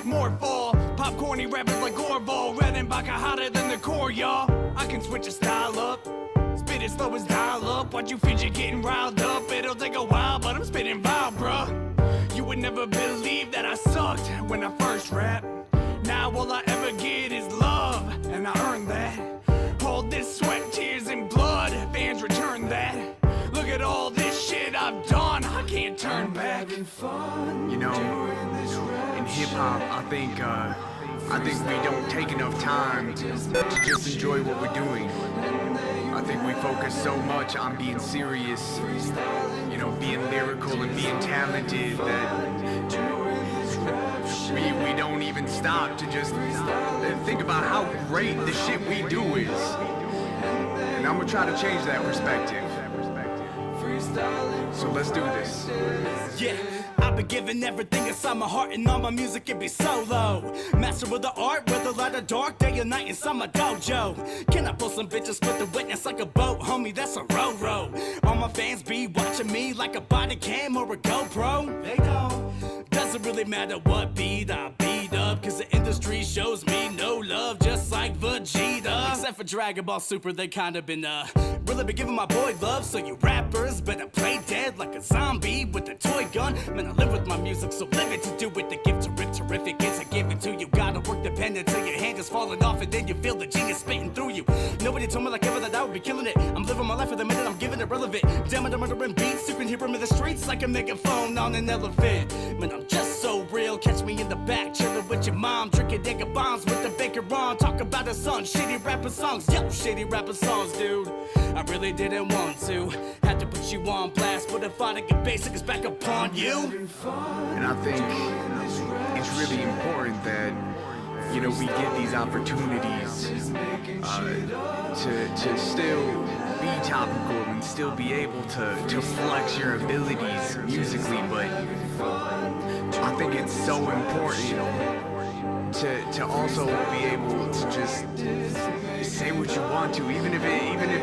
more fall. Popcorny rappers like Orval, Redenbacher hotter than the core, y'all. I can switch a style up, spit as slow as dial up. Watch you fidget getting riled up. It'll take a while, but I'm spitting vile, bruh. You would never believe that I sucked when I first rapped. Now all I ever get is love, and I earned that. All this sweat, tears, and blood, fans return that. Look at all this shit I've done, I can't turn back. You know, in hip-hop, I think we don't take enough time to just enjoy what we're doing. I think we focus so much on being serious, you know, being lyrical and being talented that we don't even stop to just think about how great the shit we do is. And I'm gonna try to change that perspective. So let's do this. Yeah, I've been giving everything inside my heart, and all my music it be solo. Master of the art, whether light or dark, day or night inside my dojo. Can I pull some bitches with the witness like a boat, homie? That's a row. All my fans be watching me like a body cam or a GoPro. They don't. Doesn't really matter what beat I beat up, cause the industry shows me no love, just like Vegeta. Except for Dragon Ball Super, they kinda been really been giving my boy love. So you rappers better play dead like a zombie with a toy gun. Man, I live with my music, so live it to do it. The gift to rip terrific is a given to you. Gotta work dependent till your hand is falling off, and then you feel the genius spitting through you. Nobody told me like ever that I would be killing it. I'm living my life for the minute, I'm giving it relevant. Damn it, I'm murdering beats, you can hear 'em in the streets like a megaphone on an elephant. Man, I'm just so real, catch me in the back, chilling with your mom, drinking nigga bombs with the baker on. Talk about a son, shitty rapper songs, yo, shitty rapper songs, dude. I really didn't want to, had to put you on blast, but if I get basic, it's back upon you. And I think it's really important that, you know, we get these opportunities to still be topical and still be able to flex your abilities musically, but I think it's so important to also be able to just say what you want to, even if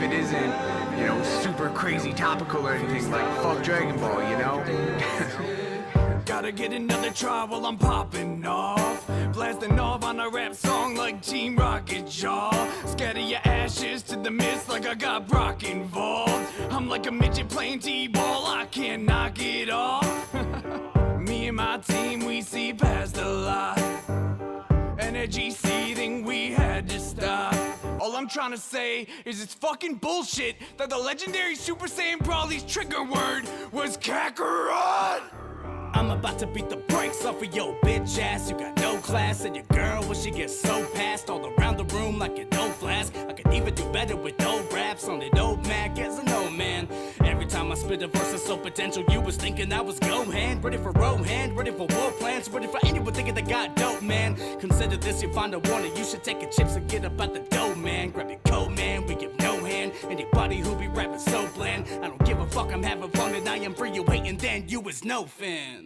it isn't, you know, super crazy topical or anything, like fuck Dragon Ball, you know? Gotta get another try while I'm popping off, blasting off on a rap song like Team Rocket Jaw. Scatter your ashes to the mist like I got Brock involved. I'm like a midget playing T-ball, I can't knock it off. Me and my team, we see past a lot. Energy seething, we had to stop. All I'm trying to say is it's fucking bullshit that the legendary Super Saiyan Brawly's trigger word was Kakarot. I'm about to beat the brakes off of your bitch ass. You got no class, and your girl, when she gets so passed all around the room like an old flask. I could even do better with old raps on an old Mac as an old man. Every time I spit a verse that's so potential, you was thinking I was Gohan. Ready for Rohan, ready for war plans, ready for anyone thinking they got dope, man. Consider this your final warning, you should take your chips and get up out the dough, man. Grab your coat, man, we give no hand. Anybody who be rapping so bland, I don't give a fuck, I'm having fun and I am free. You waiting, then you was no fan.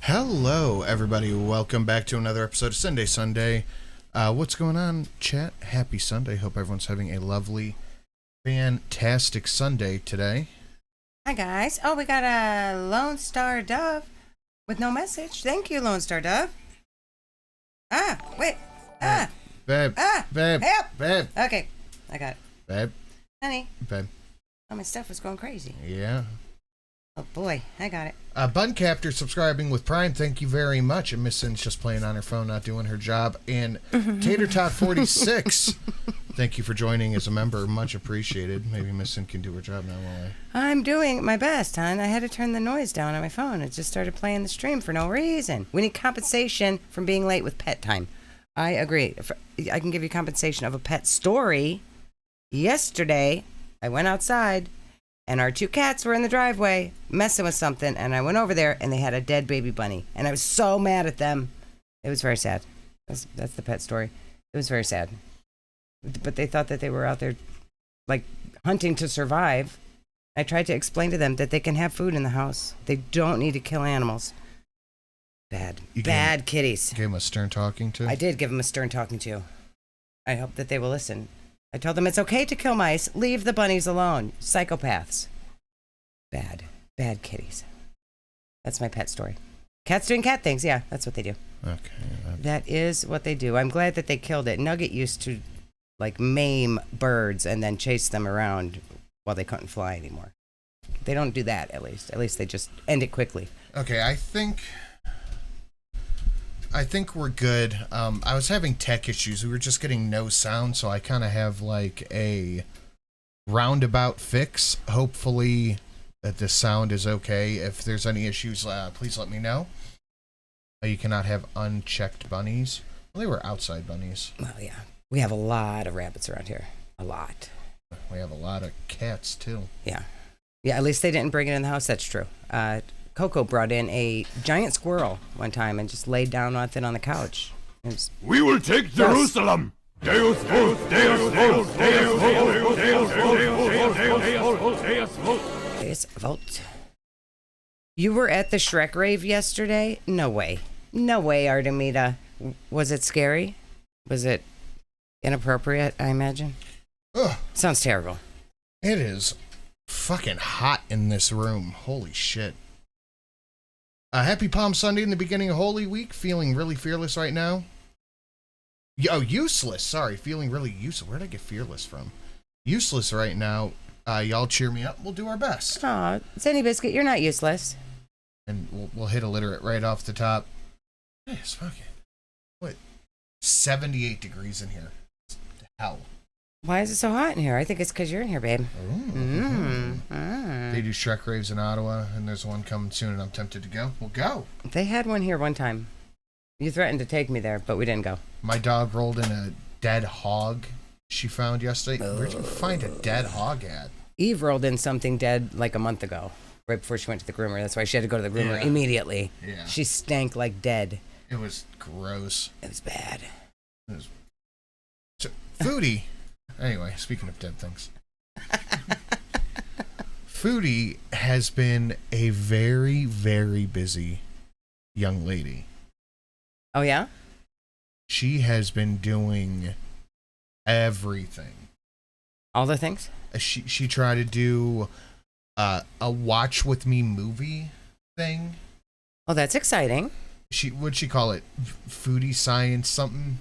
Hello, everybody. Welcome back to another episode of Sunday Sunday. What's going on, chat? Happy Sunday. Hope everyone's having a lovely, fantastic Sunday today. Hi, guys. Oh, we got a Lone Star Dove with no message. Thank you, Lone Star Dove. Ah, wait. Ah. Babe. Ah. Babe. Help. Babe. Okay, I got it. Babe. Honey. Babe. Oh, my stuff was going crazy. Yeah. Oh, boy. I got it. Bun Captor subscribing with Prime. Thank you very much. And Miss Sin's just playing on her phone, not doing her job. And Tater Tot 46. Thank you for joining as a member. Much appreciated. Maybe Miss Sin can do her job now while I'm doing my best, hon. I had to turn the noise down on my phone. It just started playing the stream for no reason. We need compensation from being late with pet time. I agree. I can give you compensation of a pet story. Yesterday, I went outside, and our two cats were in the driveway messing with something, and I went over there, and they had a dead baby bunny. And I was so mad at them. It was very sad. That's the pet story. It was very sad. But they thought that they were out there, like, hunting to survive. I tried to explain to them that they can have food in the house. They don't need to kill animals. Bad kitties. gave them a stern talking to. I did give them a stern talking to. I hope that they will listen. I told them it's okay to kill mice. Leave the bunnies alone. Psychopaths. Bad kitties. That's my pet story. Cats doing cat things. Yeah, that's what they do. Okay. That is what they do. I'm glad that they killed it. Nugget used to like maim birds and then chase them around while they couldn't fly anymore. They don't do that, at least. At least they just end it quickly. Okay, I think we're good. I was having tech issues. We were just getting no sound, so I kind of have like a roundabout fix. Hopefully that the sound is okay. If there's any issues, please let me know. You cannot have unchecked bunnies. Well, they were outside bunnies. Well, yeah. We have a lot of rabbits around here. A lot. We have a lot of cats, too. Yeah. Yeah, at least they didn't bring it in the house. That's true. Coco brought in a giant squirrel one time and just laid down with it on the couch. It was, We will take Jerusalem! Deus Vult! Deus Vult! Deus Vult! Deus Vult! Deus Vult! Deus Vult. You were at the Shrek rave yesterday? No way. No way, Artemida. Was it scary? Was it inappropriate, I imagine? Ugh. Sounds terrible. It is fucking hot in this room. Holy shit. Happy Palm Sunday in the beginning of Holy Week. Feeling really fearless right now. Oh, useless. Sorry, feeling really useless. Where did I get fearless from? Useless right now. Y'all cheer me up. We'll do our best. Aw, Zenny Biscuit, you're not useless. And we'll hit illiterate right off the top. Hey, it's fucking... What? 78 degrees in here. Hell. Why is it so hot in here? I think it's because you're in here, babe. They do Shrek raves in Ottawa, and there's one coming soon, and I'm tempted to go. We'll go. They had one here one time. You threatened to take me there, but we didn't go. My dog rolled in a dead hog she found yesterday. Where'd you find a dead hog at? Eve rolled in something dead like a month ago, right before she went to the groomer. That's why she had to go to the groomer immediately. Yeah. She stank like dead. It was gross. It was bad. It was... So, Foodie. Anyway, speaking of dead things. Foodie has been a very, very busy young lady. Oh, yeah? She has been doing everything. All the things? She tried to do a watch with me movie thing. Oh, that's exciting. What'd she call it? Foodie Science something?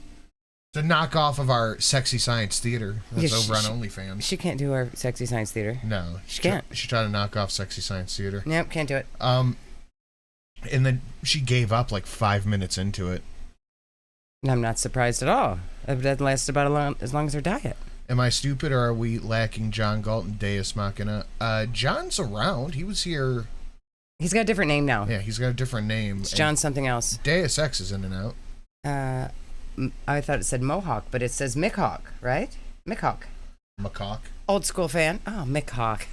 It's a knockoff of our Sexy Science Theater. That's over on OnlyFans. She can't do our Sexy Science Theater. No. She can't. She tried to knock off Sexy Science Theater. Nope, can't do it. And then she gave up like 5 minutes into it. I'm not surprised at all. That lasted about as long as her diet. Am I stupid, or are we lacking John Galt and Deus Machina? John's around. He was here. He's got a different name now. Yeah, he's got a different name. It's John something else. Deus Ex is in and out. I thought it said Mohawk, but it says Mickhawk, right? Mickhawk. Macaque. Old school fan. Oh, Mickhawk.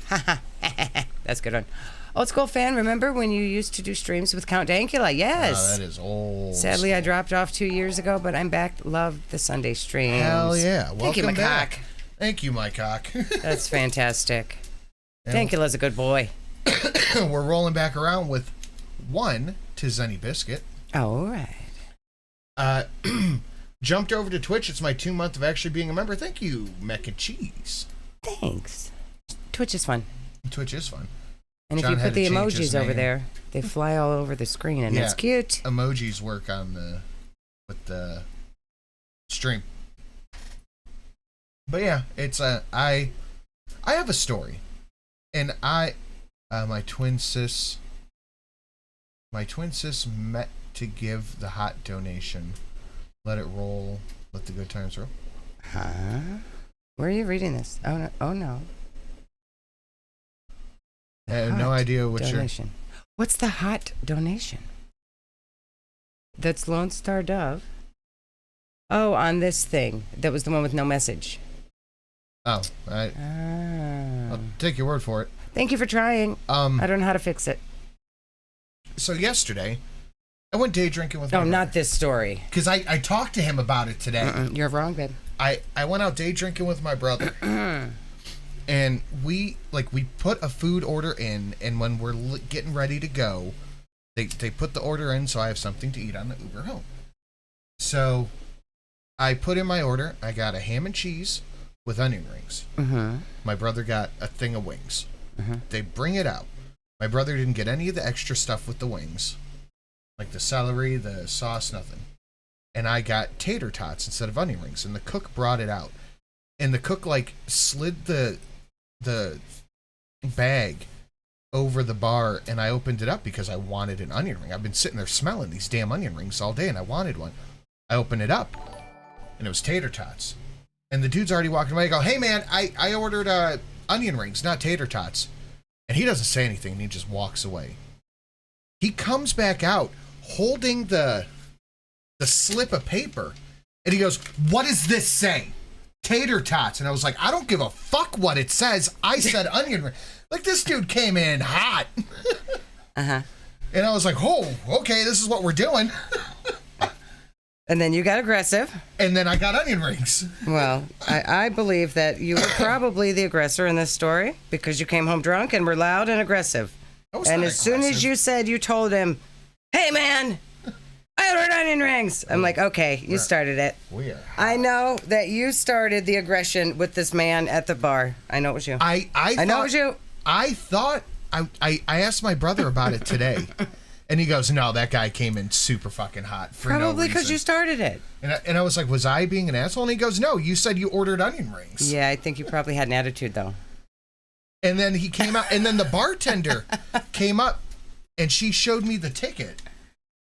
That's a good one. Old school fan, remember when you used to do streams with Count Dankula? Yes. Oh, that is old. Sadly, I dropped off 2 years ago, but I'm back. Love the Sunday streams. Hell yeah. Thank you, Welcome Macaque. back. Thank you, my cock. That's fantastic. Dankula's a good boy. We're rolling back around with one to Zenny Biscuit. All right. Jumped over to Twitch. It's my 2 month of actually being a member. Thank you, Mecha Cheese. Thanks. Twitch is fun. Twitch is fun. And John if you had put the to change his emojis over name. there, they fly all over the screen, and Yeah. it's cute. Emojis work on with the stream. But yeah, it's I have a story, and my twin sis met to give the hot donation. Let it roll. Let the good times roll. Huh? Where are you reading this? Oh no! Oh no! I have no Hot idea what donation. What's the hot donation? That's Lone Star Dove. Oh, on this thing. That was the one with no message. Oh, Ah. I'll take your word for it. Thank you for trying. I don't know how to fix it. So yesterday, I went day drinking with my Oh, brother. not this story. Because I talked to him about it today. You're wrong, babe. I went out day drinking with my brother. And we put a food order in, and when we're getting ready to go, they put the order in so I have something to eat on the Uber home. So I put in my order. I got a ham and cheese with onion rings. Mm-hmm. My brother got a thing of wings. Mm-hmm. They bring it out. My brother didn't get any of the extra stuff with the wings. like the celery, the sauce, nothing. And I got tater tots instead of onion rings, and the cook brought it out. And the cook like slid the bag over the bar, and I opened it up because I wanted an onion ring. I've been sitting there smelling these damn onion rings all day, and I wanted one. I opened it up, and it was tater tots. And the dude's already walking away. I go, hey man, I ordered onion rings, not tater tots. And he doesn't say anything, and he just walks away. He comes back out holding the slip of paper, and he goes, what does this say? Tater tots. And I was like, I don't give a fuck what it says. I said onion ring. Like, this dude came in hot. Uh-huh. And I was like, oh, okay, this is what we're doing. And then you got aggressive. And then I got onion rings. Well, I believe that you were probably the aggressor in this story because you came home drunk and were loud and aggressive. And as soon as you said, you told him, hey, man, I ordered onion rings. I'm like, okay, you started it. Weird. I know that you started the aggression with this man at the bar. I know it was you. I know it was you. I thought, I asked my brother about it today. And he goes, no, that guy came in super fucking hot for no reason. Probably because you started it. And I was like, was I being an asshole? And he goes, no, you said you ordered onion rings. Yeah, I think you probably had an attitude, though. And then he came out, and then the bartender came up, and she showed me the ticket.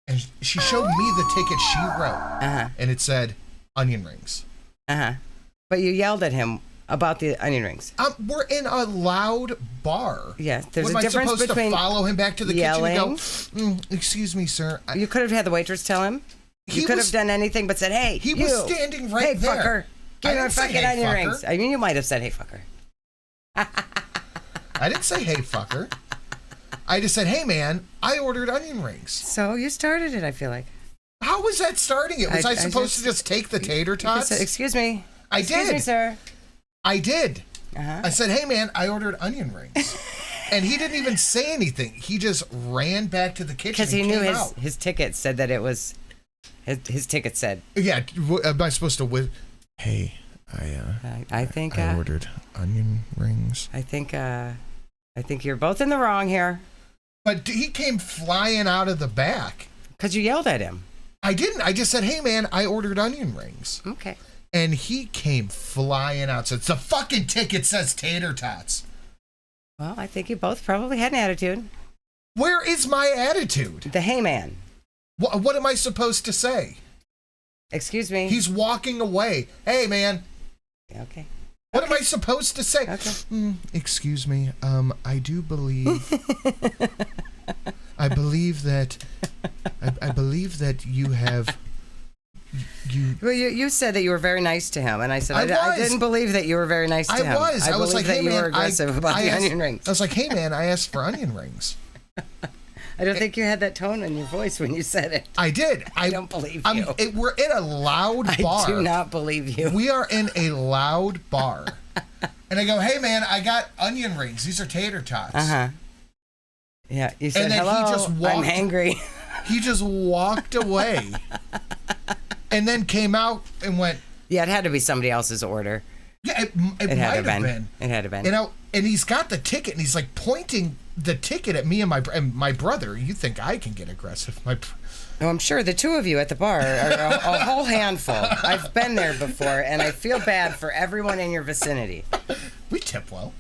And she showed me the ticket she wrote. Uh-huh. And it said onion rings. Uh-huh. But you yelled at him about the onion rings. We're in a loud bar. Yeah, there's Am a I difference supposed between to follow him back to the yelling. kitchen and go, excuse me, sir. You could have had the waitress tell him. You could have done anything but said, hey, he was standing right hey, there. Fucker, give me didn't say, fucking hey, onion fucker. rings. I mean, you might have said, hey, fucker. I didn't say, hey, fucker. I just said, hey, man, I ordered onion rings. So you started it, I feel like. How was that starting it? Was I supposed to just take the tater tots? Excuse me. I did. Excuse me, sir. I did. Uh-huh. I said, hey, man, I ordered onion rings. And he didn't even say anything. He just ran back to the kitchen Because he and knew came out. his ticket said that it was... His ticket said... Yeah, am I supposed to... Hey, I think... I ordered onion rings. I think you're both in the wrong here. But he came flying out of the back. Because you yelled at him. I didn't. I just said, hey, man, I ordered onion rings. Okay. And he came flying out. Said, the fucking ticket says tater tots. Well, I think you both probably had an attitude. Where is my attitude? The hey man. What am I supposed to say? Excuse me. He's walking away. Hey, man. Okay. What am I supposed to say? Okay. Excuse me. I do believe. I believe that. I believe that you have. Well, you said that you were very nice to him, and I said I was. didn't believe that you were very nice to him. I was. I was like, that hey, you man, were aggressive about the onion rings. I was like, hey, man, I asked for onion rings. I don't think you had that tone in your voice when you said it. I did. I don't believe you. We're in a loud bar. I do not believe you. We are in a loud bar. And I go, hey, man, I got onion rings. These are tater tots. Uh-huh. Yeah, you said, and then hello, he just walked, I'm hangry. He just walked away. And then came out and went. Yeah, it had to be somebody else's order. Yeah, it might have been. It had to have been. And he's got the ticket, and he's like pointing the ticket at me and my brother. You think I can get aggressive? Oh, I'm sure the two of you at the bar are a whole handful. I've been there before, and I feel bad for everyone in your vicinity. We tip well.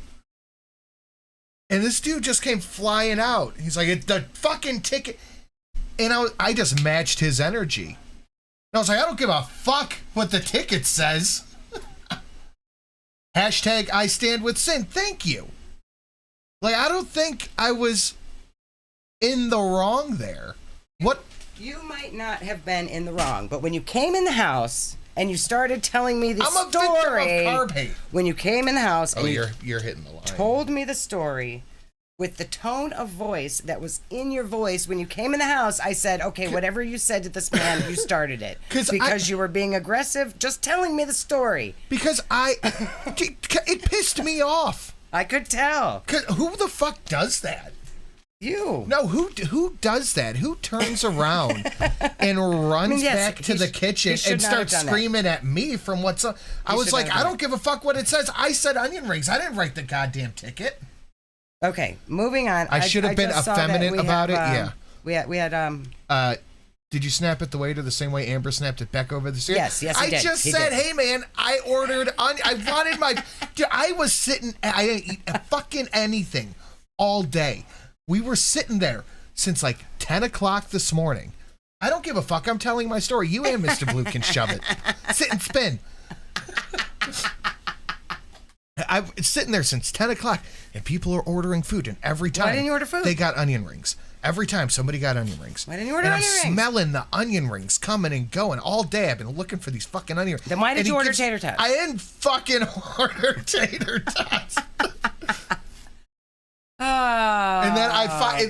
And this dude just came flying out. He's like, it's the fucking ticket. And I just matched his energy. And I was like, I don't give a fuck what the ticket says. Hashtag I stand with sin. Thank you. Like, I don't think I was in the wrong there. What? You might not have been in the wrong, but when you came in the house and you started telling me the I'm story, a victim of carb hate. When you came in the house and you're hitting the line. Told me the story with the tone of voice that was in your voice when you came in the house, I said, okay, whatever you said to this man, you started it. Because you were being aggressive, just telling me the story. Because it pissed me off. I could tell. Who the fuck does that? You. No, who does that? Who turns around and runs back to the kitchen and starts screaming at me from what's up? I was like, I don't give a fuck what it says. I said onion rings. I didn't write the goddamn ticket. Okay, moving on. I should have been effeminate about it. Yeah. We had Did you snap it the waiter the same way Amber snapped it back over the seat? Yes, he I did. just He said, did. hey man, I ordered I wanted my dude, I was sitting I didn't eat fucking anything all day. We were sitting there since like 10 o'clock this morning. I don't give a fuck. I'm telling my story. You and Mr. Blue can shove it. Sit and spin. I've been sitting there since 10 o'clock, and people are ordering food, and every time... Why didn't you order food? They got onion rings. Every time somebody got onion rings. Why didn't you order and onion I'm rings? smelling the onion rings coming and going all day. I've been looking for these fucking onion rings. Then why did And you he order gives- tater tots? I didn't fucking order tater tots. Oh, And then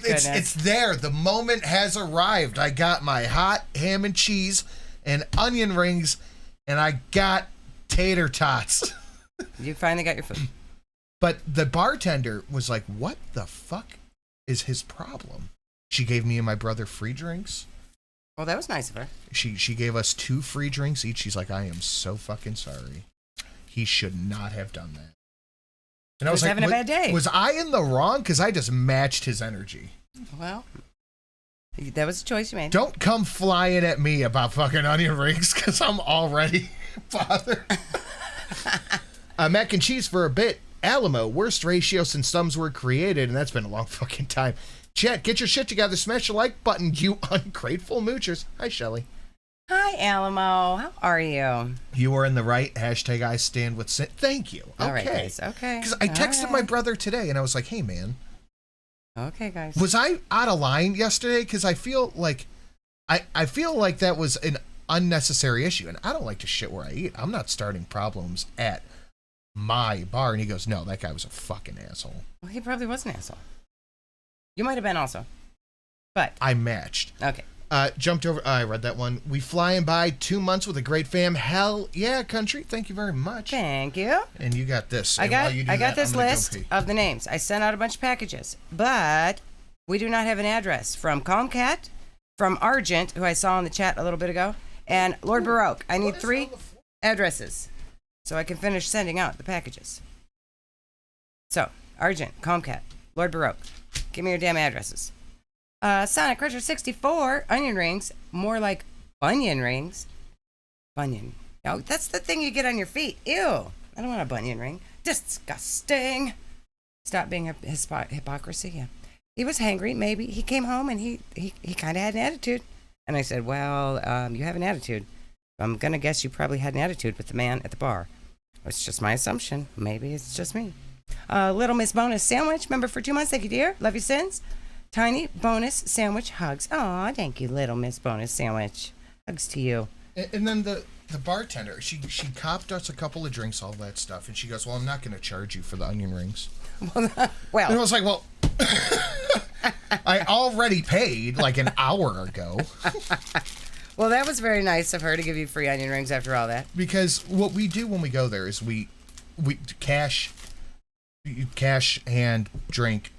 it's goodness. there. The moment has arrived. I got my hot ham and cheese and onion rings, and I got tater tots. You finally got your food. But the bartender was like, what the fuck is his problem? She gave me and my brother free drinks. Well, that was nice of her. She gave us 2 free drinks each. She's like, I am so fucking sorry. He should not have done that. And I was like, having a bad day. Was I in the wrong? Because I just matched his energy. Well, that was a choice you made. Don't come flying at me about fucking onion rings, because I'm already bothered. Mac and cheese for a bit. Alamo, worst ratio since thumbs were created, and that's been a long fucking time. Chat, get your shit together. Smash the like button, you ungrateful moochers. Hi, Shelly. Hi, Alamo. How are you? You were in the right. Hashtag I stand with sin. Thank you. All right, Okay. guys. Okay. Because I texted All my right. brother today, and I was like, hey, man, Okay, guys. was I out of line yesterday? Because I feel like I feel like that was an unnecessary issue, and I don't like to shit where I eat. I'm not starting problems at my bar. And he goes, no, that guy was a fucking asshole. Well, he probably was an asshole. You might have been also. But, I matched. okay. Jumped over. I read that one. We flying by 2 months with a great fam. Hell yeah, country. Thank you very much. Thank you. And you got this. I And while got you do I got that, this I'm gonna go list pee. of the names. I sent out a bunch of packages, but we do not have an address from Calm Cat, from Argent, who I saw in the chat a little bit ago, and Lord Baroque. I need 3 addresses so I can finish sending out the packages. So, Argent, Calm Cat, Lord Baroque, give me your damn addresses. Sonic Crusher 64, onion rings, more like bunion rings. Bunion. No, that's the thing you get on your feet. Ew. I don't want a bunion ring. Disgusting. Stop being hypocrisy. Yeah. He was hangry, maybe. He came home and he kind of had an attitude. And I said, well, you have an attitude. I'm going to guess you probably had an attitude with the man at the bar. It's just my assumption. Maybe it's just me. Little Miss Bonus Sandwich, member for 2 months. Thank you, dear. Love you, sins. Tiny bonus sandwich hugs. Aw, thank you, Little Miss Bonus Sandwich. Hugs to you. And then the bartender, she copped us a couple of drinks, all that stuff, and she goes, well, I'm not going to charge you for the onion rings. And I Well, was like, well, I already paid like an hour ago. well, that was very nice of her to give you free onion rings after all that. Because what we do when we go there is we cash and drink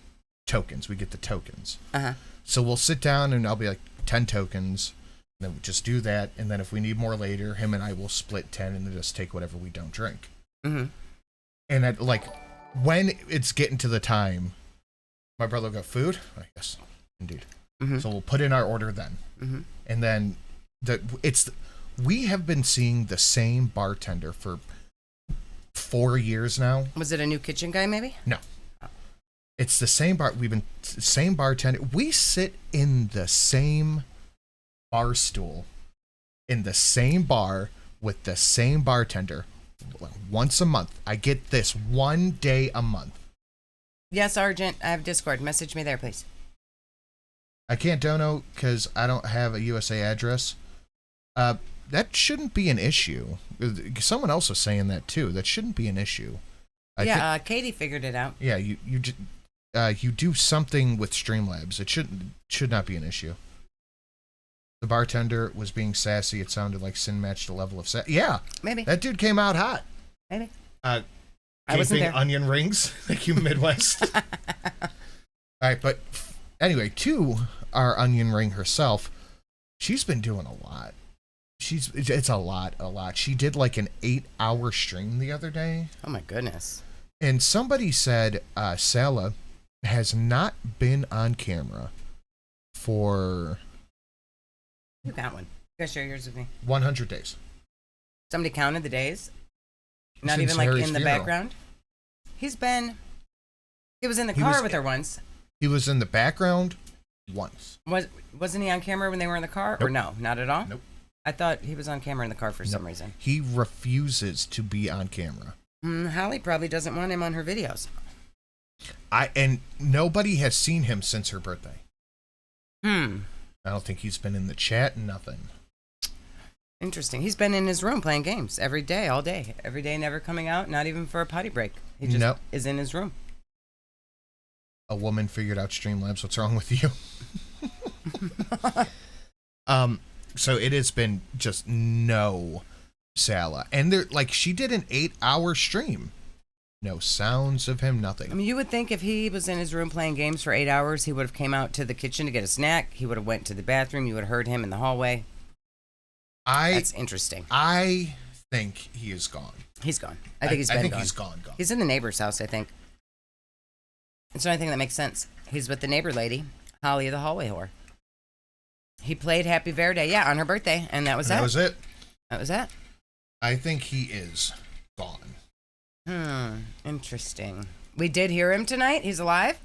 tokens. We get the tokens. Uh-huh. So we'll sit down and I'll be like 10 tokens. And then we just do that. And then if we need more later, him and I will split 10 and then just take whatever we don't drink. Mm-hmm. And at, like, when it's getting to the time, my brother will go, food? Yes, indeed. Mm-hmm. So we'll put in our order then. Mm-hmm. And then we have been seeing the same bartender for 4 years now. Was it a new kitchen guy, maybe? No. It's the same same bartender. We sit in the same bar stool, in the same bar with the same bartender once a month. I get this 1 day a month. Yes, Argent. I have Discord. Message me there, please. I can't dono because I don't have a USA address. That shouldn't be an issue. Someone else was saying that too. That shouldn't be an issue. Katie figured it out. Yeah, you do something with Streamlabs. It should not be an issue. The bartender was being sassy. It sounded like Sin matched the level of Yeah, Maybe. that dude came out hot. Maybe. I wasn't there. Onion rings. Thank you, Midwest. All right, but anyway, to our onion ring herself, she's been doing a lot. It's a lot. She did like an 8-hour stream the other day. Oh, my goodness. And somebody said Sala has not been on camera for You got one. You gotta share yours with me. 100 days. Somebody counted the days. Not Since even like Harry's in the funeral. background. He was in the He car was- with her once. He was in the background once. Wasn't he on camera when they were in the car? Or no, not at all? Nope. I thought he was on camera in the car for some reason. He refuses to be on camera. Holly probably doesn't want him on her videos. And nobody has seen him since her birthday. I don't think he's been in the chat, nothing. Interesting. He's been in his room playing games every day, all day. Every day, never coming out, not even for a potty break. He just is in his room. A woman figured out Streamlabs. What's wrong with you? So it has been just no Sala. And they're like, she did an 8-hour stream. No sounds of him, nothing. I mean, you would think if he was in his room playing games for 8 hours, he would have came out to the kitchen to get a snack. He would have went to the bathroom. You would have heard him in the hallway. That's interesting. I think he is gone. He's gone. I think he's been gone. He's gone. He's in the neighbor's house, I think. It's the only thing that makes sense. He's with the neighbor lady, Holly the hallway whore. He played Happy Verde, on her birthday, and that was that. That was it. That was that. I think he is gone. Interesting. We did hear him tonight. He's alive?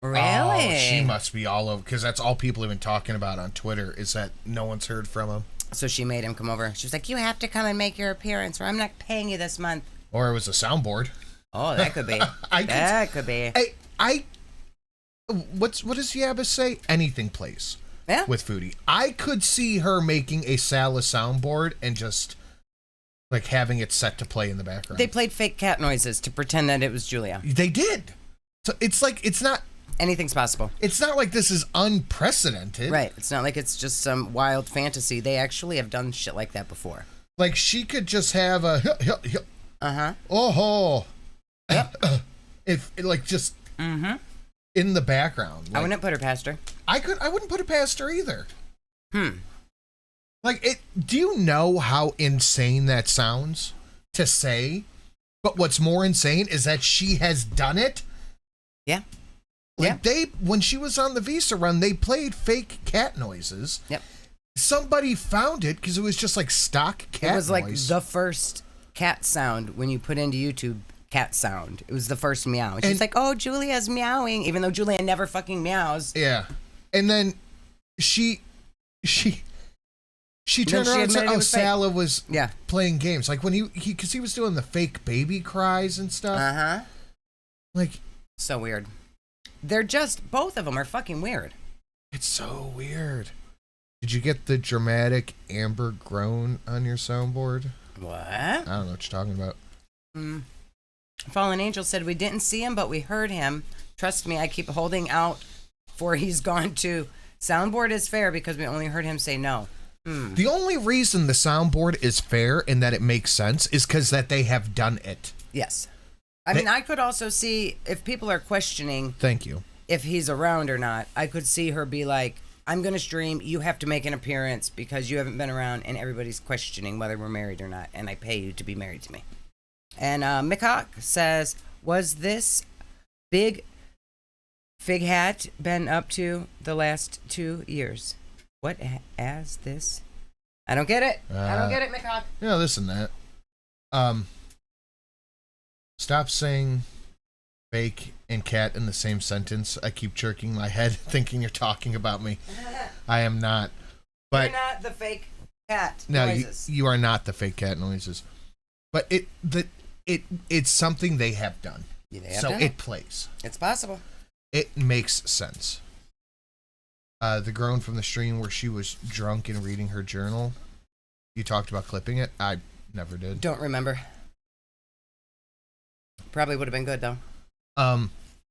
Really? Oh, she must be all over, because that's all people have been talking about on Twitter, is that no one's heard from him. So she made him come over. She was like, you have to come and make your appearance, or I'm not paying you this month. Or it was a soundboard. Oh, that could be. That could be. What does Yabba say? Anything plays. Yeah. With Foodie. I could see her making a Sala soundboard and just like having it set to play in the background. They played fake cat noises to pretend that it was Julia. They did. So it's like, it's not... Anything's possible. It's not like this is unprecedented. Right. It's not like it's just some wild fantasy. They actually have done shit like that before. Like, she could just have a... Uh-huh. Oh-ho. Yep. If, like, just... Mm-hmm. In the background. Like, I wouldn't put her past her. I wouldn't put it past her either. Like, do you know how insane that sounds to say? But what's more insane is that she has done it. Yeah. Like, when she was on the Visa run, they played fake cat noises. Yep. Somebody found it because it was just like stock cat noise. It was like the first cat sound when you put into YouTube cat sound. It was the first meow. And she's like, oh, Julia's meowing, even though Julia never fucking meows. Yeah. And then she turned around and said, oh, Sala was playing games. Like when because he was doing the fake baby cries and stuff. Uh-huh. Like. So weird. They're just, both of them are fucking weird. It's so weird. Did you get the dramatic Amber groan on your soundboard? What? I don't know what you're talking about. Fallen Angel said, we didn't see him, but we heard him. Trust me, I keep holding out for he's gone too. Soundboard is fair because we only heard him say no. The only reason the soundboard is fair and that it makes sense is because that they have done it. Yes. I mean, I could also see if people are questioning. Thank you. If he's around or not, I could see her be like, I'm going to stream. You have to make an appearance because you haven't been around and everybody's questioning whether we're married or not. And I pay you to be married to me. And Mick Hawk says, was this big fig hat been up to the last 2 years? What as this? I don't get it. I don't get it, Mick Hawk. Yeah, this and that. Stop saying fake and cat in the same sentence. I keep jerking my head thinking you're talking about me. I am not. But you're not the fake cat noises. No, you are not the fake cat noises. But it's something they have done. Yeah, they have so done it plays. It's possible. It makes sense. The groan from the stream where she was drunk and reading her journal. You talked about clipping it. I never did. Don't remember. Probably would have been good though.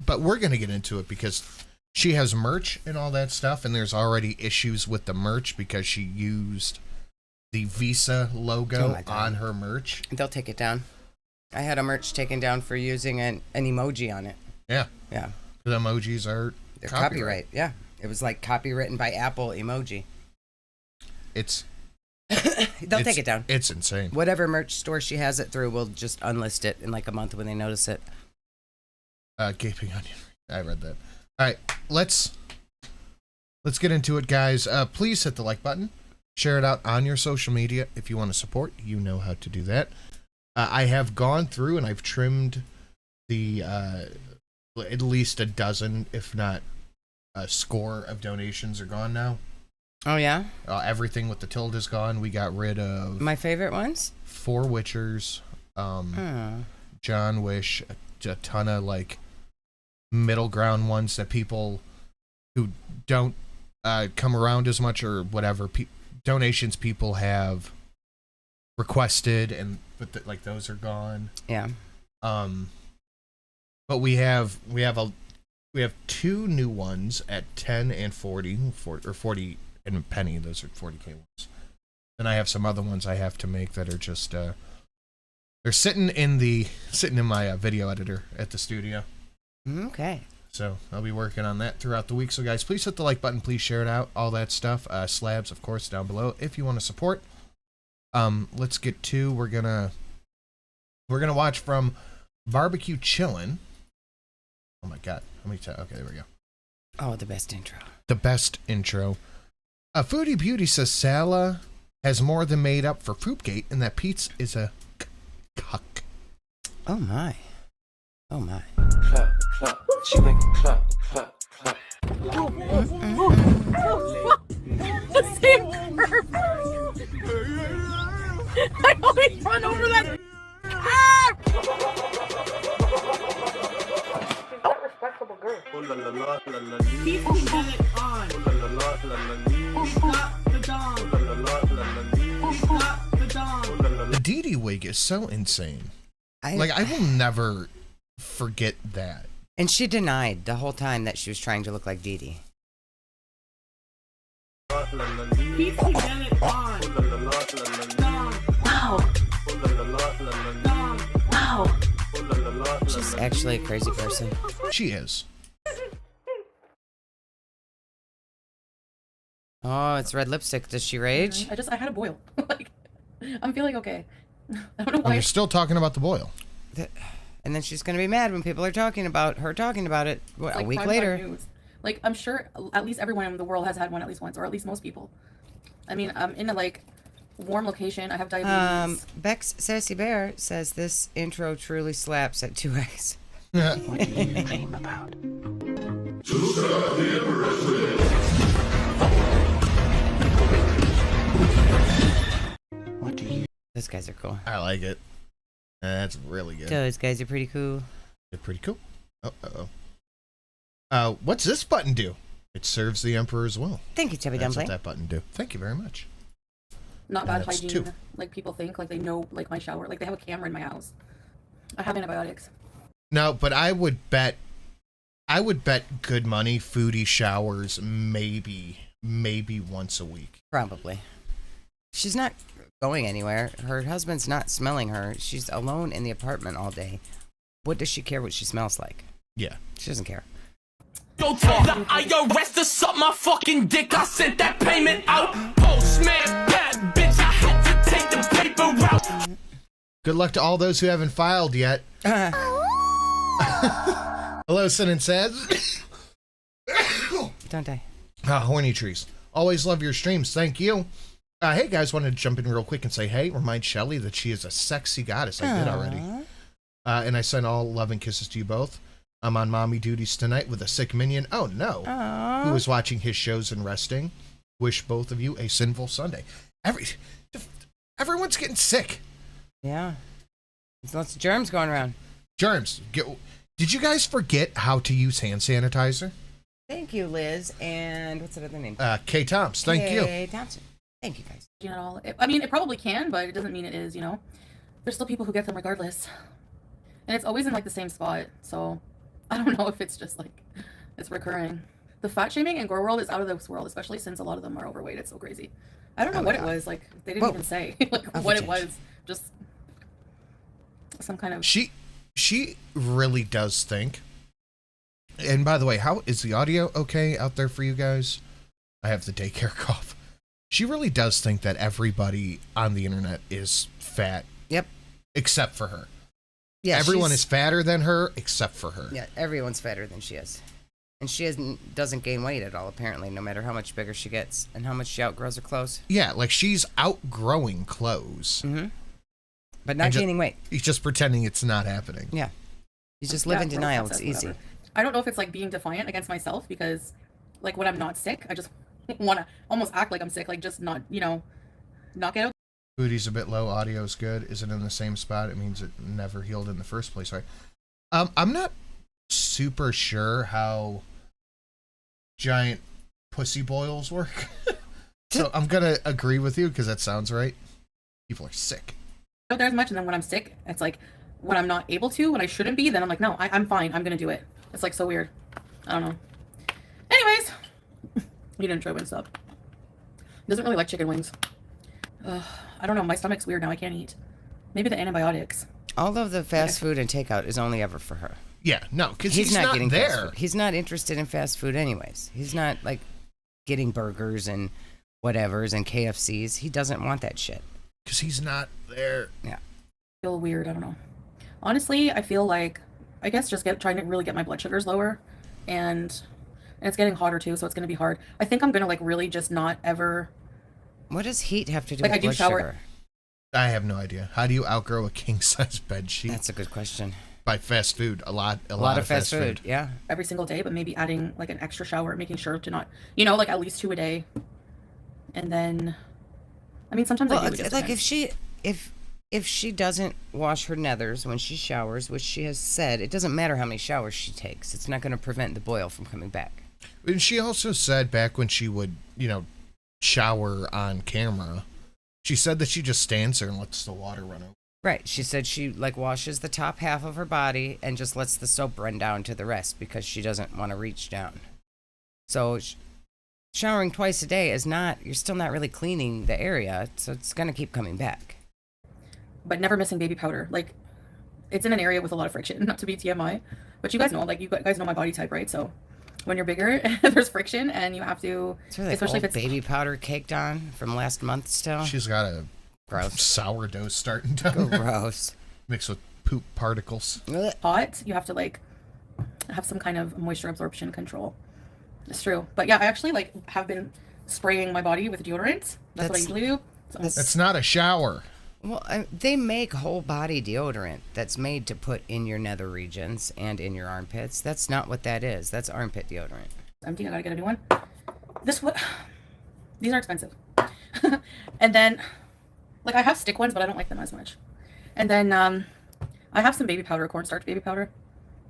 But we're gonna get into it because she has merch and all that stuff, and there's already issues with the merch because she used the Visa logo on her merch. They'll take it down. I had a merch taken down for using an emoji on it. Yeah. Yeah. The emojis are they're copyright. Yeah. It was like copywritten by Apple emoji. They'll take it down. It's insane. Whatever merch store she has it through, we'll just unlist it in like a month when they notice it. Gaping onion. I read that. All right, let's let's get into it, guys. Please hit the like button. Share it out on your social media if you want to support. You know how to do that. I have gone through and I've trimmed the at least a dozen, if not a score of donations are gone now. Oh, yeah? Everything with the tilde is gone. We got rid of... My favorite ones? 4 Witchers, John Wish, a ton of, like, middle ground ones that people who don't come around as much or whatever, donations people have requested, and like those are gone. Yeah. But we have 2 new ones at 10 and 40 or 40 and a penny. Those are 40K ones. And I have some other ones I have to make that are just they're sitting in my video editor at the studio. Okay. So I'll be working on that throughout the week. So guys, please hit the like button, please share it out, all that stuff. Slabs, of course, down below if you want to support. Let's get to we're gonna watch from Barbecue Chillin'. Oh my god, how many times? Okay, there we go. Oh, the best intro. The best intro. Foodie Beauty says Sala has more than made up for Fruitgate, and that Pete's is a cuck. Oh my. Oh my. Clap, clap. She make it clap, clap, clap. The same curve. I always run over that. She's that respectable girl. Keep it on. Who's got the DAUM? Who's got the DAUM? The Dee Dee wig is so insane. I will never forget that. And she denied the whole time that she was trying to look like Dee Dee. Keep it on. DAUM. Wow. DAUM. Wow. She's actually a crazy person. She is. Oh, it's red lipstick. Does she rage? I had a boil. Like, I'm feeling okay. I don't know And why. you're still talking about the boil. And then she's going to be mad when people are talking about her talking about it It's a like week primetime later. news. Like, I'm sure at least everyone in the world has had one at least once, or at least most people. I mean, I'm in a, like, warm location. I have diabetes. Bex Sassy Bear says this intro truly slaps at 2x. What do you dream about? What do you... Those guys are cool. I like it. That's really good. Those guys are pretty cool. They're pretty cool. What's this button do? It serves the Emperor as well. Thank you, Chubby That's what Dumpling. that button do. Thank you very much. Not bad that's hygiene, 2. like people think. Like, they know, like, my shower. Like, they have a camera in my house. I have antibiotics. No, but I would bet good money Foodie showers maybe once a week. Probably. She's not going anywhere. Her husband's not smelling her. She's alone in the apartment all day. What does she care what she smells like? Yeah. She doesn't care. Go tell the IRS to suck my fucking dick. I sent that payment out. Postman, bad bitch. I had to take the paper out. Good luck to all those who haven't filed yet. Hello, Sin and says. Don't die. Horny trees. Always love your streams. Thank you. Hey guys, wanted to jump in real quick and say hey. Remind Shelly that she is a sexy goddess. I did already. And I send all love and kisses to you both. I'm on mommy duties tonight with a sick minion. Oh no. Aww. Who is watching his shows and resting. Wish both of you a sinful Sunday. Everyone's getting sick. Yeah. There's lots of germs going around. Germs. Did you guys forget how to use hand sanitizer? Thank you, Liz. And what's that other name? Kay Toms. Thank you. Kay Thompson. Thank you, guys. At all. I mean, it probably can, but it doesn't mean it is, you know? There's still people who get them regardless. And it's always in, like, the same spot. So, I don't know if it's just, like, it's recurring. The fat shaming in Gore World is out of this world, especially since a lot of them are overweight. It's so crazy. I don't know what it was. Like, they didn't even say, like, what it was. Just some kind of... She really does think. And by the way, how is the audio okay out there for you guys? I have the daycare cough. She really does think that everybody on the internet is fat. Yep. Except for her. Yeah. Everyone is fatter than her except for her. Yeah, everyone's fatter than she is. And she doesn't gain weight at all, apparently, no matter how much bigger she gets and how much she outgrows her clothes. Yeah, like she's outgrowing clothes. Mm-hmm. But not gaining weight. He's just pretending it's not happening. Yeah. You just live in denial. It's process, easy. whatever. I don't know if it's like being defiant against myself because, like, when I'm not sick, I just want to almost act like I'm sick, like just not, not get out. Foodie's a bit low. Audio's good. Isn't in the same spot. It means it never healed in the first place. Right? I'm not super sure how giant pussy boils work. So I'm gonna agree with you because that sounds right. People are sick. Out there as much, and then when I'm sick, it's like when I'm not able to, when I shouldn't be, then I'm like, no, I'm fine. I'm gonna do it. It's like so weird. I don't know. Anyways, you didn't enjoy Wingstop. Doesn't really like chicken wings. I don't know. My stomach's weird now. I can't eat. Maybe the antibiotics. All of the fast food and takeout is only ever for her. Yeah, no, because he's not getting there. Fast food. He's not interested in fast food anyways. He's not like getting burgers and whatevers and KFCs. He doesn't want that shit. Because he's not there. Yeah. I feel weird. I don't know. Honestly, I feel like, I guess just trying to really get my blood sugars lower, and it's getting hotter too, so it's gonna be hard. I think I'm gonna like really just not ever. What does heat have to do Like, with I do blood shower- sugar? I have no idea. How do you outgrow a king size bed sheet? That's a good question. By fast food. A lot of fast food. Yeah. Every single day, but maybe adding like an extra shower, making sure to not, like at least 2 a day. And then, I mean, sometimes I do. Well, it's like if she doesn't wash her nethers when she showers, which she has said, it doesn't matter how many showers she takes. It's not going to prevent the boil from coming back. And she also said back when she would, shower on camera, she said that she just stands there and lets the water run over. Right. She said she like washes the top half of her body and just lets the soap run down to the rest because she doesn't want to reach down. So showering twice a day is not, you're still not really cleaning the area, so it's going to keep coming back. But never missing baby powder. Like, it's in an area with a lot of friction, not to be TMI, but you guys know, like, you guys know my body type, right? So when you're bigger, there's friction and you have to, It's really especially like if it's baby powder caked on from last month still. She's got a Gross. sourdough starting down. Gross. Mixed with poop particles. Ugh. hot, you have to like have some kind of moisture absorption control. It's true. But yeah, I actually like have been spraying my body with deodorant. That's what I usually do. So, That's not a shower. Well, they make whole body deodorant that's made to put in your nether regions and in your armpits. That's not what that is. That's armpit deodorant. empty. I gotta get a new one. These are expensive. And then, like, I have stick ones, but I don't like them as much. And then I have some baby powder, cornstarch baby powder.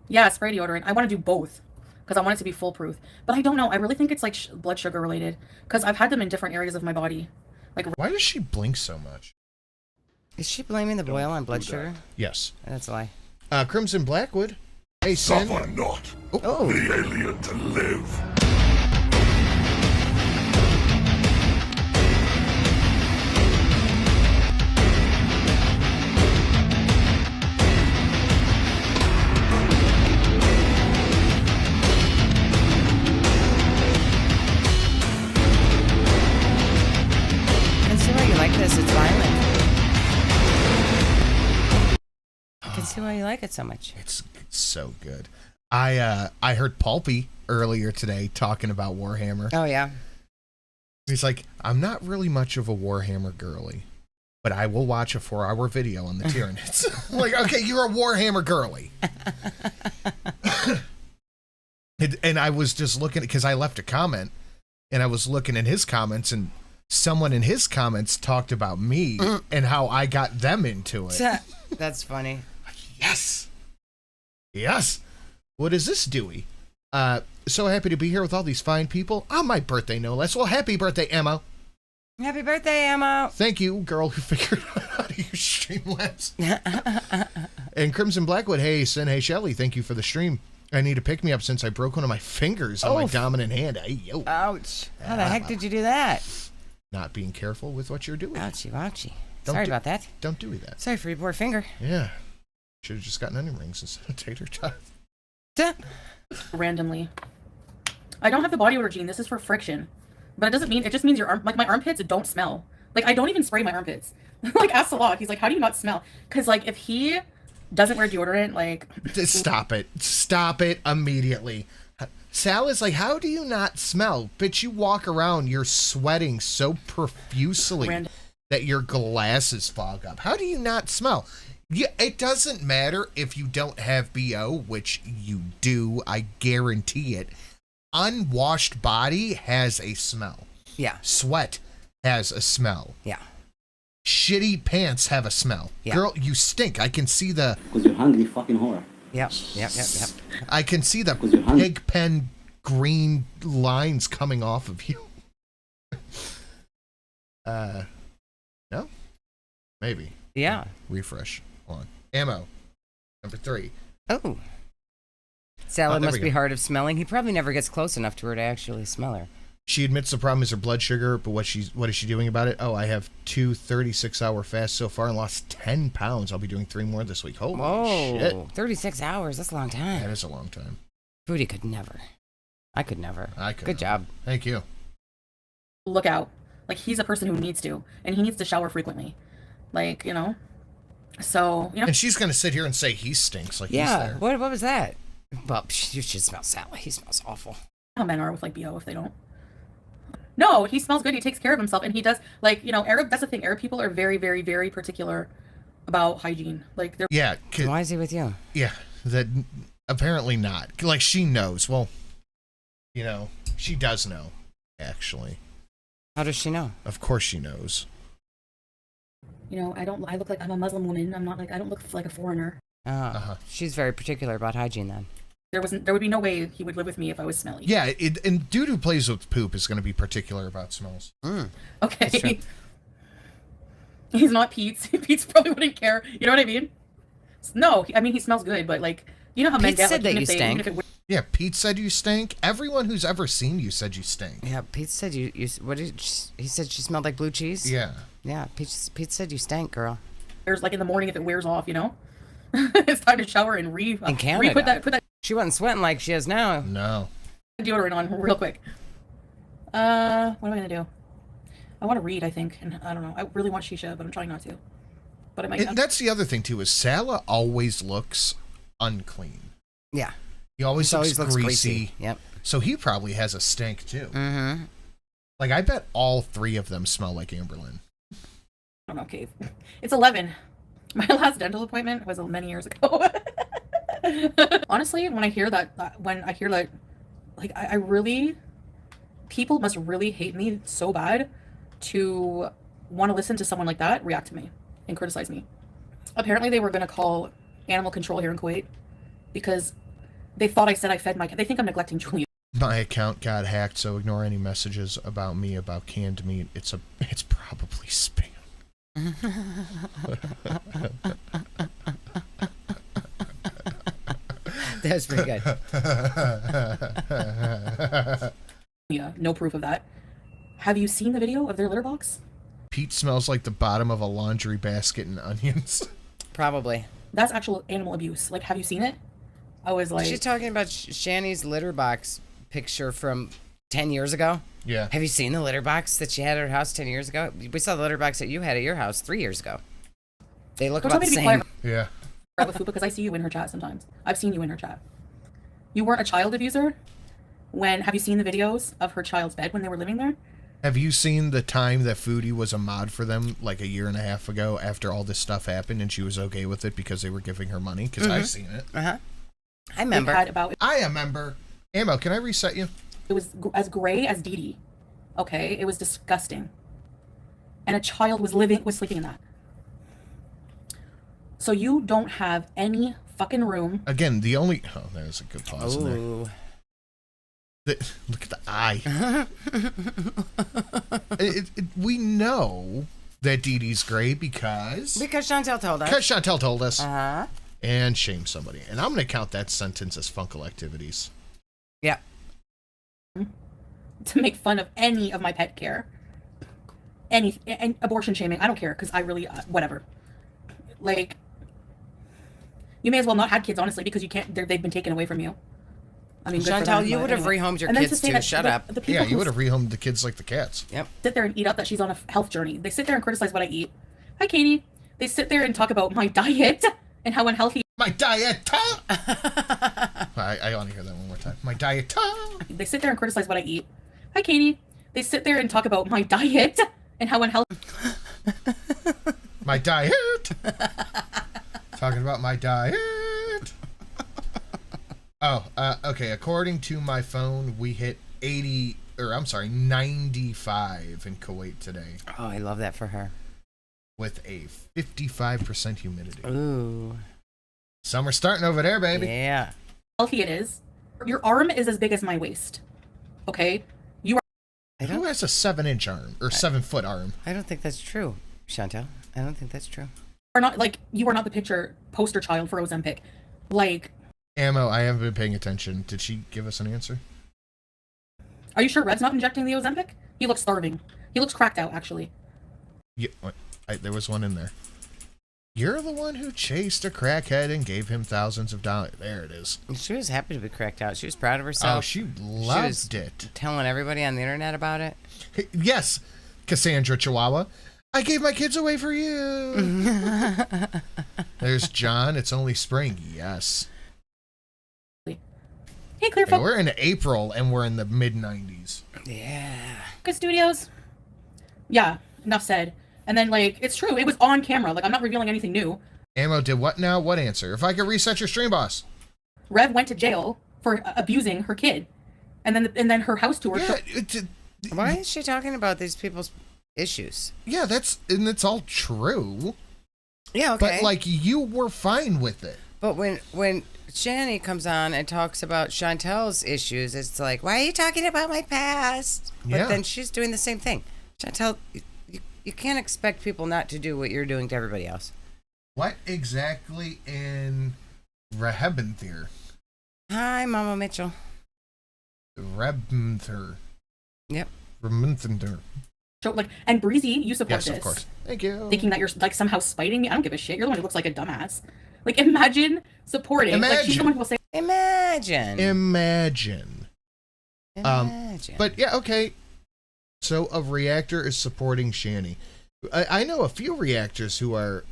Yeah, spray deodorant. I want to do both because I want it to be foolproof. But I don't know. I really think it's like blood sugar related because I've had them in different areas of my body. Like, Why does she blink so much? Is she blaming the boil on blood sugar? Yes. That's a lie. Crimson Blackwood. Hey, Sin. Suffer not Oh. the alien to live. I can see why you like this. It's violent. I can see why you like it so much. It's so good. I heard Pulpy earlier today talking about Warhammer. Oh, yeah. He's like, I'm not really much of a Warhammer girly, but I will watch a 4-hour video on the Tyranids. I'm like, okay, you're a Warhammer girly. And I was just looking, because I left a comment, and I was looking at his comments, and someone in his comments talked about me and how I got them into it. That's funny. Yes. Yes. What is this, Dewey? So happy to be here with all these fine people on my birthday, no less. Well, happy birthday, Emma. Happy birthday, Emma. Thank you, girl who figured out how to use Streamlabs. And Crimson Blackwood, hey, Sin, hey, Shelly, thank you for the stream. I need a pick-me-up since I broke one of my fingers on my Oof. dominant hand. Hey, yo. Ouch. How the heck did you do that? Not being careful with what you're doing. Ouchie, ouchie. Don't Sorry do- about that. Don't do that. Sorry for your poor finger. Yeah. Should have just gotten onion rings instead of tater tots. randomly. I don't have the body odor gene. This is for friction. But it just means your my armpits don't smell. Like, I don't even spray my armpits. Like, ask Salak. He's like, how do you not smell? Because, like, if he doesn't wear deodorant, like... Stop it. Stop it immediately. Sal is like, how do you not smell? Bitch, you walk around, you're sweating so profusely that your glasses fog up. How do you not smell? Yeah, it doesn't matter if you don't have BO, which you do, I guarantee it. Unwashed body has a smell. Yeah. Sweat has a smell. Yeah. Shitty pants have a smell. Yeah. Girl, you stink. I can see the... Because you're hungry fucking whore. Yep. I can see the you're hungry. pig pen green lines coming off of you. No? Maybe. Yeah. Refresh. Hold on. Ammo. Number 3. Oh. Salad there must we be go. hard of smelling. He probably never gets close enough to her to actually smell her. She admits the problem is her blood sugar, but what is she doing about it? Oh, I have 2 36-hour fasts so far and lost 10 pounds. I'll be doing 3 more this week. Holy shit. Whoa. 36 hours. That's a long time. That is a long time. Foodie could never. I could never. I could. Good job. Thank you. Look out. Like, he's a person who needs to, and he needs to shower frequently. Like, you know? So, you know. And she's going to sit here and say he stinks like he's Yeah. there. What was that? Well, you should smell salad. He smells awful. How men are with, like, BO if they don't. No, he smells good. He takes care of himself, and he does, like, you know, that's the thing. Arab people are very, very, very particular about hygiene. Like, they're... Yeah. Why is he with you? Yeah. That apparently not. Like, she knows. Well, you know, she does know, actually. How does she know? Of course she knows. You know, I look like I'm a Muslim woman. I'm not, like, I don't look like a foreigner. She's very particular about hygiene then. There would be no way he would live with me if I was smelly. Yeah, and dude who plays with poop is going to be particular about smells. Okay. He's not Pete's. Pete's probably wouldn't care. You know what I mean? No, I mean, he smells good, but, like, you know how men Pete get, said like, that even you if stank. even if it Yeah, Pete said you stink. Everyone who's ever seen you said you stink. Yeah, Pete said you what did he said she smelled like blue cheese? Yeah. Yeah, Pete said you stank, girl. wears, like, in the morning if it wears off, you know? It's time to shower and In Canada. put that She wasn't sweating like she is now. No. deodorant on real quick. What am I gonna do? I want to read, I think, and I don't know. I really want shisha, but I'm trying not to. But I might. And that's the other thing too is Sala always looks unclean. Yeah. He always looks greasy. greasy. Yep. So he probably has a stink too. Mm-hmm. Like I bet all 3 of them smell like Amberlynn. I don't know, Cave. It's 11. My last dental appointment was many years ago. Honestly, when I hear that, like, I really, people must really hate me so bad to want to listen to someone like that react to me and criticize me. Apparently, they were going to call animal control here in Kuwait because they thought I said I fed my cat. They think I'm neglecting Julia. My account got hacked, so ignore any messages about me about canned meat. It's probably spam. That was pretty good. Yeah, no proof of that. Have you seen the video of their litter box? Pete smells like the bottom of a laundry basket and onions. Probably. That's actual animal abuse. Like, have you seen it? I was like, She's talking about Shani's litter box picture from 10 years ago. Yeah. Have you seen the litter box that she had at her house 10 years ago? We saw the litter box that you had at your house 3 years ago. They look don't about tell the me to be same. quiet Yeah. with Fupa because I see you in her chat sometimes. I've seen you in her chat. You weren't a child abuser? Have you seen the videos of her child's bed when they were living there? Have you seen the time that Foodie was a mod for them like a year and a half ago after all this stuff happened and she was okay with it because they were giving her money? Because I've seen it. Uh-huh. I We've remember. had about, I remember. Ammo, can I reset you? it was as gray as Dee Dee. Okay, it was disgusting. And a child was sleeping in that. So you don't have any fucking room. Again, the only... Oh, there's a good pause in there. Ooh. Look at the eye. We know that Dee Dee's gray because Chantel told us. Because Chantel told us. Uh-huh. And shame somebody. And I'm going to count that sentence as Funkle activities. Yeah. To make fun of any of my pet care. And abortion shaming. I don't care because I really, whatever. Like, you may as well not have kids, honestly, because you can't, they've been taken away from you. I mean, good for Chantel, them, you but would have anyway. rehomed your And then kids say too. that Shut the- up. the people Yeah, you who would have rehomed the kids like the cats. Yep. sit there and eat up that she's on a health journey. They sit there and criticize what I eat. Hi, Katie. They sit there and talk about my diet and how unhealthy. My diet, huh? I want to hear that one more time. My diet. They sit there and criticize what I eat. Hi, Katie. They sit there and talk about my diet and how unhealthy. My diet. Talking about my diet. Oh, okay. According to my phone, we hit 95 in Kuwait today. Oh, I love that for her. With a 55% humidity. Ooh. Summer's starting over there, baby. Yeah. Healthy it is. Your arm is as big as my waist. Okay? You are. Who has a 7-inch arm or 7-foot arm? I don't think that's true, Chantel. I don't think that's true. Not like you are not the picture poster child for Ozempic. Like. Ammo, I haven't been paying attention. Did she give us an answer? Are you sure Red's not injecting the Ozempic? He looks starving. He looks cracked out, actually. Yeah, there was one in there. You're the one who chased a crackhead and gave him thousands of dollars. There it is. She was happy to be cracked out. She was proud of herself. Oh, she loved it. Telling everybody on the internet about it. Yes, Cassandra Chihuahua. I gave my kids away for you. There's John. It's only spring. Yes. Hey, Clear Hey, we're in April and we're in the mid-90s. Yeah. Good Studios. Yeah, enough said. And then, like, it's true. It was on camera. Like, I'm not revealing anything new. Ammo did what now? What answer? If I could reset your stream, boss. Rev went to jail for abusing her kid. And then her house tour. Yeah, Why is she talking about these people's issues? yeah, it's all true. Yeah, okay. But, like, you were fine with it. But when Shani comes on and talks about Chantel's issues, it's like, why are you talking about my past? But Yeah. then she's doing the same thing. Chantel, you can't expect people not to do what you're doing to everybody else. What exactly in Rebenther? Hi, Mama Mitchell. Rebenther. Yep. Rebenther. Like, and Breezy, you support Yes, this. of course. Thank you. Thinking that you're, like, somehow spiting me. I don't give a shit. You're the one who looks like a dumbass. Like, imagine supporting. Like, she's the one who will say, Imagine. Imagine. Imagine. But yeah, okay. So a reactor is supporting Shani. I know a few reactors who are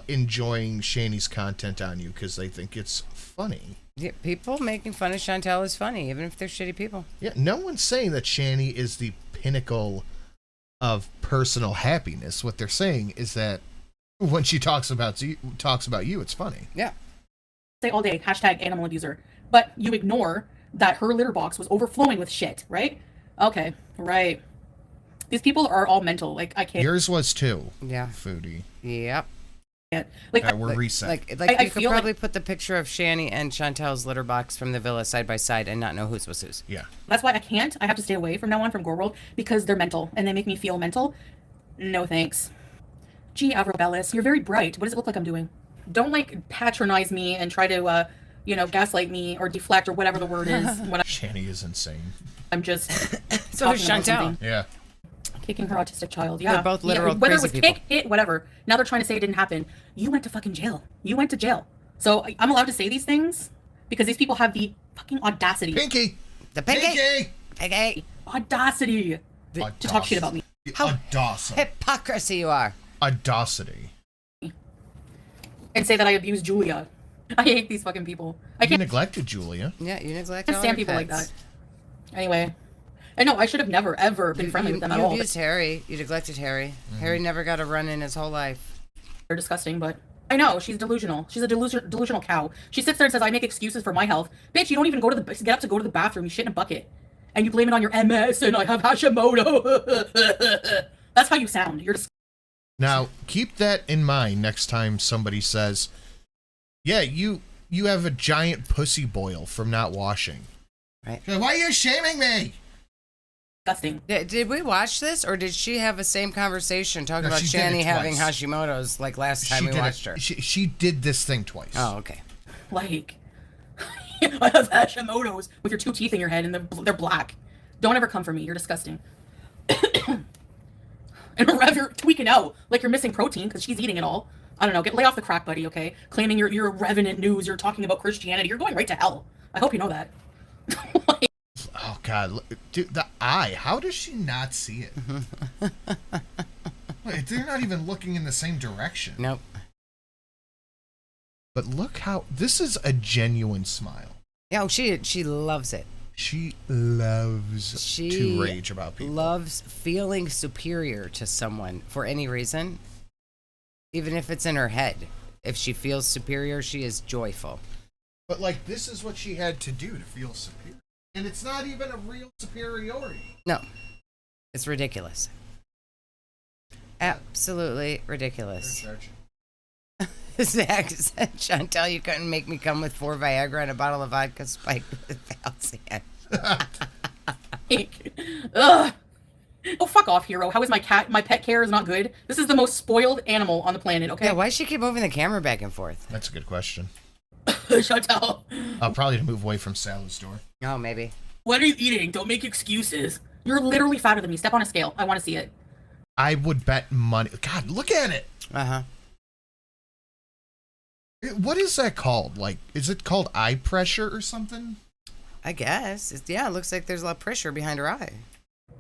enjoying Shani's content on you because they think it's funny. Yeah, people making fun of Chantel is funny, even if they're shitty people. Yeah, no one's saying that Shani is the pinnacle of personal happiness. What they're saying is that when she talks about you, it's funny. Yeah. say all day, hashtag animal abuser. But you ignore that her litter box was overflowing with shit, right? Okay, right. These people are all mental. Like, I can't. Yours was too. Yeah. Foodie. Yep. Like, All right, we're reset. Like I you could feel probably put the picture of Shani and Chantel's litter box from the villa side by side and not know whose was whose. Yeah. that's why I can't. I have to stay away from now on from Gore World because they're mental and they make me feel mental. No thanks. Gee, Avrobellis, you're very bright. What does it look like I'm doing? Don't, like, patronize me and try to, gaslight me or deflect or whatever the word is. When Shani is insane. I'm just So is talking about Chantel. something. Yeah. Kicking her autistic child. Yeah. They're both literal whether crazy it was people. kick, hit, whatever. Now they're trying to say it didn't happen. You went to fucking jail. You went to jail. So I'm allowed to say these things because these people have the fucking audacity. Pinky. The pinky. Pinky. Pinky. Audacity to talk shit about me. Audacity. Hypocrisy you are. Audacity. And say that I abuse Julia. I hate these fucking people. I You can't neglected Julia. Yeah, you neglect all stand your people like pets. that. Anyway. And no, I should have never, ever been friendly with them at You all. abused Harry. You neglected Harry. Harry never got a run in his whole life. They're disgusting, but I know she's delusional. She's a delusional cow. She sits there and says, "I make excuses for my health." Bitch, you don't even get up to go to the bathroom. You shit in a bucket, and you blame it on your MS and I have Hashimoto. That's how you sound. You're just Now, keep that in mind next time somebody says, yeah, you have a giant pussy boil from not washing. Right. Why are you shaming me? disgusting. Did we watch this, or did she have the same conversation talking No, about she did it Shani having twice. Hashimoto's like last time we did watched it. her? She did this thing twice. Oh, okay. Like, I have Hashimoto's with your two teeth in your head and they're black. Don't ever come for me. You're disgusting. And Rev, you're tweaking out like you're missing protein because she's eating it all. I don't know. Lay off the crack, buddy. Okay, claiming you're revenant news. You're talking about Christianity. You're going right to hell. I hope you know that. Like, Oh, God. Dude, the eye. How does she not see it? Wait, they're not even looking in the same direction. Nope. But look how... This is a genuine smile. Yeah, she loves it. She loves to rage about people. Loves feeling superior to someone for any reason, even if it's in her head. If she feels superior, she is joyful. But like, this is what she had to do to feel superior, and it's not even a real superiority. No, it's ridiculous. Absolutely ridiculous. Zach said, Chantel, you couldn't make me come with 4 Viagra and a bottle of vodka spiked with Valsian. Ugh. Oh, fuck off, hero. How is my cat? My pet care is not good. This is the most spoiled animal on the planet, okay? Yeah, why does she keep moving the camera back and forth? That's a good question. Chantel. Probably to move away from Sally's door. Oh, maybe. What are you eating? Don't make excuses. You're literally fatter than me. Step on a scale. I want to see it. I would bet money. God, look at it. Uh-huh. What is that called? Like, is it called eye pressure or something? I guess. Yeah, it looks like there's a lot of pressure behind her eye.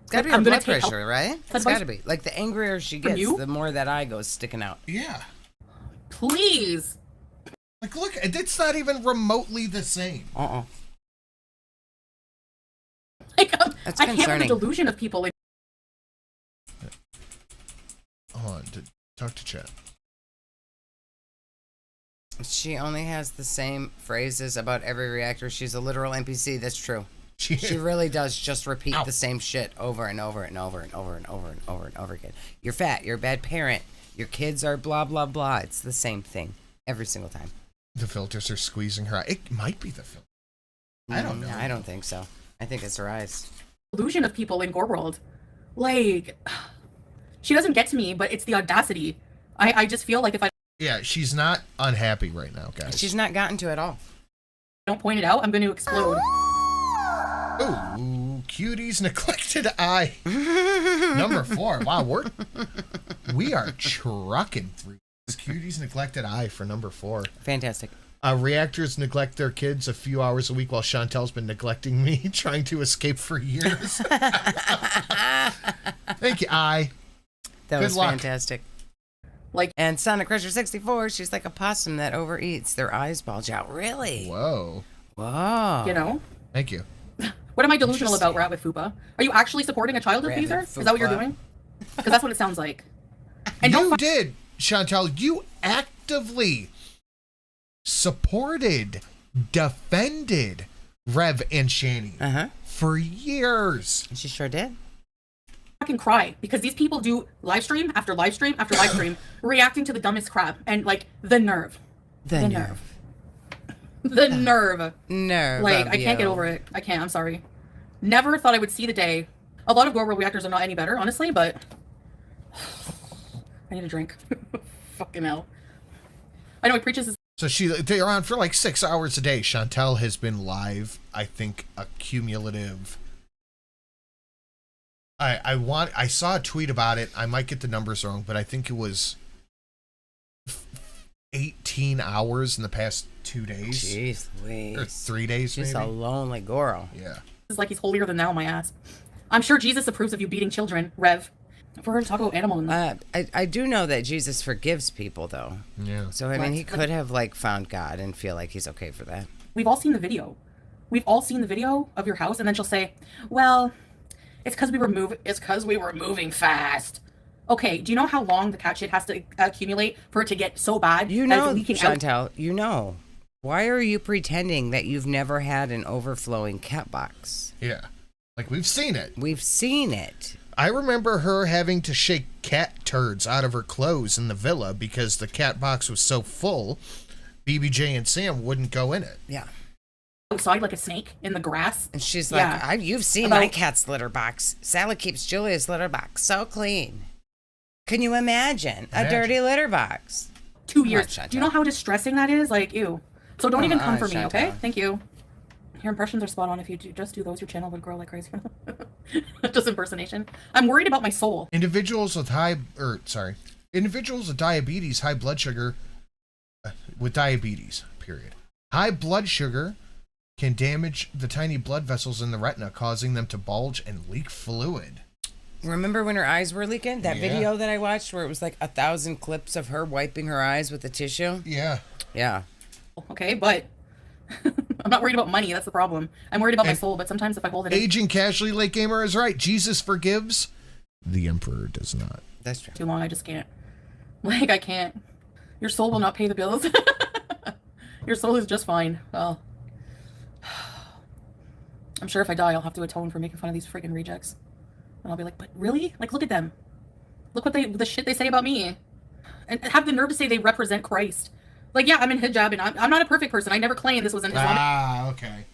It's gotta be her I'm gonna blood take pressure, right? It's gotta be. Like, the angrier she gets, you? the more that eye goes sticking out. Yeah. Please. Like, look, it's not even remotely the same. Uh-uh. Like, That's I can't concerning. have the delusion of people. Like, Hold on, talk to chat. She only has the same phrases about every reactor. She's a literal NPC. That's true. She really does just repeat the same shit over and over and over and over and over and over and over again. You're fat. You're a bad parent. Your kids are blah, blah, blah. It's the same thing every single time. The filters are squeezing her eye. It might be the filter. I don't know. I don't think so. I think it's her eyes. delusion of people in Gore World. Like, she doesn't get to me, but it's the audacity. I just feel like if I Yeah, she's not unhappy right now, guys. She's not gotten to at all. don't point it out, I'm going to explode. Ooh, Cutie's neglected eye. Number 4. Wow, we are trucking through this. Cutie's neglected eye for number 4. Fantastic. Reactors neglect their kids a few hours a week while Chantel's been neglecting me, trying to escape for years. Thank you, Eye. That Good was luck. fantastic. Like, And Sonic Crusher 64, she's like a possum that overeats. Their eyes bulge out. Really? Whoa. Whoa. you know? Thank you. What am I delusional about, Rabbit Fupa? Are you actually supporting a child Rabbit abuser? Is that what you're Fupa. doing? Because that's what it sounds like. And You did, Chantel. You actively supported, defended Rev and Shani Uh-huh. for years. She sure did. fucking cry because these people do live stream after live stream after live stream reacting to the dumbest crap and like the nerve. The nerve. The nerve. Nerve. Like, of I can't get you. over it. I can't. I'm sorry. Never thought I would see the day. A lot of Gore World reactors are not any better, honestly, but I need a drink. Fucking hell. I know he preaches his So they're on for like 6 hours a day. Chantel has been live, I think, a cumulative. I saw a tweet about it. I might get the numbers wrong, but I think it was 18 hours in the past 2 days. Jeez Louise. Or 3 days, She's maybe. a lonely Goro. Yeah. is like he's holier than thou, my ass. I'm sure Jesus approves of you beating children, Rev. If we're going to talk about animal in I do know that Jesus forgives people, though. Yeah. So, I mean, What? he could have, like, found God and feel like he's okay for that. We've all seen the video. We've all seen the video of your house, and then she'll say, well, it's because we were moving fast. Okay, do you know how long the cat shit has to accumulate for it to get so bad? You that know, it's leaking out? Chantel, you know. Why are you pretending that you've never had an overflowing cat box? Yeah. Like, we've seen it. We've seen it. I remember her having to shake cat turds out of her clothes in the villa because the cat box was so full, BBJ and Sam wouldn't go in it. Yeah. Outside like a snake in the grass. And she's like, Yeah. you've seen my cat's litter box. Sally keeps Julia's litter box so clean. Can you imagine a dirty litter box? 2 years. Chantel. Do you know how distressing that is? Like, ew. So don't even come for me, Chantel. okay? Thank you. Your impressions are spot on. If you just do those, your channel would grow like crazy. Just impersonation. I'm worried about my soul. Individuals with diabetes, high blood sugar, with diabetes, period. High blood sugar can damage the tiny blood vessels in the retina, causing them to bulge and leak fluid. Remember when her eyes were leaking? That Yeah. video that I watched where it was like 1,000 clips of her wiping her eyes with a tissue? Yeah. Yeah. Okay, but I'm not worried about money. That's the problem. I'm worried about my soul, but sometimes if I hold it in Aging casually late gamer is right. Jesus forgives. The Emperor does not. That's true. too long, I just can't. Like, I can't. Your soul will not pay the bills. Your soul is just fine. Well, I'm sure if I die, I'll have to atone for making fun of these friggin' rejects. And I'll be like, but really? Like, look at them. Look what the shit they say about me. And have the nerve to say they represent Christ. Like, yeah, I'm in hijab, and I'm not a perfect person. I never claimed this was an Islamic... Ah, okay.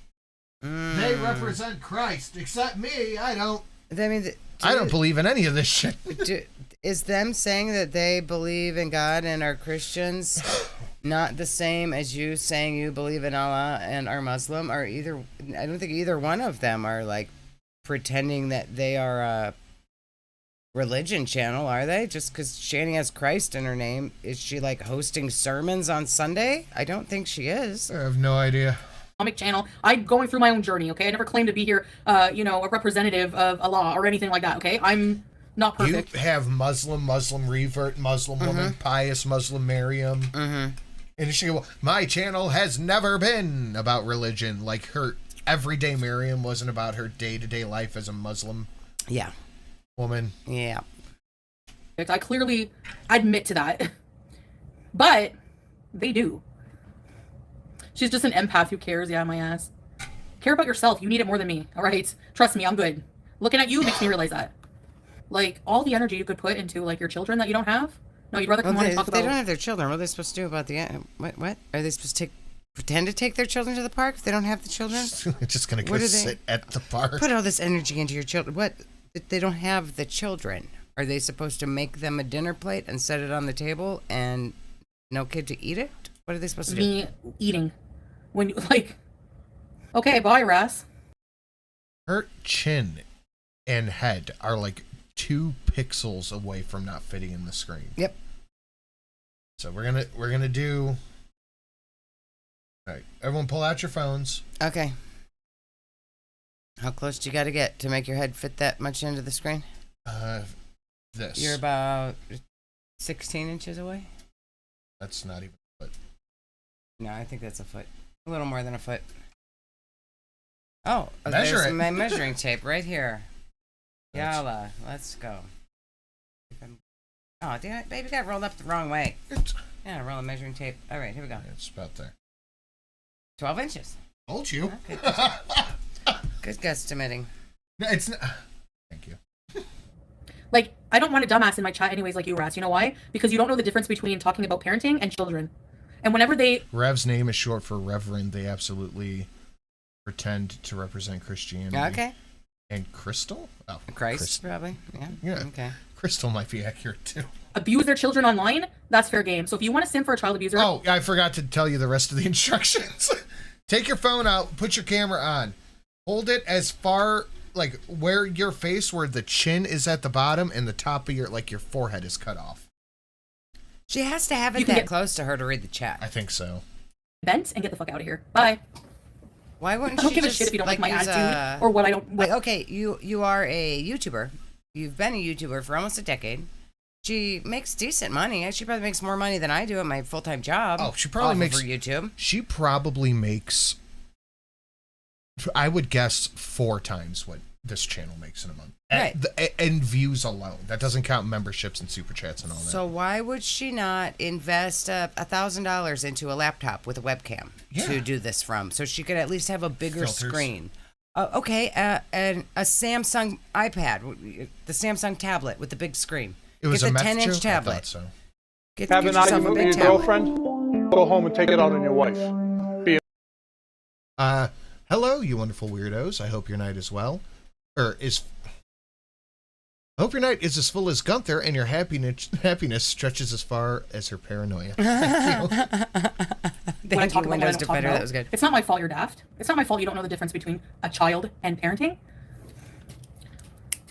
They represent Christ, except me. I don't. I mean, I don't believe in any of this shit. Is them saying that they believe in God and are Christians not the same as you saying you believe in Allah and are Muslim? Or either, I don't think either one of them are like pretending that they are a religion channel, are they? Just because Shani has Christ in her name, is she like hosting sermons on Sunday? I don't think she is. I have no idea. channel. I'm going through my own journey, okay? I never claimed to be here, you know, a representative of Allah or anything like that, okay? I'm not perfect. You have Muslim revert, Muslim woman, pious Muslim Miriam. And she go, my channel has never been about religion. Like her everyday Miriam wasn't about her day-to-day life as a Muslim woman. Yeah. I clearly admit to that. But they do. She's just an empath who cares, yeah, my ass. Care about yourself. You need it more than me, all right? Trust me, I'm good. Looking at you makes me realize that. Like, all the energy you could put into, like, your children that you don't have. No, you'd rather come on and talk about... They don't have their children. What are they supposed to do about the... What? Are they supposed to pretend to take their children to the park if they don't have the children? Just going to go sit at the park. Put all this energy into your children. What? They don't have the children. Are they supposed to make them a dinner plate and set it on the table and no kid to eat it? What are they supposed to do? Me eating. When you, like... Okay, bye, Ras. Her chin and head are like 2 pixels away from not fitting in the screen. Yep. So we're gonna do. All right, everyone, pull out your phones. Okay. How close do you got to get to make your head fit that much into the screen? This. You're about 16 inches away. That's not even a foot. No, I think that's a foot. A little more than a foot. Oh, Measure there's it. my measuring tape right here. Yalla, let's go. Oh, damn it, baby got rolled up the wrong way. Yeah, roll the measuring tape. All right, here we go. It's about there. 12 inches. Told you. Okay. Good guesstimating. No, it's not. Thank you. Like, I don't want a dumbass in my chat anyways like you, Ras. You know why? Because you don't know the difference between talking about parenting and children. And whenever they... Rev's name is short for Reverend. They absolutely pretend to represent Christianity. Okay. And Crystal? Oh, Christ, probably. Yeah. Yeah. Okay. Crystal might be accurate too. abuse their children online, that's fair game. So if you want to sim for a child abuser... Oh, I forgot to tell you the rest of the instructions. Take your phone out, put your camera on. Hold it as far, like, where your face, where the chin is at the bottom and the top of your, like, your forehead is cut off. She has to have it that close to her to read the chat. I think so. Vent and get the fuck out of here. Bye. Why wouldn't I don't she give a just, shit if you don't like my use attitude or what I don't... Like, okay, you are a YouTuber. You've been a YouTuber for almost a decade. She makes decent money. She probably makes more money than I do at my full-time job. Oh, she probably makes... for YouTube. She probably makes, I would guess, 4 times what this channel makes in a month. Right. And views alone. That doesn't count memberships and super chats and all that. So why would she not invest $1,000 into a laptop with a webcam to do this from? So she could at least have a bigger screen. Okay, and a Samsung iPad, the Samsung tablet with the big screen. It was Get a the meth 10-inch joke? tablet. I thought so. Get Have an yourself a argument with big your tablet. girlfriend, go home and take it out on your wife. Hello, you wonderful weirdos. I hope your night is well. I hope your night is as full as Gunther and your happiness stretches as far as her paranoia. Thank you. Thank you, Windows Defender. That was good. It's not my fault you're daft. It's not my fault you don't know the difference between a child and parenting.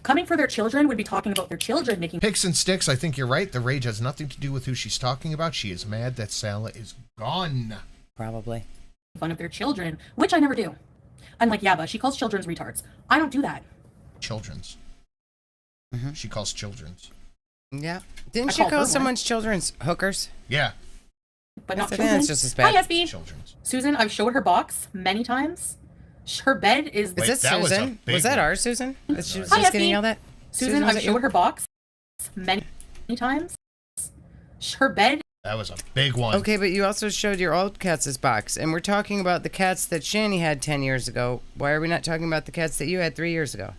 Coming for their children would be talking about their children making... Picks and sticks, I think you're right. The rage has nothing to do with who she's talking about. She is mad that Salah is gone. Probably. Fun of their children, which I never do. I'm like, yeah, but she calls children's retards. I don't do that. Children's. She calls children's. Yeah. Didn't she call someone's children's hookers? Yeah. but not I think children. that's just as Hi, bad. SB. Children's. Susan, I've showed her box many times. Her bed is. Is Wait, it that was a Susan? big Was that one. ours, Susan? That she was Hi, just Effie. getting yelled at? Susan, was I've it you? showed her box many times. Her bed. That was a big one. Okay, but you also showed your old cats' box, and we're talking about the cats that Shani had 10 years ago. Why are we not talking about the cats that you had 3 years ago?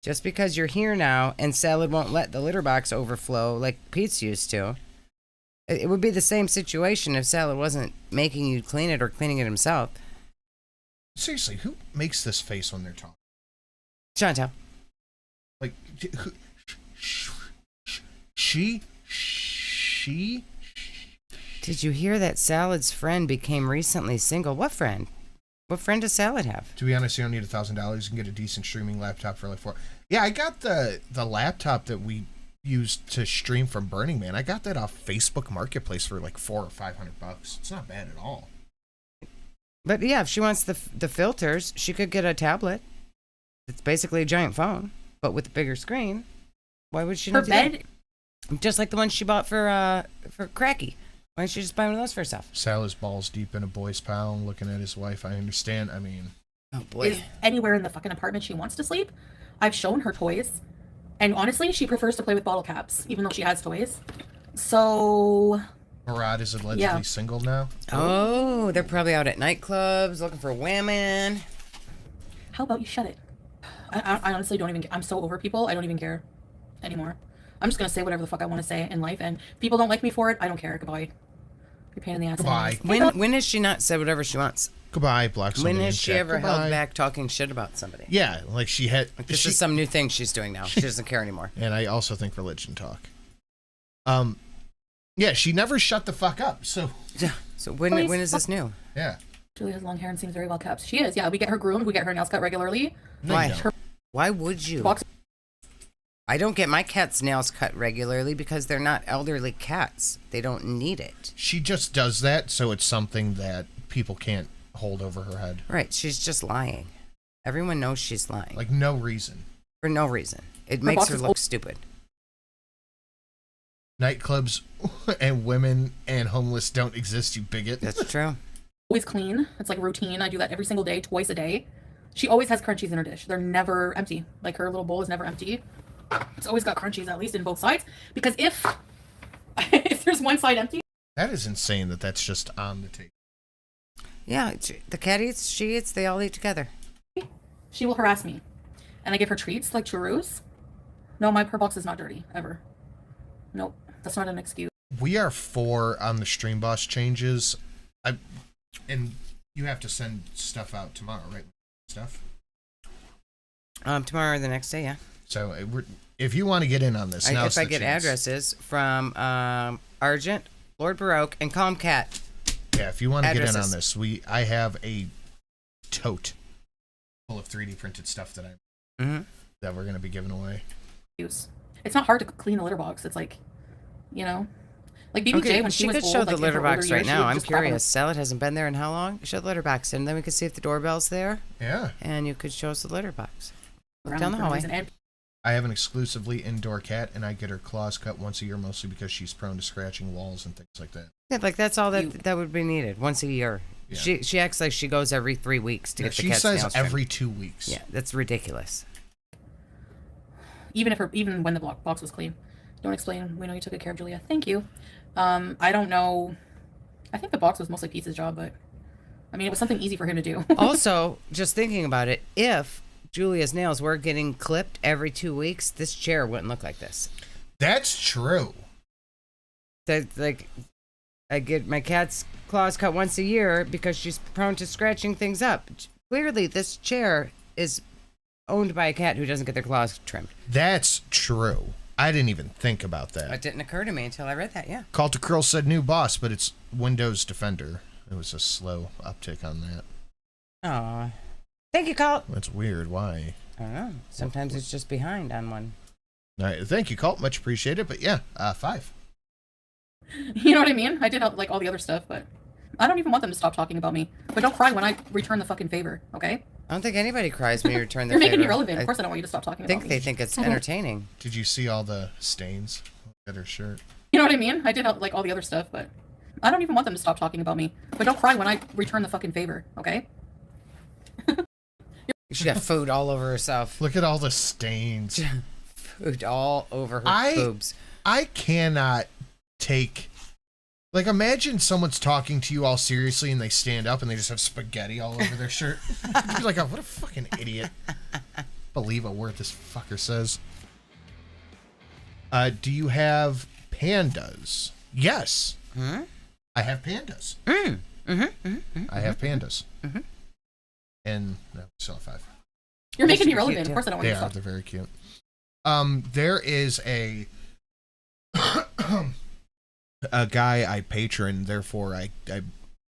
Just because you're here now and Salad won't let the litter box overflow like Pete's used to, it would be the same situation if Salad wasn't making you clean it or cleaning it himself. Seriously, who makes this face when they're talking? Chantal. Like, she. Did you hear that Salad's friend became recently single? What friend? What friend does Salad have? To be honest, you don't need $1,000. You can get a decent streaming laptop for like $4. Yeah, I got the laptop that we used to stream from Burning Man. I got that off Facebook Marketplace for like $400 or $500. It's not bad at all. But yeah, if she wants the filters, she could get a tablet. It's basically a giant phone, but with a bigger screen. Why would she Her not do that? bed. Just like the one she bought for Cracky. Why don't you just buy one of those for herself? Sal's balls deep in a boy's pound, looking at his wife. I understand. I mean, Oh Is anywhere in the fucking apartment she wants to sleep. I've shown her toys, and honestly, she prefers to play with bottle caps, even though she has toys. So. Murad is allegedly Yeah. single now. Oh, they're probably out at nightclubs looking for women. How about you shut it? I honestly don't even. I'm so over people. I don't even care anymore. I'm just gonna say whatever the fuck I want to say in life, and if people don't like me for it, I don't care. Goodbye. You're a pain in the ass. Goodbye. anyways. When has she not said whatever she wants? Goodbye, block somebody. When in has she chat. ever Goodbye. held back talking shit about somebody? Yeah, like she had. This she- is some new thing she's doing now. She doesn't care anymore. And I also think religion talk. Yeah, she never shut the fuck up. So Yeah. So when is this new? yeah. Julie has long hair and seems very well kept. She is. Yeah, we get her groomed. We get her nails cut regularly. No, Why? you don't. Her Why would you? box. I don't get my cat's nails cut regularly because they're not elderly cats. They don't need it. She just does that, so it's something that people can't hold over her head. Right. She's just lying. Everyone knows she's lying. Like, no reason. For no reason. It Her makes box her is look old. stupid. Nightclubs and women and homeless don't exist, you bigot. That's true. Always clean. It's like routine. I do that every single day, twice a day. She always has crunchies in her dish. They're never empty. Like her little bowl is never empty. It's always got crunchies at least in both sides. Because if there's one side empty, That is insane that that's just on the table. Yeah. The cat eats, she eats, they all eat together. she will harass me. And I give her treats like churros. No, her box is not dirty ever. Nope, that's not an excuse. We are 4 on the stream boss changes. And you have to send stuff out tomorrow, right? Stuff. Tomorrow or the next day, yeah. So if you want to get in on this, now's If I the get chance. addresses from Argent, Lord Baroque, and Calm Cat. Yeah, if you want to get in on Addresses. this, I have a tote full of 3D printed stuff that that we're gonna be giving away. It's not hard to clean the litter box. It's like, you know, like BBJ Okay, when she was could old, show like, the in litter her older box years, right she now. would I'm just grab them. curious. Salad hasn't been there in how long? Show the litter box, and then we can see if the doorbell's there, Yeah. and you could show us the litter box. Look Around down the for no hallway. reason. And I have an exclusively indoor cat, and I get her claws cut once a year, mostly because she's prone to scratching walls and things like that. Yeah, like that's all that would be needed once a year. Yeah. She acts like she goes every 3 weeks to get the She cat's says nails trimmed. every 2 weeks. Yeah, that's ridiculous. even when the box was clean. Don't explain. We know you took good care of Julia. Thank you. I don't know. I think the box was mostly Pete's job, but I mean, it was something easy for him to do. Also, just thinking about it, if Julia's nails were getting clipped every 2 weeks, this chair wouldn't look like this. That's true. That like, I get my cat's claws cut once a year because she's prone to scratching things up. Clearly, this chair is owned by a cat who doesn't get their claws trimmed. That's true. I didn't even think about that. It didn't occur to me until I read that. Yeah. Call to Curl said new boss, but it's Windows Defender. It was a slow uptick on that. Aw. Thank you, Colt. That's weird. Why? I don't know. Sometimes it's just behind on one. All right, thank you, Colt. Much appreciated. But yeah, 5. You know what I mean? I did like all the other stuff, but I don't even want them to stop talking about me. But don't cry when I return the fucking favor, okay? I don't think anybody cries when you return the You're making me favor. relevant. Of course I don't want you to stop talking I about think me. they think it's entertaining. Did you see all the stains at her shirt? You know what I mean? I did like all the other stuff, but I don't even want them to stop talking about me. But don't cry when I return the fucking favor, okay? She got food all over herself. Look at all the stains. Food all over her boobs. I cannot take... Like, imagine someone's talking to you all seriously and they stand up and they just have spaghetti all over their shirt. You'd be like, oh, what a fucking idiot. Believe a word this fucker says. Do you have pandas? Yes. Hmm? I have pandas. I have pandas. And no, still have 5. You're making me cute relevant. too. Of course I don't want They to are. stop. They're very cute. There is a a guy I patron, therefore I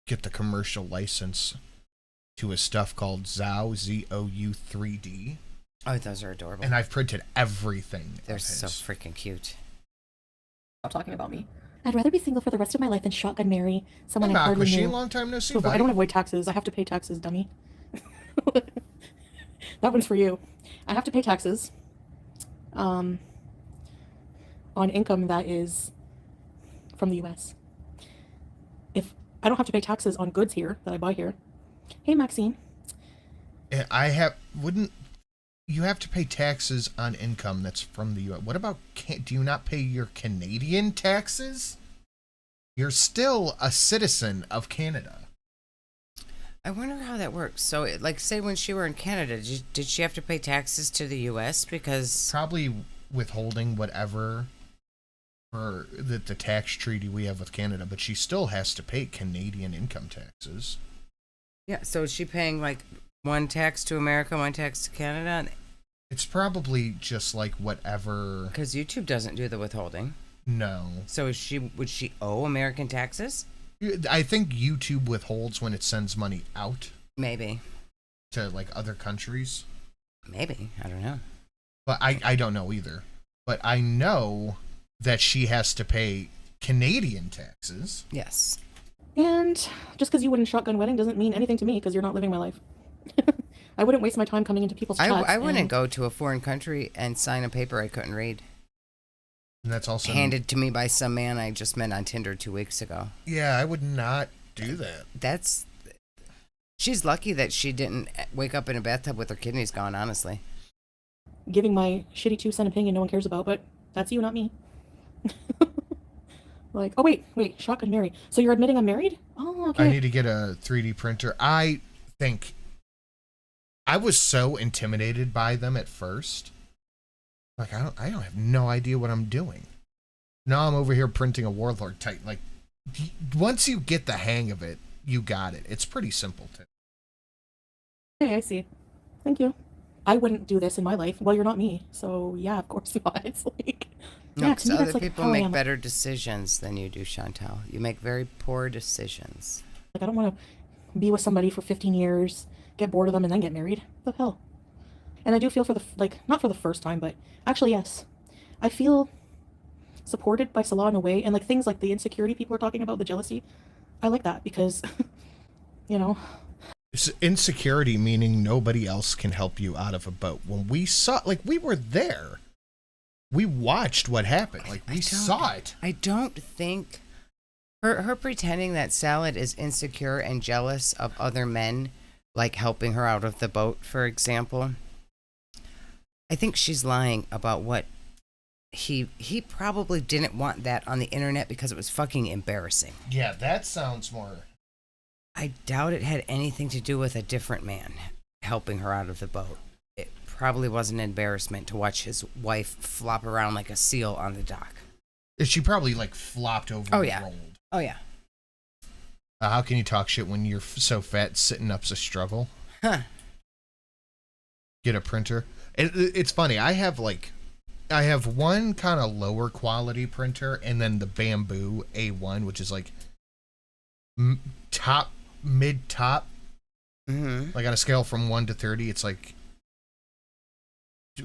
get the commercial license to his stuff called ZOU, ZOU 3D. Oh, those are adorable. And I've printed everything. They're of so his. freaking cute. Stop talking about me. I'd rather be single for the rest of my life than shotgun marry someone Hey, I Knock hardly Machine, knew. long time no see. Oh, I buddy. don't avoid taxes. I have to pay taxes, dummy. That one's for you. I have to pay taxes on income that is from the U.S. If I don't have to pay taxes on goods here that I buy here. Hey, Maxine. Wouldn't you have to pay taxes on income that's from the U.S.? What about, do you not pay your Canadian taxes? You're still a citizen of Canada. I wonder how that works. So, like, say when she were in Canada, did she have to pay taxes to the U.S.? Because Probably withholding whatever for the tax treaty we have with Canada, but she still has to pay Canadian income taxes. yeah, so is she paying like one tax to America, one tax to Canada? It's probably just like whatever. Because YouTube doesn't do the withholding. No. So would she owe American taxes? I think YouTube withholds when it sends money out Maybe. to like other countries. Maybe. I don't know. But I don't know either. But I know that she has to pay Canadian taxes. Yes. And just because you wouldn't shotgun wedding doesn't mean anything to me because you're not living my life. I wouldn't waste my time coming into people's chats. I wouldn't and- go to a foreign country and sign a paper I couldn't read. And that's also Handed to me by some man I just met on Tinder 2 weeks ago. Yeah, I would not do that. She's lucky that she didn't wake up in a bathtub with her kidneys gone, honestly. Giving my shitty 2-cent opinion no one cares about, but that's you, not me. Like, oh, wait, shotgun marry. So you're admitting I'm married? Oh, okay. I need to get a 3D printer. I think I was so intimidated by them at first. Like, I don't have no idea what I'm doing. Now I'm over here printing a Warlord type. Like, once you get the hang of it, you got it. It's pretty simple too. Okay, I see. Thank you. I wouldn't do this in my life. Well, you're not me, so yeah, of course not. It's like, No, yeah, because to me, other that's like people how I make am. better decisions than you do, Chantal. You make very poor decisions. Like, I don't want to be with somebody for 15 years, get bored of them, and then get married. What the hell? And I do feel for the, like, not for the first time, but actually, yes. I feel supported by Salah in a way, and like things like the insecurity people are talking about, the jealousy. I like that because, you know. It's insecurity meaning nobody else can help you out of a boat. When we saw, like, we were there. We watched what happened. Like, we saw it. I don't think her pretending that Salad is insecure and jealous of other men, like helping her out of the boat, for example. I think she's lying about what he probably didn't want that on the internet because it was fucking embarrassing. Yeah, that sounds more. I doubt it had anything to do with a different man helping her out of the boat. It probably was an embarrassment to watch his wife flop around like a seal on the dock. She probably like flopped over Oh, and yeah. rolled. Oh, yeah. How can you talk shit when you're so fat? Sitting up's a struggle. Huh. Get a printer. It's funny. I have one kind of lower quality printer, and then the Bamboo A1, which is like mid top. Mm-hmm. Like on a scale from 1 to 30, it's like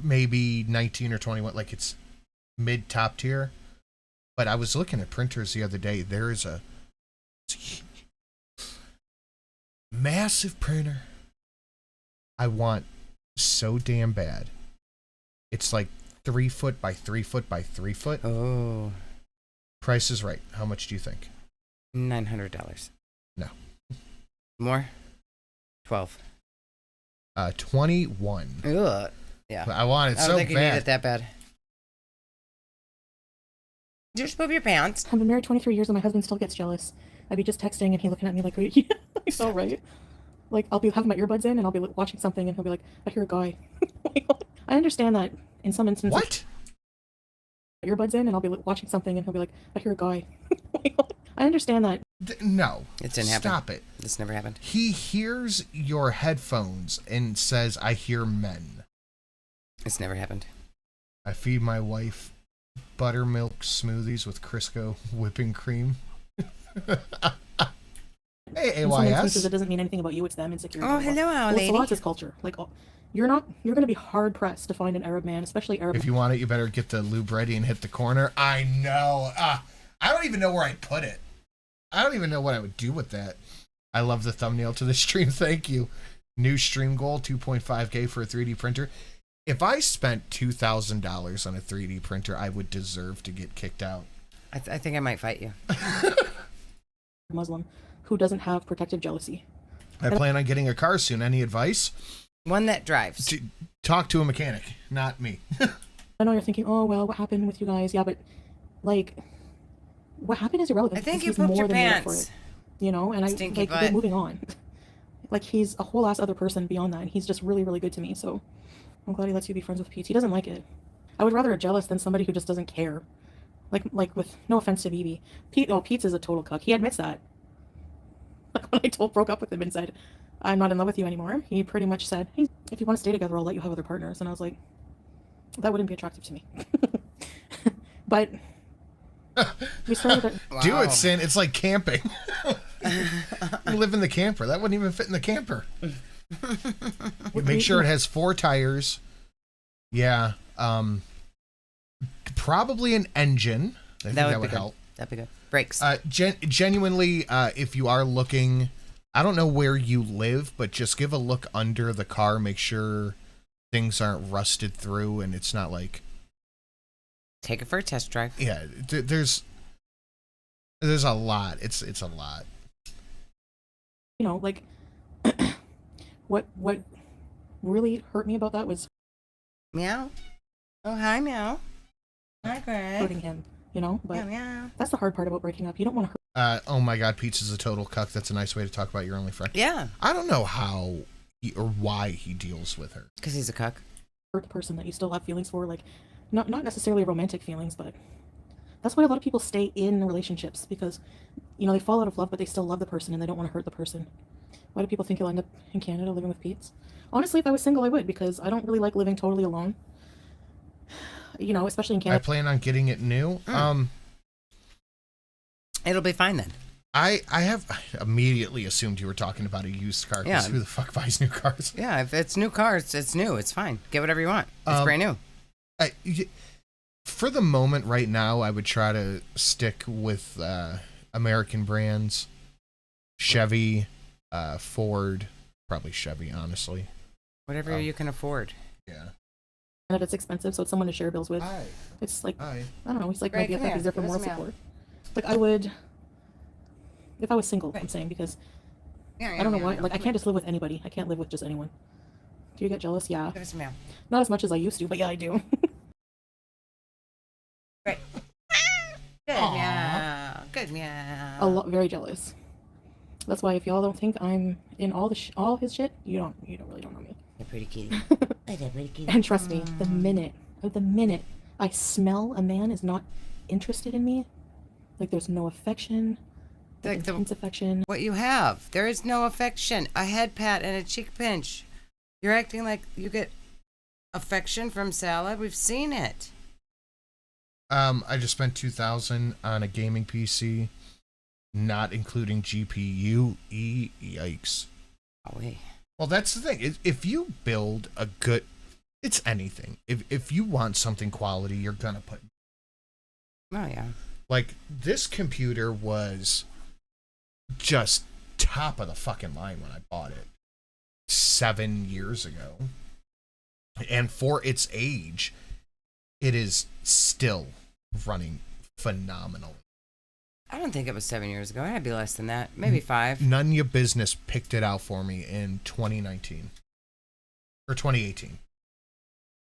maybe 19 or 21. Like it's mid top tier. But I was looking at printers the other day. There is a massive printer I want so damn bad. It's like 3 foot by 3 foot by 3 foot. Oh. Price is right. How much do you think? $900. No. More? 12. 21. Ugh. Yeah. I want it I don't so think you need bad. it that bad. Just move your pants. I've been married 23 years and my husband still gets jealous. I'd be just texting and he looking at me like, yeah, he's so right. Like, I'll be having my earbuds in and I'll be watching something and he'll be like, I hear a guy. I understand that in some instances. What? Earbuds in and I'll be watching something and he'll be like, I hear a guy. I understand that. No. It didn't happen. Stop it. This never happened. He hears your headphones and says, I hear men. It's never happened. I feed my wife buttermilk smoothies with Crisco whipping cream. Hey, In some instances, AYS. it doesn't mean anything about you. It's them insecure. Oh, hello, our well, lady. it's a lot this culture. Like, you're going to be hard pressed to find an Arab man, especially Arab. If you want it, you better get the lube ready and hit the corner. I know. I don't even know where I'd put it. I don't even know what I would do with that. I love the thumbnail to the stream. Thank you. New stream goal, 2.5K for a 3D printer. If I spent $2,000 on a 3D printer, I would deserve to get kicked out. I think I might fight you. Muslim who doesn't have protective jealousy. I plan on getting a car soon. Any advice? One that drives. Talk to a mechanic, not me. I know you're thinking, oh, well, what happened with you guys? Yeah, but, like, what happened is irrelevant. I think because you he's pooped more your than made up pants. for it. You know, and Stinky like, butt. we're moving on. Like, he's a whole ass other person beyond that, and he's just really, really good to me, so I'm glad he lets you be friends with Pete. He doesn't like it. I would rather a jealous than somebody who just doesn't care. Like with no offense to BB. Pete's is a total cuck. He admits that. Like, when I broke up with him and said, I'm not in love with you anymore, he pretty much said, hey, if you want to stay together, I'll let you have other partners. And I was like, that wouldn't be attractive to me. But we started at, Do it, Sin. It's like camping. You live in the camper. That wouldn't even fit in the camper. Make sure it has 4 tires. Yeah. Probably an engine. I think that would help. That'd be good. Brakes. Genuinely, if you are looking, I don't know where you live, but just give a look under the car. Make sure things aren't rusted through and it's not like... Take it for a test drive. Yeah, there's a lot. It's a lot. you know, like, what really hurt me about that was Meow. Oh, hi, Meow. Hi, Greg. hurting him, you know, but Meow, meow. that's the hard part about breaking up. You don't want to hurt. Oh my God, Pizza's a total cuck. That's a nice way to talk about your only friend. Yeah. I don't know how or why he deals with her. Because he's a cuck. Hurt the person that you still have feelings for, like not necessarily romantic feelings, but that's why a lot of people stay in relationships, because you know they fall out of love but they still love the person and they don't want to hurt the person. Why do people think you'll end up in Canada living with Pete's? Honestly, if I was single I would, because I don't really like living totally alone, you know, especially in I Canada. plan on getting it new. It'll be fine then. I immediately assumed you were talking about a used car, because Yeah. who the fuck buys new cars? Yeah, if it's new cars, it's new. It's fine. Get whatever you want. It's brand new. For the moment right now, I would try to stick with American brands. Chevy, Ford, probably Chevy, honestly. Whatever you can afford. Yeah. It's expensive, so it's someone to share bills with. Hi. It's like, Hi. I don't know, he's like Greg, my come BFF, here. he's there for Give us moral a meow. support. Like I would, if I was single, I'm saying, because I don't know why, like I can't just live with anybody. I can't live with just anyone. Do you get jealous? Yeah. Give us a meow. Not as much as I used to, but yeah, I do. Great. Good meow. Good meow. A lot, very jealous. That's why if y'all don't think I'm in all his shit, you really don't know me. You're pretty cute. And trust me, the minute I smell a man is not interested in me, like there's no affection, Like intense affection. What you have. There is no affection. A head pat and a cheek pinch. You're acting like you get affection from salad. We've seen it. I just spent $2,000 on a gaming PC, not including GPU. Yikes. Oh, wait. Well, that's the thing. If you build a good, it's anything. If you want something quality, you're gonna put. Oh, yeah. Like, this computer was just top of the fucking line when I bought it 7 years ago. And for its age, it is still running phenomenally. I don't think it was 7 years ago. It had to be less than that. Maybe 5. None of your business picked it out for me in 2019 or 2018.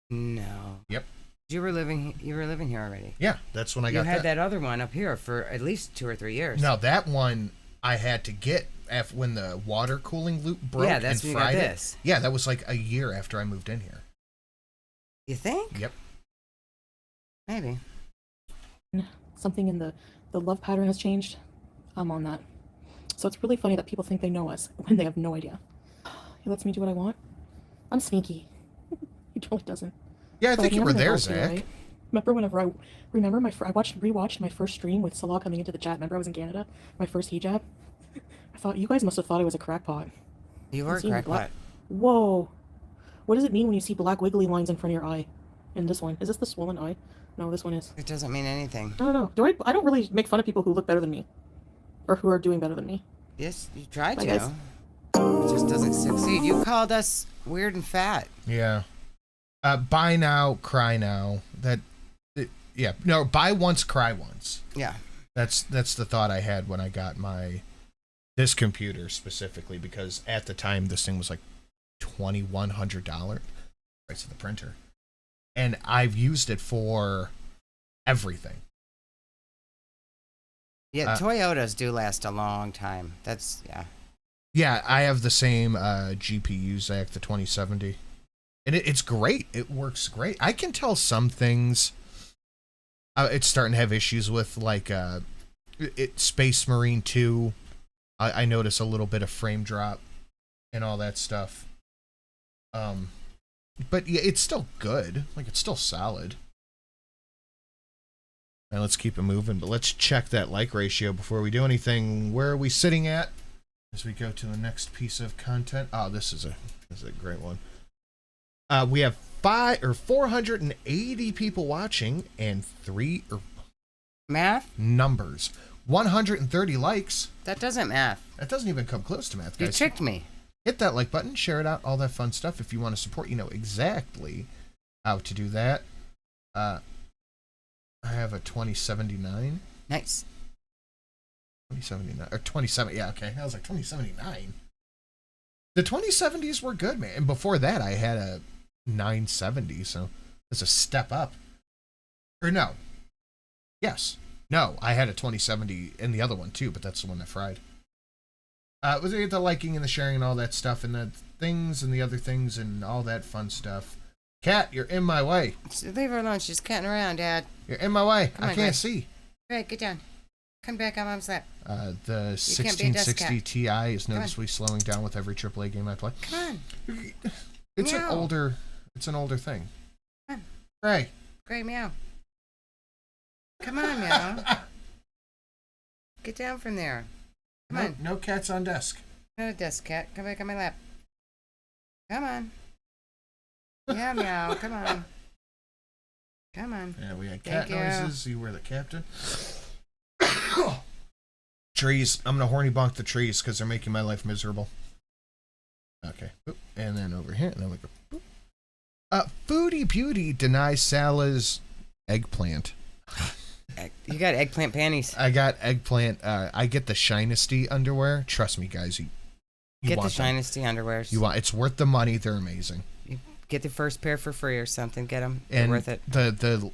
No. Yep. You were living here already. Yeah, that's when I got You had that other one up here for at least 2 or 3 years. No, that one I had to get when the water cooling loop broke. Yeah, that's and when you got fried this. Yeah, that was like a year after I moved in here. You think? Yep. Maybe. Something in the love pattern has changed. I'm on that. So it's really funny that people think they know us when they have no idea. He lets me do what I want. I'm sneaky. He totally doesn't. Yeah, I But think you I'm were an there, adult too, Zach. right? Remember whenever I rewatched my first stream with Salah coming into the chat. Remember I was in Canada, my first hijab. I thought you guys must have thought I was a crackpot. You were a crackpot. Whoa, what does it mean when you see black wiggly lines in front of your eye? In this one, is this the swollen eye? No, this one is. It doesn't mean anything. I don't know. I don't really make fun of people who look better than me, or who are doing better than me. Yes, you tried Bye, to. guys. It just doesn't succeed. You called us weird and fat. Yeah. Buy now, cry now. Yeah. No, buy once, cry once. Yeah. That's the thought I had when I got this computer specifically, because at the time this thing was like $2,100 price of the printer, and I've used it for everything. Yeah, Toyotas do last a long time. That's Yeah, I have the same GPU, Zach, the 2070, and it's great. It works great. I can tell some things it's starting to have issues with, like Space Marine 2. I notice a little bit of frame drop and all that stuff. But yeah, it's still good. Like, it's still solid. Now let's keep it moving, but let's check that like ratio before we do anything. Where are we sitting at as we go to the next piece of content? Oh, this is a great one. We have 480 people watching and math numbers. 130 likes. That doesn't math. That doesn't even come close to math, guys. You tricked me. Hit that like button, share it out, all that fun stuff. If you want to support, you know exactly how to do that. I have a 2079. Nice. 2079 or 27. Yeah, okay. I was like 2079. The 2070s were good, man. And before that, I had a 970, so it's a step up. Or no. Yes. No, I had a 2070 in the other one too, but that's the one that fried. Was it the liking and the sharing and all that stuff and the things and the other things and all that fun stuff. Cat, you're in my way. Leave her alone. She's catting around, Dad. You're in my way. Come on, I can't Greg. see. Greg, get down. Come back on Mom's lap. The You can't be a desk 1660 cat. Ti is noticeably slowing down with every AAA game I play. Come on. It's Meow. an older thing. Come on. Right. Greg, meow. Come on, meow. Get down from there. Come on. No cats on desk. Not a desk cat. Come back on my lap. Come on. Yeah, meow. Come on. Come on. Yeah, we had cat Thank you. noises. You were the captain. Trees. I'm gonna horny bonk the trees because they're making my life miserable. Okay. Boop. And then over here, and then we go. Boop. Foodie Beauty denies Salah's eggplant. You got eggplant panties. I got eggplant. I get the Shinesty underwear. Trust me, guys. You Get the want them. Shinesty underwears. You want. It's worth the money. They're amazing. You get the first pair for free or something. Get them. They're And worth it.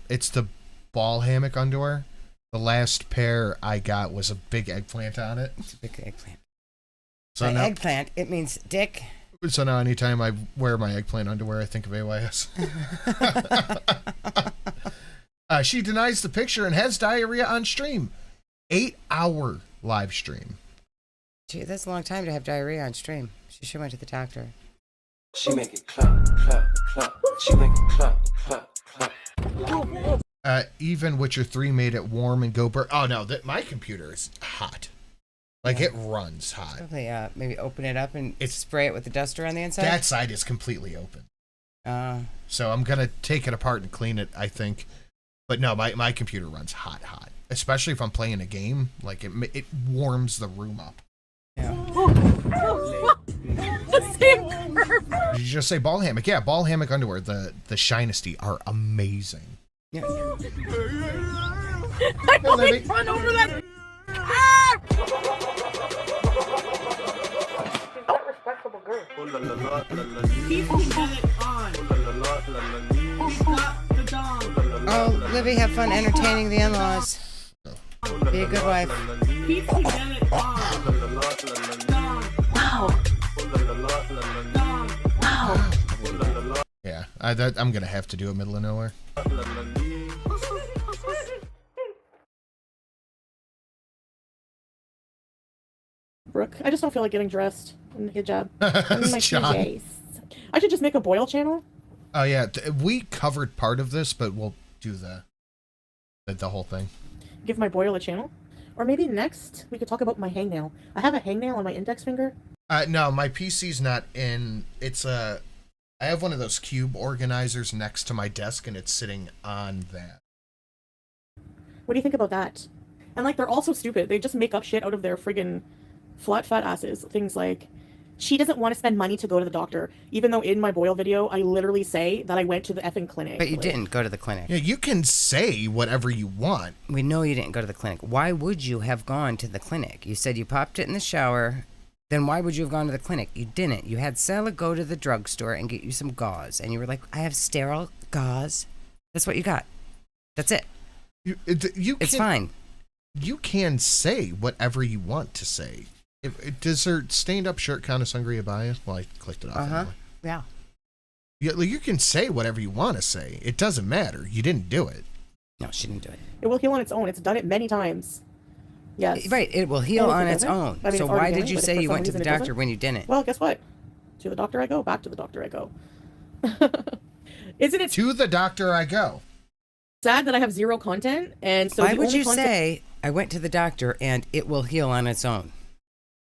it's the ball hammock underwear. The last pair I got was a big eggplant on it. It's a big eggplant. So By now, eggplant, it means dick. so now anytime I wear my eggplant underwear, I think of AYS. She denies the picture and has diarrhea on stream. 8-hour live stream. Gee, that's a long time to have diarrhea on stream. She should went to the doctor. She make it clap, clap, clap. She make it clap, clap, clap. Even Witcher 3 made it warm and go burn. Oh no, my computer is hot. Like it runs hot. Probably maybe open it up and spray it with the duster on the inside. That side is completely open. So I'm gonna take it apart and clean it, I think. But no, my computer runs hot. Especially if I'm playing a game, like it warms the room up. Yeah. Did you just say ball hammock? Yeah, ball hammock underwear. The Shinesty are amazing. Yeah. Hey, Libby. Run over that. Oh, Libby, have fun entertaining the in-laws. Be a good wife. Yeah, I'm gonna have to do a middle of nowhere. Brooke, I just don't feel like getting dressed in the hijab. In my John. PJs. I should just make a boil channel. Oh yeah, we covered part of this, but we'll do the whole thing. Give my boil a channel. Or maybe next we could talk about my hangnail. I have a hangnail on my index finger. No, my PC's not in. It's I have one of those cube organizers next to my desk, and it's sitting on that. What do you think about that? And like, they're also stupid. They just make up shit out of their friggin' flat fat asses. Things like, she doesn't want to spend money to go to the doctor, even though in my boil video I literally say that I went to the effing clinic. But you didn't go to the clinic. Yeah, you can say whatever you want. We know you didn't go to the clinic. Why would you have gone to the clinic? You said you popped it in the shower. Then why would you have gone to the clinic? You didn't. You had Sally go to the drugstore and get you some gauze. And you were like, I have sterile gauze. That's what you got. That's it. It's fine. You can say whatever you want to say. Does her stand-up shirt count as Sangria bias? Well, I clicked it off. Anyway. Yeah. You can say whatever you want to say. It doesn't matter. You didn't do it. No, she didn't do it. It will heal on its own. It's done it many times. Yes. Right. It will heal on its own. I mean, so it's why already did done it, you but if say for you some went to the reason it doctor doesn't- when you didn't? Well, guess what? To the doctor I go. Back to the doctor I go. Isn't it To the doctor I go. sad that I have zero content? And so why the would only you content- say, I went to the doctor and it will heal on its own?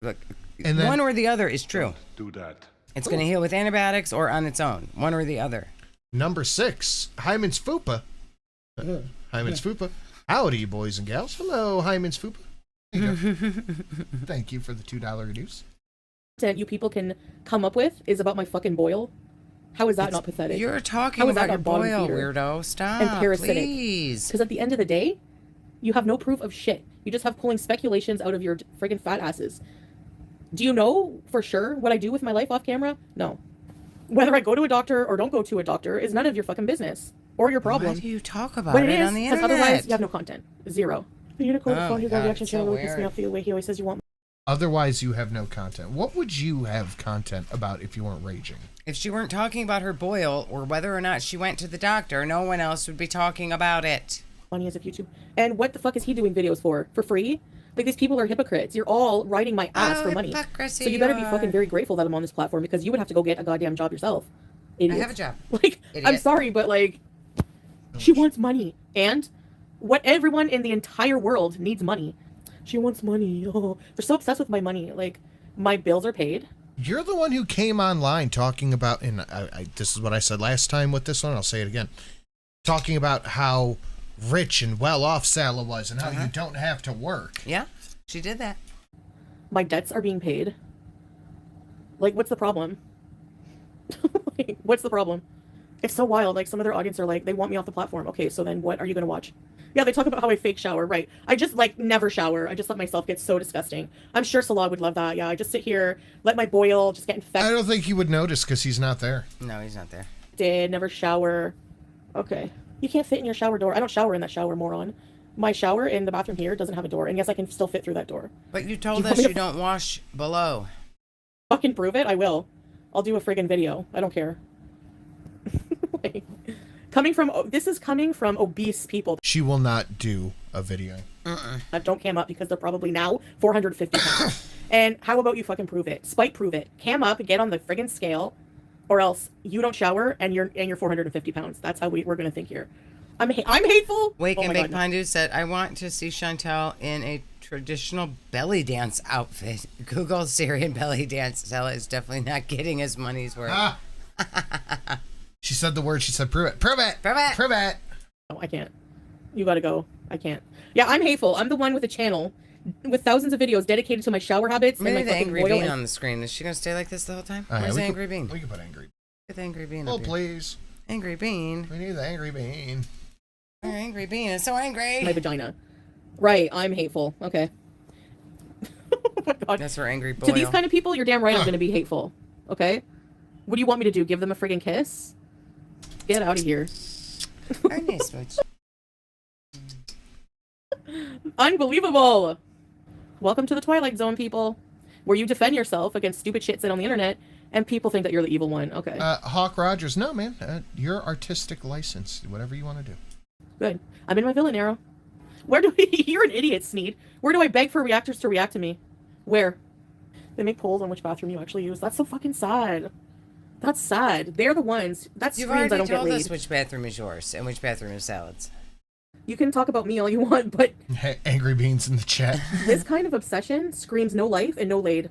Look, And then- one or the other is true. Do that. It's going to heal with antibiotics or on its own. One or the other. Number 6, Hyman's Fupa. Hyman's Fupa. Howdy, boys and gals. Hello, Hyman's Fupa. There you go. Thank you for the $2 reduce. content you people can come up with is about my fucking boil? How is that not pathetic? You're talking How is about that your not bottom boil, feeder? weirdo. Stop, And parasitic. please. Because at the end of the day, you have no proof of shit. You just have pulling speculations out of your friggin' fat asses. Do you know for sure what I do with my life off camera? No. Whether I go to a doctor or don't go to a doctor is none of your fucking business. Or your problem. Why do you talk about But it it is, on the because internet? otherance you have no content. Zero. The unicorn Oh phone, my his God, reaction it's so channel really pisses me weird. off the way he always says you want. Otherwise, you have no content. What would you have content about if you weren't raging? If she weren't talking about her boil or whether or not she went to the doctor, no one else would be talking about it. Money as of YouTube. And what the fuck is he doing videos for? For free? Like, these people are hypocrites. You're all riding my ass Oh, for money. hypocrisy So you better be you fucking are. very grateful that I'm on this platform, because you would have to go get a goddamn job yourself. Idiot. I have a job. Like, I'm Idiot. sorry, but like, she wants money. And what everyone in the entire world needs money. She wants money. Oh, they're so obsessed with my money. Like, my bills are paid. You're the one who came online talking about, and this is what I said last time with this one, I'll say it again, talking about how rich and well-off Sala was and how you don't have to work. Yeah, she did that. My debts are being paid. Like, what's the problem? Like, what's the problem? It's so wild. Like, some of their audience are like, they want me off the platform. Okay, so then what are you going to watch? Yeah, they talk about how I fake shower. Right. I just, like, never shower. I just let myself get so disgusting. I'm sure Salah would love that. Yeah, I just sit here, let my boil just get I infected. don't think he would notice because he's not there. No, he's not there. Never shower. Okay. You can't fit in your shower door. I don't shower in that shower, moron. My shower in the bathroom here doesn't have a door. And yes, I can still fit through that door. But you told You us want me to- you don't wash below. Fucking prove it. I will. I'll do a friggin' video. I don't care. Like, this is coming from obese people She will not do a video. that don't cam up because they're probably now 450 pounds. And how about you fucking prove it? Spite prove it. Cam up, get on the friggin' scale, or else you don't shower and you're 450 pounds. That's how we're gonna think here. I'm hateful. Wake Oh and my Bake God, no. Pandu said, I want to see Chantal in a traditional belly dance outfit. Google Syrian belly dance. Stella is definitely not getting his money's worth. Ah. She said the word. She said, prove it. Prove it. Prove it. Prove it. No, I can't. You gotta go. I can't. Yeah, I'm hateful. I'm the one with a channel with thousands of videos dedicated to my shower habits and Maybe my the fucking angry boil bean and- on the screen. Is she going to stay like this the whole time? Oh, yeah, Where's we the could- angry bean? We can put angry. Get the angry bean Oh, up here. please. Angry bean. We need the angry bean. Our angry bean is so angry. my vagina. Right, I'm hateful. Okay. Oh my God. That's her angry boil. To these kind of people, you're damn right I'm gonna be hateful. Okay? What do you want me to do? Give them a friggin' kiss? Get out of here. Very nice, Smooch. Unbelievable! Welcome to the Twilight Zone, people, where you defend yourself against stupid shit said on the internet, and people think that you're the evil one. Okay. Hawk Rogers, no, man. Your artistic license. Whatever you want to do. Good. I'm in my villain arrow. Where do we... You're an idiot, Sneed. Where do I beg for reactors to react to me? Where? They make polls on which bathroom you actually use. That's so fucking sad. That's sad. They're the ones. That's You've screams I already don't told get us laid. which bathroom is yours and which bathroom is Salad's. You can talk about me all you want, but Angry Beans in the chat. this kind of obsession screams no life and no laid.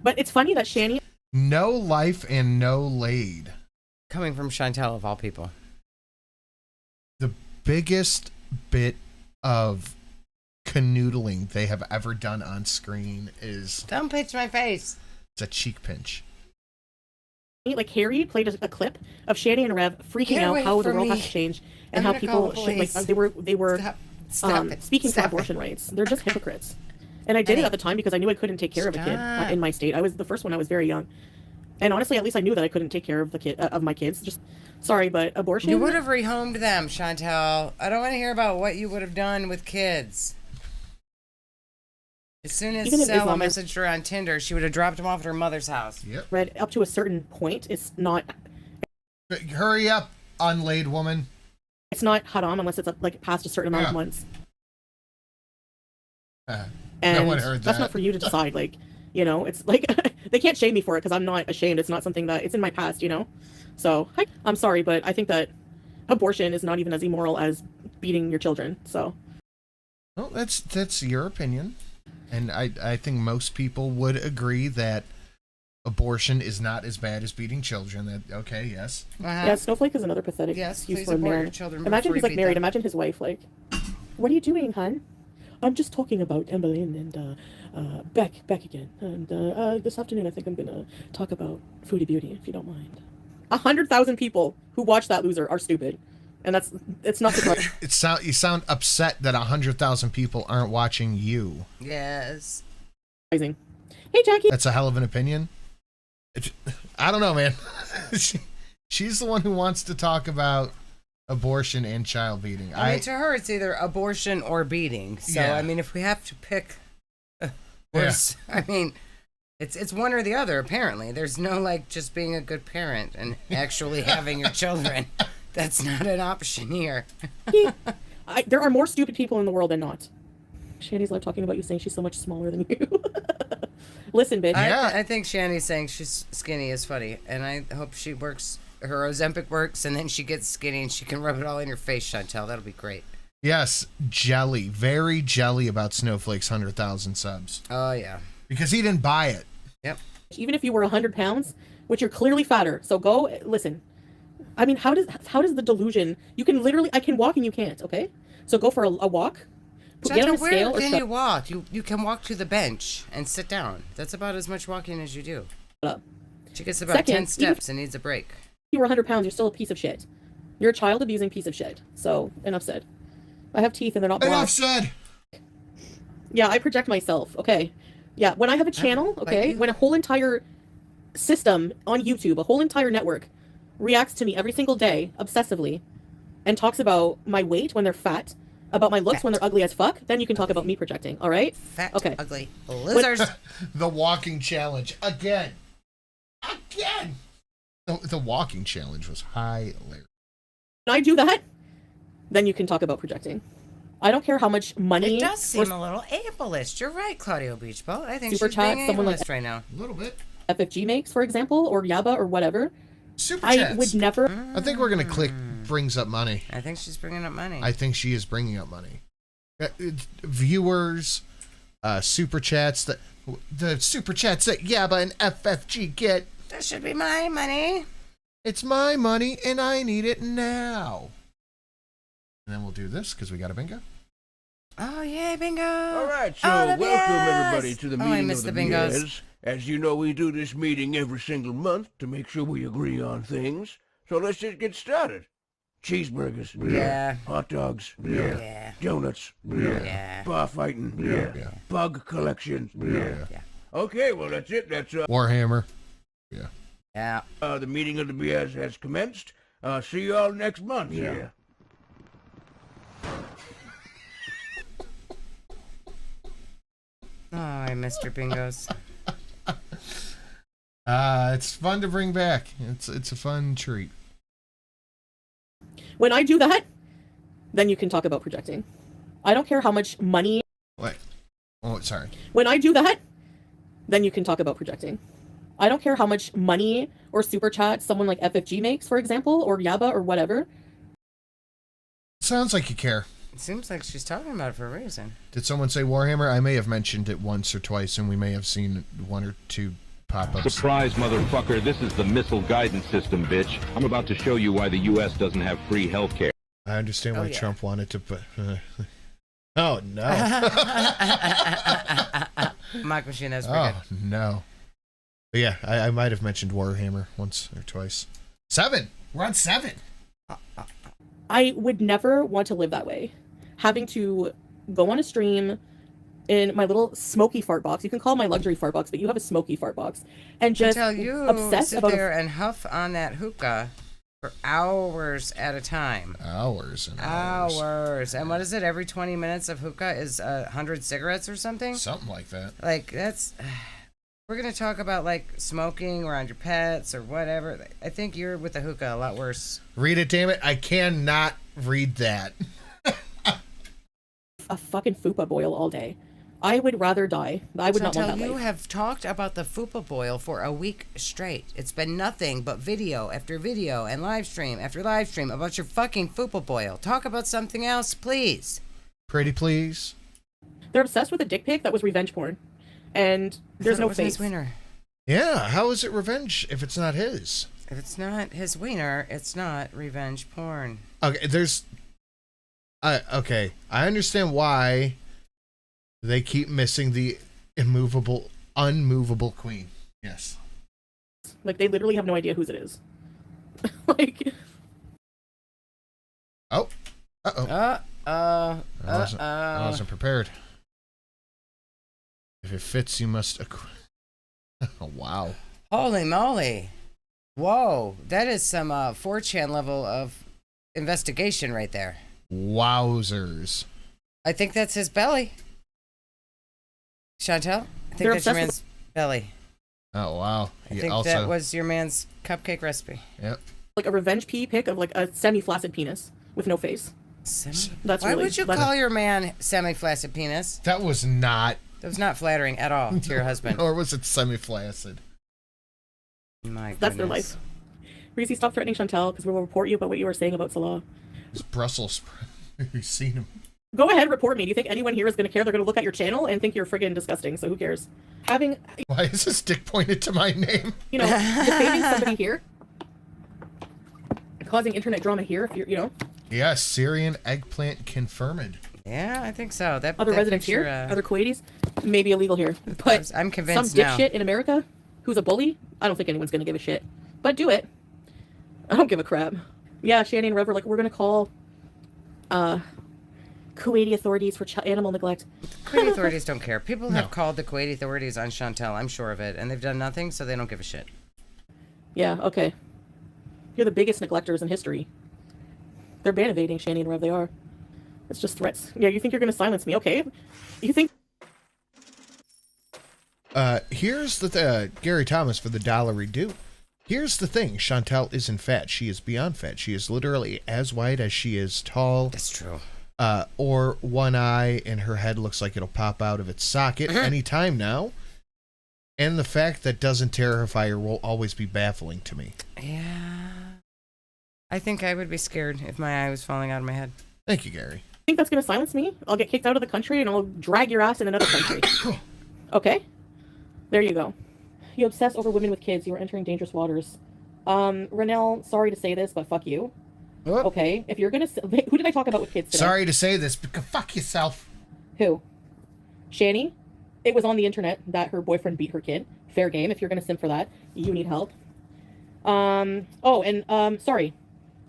But it's funny that Shani... No life and no laid. Coming from Chantel, of all people. The biggest bit of canoodling they have ever done on screen is... Don't pinch my face. It's a cheek pinch. Like Harry played a clip of Shani and Rev freaking Get out away how the from world me. has changed and I'm how gonna call people the should, like police. they were Stop it. speaking Stop for it. abortion rights. They're just hypocrites. And I did it at the time because I knew I couldn't take care of a kid Stop. in my state. I was the first one. I was very young, and honestly, at least I knew that I couldn't take care of the kid of my kids. Just sorry, but abortion. You would have rehomed them, Chantel. I don't want to hear about what you would have done with kids. As soon as Even if Sella Islam is- messaged her on Tinder, she would have dropped him off at her mother's house. Yep. read up to a certain point. It's not Hurry up, unlaid woman. haram unless it's like past a certain amount of Yeah. months. No And one heard that's that. not for you to decide. Like, you know, it's like they can't shame me for it because I'm not ashamed. It's not something that it's in my past, you know. So I'm sorry, but I think that abortion is not even as immoral as beating your children. So Well, that's your opinion. And I think most people would agree that abortion is not as bad as beating children. That okay, yes. yeah, Snowflake is another pathetic Yes, excuse please for a abort your man. children Imagine before he's you like beat married. them. Imagine his wife like, "What are you doing, hon?" I'm just talking about Emmeline and Beck again. And this afternoon, I think I'm gonna talk about Foodie Beauty, if you don't mind. 100,000 people who watch that loser are stupid, and it's not surprising. You sound upset that 100,000 people aren't watching you. Yes. Hey, Jackie. That's a hell of an opinion. I don't know, man. She's the one who wants to talk about abortion and child beating. I mean, to her, it's either abortion or beating. So, Yeah. I mean, if we have to pick, Yeah. I mean, it's one or the other. Apparently, there's no like just being a good parent and actually having your children. That's not an option here. There are more stupid people in the world than not. Shandy's like talking about you saying she's so much smaller than you. Listen, bitch. I think Shanny's saying she's skinny is funny, and I hope she works. Her Ozempic works, and then she gets skinny, and she can rub it all in your face, Chantel. That'll be great. Yes, jelly. Very jelly about Snowflake's 100,000 subs. Oh, yeah. Because he didn't buy it. Yep. Even if you were 100 pounds, which you're clearly fatter. So go listen. I mean, how does the delusion? You can literally, I can walk and you can't. Okay, so go for a walk. Get on a Chantel, where scale or can shut you walk? You can walk to the bench and sit down. That's about as much walking as you do. up. She gets about Second, 10 steps and needs a break. If you were 100 pounds, you're still a piece of shit. You're a child abusing piece of shit. So enough said. I have teeth and they're not black. Enough said. Yeah, I project myself. Okay. Yeah, when I have a channel, okay, when a whole entire system on YouTube, a whole entire network reacts to me every single day obsessively and talks about my weight when they're fat, about my looks when they're ugly as fuck, then you can talk about me projecting, all right? Fat, Okay. ugly losers. The walking challenge. Again. The walking challenge was hilarious. When I do that, then you can talk about projecting. I don't care how much money It does or seem a little ableist. You're right, Claudio Beachboat. I think Super she's being chat, someone like- ableist right now. A little bit. FFG makes, for example, or Yaba or whatever. Super I chats. would never. I think we're going to click brings up money. I think she's bringing up money. I think she is bringing up money. Viewers, super chats, the super chats that Yaba and FFG get. That should be my money. It's my money and I need it now. And then we'll do this because we got a bingo. Oh, yay, bingo. All right, so Oh, the welcome bingos. everybody to the Oh, I meeting miss of the the bingos. Beers. As you know, we do this meeting every single month to make sure we agree on things. So let's just get started. Cheeseburgers. Yeah. Hot dogs. Yeah. Donuts. Yeah. Bar fighting. Yeah. Bug collection. Yeah. Okay, well that's it. That's Warhammer. Yeah. Yeah. The meeting of the BS has commenced. See you all next month. Yeah. Oh, I missed your bingos. It's fun to bring back. It's a fun treat. When I do that, then you can talk about projecting. I don't care how much money. Wait. Oh, sorry. When I do that, then you can talk about projecting. I don't care how much money or super chat someone like FFG makes, for example, or Yabba or whatever. Sounds like you care. It seems like she's talking about it for a reason. Did someone say Warhammer? I may have mentioned it once or twice, and we may have seen one or two pop-ups. Surprise, motherfucker. This is the missile guidance system, bitch. I'm about to show you why the U.S. doesn't have free health care. I understand why Trump wanted to put... oh, no. Mock Machine has pretty Oh, no. But yeah, I might have mentioned Warhammer once or twice. 7! We're on 7! I would never want to live that way. Having to go on a stream in my little smoky fart box. You can call it my luxury fart box, but you have a smoky fart box. And just Until you obsess sit about there and huff on that hookah for hours at a time. Hours and hours. Hours. And what is it? Every 20 minutes of hookah is 100 cigarettes or something? Something like that. Like, that's... We're going to talk about, like, smoking around your pets or whatever. I think you're with the hookah a lot worse. Read it, damn it. I cannot read that. a fucking fupa boil all day. I would rather die. I would not want that you life. have talked about the fupa boil for a week straight. It's been nothing but video after video and live stream after live stream about your fucking fupa boil. Talk about something else, please. Pretty please. They're obsessed with a dick pic that was revenge porn. And there's no face. His wiener. Yeah, how is it revenge if it's not his? If it's not his wiener, it's not revenge porn. Okay, okay, I understand why they keep missing the unmovable queen. Yes. Like, they literally have no idea whose it is. Like... Oh. Uh-oh. I wasn't prepared. If it fits, you must... Oh, wow. Holy moly. Whoa. That is some 4chan level of investigation right there. Wowzers. I think that's his belly. Chantel? I think They're that's your obsessed man's belly. Oh, wow. I think that was your man's cupcake recipe. Yep. Like a revenge pee pic of like a semi-flaccid penis with no face. Why would you call your man semi-flaccid penis? That was not... That was not flattering at all to your husband. Or was it semi-flaccid? That's their life. Reese, stop threatening Chantel, because we'll report you about what you were saying about Salah. It's Brussels sprout. You've seen him. Go ahead, report me. Do you think anyone here is going to care? They're going to look at your channel and think you're friggin' disgusting, so who cares? Having... Why is this dick pointed to my name? You know, defaming somebody here, causing internet drama here, if you're, you know. Yes, Syrian eggplant confirmed. Yeah, I think so. Other residents picture, here, other Kuwaitis, maybe illegal here. But I'm convinced some dipshit in America who's a bully, I don't think anyone's going to give a shit. But do it. I don't give a crap. Yeah, Shannon and Rev were like, we're going to call Kuwaiti authorities for animal neglect. Kuwaiti authorities don't care. People have called the Kuwaiti authorities on Chantel, I'm sure of it, and they've done nothing, so they don't give a shit. Yeah, okay. You're the biggest neglectors in history. They're ban evading, Shannon and Rev, they are. It's just threats. Yeah, you think you're going to silence me, okay? You think... Here's the Gary Thomas for the $1 due. Here's the thing, Chantel isn't fat. She is beyond fat. She is literally as white as she is tall. That's true. Or one eye and her head looks like it'll pop out of its socket anytime now. And the fact that doesn't terrify her will always be baffling to me. Yeah. I think I would be scared if my eye was falling out of my head. Thank you, Gary. Think that's going to silence me? I'll get kicked out of the country and I'll drag your ass in another country. Okay? There you go. You obsess over women with kids. You are entering dangerous waters. Renelle, sorry to say this, but fuck you. Whoop. Okay? If you're going to... Who did I talk about with kids today? Sorry to say this, but fuck yourself. Who? Shani? It was on the internet that her boyfriend beat her kid. Fair game. If you're going to simp for that, you need help. Sorry.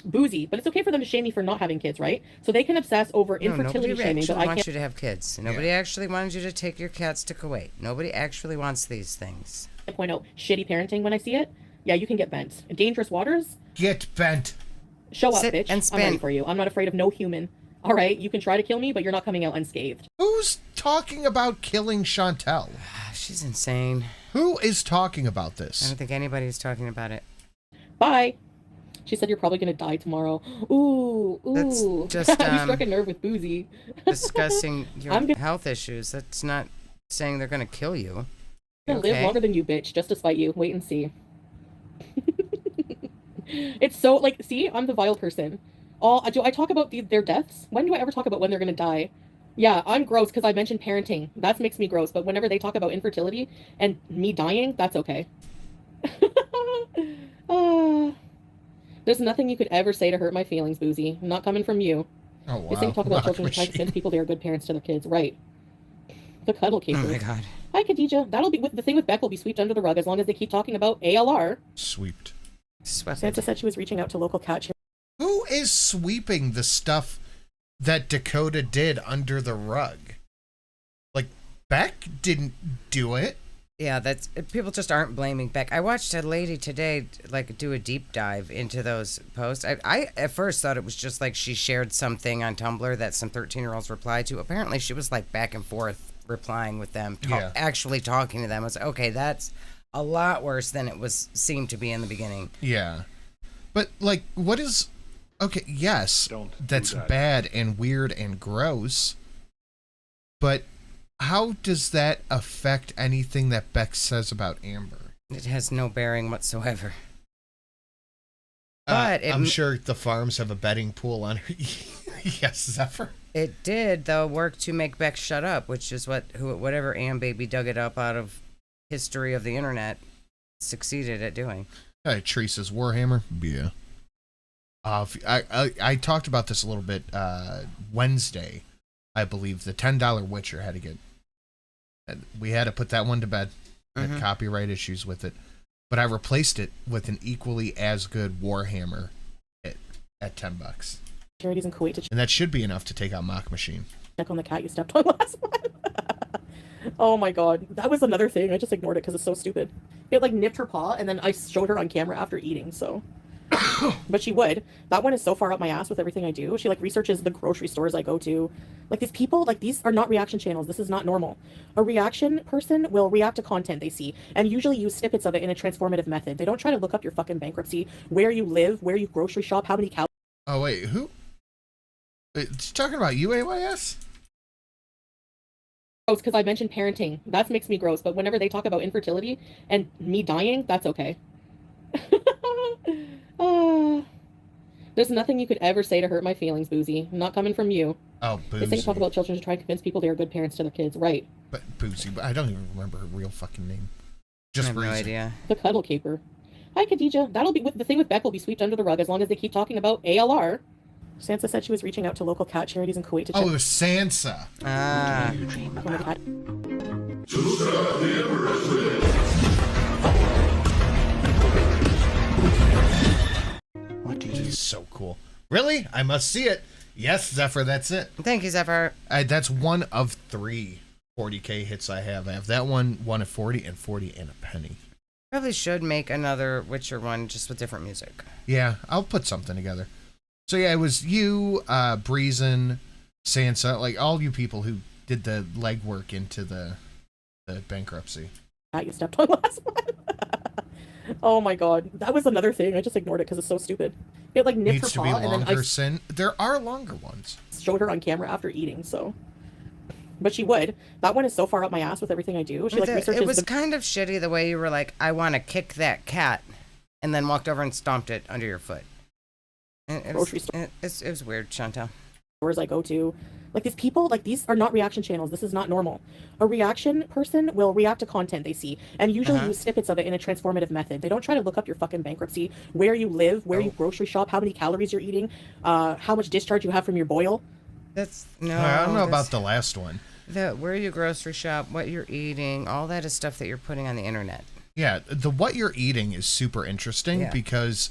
Boozy, but it's okay for them to shame me for not having kids, right? So they can obsess over infertility shaming, but I can't. Nobody wants you to have kids. Nobody actually wanted you to take your cats to Kuwait. Nobody actually wants these things. I point out shitty parenting when I see it. Yeah, you can get bent. Dangerous waters. Get bent. Show up, Sit bitch. and I'm ready spin. for you. I'm not afraid of no human. All right, you can try to kill me, but you're not coming out unscathed. Who's talking about killing Chantel? She's insane. Who is talking about I this? don't think anybody's talking about it. Bye. She said you're probably gonna die tomorrow. Ooh, That's ooh. just, You struck a nerve with Boozy. Discussing your I'm gonna- health issues. That's not saying they're gonna kill you. I'm gonna live Okay. longer than you, bitch, just to spite you. Wait and see. It's so, like, see, I'm the vile person. Do I talk about their deaths? When do I ever talk about when they're gonna die? Yeah, I'm gross because I mentioned parenting. That makes me gross. But whenever they talk about infertility and me dying, that's okay. There's nothing you could ever say to hurt my feelings, Boozy. I'm not coming from you. Oh, wow. This ain't talk about Rock children trying to machine. convince people they are good parents to their kids. Right. The cuddle caper. Oh my god. Hi, Khadija. That'll be the thing with Beck will be swept under the rug as long as they keep talking about ALR. Sweeped. Swept Santa it. said she was reaching out to local cat. Who is sweeping the stuff that Dakota did under the rug? Like, Beck didn't do it. Yeah, that's people just aren't blaming Beck. I watched a lady today like do a deep dive into those posts. I at first thought it was just like she shared something on Tumblr that some 13-year-olds replied to. Apparently she was like back and forth replying with them, actually talking to them. I was like, okay, that's a lot worse than it seemed to be in the beginning. Yeah. But, like, what is... Okay, yes, that's bad and weird and gross. But how does that affect anything that Beck says about Amber? It has no bearing whatsoever. But I'm sure the farms have a betting pool on her. Yes, Zephyr. It did, though, work to make Beck shut up, which is whatever Am Baby dug it up out of history of the internet succeeded at doing. Teresa's Warhammer. Yeah. I talked about this a little bit Wednesday, I believe. The $10 Witcher had to get... We had to put that one to bed. Had copyright issues with it. But I replaced it with an equally as good Warhammer at $10. Charities in Kuwait to And that should be enough to take out Mock Machine. check on the cat you stepped on last month. Oh my god. That was another thing. I just ignored it because it's so stupid. It like nipped her paw and then I showed her on camera after eating, so... But she would. That one is so far up my ass with everything I do. She like researches the grocery stores I go to. Like these people, like these are not reaction channels. This is not normal. A reaction person will react to content they see and usually use snippets of it in a transformative method. They don't try to look up your fucking bankruptcy, where you live, where you grocery shop, how many calories. Oh, wait, who? It's talking about UAYS? Because I mentioned parenting. That makes me gross. But whenever they talk about infertility and me dying, that's okay. There's nothing you could ever say to hurt my feelings, Boozy. I'm not coming from you. Oh, Boozy. This ain't talk about children to try and convince people they are good parents to their kids. Right. But Boozy, I don't even remember her real fucking name. Just I have no Breezy. idea. The cuddle caper. Hi, Khadija. That'll be the thing with Beck will be swept under the rug as long as they keep talking about ALR. Sansa said she was reaching out to local cat charities in Kuwait to check Oh, it was Sansa. Ah. on the cat. This is so cool. Really? I must see it. Yes, Zephyr, that's it. Thank you, Zephyr. That's one of 3 40K hits I have. I have that one at 40 and 40 and a penny. Probably should make another Witcher one just with different music. Yeah, I'll put something together. So yeah, it was you, Breezin, Sansa, like all you people who did the legwork into the bankruptcy. Cat you stepped on last month. Oh my god. That was another thing. I just ignored it because it's so stupid. It like nipped Needs her to be paw and then I longer sin. There are longer ones. showed her on camera after eating, so... But she would. That one is so far up my ass with everything I do. She like researches It was the... kind of shitty the way you were like, I want to kick that cat, and then walked over and stomped it under your foot. Grocery store. It was weird, Chantal. Stores I go to. Like these people, like these are not reaction channels. This is not normal. A reaction person will react to content they see and usually use snippets of it in a transformative method. They don't try to look up your fucking bankruptcy, where you live, where you grocery shop, how many calories you're eating, how much discharge you have from your boil. That's no. I don't know about the last one. Where you grocery shop, what you're eating, all that is stuff that you're putting on the internet. Yeah, the what you're eating is super interesting Yeah. because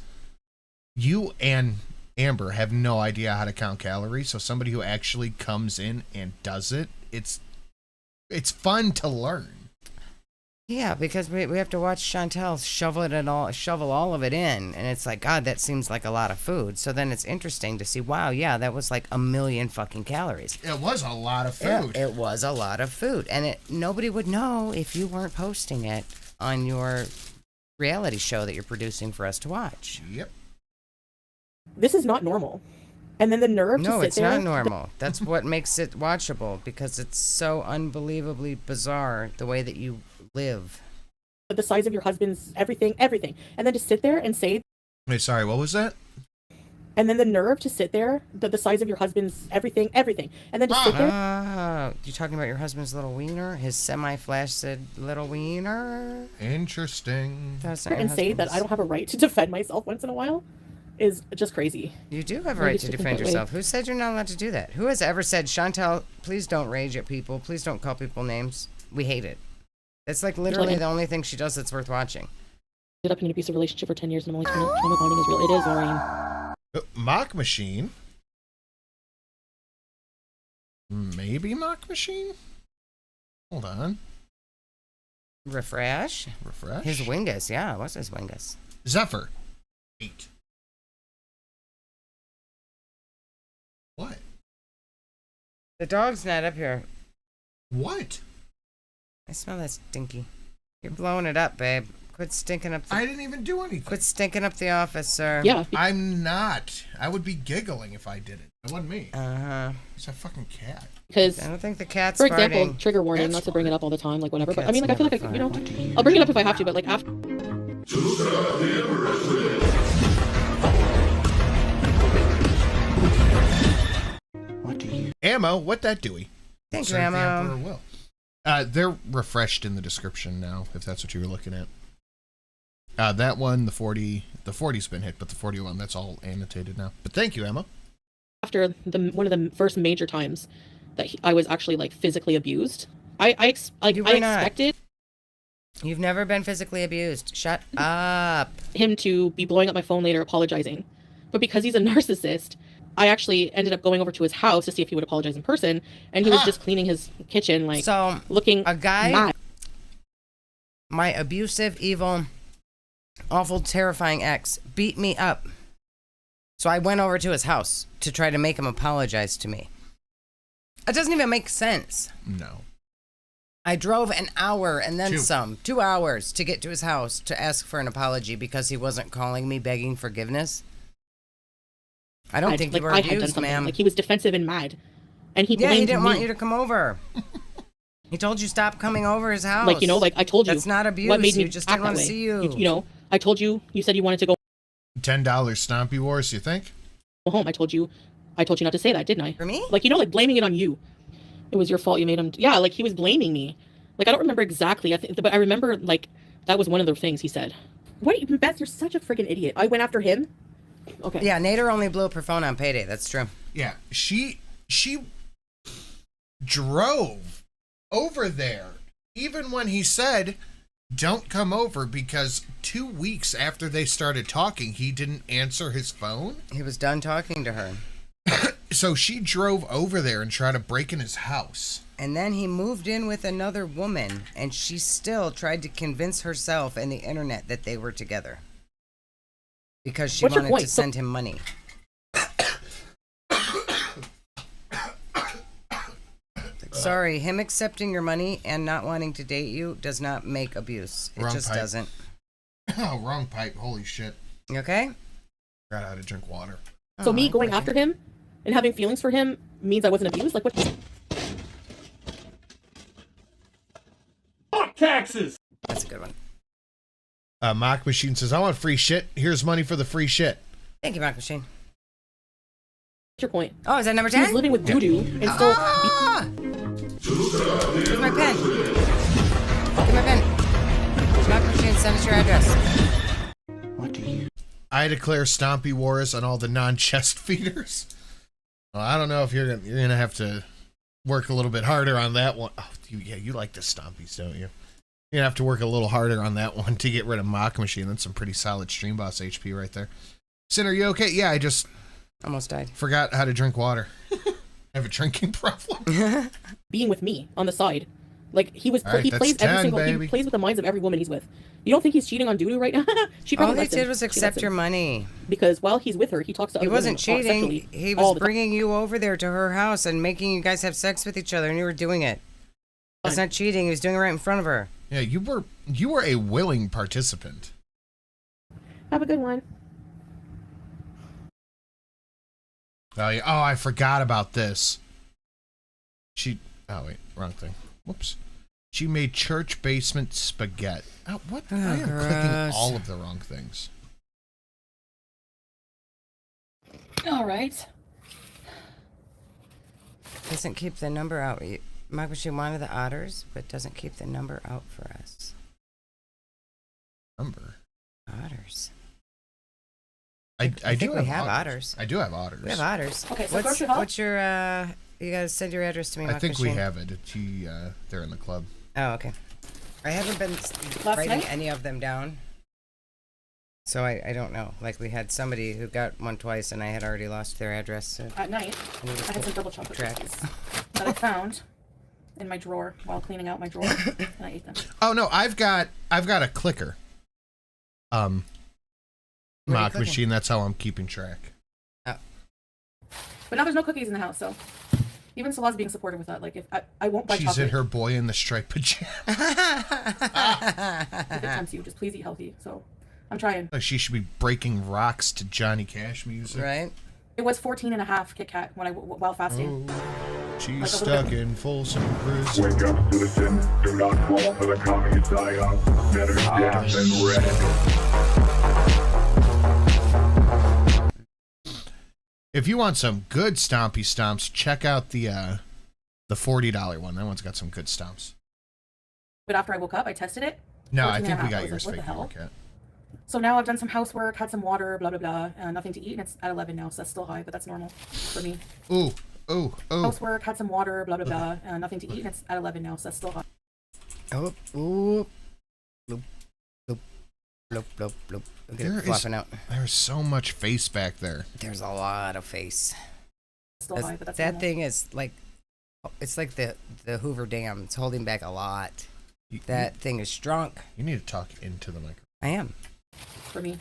you and Amber have no idea how to count calories. So somebody who actually comes in and does it, it's fun to learn. Yeah, because we have to watch Chantel shovel all of it in, and it's like, God, that seems like a lot of food. So then it's interesting to see, wow, yeah, that was like 1,000,000 fucking calories. It was a lot of Yeah, food. it was a lot of food, and nobody would know if you weren't posting it on your reality show that you're producing for us to watch. Yep. This is not normal. And then the nerve to No, sit it's there. not normal. That's what makes it watchable, because it's so unbelievably bizarre the way that you live. The size of your husband's everything. And then to sit there and say. Wait, sorry, what was that? And then the nerve to sit there, the size of your husband's everything. And then to sit there. You talking about your husband's little wiener? His semi-flaccid little wiener? Interesting. That's not your And say that husband's. I don't have a right to defend myself once in a while is just crazy. You do have a right to defend yourself. Who said you're not allowed to do that? Who has ever said, Chantel, please don't rage at people. Please don't call people names. We hate it. It's like literally the only thing she does that's worth watching. Ended up in an abusive relationship for 10 years and I'm only trauma bonding is real. It is, Maureen. Mock Machine? Maybe Mock Machine? Hold on. Refresh? His Wingus, yeah. What's his Wingus? Zephyr. 8. What? The dog's not up here. What? I smell that stinky. You're blowing it up, babe. Quit stinking up I didn't even do anything. Quit stinking up the office, sir. Yeah. I'm not. I would be giggling if I did it. It wasn't me. Uh-huh. It's a fucking cat. Because, I don't think the cat's for example, farting. trigger warning, Cat's not to bring it up all the time, like whatever. But I Cat's mean, like, I feel like, never you know, I'll bring it up if I have to, but like after. Ammo, what that doey? Thank you, Serve the Ammo. Emperor will. They're refreshed in the description now, if that's what you were looking at. That one, the 40's been hit, but the 41, that's all annotated now. But thank you, Emma. After one of the first major times that I was actually like physically abused, I expected You've never been physically abused. Shut up. him to be blowing up my phone later, apologizing. But because he's a narcissist, I actually ended up going over to his house to see if he would apologize in person, and he was just cleaning his kitchen, like So, looking a guy, mad. my abusive, evil, awful, terrifying ex, beat me up. So I went over to his house to try to make him apologize to me. It doesn't even make sense. No. I drove an hour and then 2. some, 2 hours to get to his house to ask for an apology because he wasn't calling me begging forgiveness. I don't think you were I had done abused, something. ma'am. Like he was defensive and mad, and he Yeah, blamed he didn't me. want you to come over. He told you stop coming over his house. Like, you know, like I told you. That's not abuse. What made me You just act didn't want that to way. see you. You know, I told you. You said you wanted to go $10 Stompy Wars, you think? home. I told you not to say that, didn't I? For me? Like, you know, like blaming it on you. It was your fault. You made him. Yeah, like he was blaming me. Like I don't remember exactly. But I remember like that was one of the things he said. What, Beth? You're such a freaking idiot. I went after him. Okay. Yeah, Nader only blew up her phone on payday. That's true. Yeah, she drove over there, even when he said, don't come over, because 2 weeks after they started talking, he didn't answer his phone. He was done talking to her. So she drove over there and tried to break in his house. And then he moved in with another woman, and she still tried to convince herself and the internet that they were together. Because she What's your wanted point? to send him money. Sorry, him accepting your money and not wanting to date you does not make abuse. It Wrong just pipe. doesn't. Oh, wrong pipe. Holy shit. You okay? Forgot how to drink water. So me Oh, going okay. after him and having feelings for him means I wasn't abused. Like what? Fuck taxes! That's a good one. Mock Machine says, I want free shit. Here's money for the free shit. Thank you, Mark Machine. What's your point? Oh, is that number He was 10? living with doo-doo and still. Ah! Where's my pen? Give my pen. Mark Machine, send us your address. I declare Stompy Wars on all the non-chest feeders. Well, I don't know if you're gonna have to work a little bit harder on that one. Oh, you like the Stompies, don't you? You're gonna have to work a little harder on that one to get rid of Mock Machine. That's some pretty solid Stream Boss HP right there. Sin, are you okay? Yeah, I just Almost died. forgot how to drink water. I have a drinking problem. being with me on the side Like he was, All right, he that's plays 10, he baby. plays with the minds of every woman he's with. You don't think he's cheating on Doodoo right now? She All probably he lets him. did was She lets accept him. your money. Because while he's with her, he talks to He other wasn't women cheating. sexually He all was the time. bringing you over there to her house and making you guys have sex with each other, and you were doing it. That's not cheating. He was doing it right in front of her. Yeah, you were a willing participant. Have a good one. Oh, yeah. Oh, I forgot about this. Oh wait, wrong thing. Whoops. She made church basement spaghetti. Oh, what? I am clicking gross. all of the wrong things. All right. Doesn't keep the number out. Michael, she wanted the otters, but doesn't keep the number out for us. Number. Otters. I think do we have otters. I do have otters. We have otters. Okay, so grocery haul? What's your, you gotta send your address to me, I Michael. think we have it. They're in the club. Oh, okay. I haven't been writing night? any of them down. So I don't know. Like, we had somebody who got one twice, and I had already lost their address. So At night, I need to I had keep some double chocolate track. cookies that I found in my drawer while cleaning out my drawer, and I ate them. Oh no, I've got a clicker. What are you Mock clicking? machine. That's how I'm keeping track. But now there's no cookies in the house, so even Salah's being supportive with that. Like, if I won't buy She's chocolate. in her boy in the striped pajamas. If it tempts you, just please eat healthy. So I'm trying. Like she should be breaking rocks to Johnny Cash music. Right? It was 14 and a half Kit Kat while fasting. She's Like a stuck little in Folsom Prison. Wake up, citizen. Do not fall for the communist psyop. Better dead than red. If you want some good stompy stomps, check out the $40 one. That one's got some good stomps. But after I woke up, I tested it. No, I 14 think and we a half. got I was yours like, what the figured. hell? Okay. So now I've done some housework, had some water, blah, blah, blah, nothing to eat, and it's at 11 now, so that's still high, but that's normal for me. Ooh. Housework, had some water, blah, blah, blah, nothing to eat, and it's at 11 now, so that's still high. Oh, ooh. Bloop, bloop, bloop, bloop, bloop. Look at it flopping out. There's so much face back there. There's a lot of face. Still high, but that's that normal. thing is like, it's like the Hoover Dam. It's holding back a lot. That thing is drunk. You need to talk into the microphone. I am. For me.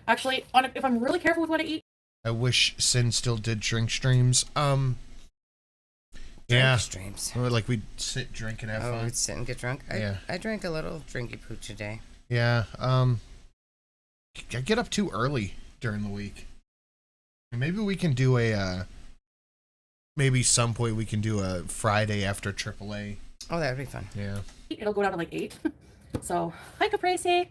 Actually, if I'm really careful with what I eat. I wish Sin still did drink streams. Yeah. Streams. Or like we'd sit, drink, and have Oh, fun. we'd sit and get drunk? Yeah. I drank a little drinky pooch a day. Yeah. I get up too early during the week. Maybe we can do maybe some point we can do a Friday after AAA. Oh, that would be fun. Yeah. It'll go down to like 8. So, hi Caprese.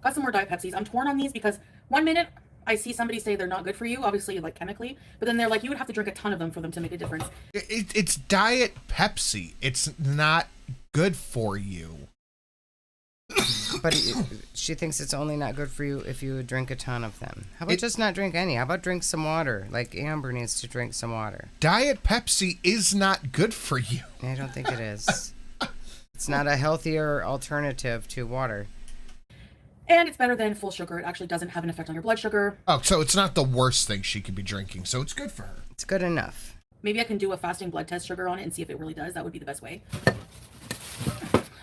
Got some more Diet Pepsis. I'm torn on these because one minute I see somebody say they're not good for you, obviously like chemically, but then they're like, you would have to drink a ton of them for them to make a difference. It's Diet Pepsi. It's not good for you. But she thinks it's only not good for you if you drink a ton of them. How about just not drink any? How about drink some water? Like Amber needs to drink some water. Diet Pepsi is not good for you. I don't think it is. It's not a healthier alternative to water. And it's better than full sugar. It actually doesn't have an effect on your blood sugar. Oh, so it's not the worst thing she could be drinking, so it's good for her. It's good enough. Maybe I can do a fasting blood test sugar on it and see if it really does. That would be the best way.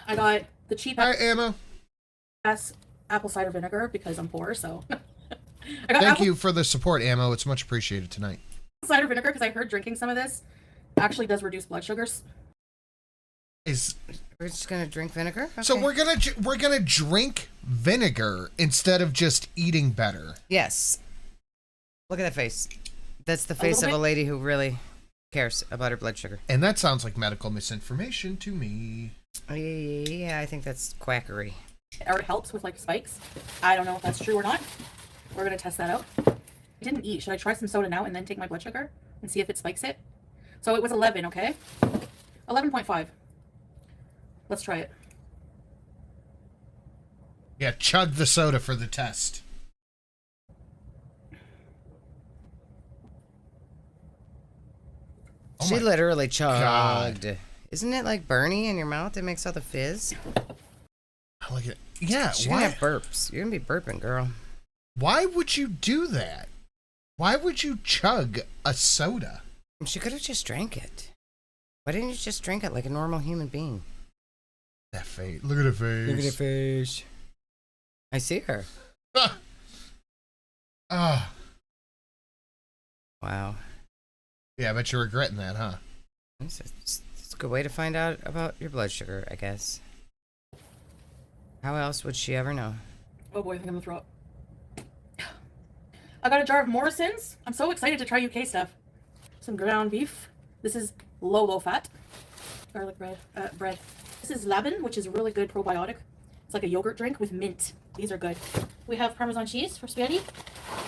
I got the cheap ass apple cider vinegar because I'm poor, so. I got Thank you for the support, Ammo. It's much appreciated tonight. Cider vinegar because I heard drinking some of this actually does reduce blood sugars. We're just gonna drink vinegar. Okay. So we're gonna drink vinegar instead of just eating better. Yes. Look at that face. That's the face of a lady who really cares about her blood sugar. And that sounds like medical misinformation to me. Yeah, I think that's quackery. Or it helps with like spikes. I don't know if that's true or not. We're gonna test that out. I didn't eat. Should I try some soda now and then take my blood sugar and see if it spikes it? So it was 11, okay? 11.5. Let's try it. Yeah, chug the soda for the test. She literally chugged. God. Isn't it like Bernie in your mouth? It makes all the fizz. I like it. Yeah, She's gonna have burps. You're gonna be burping, girl. Why would you do that? Why would you chug a soda? She could have just drank it. Why didn't you just drink it like a normal human being? That face. Look at her face. Look at her face. I see her. Ah. Wow. Yeah, I bet you're regretting that, huh? It's a good way to find out about your blood sugar, I guess. How else would she ever know? Oh boy, I think I'm gonna throw up. I got a jar of Morrison's. I'm so excited to try UK stuff. Some ground beef. This is low fat. Garlic bread. This is Laban, which is a really good probiotic. It's like a yogurt drink with mint. These are good. We have Parmesan cheese for spaghetti.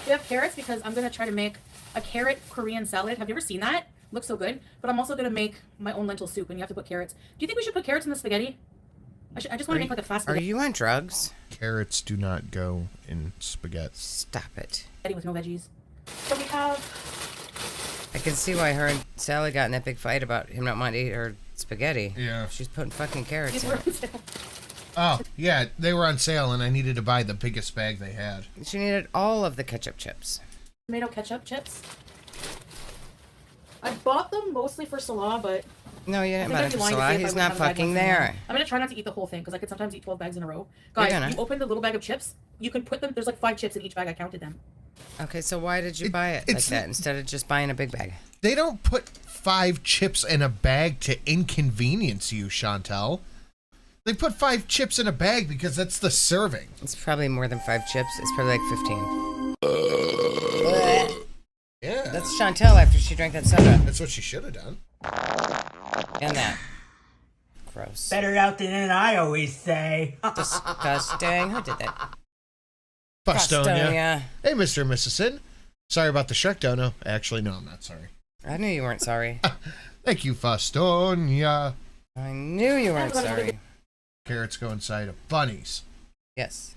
We have carrots because I'm gonna try to make a carrot Korean salad. Have you ever seen that? Looks so good. But I'm also gonna make my own lentil soup, and you have to put carrots. Do you think we should put carrots in the spaghetti? I just want to make like a fast Are spaghetti. you on drugs? Carrots do not go in spaghetti. Stop it. With no veggies. So we have. I can see why her and Sally got in that big fight about him not wanting to eat her spaghetti. Yeah. She's putting fucking carrots These in. were on sale. Oh, yeah, they were on sale, and I needed to buy the biggest bag they had. She needed all of the ketchup chips. Tomato ketchup chips. I bought them mostly for Salah, but No, you didn't I buy think it for I'd be lying to Salah. say if I He's wouldn't not have a bag fucking once in a while. there. I'm gonna try not to eat the whole thing because I could sometimes eat 12 bags in a row. You're Guys, gonna. you open the little bag of chips. You can put them. There's like 5 chips in each bag. I counted them. Okay, so why did you buy it like it's- that instead of just buying a big bag? They don't put 5 chips in a bag to inconvenience you, Chantel. They put 5 chips in a bag because that's the serving. It's probably more than 5 chips. It's probably like 15. Yeah. That's Chantel after she drank that soda. That's what she should have done. And that. Gross. Better out than in, I always say. Disgusting. Who did that? Bustonia. Hey, Mr. and Mrs. Sin. Sorry about the Shrek dono. Actually, no, I'm not sorry. I knew you weren't sorry. Thank you, Bustonia. I knew you weren't sorry. Carrots go inside of bunnies. Yes.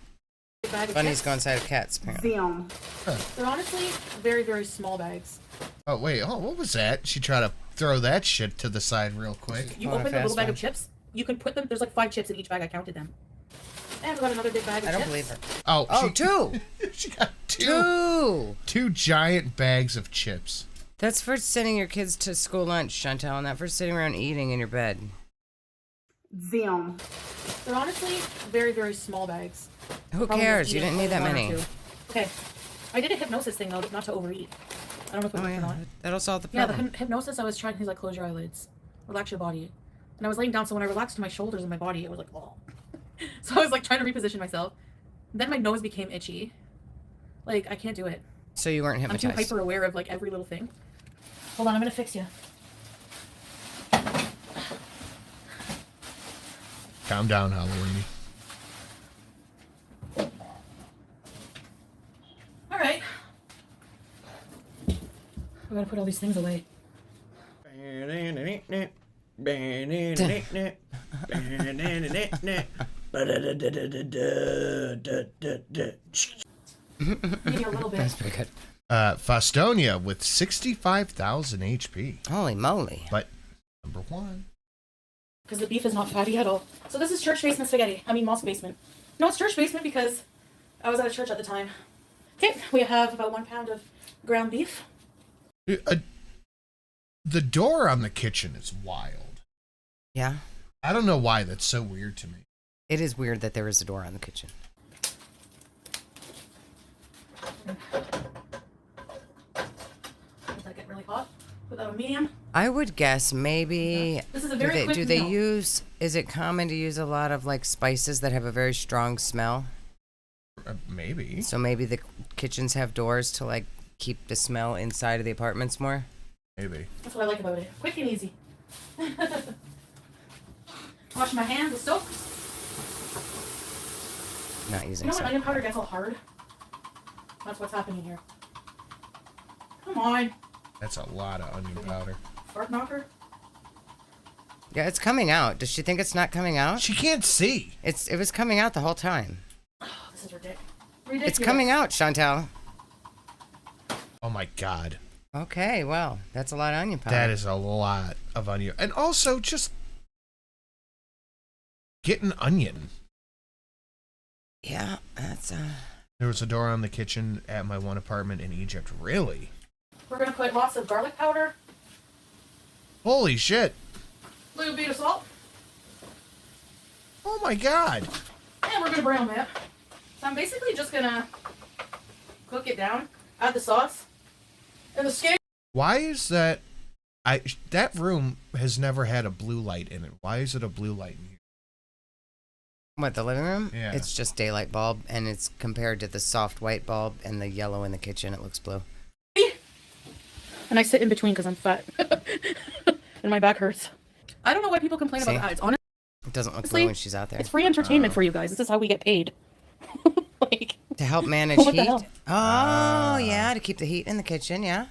Bag of Bunnies chips. go inside of cats, apparently. They're honestly very, very small bags. Oh, wait. Oh, what was that? She tried to throw that shit to the side real quick. You Oh, open the fast little bag one. of chips. You can put them. There's like 5 chips in each bag. I counted them. And we got another big bag of I don't chips. believe her. Oh, Oh, she, 2! she got 2. 2! 2 giant bags of chips. That's for sending your kids to school lunch, Chantel, not for sitting around eating in your bed. They're honestly very, very small bags. Who Probably cares? just You eat didn't need that one or many. 2. Okay. I did a hypnosis thing though, not to overeat. I don't know if it Oh, worked or yeah. not. That'll solve the Yeah, the problem. hypnosis I was trying, he's like, close your eyelids, relax your body. And I was laying down, so when I relaxed my shoulders and my body, it was like, oh. So I was like trying to reposition myself. Then my nose became itchy. Like, I can't do it. So you weren't I'm too hypnotized. hyper aware of like every little thing. Hold on, I'm gonna fix you. Calm down, Halloween. All right. I gotta put all these things away. Maybe a little bit. That's pretty good. Fostonia with 65,000 HP. Holy moly. But number 1. Because the beef is not fatty at all. So this is church basement spaghetti. I mean mosque basement. No, it's church basement because I was at a church at the time. Okay, we have about 1 pound of ground beef. The door on the kitchen is wild. Yeah. I don't know why that's so weird to me. It is weird that there is a door on the kitchen. Does that get really hot? Put that on medium. I would guess maybe This is a very quick do they meal. use, is it common to use a lot of like spices that have a very strong smell? Maybe. So maybe the kitchens have doors to like keep the smell inside of the apartments more? Maybe. That's what I like about it. Quick and easy. Wash my hands with soap. Not You using know when soap. onion powder gets all hard? That's what's happening here. Come on. That's a lot of onion powder. Fart knocker. Yeah, it's coming out. Does she think it's not coming out? She can't see. It was coming out the whole time. Oh, this is ridiculous. It's coming out, Chantel. Oh my god. Okay, well, that's a lot of onion powder. That is a lot of onion. And also just get an onion. Yeah, that's There was a door on the kitchen at my one apartment in Egypt. Really? We're gonna put lots of garlic powder, Holy shit. a little bit of salt. Oh my god. And we're gonna brown that. So I'm basically just gonna cook it down, add the sauce, and the skin. Why is that? That room has never had a blue light in it. Why is it a blue light in here? What, the living room? Yeah. It's just daylight bulb, and it's compared to the soft white bulb and the yellow in the kitchen. It looks blue. And I sit in between because I'm fat. And my back hurts. I don't know why people complain about the ads. Honestly, it doesn't look blue when she's out there. It's free entertainment for you guys. This is how we get paid. Like, to help manage what the heat. hell? Oh, yeah, to keep the heat in the kitchen. Yeah.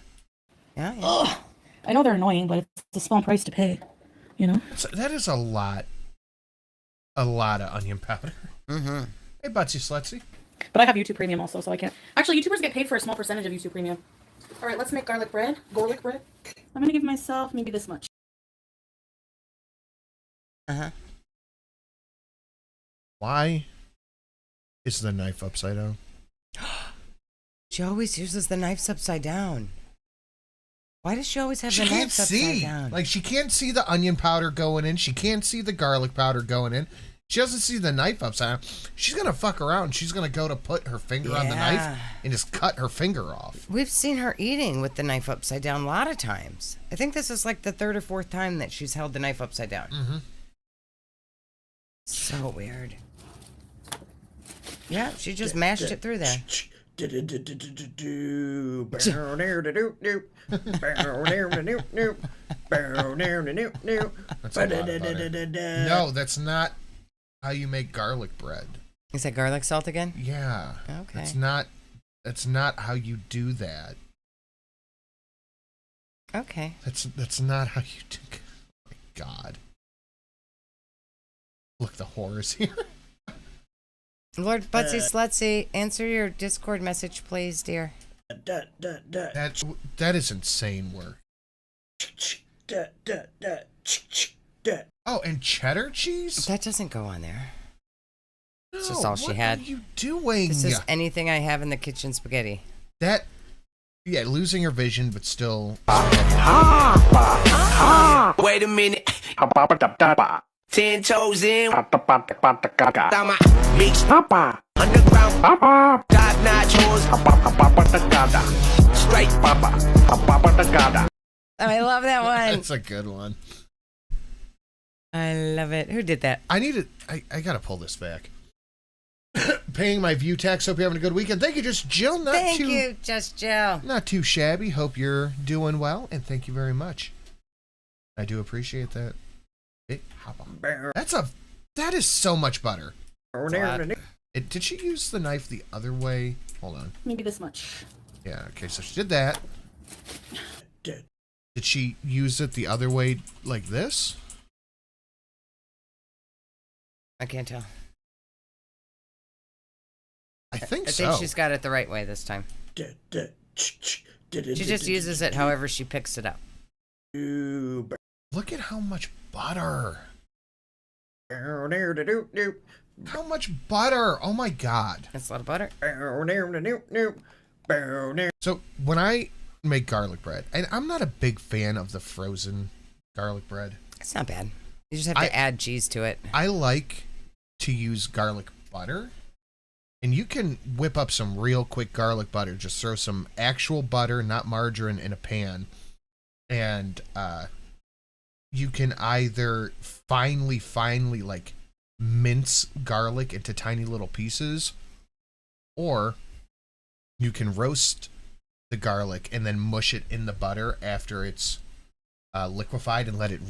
Yeah. Ugh. I know they're annoying, but it's a small price to pay. You know? So that is a lot of onion powder. Mm-hmm. Hey, Butsy Slutsy. But I have YouTube Premium also, so I can't. Actually, YouTubers get paid for a small percentage of YouTube Premium. All right, let's make garlic bread. Garlic bread. I'm gonna give myself maybe this much. Uh-huh. Why is the knife upside down? She always uses the knives upside down. Why does she always have the knives upside down? Like, she can't see the onion powder going in. She can't see the garlic powder going in. She doesn't see the knife upside down. She's going to fuck around. She's going to go to put her finger on the knife and just cut her finger off. We've seen her eating with the knife upside down a lot of times. I think this is like the third or fourth time that she's held the knife upside down. Mm-hmm. So weird. Yeah, she just mashed it through there. That's a lot of butter. No, that's not how you make garlic bread. Is that garlic salt again? Yeah. Okay. That's not how you do that. Okay. That's not how you do. Oh my God. Look, the horrors here. Lord Butsy Slutsy, answer your Discord message, please, dear. That is insane work. Oh, and cheddar cheese? That doesn't go on there. No, It's just all she had. What are you doing? This is anything I have in the kitchen spaghetti. Yeah, losing her vision, but still. Wait a minute. 10 toes in. Down my mix. Underground. Top notch hoes. Straight. I love that one. That's a good one. I love it. Who did that? I gotta pull this back. Paying my view tax. Hope you're having a good weekend. Thank you, Just Jill. Thank you, Just Jill. Not too shabby. Hope you're doing well, and thank you very much. I do appreciate that. Hey, hop on. That is so much butter. Did she use the knife the other way? Hold on. Maybe this much. Yeah, okay, so she did that. Did she use it the other way like this? I can't tell. I think I so. think she's got it the right way this time. She just uses it however she picks it up. Look at how much butter. How much butter? Oh my God. That's a lot of butter. So when I make garlic bread, and I'm not a big fan of the frozen garlic bread. It's not bad. You just have to add cheese to it. I like to use garlic butter. And you can whip up some real quick garlic butter. Just throw some actual butter, not margarine, in a pan. And you can either finely like mince garlic into tiny little pieces, or you can roast the garlic and then mush it in the butter after it's liquefied and let it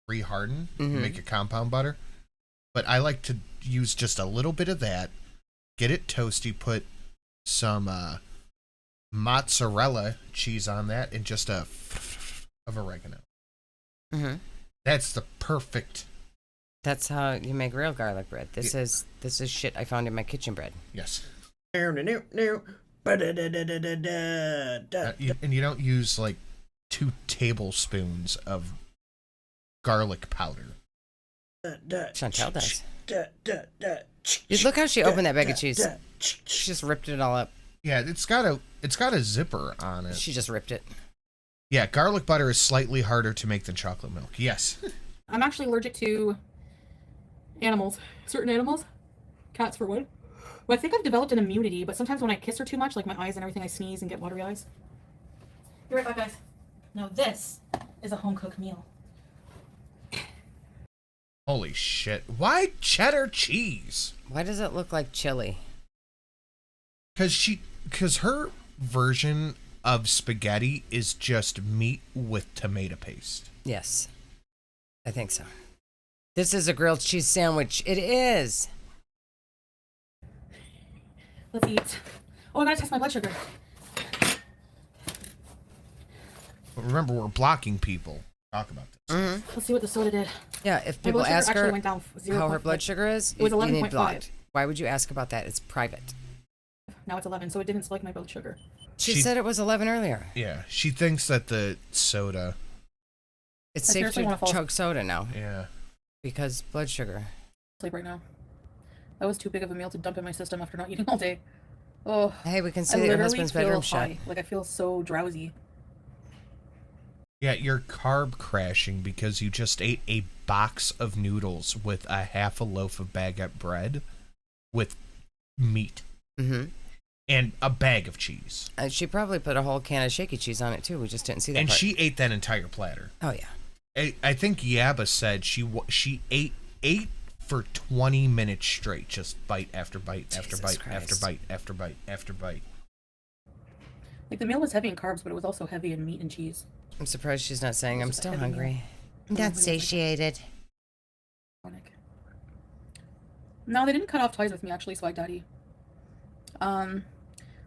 re-harden and make a compound butter. But I like to use just a little bit of that, get it toasty, put some mozzarella cheese on that, and just a of oregano. That's the perfect. That's how you make real garlic bread. This is shit I found in my kitchen bread. Yes. And you don't use like 2 tablespoons of garlic powder. Chantel does. Just look how she opened that bag of cheese. She just ripped it all up. Yeah, it's got a zipper on it. She just ripped it. Yeah, garlic butter is slightly harder to make than chocolate milk. Yes. I'm actually allergic to animals. Certain animals. Cats for one. Well, I think I've developed an immunity, but sometimes when I kiss her too much, like my eyes and everything, I sneeze and get watery eyes. Be right back, guys. Now this is a home-cooked meal. Holy shit. Why cheddar cheese? Why does it look like chili? Because her version of spaghetti is just meat with tomato paste. Yes. I think so. This is a grilled cheese sandwich. It is. Let's eat. Oh, I gotta test my blood sugar. But remember, we're blocking people. Talk about this. Mm-hmm. Let's see what the soda did. Yeah, if My people blood sugar ask actually her went down how her 0.5. blood sugar is, It was you need 11.5. blood. Why would you ask about that? It's private. Now it's 11, so it didn't spike my blood sugar. She said it was 11 earlier. Yeah, she thinks that the soda. It's I safe seriously to wanna fall chug soda now. Yeah. Because blood sugar. Sleep right now. That was too big of a meal to dump in my system after not eating all day. Oh. Hey, we can I see that your literally husband's feel bedroom shut. high. Like I feel so drowsy. Yeah, you're carb crashing because you just ate a box of noodles with a half a loaf of baguette bread with meat. Mm-hmm. And a bag of cheese. She probably put a whole can of shaky cheese on it too. We just didn't see that And part. she ate that entire platter. Oh yeah. I think Yabba said she ate for 20 minutes straight, just bite after bite after Jesus bite Christ. after bite after bite after bite. Like the meal was heavy in carbs, but it was also heavy in meat and cheese. I'm surprised she's not saying I'm This is a still heavy hungry. meal. Not satiated. No, they didn't cut off ties with me actually, Swag Daddy.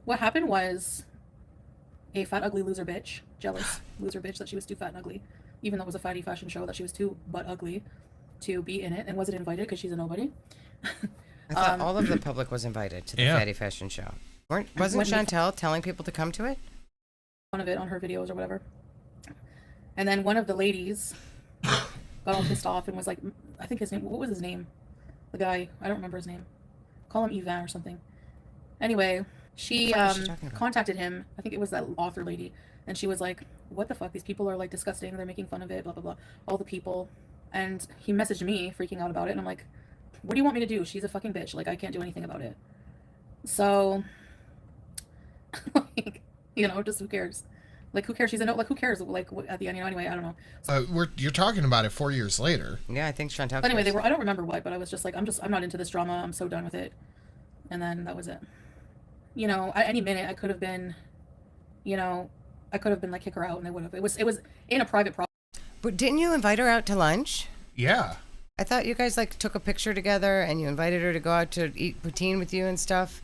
What happened was a fat, ugly loser bitch, jealous loser bitch that she was too fat and ugly, even though it was a fatty fashion show, that she was too butt ugly to be in it and wasn't invited because she's a nobody. I thought all of the public was invited to the Fatty Fashion Show. Wasn't Chantel telling people to come to it? One of it on her videos or whatever. And then one of the ladies got all pissed off and was like, I think his name, what was his name? The guy, I don't remember his name. Call him Ivan or something. Anyway, she contacted him. I think it was that author lady. And she was like, what the fuck? These people are like disgusting. They're making fun of it, blah, blah, blah. All the people. And he messaged me freaking out about it. And I'm like, what do you want me to do? She's a fucking bitch. Like, I can't do anything about it. So, like, you know, just who cares? Like, who cares? She's a no. Like, who cares? Like, at the end, you know. Anyway, I don't know. You're talking about it 4 years later. Yeah, I think Chantel. But anyway, they were. I don't remember what, but I was just like, I'm not into this drama. I'm so done with it. And then that was it. You know, at any minute I could have been, you know, I could have been like kick her out, and they would have. It was in a private property. But didn't you invite her out to lunch? Yeah. I thought you guys like took a picture together and you invited her to go out to eat poutine with you and stuff.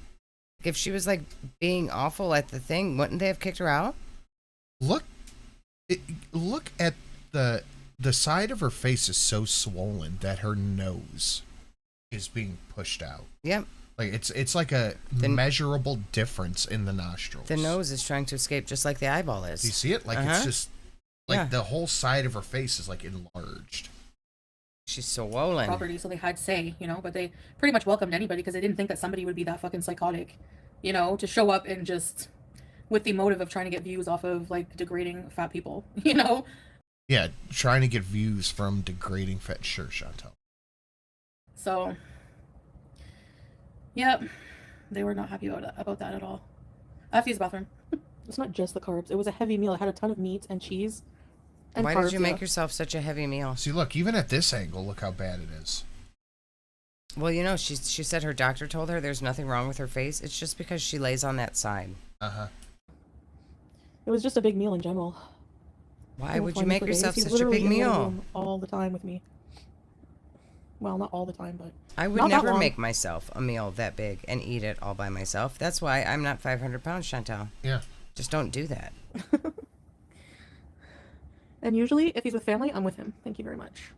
If she was like being awful at the thing, wouldn't they have kicked her out? Look at the side of her face is so swollen that her nose is being pushed out. Yep. Like it's like a measurable difference in the nostrils. The nose is trying to escape just like the eyeball is. Do you see it? Like it's just like the whole side of her face is like enlarged. She's swollen. Property, so they had say, you know, but they pretty much welcomed anybody because they didn't think that somebody would be that fucking psychotic, you know, to show up and just with the motive of trying to get views off of like degrading fat people, you know. Yeah, trying to get views from degrading fat. Sure, Chantel. So, yep, they were not happy about that at all. I have to use the bathroom. It's not just the carbs. It was a heavy meal. It had a ton of meat and cheese. And why carbs, did you make yourself such a heavy meal? See, look, even at this angle, look how bad it is. Well, you know, she said her doctor told her there's nothing wrong with her face. It's just because she lays on that side. Uh-huh. It was just a big meal in general. Why would you make yourself such a big meal? All the time with me. Well, not all the time, but I would never make myself a meal that big and eat it all by myself. That's why I'm not 500 pounds, Chantel. Yeah. Just don't do that. And usually, if he's with family, I'm with him. Thank you very much.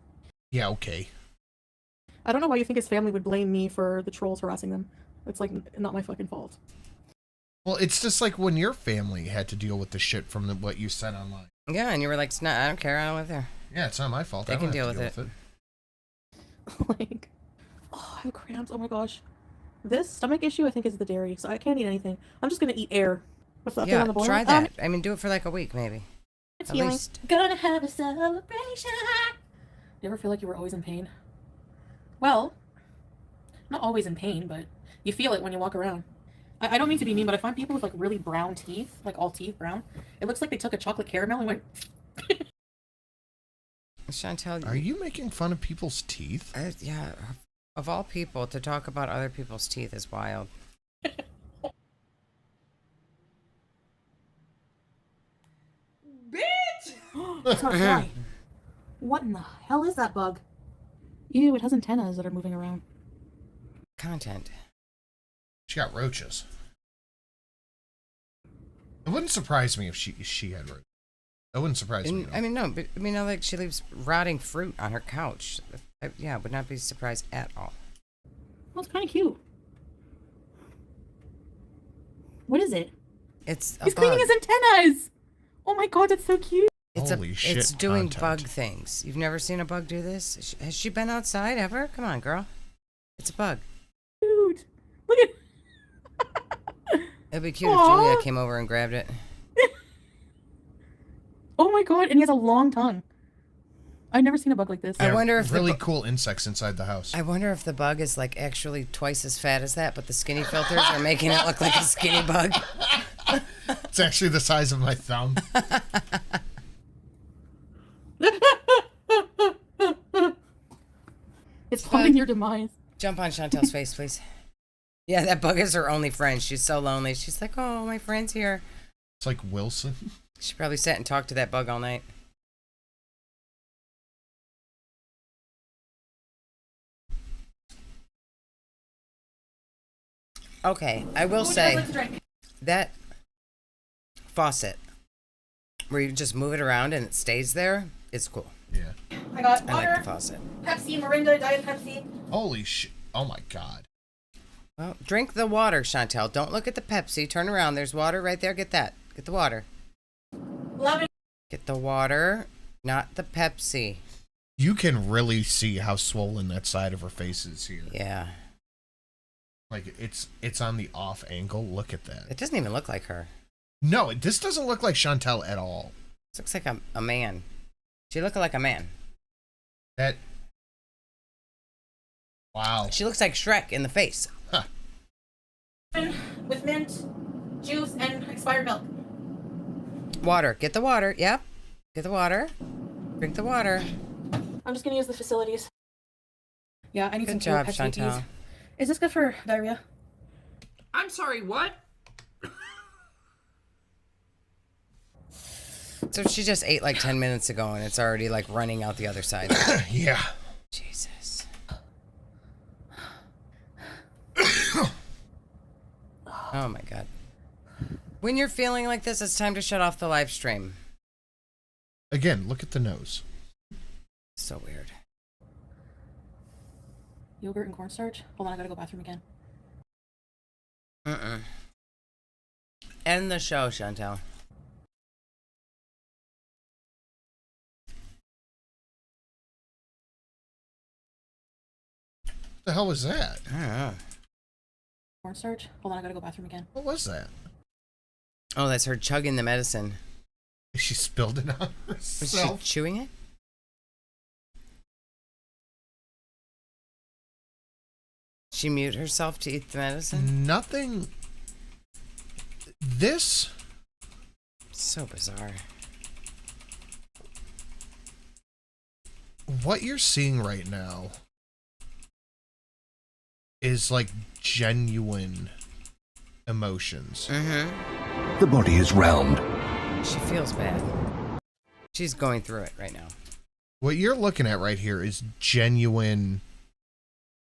Yeah, okay. I don't know why you think his family would blame me for the trolls harassing them. It's like not my fucking fault. Well, it's just like when your family had to deal with the shit from what you sent online. Yeah, and you were like, "It's not. I don't care. I don't live there." Yeah, it's not my fault. They can deal with it. Like, oh, I have cramps. Oh my gosh. This stomach issue, I think, is the dairy, so I can't eat anything. I'm just gonna eat air. Yeah, try that. I mean, do it for like a week, maybe. It's At healing. least. Gonna have a celebration. You ever feel like you were always in pain? Well, not always in pain, but you feel it when you walk around. I don't mean to be mean, but I find people with like really brown teeth, like all teeth brown, it looks like they took a chocolate caramel and went. Chantel, are you making fun of people's teeth? Yeah, of all people, to talk about other people's teeth is wild. Bitch! It's not a fly. What in the hell is that bug? Ew, it has antennas that are moving around. Content. She got roaches. It wouldn't surprise me if she had roaches. It wouldn't surprise me. I mean, no, but I mean, like she leaves rotting fruit on her couch. Yeah, would not be surprised at all. Well, it's kind of cute. What is it? It's He's cleaning his antennas. Oh my god, that's so cute. Holy shit! It's doing content. bug things. You've never seen a bug do this? Has she been outside ever? Come on, girl. It's a bug. Dude, look at. It'd be cute Aww. if Julia came over and grabbed it. Oh my god, and he has a long tongue. I've never seen a bug like this. I wonder if really cool insects inside the house. I wonder if the bug is like actually twice as fat as that, but the skinny filters are making it look like a skinny bug. It's actually the size of my thumb. It's plotting your demise. Jump on Chantel's face, please. Yeah, that bug is her only friend. She's so lonely. She's like, oh, my friend's here. It's like Wilson. She probably sat and talked to that bug all night. Okay, I will say that faucet where you just move it around and it stays there, it's cool. Yeah. I got I water, like the faucet. Pepsi, Mirinda, Diet Pepsi. Holy shit. Oh my god. Well, drink the water, Chantel. Don't look at the Pepsi. Turn around. There's water right there. Get that. Get the water. Love it. Get the water, not the Pepsi. You can really see how swollen that side of her face is here. Yeah. Like it's on the off angle. Look at that. It doesn't even look like her. No, this doesn't look like Chantel at all. This looks like a man. She looks like a man. That. Wow. She looks like Shrek in the face. Huh. With mint, juice, and expired milk. Water. Get the water. Yep. Get the water. Drink the water. I'm just gonna use the facilities. Yeah, I need some Good job, Pepsi, Chantel. please. Is this good for diarrhea? I'm sorry, what? So she just ate like 10 minutes ago and it's already like running out the other side. Yeah. Jesus. Oh my god. When you're feeling like this, it's time to shut off the live stream. Again, look at the nose. So weird. Yogurt and cornstarch? Hold on, I gotta go bathroom again. End the show, Chantel. What the hell was that? I don't know. Cornstarch? Hold on, I gotta go bathroom again. What was that? Oh, that's her chugging the medicine. She spilled it on Was herself. she chewing it? She mute herself to eat the medicine? Nothing. This. So bizarre. What you're seeing right now is like genuine emotions. Mm-hmm. The body is round. She feels bad. She's going through it right now. What you're looking at right here is genuine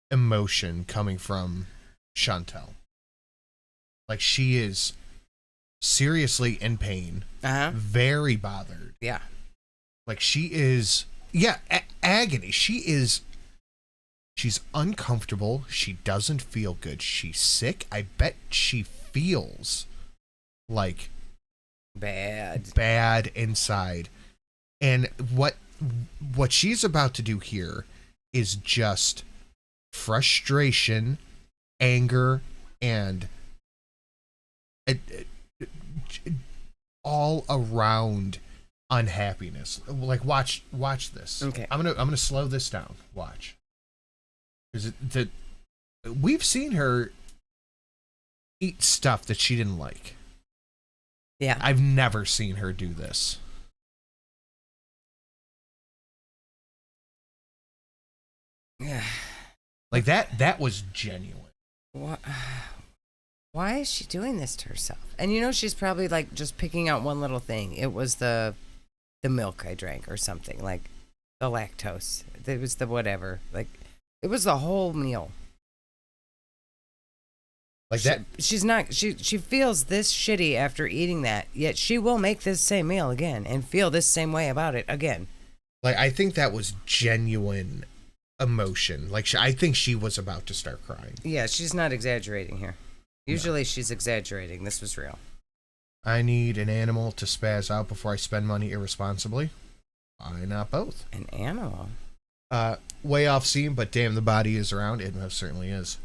emotion coming from Chantel. Like she is seriously in pain, very bothered. Yeah. Like she is, agony. She's uncomfortable. She doesn't feel good. She's sick. I bet she feels like bad inside. And what she's about to do here is just frustration, anger, and all around unhappiness. Like watch this. Okay. I'm gonna slow this down. Watch. Is it that we've seen her eat stuff that she didn't like? Yeah. I've never seen her do this. Yeah. Like that was genuine. Why is she doing this to herself? And you know, she's probably like just picking out one little thing. It was the milk I drank or something, like the lactose. It was the whatever. Like it was the whole meal. Like that. She feels this shitty after eating that, yet she will make this same meal again and feel this same way about it again. Like, I think that was genuine emotion. Like, I think she was about to start crying. Yeah, she's not exaggerating here. Usually she's exaggerating. This was real. I need an animal to spaz out before I spend money irresponsibly. Why not both? An animal? Way off scene, but damn, the body is around. It most certainly is.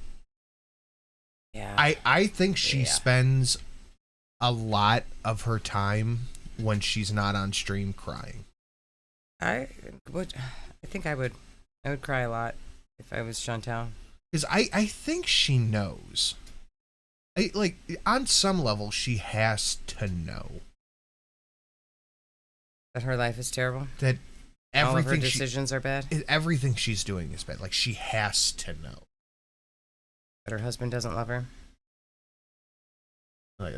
Yeah. I think she spends a lot of her time when she's not on stream crying. I think I would cry a lot if I was Chantal. Because I think she knows. Like, on some level, she has to know. That her life is terrible? That everything all of her decisions are bad? Everything she's doing is bad. Like, she has to know. That her husband doesn't love her? Like,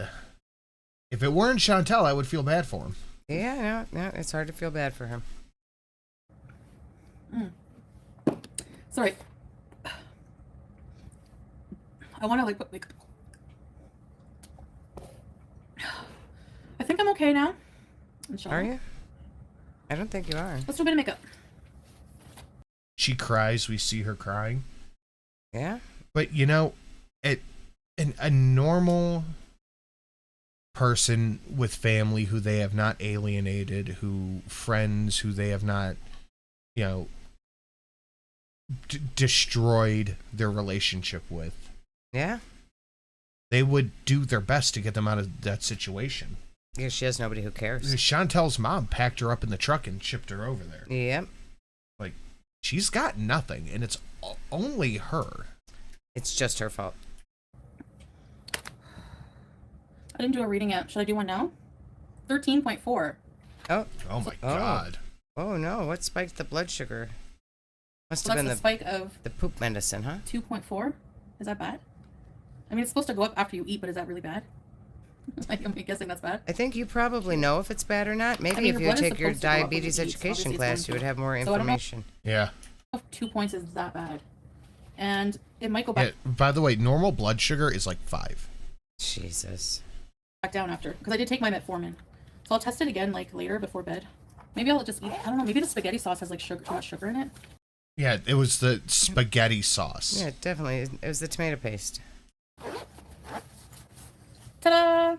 if it weren't Chantal, I would feel bad for him. Yeah, no, it's hard to feel bad for him. Sorry. I want to like I think I'm okay now. Are you? I don't think you are. Let's do a bit of makeup. She cries. We see her crying. Yeah. But, you know, a normal person with family who they have not alienated, friends who they have not, you know, destroyed their relationship with. Yeah. They would do their best to get them out of that situation. Yeah, she has nobody who cares. Chantel's mom packed her up in the truck and shipped her over there. Yep. Like, she's got nothing, and it's only her. It's just her fault. I didn't do a reading yet. Should I do one now? 13.4. Oh. Oh my God. Oh no, what spiked the blood sugar? Must So have that's been the spike of the poop medicine, huh? 2.4. Is that bad? I mean, it's supposed to go up after you eat, but is that really bad? I'm guessing that's bad. I think you probably know if it's bad or not. Maybe if you take your diabetes education class, you would have more information. Yeah. 2 points is that bad. And it might go back, By the way, normal blood sugar is like 5. Jesus. back down after. Because I did take my metformin. So I'll test it again, like, later before bed. Maybe I'll just eat, I don't know, maybe the spaghetti sauce has, like, too much sugar in it. Yeah, it was the spaghetti sauce. Yeah, definitely. It was the tomato paste. Ta-da!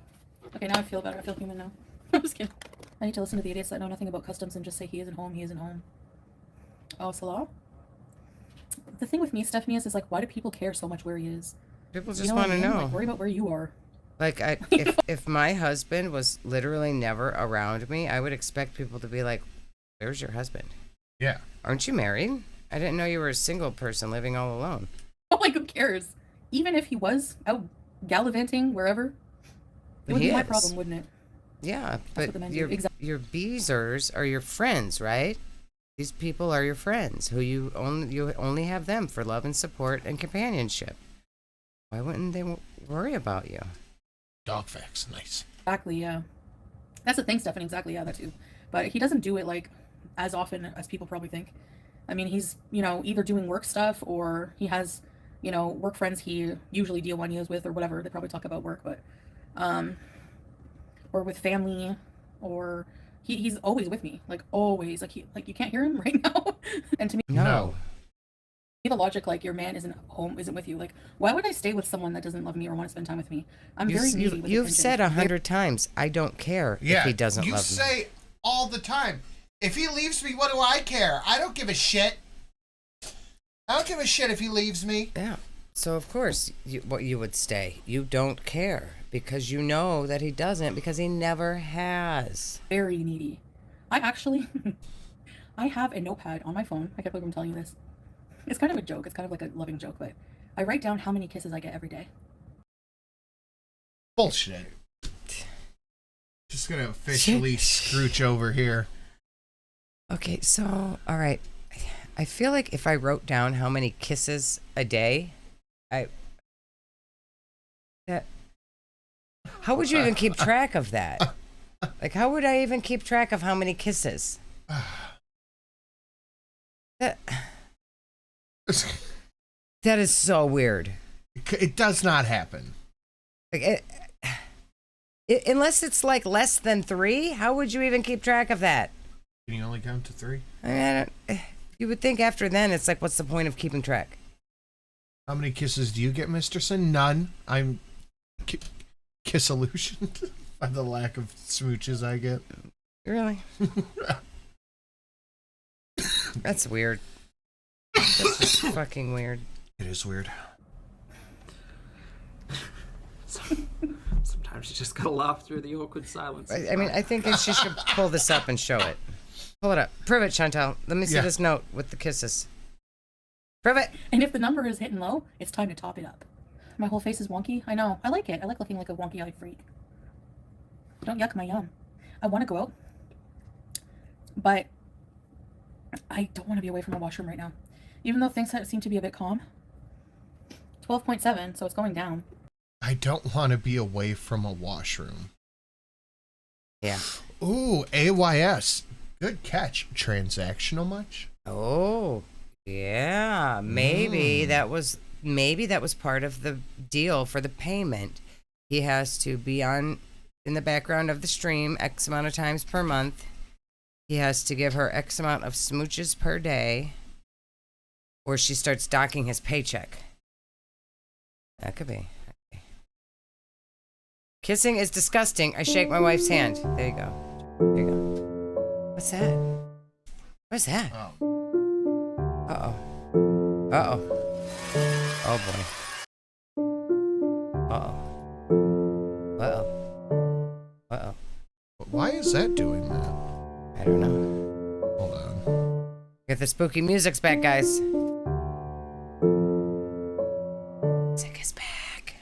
Okay, now I feel better. I feel human now. I'm just kidding. I need to listen to the idiots that know nothing about customs and just say he isn't home, he isn't home. Oh, Salah? The thing with me, Stephanie, is like, why do people care so much where he is? People just want to know. Like, worry about where you are. Like, if my husband was literally never around me, I would expect people to be like, where's your husband? Yeah. Aren't you married? I didn't know you were a single person living all alone. Oh, like, who cares? Even if he was out gallivanting wherever, it would be my problem, wouldn't it? Yeah, That's what the but men do. your beezers are your friends, right? These people are your friends who you only have them for love and support and companionship. Why wouldn't they worry about you? Dog facts, nice. Exactly, yeah. That's the thing, Stephanie, exactly, yeah, that too. But he doesn't do it, like, as often as people probably think. I mean, he's, you know, either doing work stuff or he has, you know, work friends he usually deal one years with or whatever. They probably talk about work, but, or with family, or he's always with me, like, always. Like, you can't hear him right now. And to me, No. the logic, like, your man isn't home, isn't with you. Like, why would I stay with someone that doesn't love me or want to spend time with me? I'm very easy with You've attention. said 100 times, I don't care if he doesn't love me. You say all the time, if he leaves me, what do I care? I don't give a shit. I don't give a shit if he leaves me. Yeah. So, of course, what you would stay. You don't care because you know that he doesn't because he never has. Very needy. I actually, I have a notepad on my phone. I can't believe I'm telling you this. It's kind of a joke. It's kind of like a loving joke, but I write down how many kisses I get every day. Bullshit. Just gonna officially scrooch over here. Okay, so, all right. I feel like if I wrote down how many kisses a day, how would you even keep track of that? Like, how would I even keep track of how many kisses? That is so weird. It does not happen. Like, unless it's like less than 3, how would you even keep track of that? Can you only count to 3? I mean, you would think after then, it's like, what's the point of keeping track? How many kisses do you get, Misterson? None. I'm kiss-illusioned by the lack of smooches I get. Really? That's weird. That's just fucking weird. It is weird. Sometimes you just gotta laugh through the awkward silence. I mean, I think she should pull this up and show it. Pull it up. Prove it, Chantal. Let me see this note with the kisses. Prove it. And if the number is hitting low, it's time to top it up. My whole face is wonky. I know. I like it. I like looking like a wonky-eyed freak. Don't yuck my yum. I want to go out, but I don't want to be away from the washroom right now. Even though things seem to be a bit calm. 12.7, so it's going down. I don't want to be away from a washroom. Yeah. Ooh, AYS. Good catch. Transactional much? Oh, yeah. Maybe that was part of the deal for the payment. He has to be in the background of the stream X amount of times per month. He has to give her X amount of smooches per day, or she starts docking his paycheck. That could be. Okay. Kissing is disgusting. I shake my wife's hand. There you go. There you go. What's that? What's that? Oh. Uh-oh. Uh-oh. Oh, boy. Uh-oh. Uh-oh. Uh-oh. Why is that doing that? I don't know. Hold on. Get the spooky music's back, guys. Sick is back.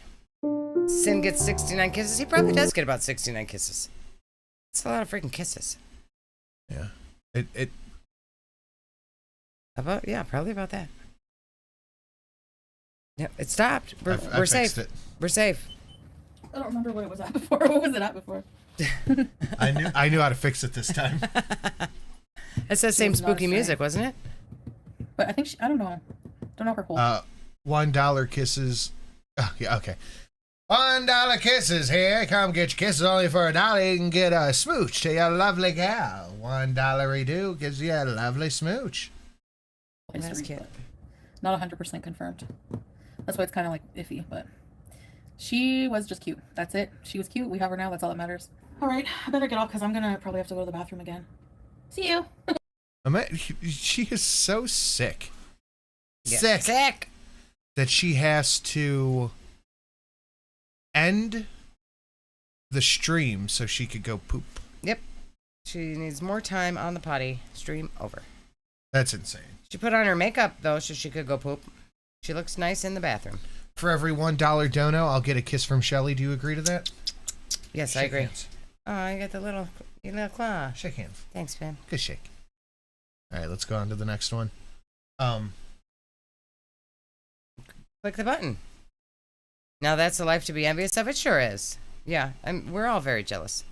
Sin gets 69 kisses. He probably does get about 69 kisses. It's a lot of freaking kisses. Yeah. Probably about that. Yeah, it stopped. We're I safe. fixed it. We're safe. I don't remember what it was at before. What was it at before? I knew how to fix it this time. It's that same spooky music, wasn't it? But I think I don't know. Don't know her whole. $1 kisses. Oh, yeah, okay. $1 kisses here. Come get your kisses only for $1. You can get a smooch to your lovely gal. $1 do gives you a lovely smooch. That's cute. Not 100% confirmed. That's why it's kind of like iffy, but she was just cute. That's it. She was cute. We have her now. That's all that matters. All right, I better get off because I'm gonna probably have to go to the bathroom again. See you. She is so sick. Yeah. Sick. That she has to end the stream so she could go poop. Yep. She needs more time on the potty. Stream over. That's insane. She put on her makeup, though, so she could go poop. She looks nice in the bathroom. For every $1 dono, I'll get a kiss from Shelly. Do you agree to that? Yes, I agree. Hands. Oh, I got the little claw. Shake hands. Thanks, man. Good shake. All right, let's go on to the next one. Click the button. Now that's a life to be envious of. It sure is. Yeah, we're all very jealous.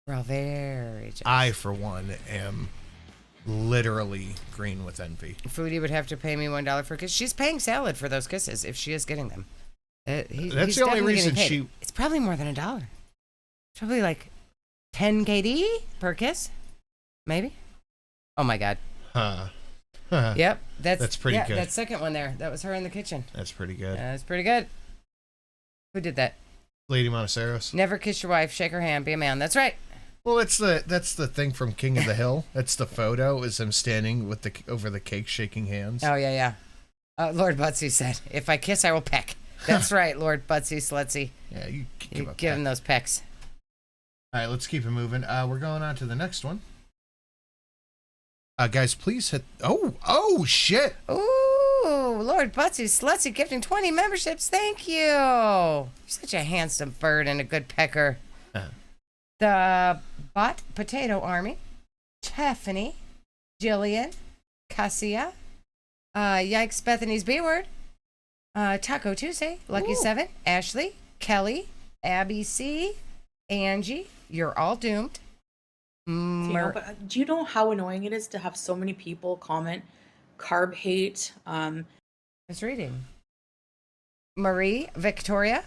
We're all very jealous. I, for one, am literally green with envy. Foodie would have to pay me $1 for a kiss. She's paying Salad for those kisses if she is getting them. That's he's the only definitely reason getting paid. she... It's probably more than $1. It's probably like 10 KD per kiss. Maybe. Oh my God. Huh. Yep. That's pretty good. That second one there. That was her in the kitchen. That's pretty good. That's pretty good. Who did that? Lady Monticeros. Never kiss your wife. Shake her hand. Be a man. That's right. Well, that's the thing from King of the Hill. That's the photo, is him standing with over the cake, shaking hands. Oh yeah. Lord Butsy said, "If I kiss, I will peck." That's right, Lord Butsy Slutsy. Yeah, you give him those pecks. All right, let's keep it moving. We're going on to the next one. Guys, please hit. Oh shit! Ooh. Lord Butsy Slutsy gifting 20 memberships. Thank you. You're such a handsome bird and a good pecker. The Bot Potato Army, Tiffany, Jillian, Cassia, Yikes Bethany's B-Word, Taco Tuesday, Lucky 7, Ashley, Kelly, Abby C, Angie, you're all doomed. But do you know how annoying it is to have so many people comment carb hate? I was reading. Marie, Victoria,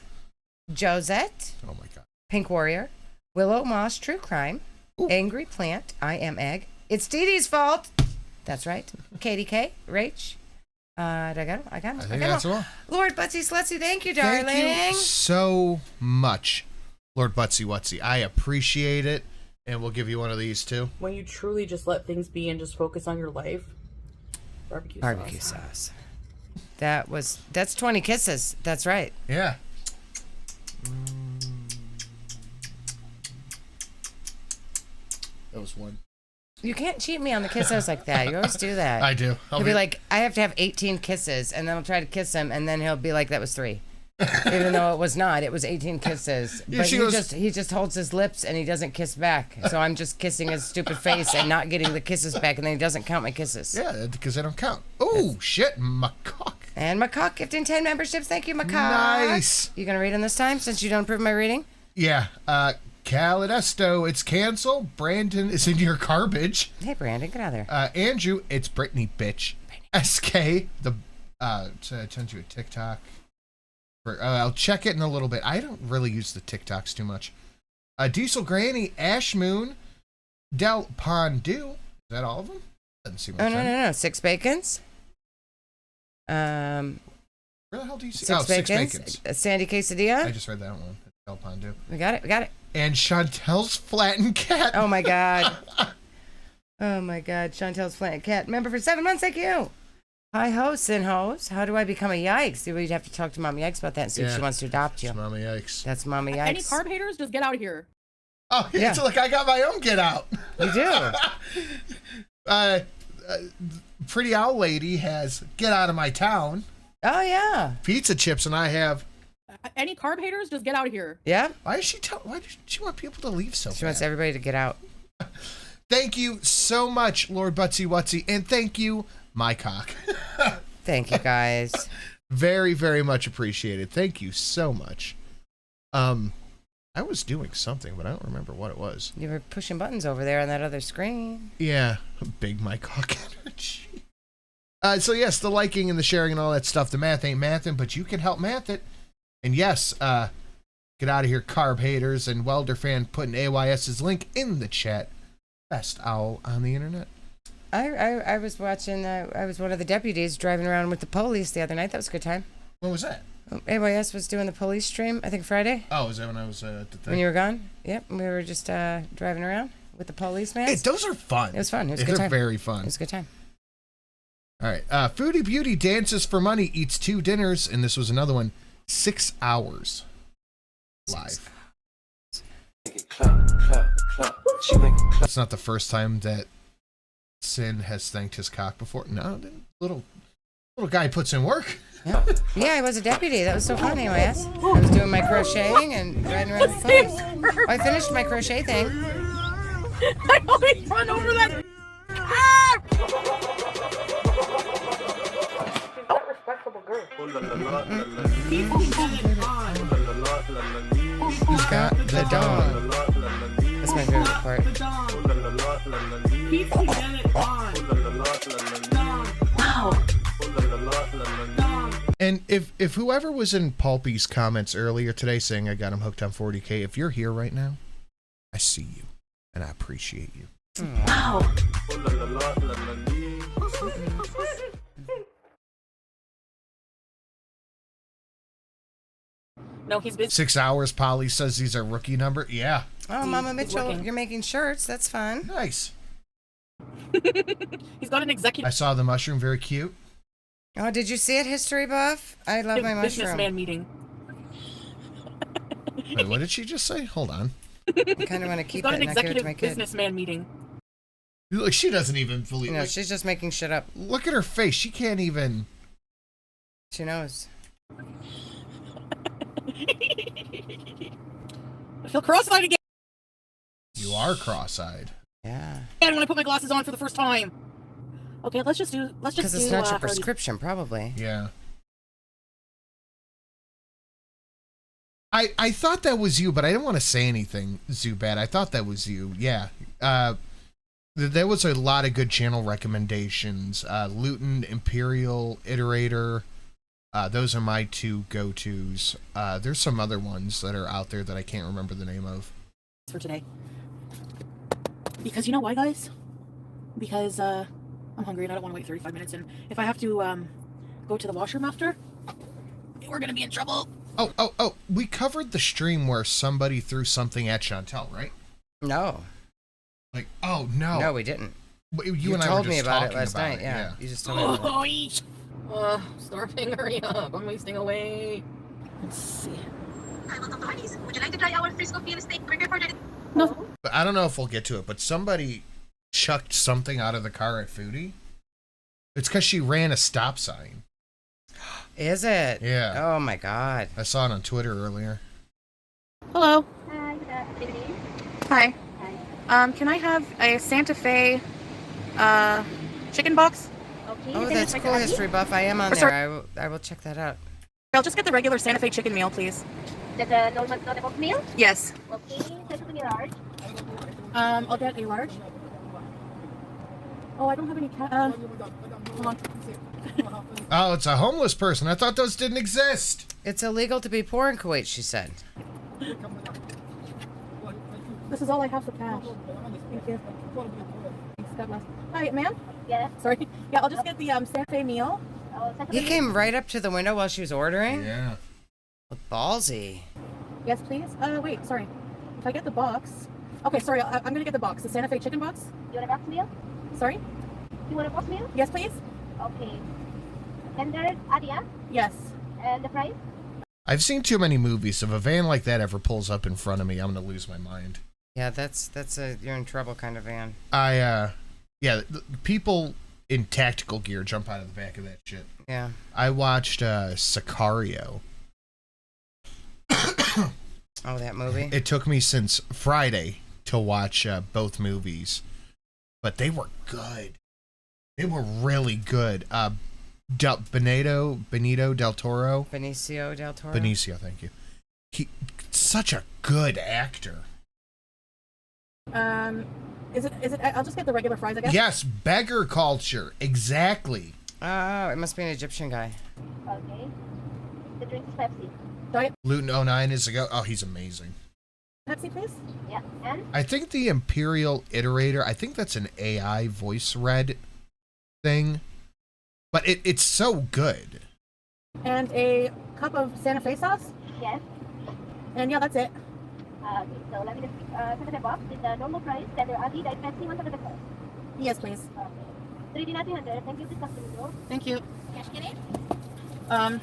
Josette, Oh my god. Pink Warrior, Willow Moss, True Crime, Angry Plant, I Am Egg, It's Dee Dee's Fault. That's right. Katie K, Rach. Did I got him? I got him. I think that's all. Lord Butsy Slutsy, thank you, darling. Thank you so much, Lord Butsy Wutsy. I appreciate it, and we'll give you one of these too. When you truly just let things be and just focus on your life. Barbecue sauce. That's 20 kisses. That's right. Yeah. That was one. You can't cheat me on the kisses like that. You always do that. I do. He'll be like, I have to have 18 kisses, and then I'll try to kiss him, and then he'll be like, that was 3. Even though it was not. It was 18 kisses. Yeah, But she he just holds his lips, and he doesn't kiss back. So I'm just kissing his stupid face and not getting the kisses back, and then he doesn't count my kisses. Yeah, because they don't count. Oh, shit, macaque. And Macaque gifting 10 memberships. Thank you, Macaque. Nice. You going to read him this time, since you don't approve my reading? Yeah, Calidesto, it's canceled. Brandon is in your garbage. Hey, Brandon, get out of there. Andrew, it's Brittany, bitch. SK, to send you a TikTok. I'll check it in a little bit. I don't really use the TikToks too much. Diesel Granny, Ash Moon, Del Pondu. Is that all of them? Doesn't seem like No. 6 bacons. Where the hell do you see? 6 Six bacons. bacons. Sandy quesadilla. I just read that one. Del Pondu. We got it. And Chantel's Flattened Cat. Oh my god. Chantel's Flattened Cat. Member for 7 months. Thank you. Hi ho, Sin Hos. How do I become a Yikes? We'd have to talk to Mama Yikes about that and see if she wants to adopt you. It's Mama Yikes. That's Mama Yikes. Any carb haters, just get out of here. Oh, yeah. So like I got my own get out. You do. Pretty Owl Lady has Get Out of My Town. Oh yeah. Pizza Chips, and I have. Any carb haters, just get out of here. Yeah. Why does she want people to leave so She wants everybody to get out. Thank you so much, Lord Butsy Wutsy, and thank you, my cock. Thank you, guys. Very, very much appreciated. Thank you so much. I was doing something, but I don't remember what it was. You were pushing buttons over there on that other screen. Yeah, big my cock energy. So yes, the liking and the sharing and all that stuff. The math ain't mathin', but you can help math it. And yes, get out of here, carb haters. And Welder fan putting AYS's link in the chat. Best owl on the internet. I was watching. I was one of the deputies driving around with the police the other night. That was a good time. When was that? AYS was doing the police stream. I think Friday. Oh, was that when I was at the thing? When you were gone? Yep. We were just driving around with the policeman. Hey, those are fun. It was fun. It was a good time. They're very fun. It was a good time. All right. Foodie Beauty dances for money, eats 2 dinners, and this was another one. 6 hours live. That's not the first time that Sin has thanked his cock before. No, little guy puts in work. Yeah, I was a deputy. That was so fun, AYS. I was doing my crocheting and riding around the place. I finished my crochet thing. I always run over that. Respectable girl. He's got the dog. That's my favorite part. Wow. And if whoever was in Pulpy's comments earlier today saying I got him hooked on 40K, if you're here right now, I see you and I appreciate you. Wow. No, he's busy. 6 hours, Polly says these are rookie number. Yeah. Oh, Mama Mitchell, you're making shirts. That's fun. Nice. He's got an executive. I saw the mushroom, very cute. Oh, did you see it, History Buff? I love my mushroom. Businessman meeting. Wait, what did she just say? Hold on. I kind of want to keep it and not give it to my kid. Businessman meeting. Look, she doesn't even believe. No, she's just making shit up. Look at her face. She can't even. She knows. I feel cross-eyed again. You are cross-eyed. Yeah. And when I put my glasses on for the first time. Okay, let's just do. Because it's not your prescription, probably. Yeah. I thought that was you, but I didn't want to say anything, Zubat. I thought that was you. Yeah. There was a lot of good channel recommendations. Luton, Imperial, Iterator. Those are my two go-tos. There's some other ones that are out there that I can't remember the name of. For today. Because you know why, guys? Because I'm hungry and I don't want to wait 35 minutes. And if I have to go to the washroom after, we're going to be in trouble. Oh, we covered the stream where somebody threw something at Chantel, right? No. Like, oh, no. No, we didn't. You and I told were me just about it talking last about night. it, Yeah. You just told me about it. Starving, hurry up. I'm wasting away. Let's see. Would you like to try our Frisco field steak burger for the... No. But I don't know if we'll get to it, but somebody chucked something out of the car at Foodie. It's because she ran a stop sign. Is it? Yeah. Oh my God. I saw it on Twitter earlier. Hello. Hi, good evening. Hi. Can I have a Santa Fe chicken box? Okay. Oh, that's cool, History Buff. I am on there. I will check that out. I'll just get the regular Santa Fe chicken meal, please. The normal box meal? Yes. Okay, that's to be large. I'll get a large. Oh, I don't have any hold on. Oh, it's a homeless person. I thought those didn't exist. It's illegal to be poor in Kuwait, she said. This is all I have for cash. Thank you. Thanks, God bless. Hi, ma'am? Yeah. Sorry. Yeah, I'll just get the Santa Fe meal. He came right up to the window while she was ordering? Yeah. Ballsy. Yes, please. Wait, sorry. If I get the box... Okay, sorry, I'm gonna get the box. The Santa Fe chicken box. You want a box meal? Sorry? You want a box meal? Yes, please. Okay. Tender, Adia? Yes. And the price? I've seen too many movies. If a van like that ever pulls up in front of me, I'm gonna lose my mind. Yeah, that's a you're in trouble kind of van. People in tactical gear jump out of the back of that shit. Yeah. I watched Sicario. Oh, that movie? It took me since Friday to watch both movies, but they were good. They were really good. Benicio del Toro. Benicio del Toro. Benicio, thank you. He such a good actor. Is it? I'll just get the regular fries, I guess. Yes, beggar culture, exactly. Oh, it must be an Egyptian guy. Okay. The drink is Pepsi. Diet Luton 09 is a go. Oh, he's amazing. Pepsi, please. Yeah, and? I think the Imperial Iterator, I think that's an AI voice read thing, but it's so good. And a cup of Santa Fe sauce. Yes. And yeah, that's it. Okay, so let me just set the box with the normal price. Tender, Adi, Diet Pepsi, 100 pesos. Yes, please. Okay. 3D 300. Thank you, please customer. Thank you. Cash get it?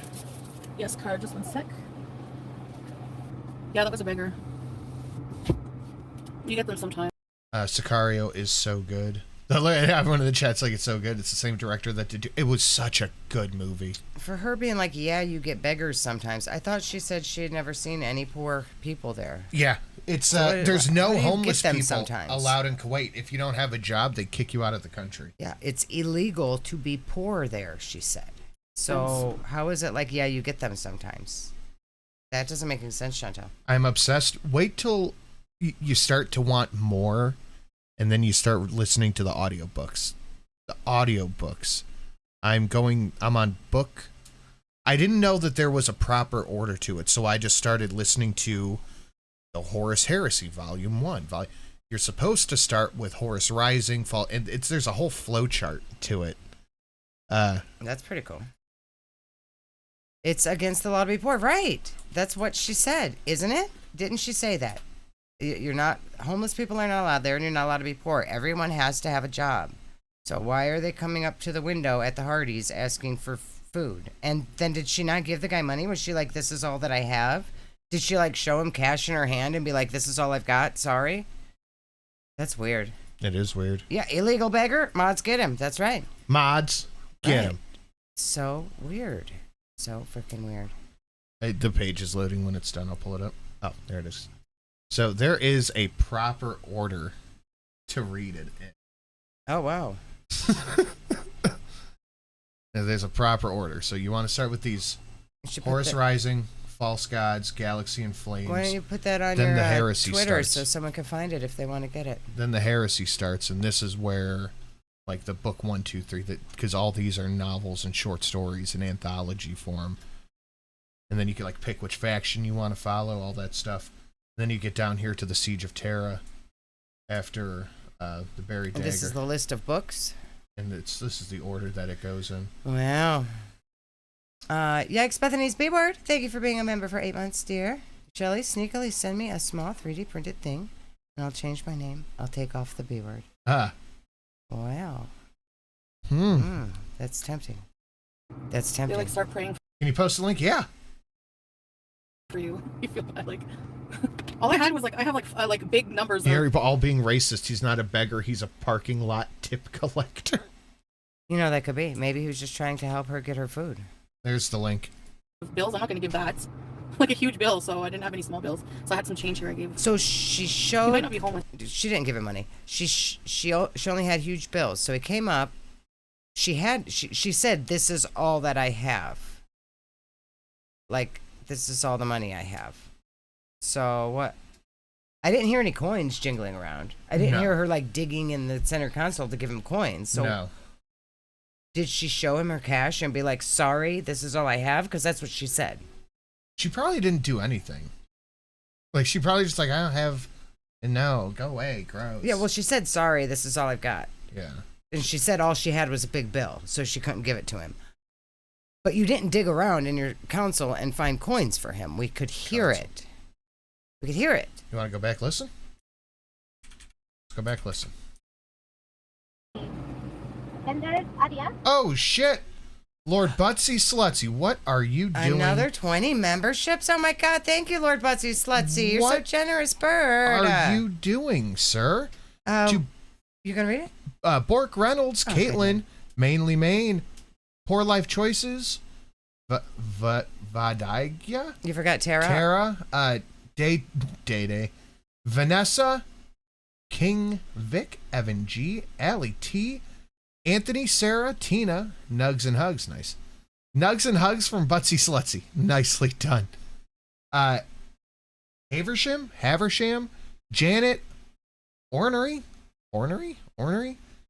Yes, card. Just one sec. Yeah, that was a bigger. You get them sometime. Sicario is so good. Everyone in the chat's like, it's so good. It's the same director that did. It was such a good movie. For her being like, yeah, you get beggars sometimes. I thought she said she had never seen any poor people there. Yeah, it's So there's no homeless people sometimes? allowed in Kuwait. If you don't have a job, they kick you out of the country. Yeah, it's illegal to be poor there, she said. So how is it like, yeah, you get them sometimes? That doesn't make any sense, Chantal. I'm obsessed. Wait till you start to want more, and then you start listening to the audiobooks. The audiobooks. I'm on book. I didn't know that there was a proper order to it, so I just started listening to the Horus Heresy, Volume 1. You're supposed to start with Horus Rising, and there's a whole flow chart to it. That's pretty cool. It's against the law to be poor. Right. That's what she said, isn't it? Didn't she say that? You're not, homeless people are not allowed there, and you're not allowed to be poor. Everyone has to have a job. So why are they coming up to the window at the Hardee's asking for food? And then did she not give the guy money? Was she like, this is all that I have? Did she like show him cash in her hand and be like, this is all I've got? Sorry. That's weird. It is weird. Yeah, illegal beggar. Mods get him. That's right. Mods get him. So weird. So freaking weird. The page is loading. When it's done, I'll pull it up. Oh, there it is. So there is a proper order to read it in. Oh, wow. There's a proper order. So you want to start with these: Horus Rising, False Gods, Galaxy in Flames. Why don't you put that on then your the heresy Twitter starts. so someone can find it if they want to get it? Then the heresy starts, and this is where, like, the book 1, 2, 3, because all these are novels and short stories in anthology form. And then you can, like, pick which faction you want to follow, all that stuff. Then you get down here to the Siege of Terra after the Buried Dagger. And this is the list of books? And this is the order that it goes in. Wow. Yikes, Bethany's B-word. Thank you for being a member for 8 months, dear. Shelly, sneakily send me a small 3D printed thing, and I'll change my name. I'll take off the B-word. Ah. Wow. That's tempting. That's They tempting. like start praying Can you post a link? Yeah. for you. You feel bad. Like all I had was like I have like big numbers. Here, all being racist. He's not a beggar. He's a parking lot tip collector. You know, that could be. Maybe he was just trying to help her get her food. There's the link. Bills. I'm not going to give that. Like a huge bill, so I didn't have any small bills. So I had some change here I gave. So she showed. He might not be homeless. She didn't give him money. She only had huge bills. So he came up. She said, "This is all that I have. Like, this is all the money I have." So what? I didn't hear any coins jingling around. I didn't hear her like digging in the center console to give him coins. So no. Did she show him her cash and be like, "Sorry, this is all I have"? Because that's what she said. She probably didn't do anything. Like, she probably just like, I don't have, and no, go away, gross. Yeah, well, she said, "Sorry, this is all I've got." Yeah. And she said all she had was a big bill, so she couldn't give it to him. But you didn't dig around in your console and find coins for him. We could hear it. We could hear it. You want to go back, listen? Let's go back, listen. Oh, shit. Lord Butsy Slutsy, what are you doing? Another 20 memberships? Oh my God, thank you, Lord Butsy Slutsy. You're so generous, bird. Are you doing, sir? You gonna read it? Bork Reynolds, Caitlin, Mainly Maine, Poor Life Choices, Vadaiga? You forgot Tara? Tara, Day, Vanessa, King Vic, Evan G, Allie T, Anthony, Sarah, Tina, Nugs and Hugs, nice. Nugs and Hugs from Butsy Slutsy, nicely done. Haversham, Janet, Ornery,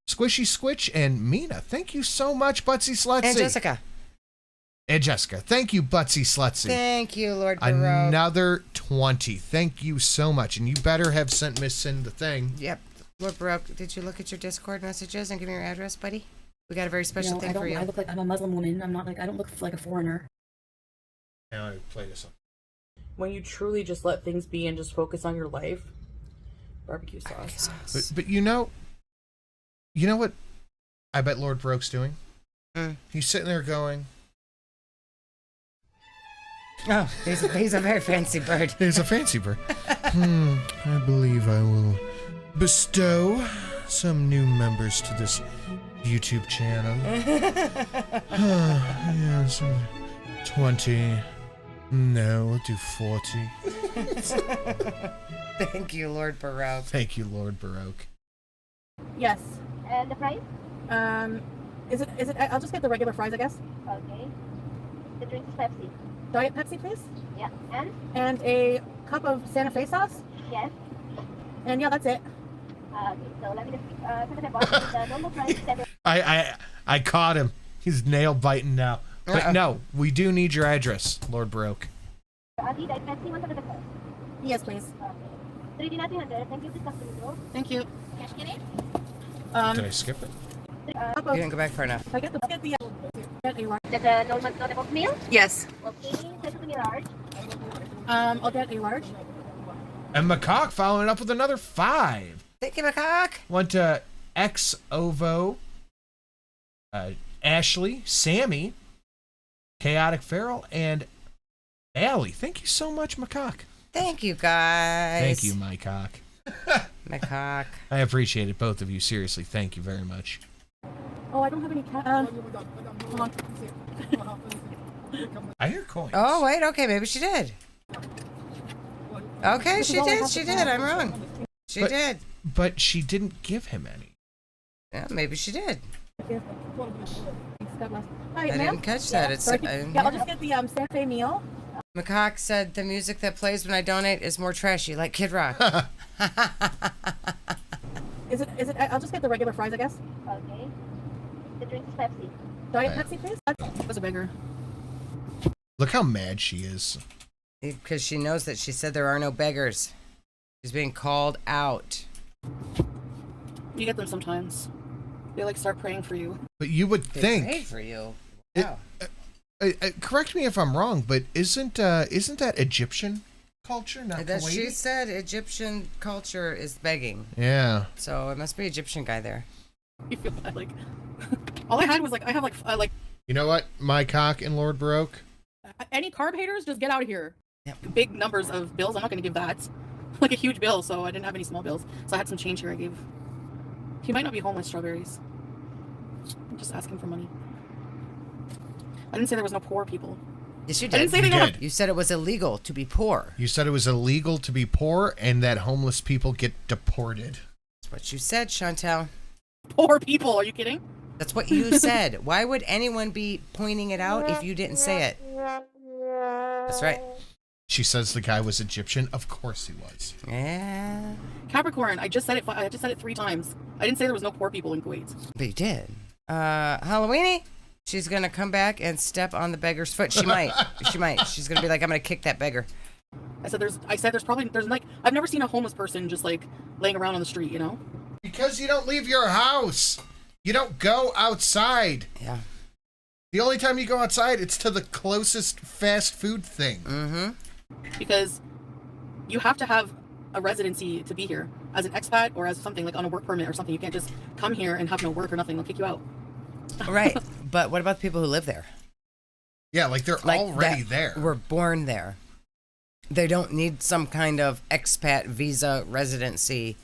Squishy Squitch, and Mina. Thank you so much, Butsy Slutsy. And Jessica. Thank you, Butsy Slutsy. Thank you, Lord Baroque. Another 20. Thank you so much. And you better have sent Miss Sin the thing. Yep. Lord Baroque, did you look at your Discord messages and give me your address, buddy? We got a very special thing for you. I look like I'm a Muslim woman. I'm not like, I don't look like a foreigner. Now I play this up. When you truly just let things be and just focus on your life, barbecue sauce. But you know what I bet Lord Baroque's doing? He's sitting there going, oh, he's a very fancy bird. He's a fancy bird. I believe I will bestow some new members to this YouTube channel. Yes, 20. No, we'll do 40. Thank you, Lord Baroque. Thank you, Lord Baroque. Yes. And the price? Is it? I'll just get the regular fries, I guess. Okay. The drink is Pepsi. Diet Pepsi, please. Yeah. And a cup of Santa Fe sauce. Yes. And yeah, that's it. Okay, so let me just put the box with the normal price. I caught him. He's nail biting now. But no, we do need your address, Lord Baroque. Diet Pepsi, 100. Yes, please. Okay. 3D 300. Thank you. Please come to the door. Thank you. Cash get it? Did I skip it? You didn't go back far enough. I get the The normal meal? Yes. Okay, take to me large. I'll get a large. And Macaque following it up with another 5. Thank you, Macaque. Went to X Ovo, Ashley, Sammy, Chaotic Feral, and Allie. Thank you so much, Macaque. Thank you, guys. Thank you, Macaque. Macaque. I appreciate it, both of you. Seriously, thank you very much. Oh, I don't have any hold on. I hear coins. Oh, wait, okay, maybe she did. Okay, she did. I'm wrong. She did. But she didn't give him any. Yeah, maybe she did. Hi, I didn't catch that. It's, I didn't I'll hear just get the Santa Fe meal. McCock said the music that plays when I donate is more trashy, like Kid Rock. Is it? I'll just get the regular fries, I guess. Okay. The drink is Pepsi. Diet Pepsi, please. That was a beggar. Look how mad she is. Because she knows that she said there are no beggars. She's being called out. You get them sometimes. They like start praying for you. But you would They think. prayed for you. It- Wow. correct me if I'm wrong, but isn't that Egyptian culture, not That she Kuwaiti? said Egyptian culture is begging. Yeah. So it must be Egyptian guy there. You feel bad, like all I had was like I have like You know what? My cock and Lord Baroque. any carb haters, just get out of here. Yep. Big numbers of bills. I'm not gonna give that. Like a huge bill, so I didn't have any small bills. So I had some change here I gave. He might not be homeless, Strawberries. I'm just asking for money. I didn't say there was no poor people. Yes, you I did. didn't say You they don't did. have You said it was illegal to be poor. You said it was illegal to be poor and that homeless people get deported. That's what you said, Chantel. poor people. Are you kidding? That's what you said. Why would anyone be pointing it out if you didn't say it? That's right. She says the guy was Egyptian. Of course he was. Yeah. Capricorn. I just said it 3 times. I didn't say there was no poor people in Kuwait. But you did. Halloweeny? She's gonna come back and step on the beggar's foot. She might. She might. She's gonna be like, I'm gonna kick that beggar. I said there's like I've never seen a homeless person just like laying around on the street, you know? Because you don't leave your house. You don't go outside. Yeah. The only time you go outside, it's to the closest fast food thing. Mm-hmm. Because you have to have a residency to be here as an expat or as something like on a work permit or something. You can't just come here and have no work or nothing. They'll kick you out. Right. But what about the people who live there? Yeah, like they're Like already that there. Were born there. They don't need some kind of expat visa residency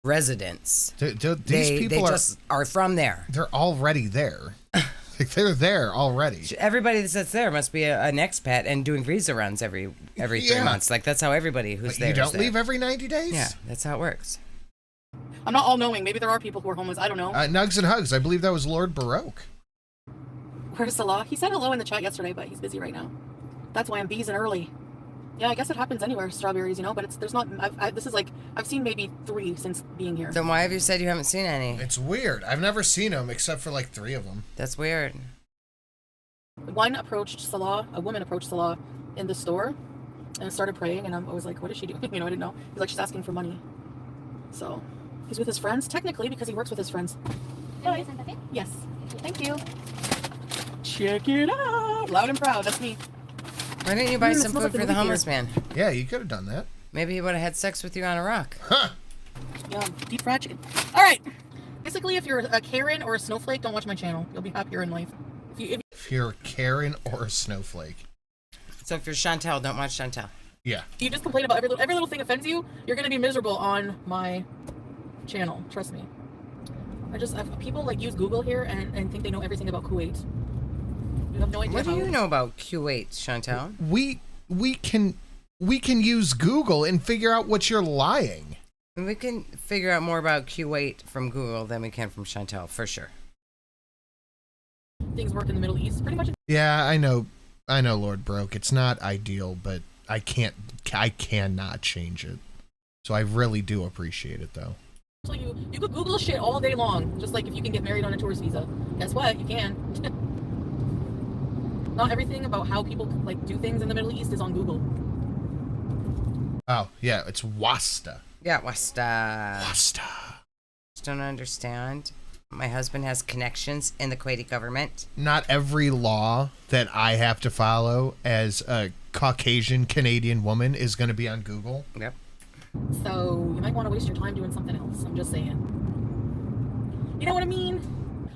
residence. These people they just are from there. They're already there. Like they're there already. Everybody that's there must be an expat and doing visa runs every 3 months. Like that's how everybody who's But there. you don't is there. leave every 90 days? Yeah, that's how it works. I'm not all knowing. Maybe there are people who are homeless. I don't know. Nugs and Hugs. I believe that was Lord Baroque. Where's Salah? He said hello in the chat yesterday, but he's busy right now. That's why I'm beezing early. Yeah, I guess it happens anywhere, Strawberries, you know, but there's not, I've seen maybe 3 since being here. Then why have you said you haven't seen any? It's weird. I've never seen them except for like 3 of them. That's weird. A woman approached Salah in the store and started praying, and I was like, what is she doing? You know, I didn't know. He's like, she's asking for money. So, he's with his friends, technically, because he works with his friends. Yes. Thank you. Check it out. Loud and proud, that's me. Why didn't you buy it some smells food like the for the movie homeless theater. man? Yeah, you could have done that. Maybe he would have had sex with you on a rock. Huh. Yum, deep fried chicken. All right. Basically, if you're a Karen or a snowflake, don't watch my channel. You'll be happier in life. If you're a Karen or a snowflake. So if you're Chantel, don't watch Chantel. Yeah. You just complain about every little thing offends you, you're gonna be miserable on my channel. Trust me. People like use Google here and think they know everything about Kuwait. You have no idea. What do you know about Kuwait, Chantel? We can use Google and figure out what you're lying. We can figure out more about Kuwait from Google than we can from Chantel, for sure. Things work in the Middle East, pretty much. Yeah, I know, Lord Broke. It's not ideal, but I cannot change it. So I really do appreciate it, though. So you could Google shit all day long, just like if you can get married on a tourist visa. Guess what? You can. Not everything about how people like do things in the Middle East is on Google. Oh, yeah, it's Wasta. Yeah, Wasta. Wasta. Just don't understand. My husband has connections in the Kuwaiti government. Not every law that I have to follow as a Caucasian Canadian woman is going to be on Google. Yep. So you might want to waste your time doing something else. I'm just saying. You know what I mean?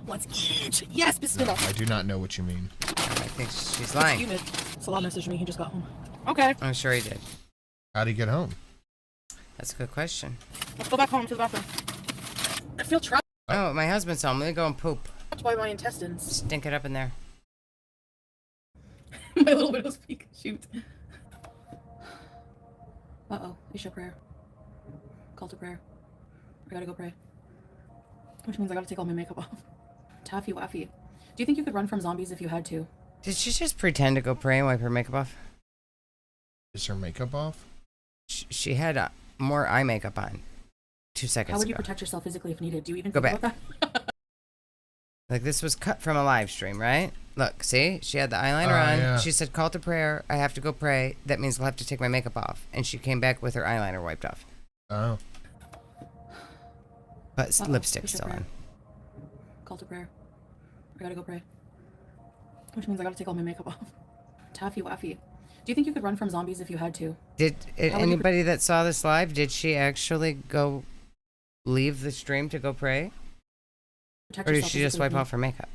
Let's eat. Yes, bismillah. No, I do not know what you mean. I think she's lying. Salah messaged me. He just got home. Okay. I'm sure he did. How'd he get home? That's a good question. Let's go back home to the bathroom. I feel trapped Oh, my husband's home. Let me go and poop. by my intestines. Stink it up in there. My little widow's peak. Shoot. Uh-oh. Isha prayer. Call to prayer. I gotta go pray. Which means I gotta take all my makeup off. Taffy Waffy. Do you think you could run from zombies if you had to? Did she just pretend to go pray and wipe her makeup off? Is her makeup off? She had more eye makeup on 2 seconds How would ago. you protect yourself physically if needed? Do you even Go think back. about that? Like, this was cut from a live stream, right? Look, see? She had the eyeliner on. Yeah. She said, call to prayer. I have to go pray. That means I'll have to take my makeup off. And she came back with her eyeliner wiped off. Oh. But lipstick's Isha still prayer. on. Call to prayer. I gotta go pray. Which means I gotta take all my makeup off. Taffy Waffy. Do you think you could run from zombies if you had to? Did How would you anybody that saw this live, did she actually go leave the stream to go pray? Protect Or did yourself she just physically wipe if off her makeup?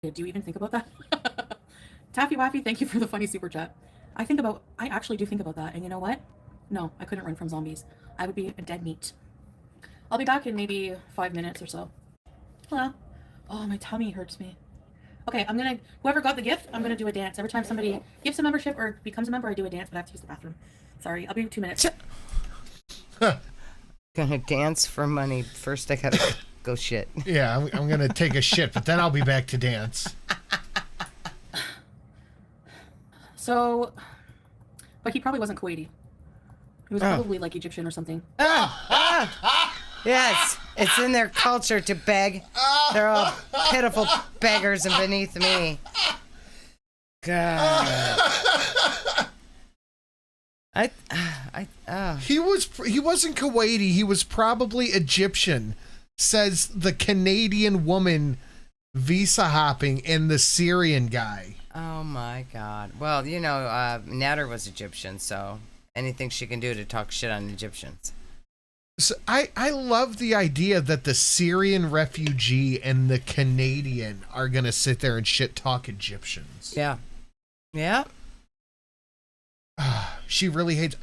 needed? Do you even think about that? Taffy Waffy, thank you for the funny super chat. I actually do think about that. And you know what? No, I couldn't run from zombies. I would be a dead meat. I'll be back in maybe 5 minutes or so. Hello. Oh, my tummy hurts me. Okay, whoever got the gift, I'm gonna do a dance. Every time somebody gives a membership or becomes a member, I do a dance, but I have to use the bathroom. Sorry, I'll be 2 minutes. Gonna dance for money. First, I gotta go shit. Yeah, I'm gonna take a shit, but then I'll be back to dance. So, but he probably wasn't Kuwaiti. He was probably like Egyptian or something. Yes, it's in their culture to beg. They're all pitiful beggars and beneath me. God. He wasn't Kuwaiti. He was probably Egyptian, says the Canadian woman visa hopping and the Syrian guy. Oh my God. Well, you know, Natter was Egyptian, so anything she can do to talk shit on Egyptians. So I love the idea that the Syrian refugee and the Canadian are gonna sit there and shit talk Egyptians. Yeah. Yeah. She really hates.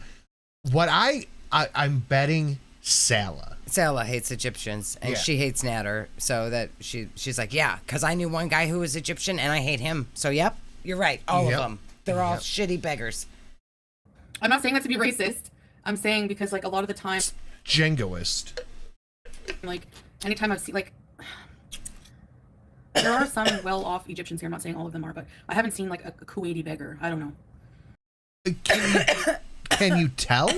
What I'm betting Salah. Salah hates Egyptians, and Yeah. she hates Natter, so that she's like, yeah, because I knew one guy who was Egyptian, and I hate him. So, yep, you're right. All Yep. of them. They're all Yep. shitty beggars. I'm not saying that to be racist. I'm saying because like a lot of the time, Jingoist. like anytime I've seen like there are some well-off Egyptians here. I'm not saying all of them are, but I haven't seen like a Kuwaiti beggar. I don't know. Can you tell?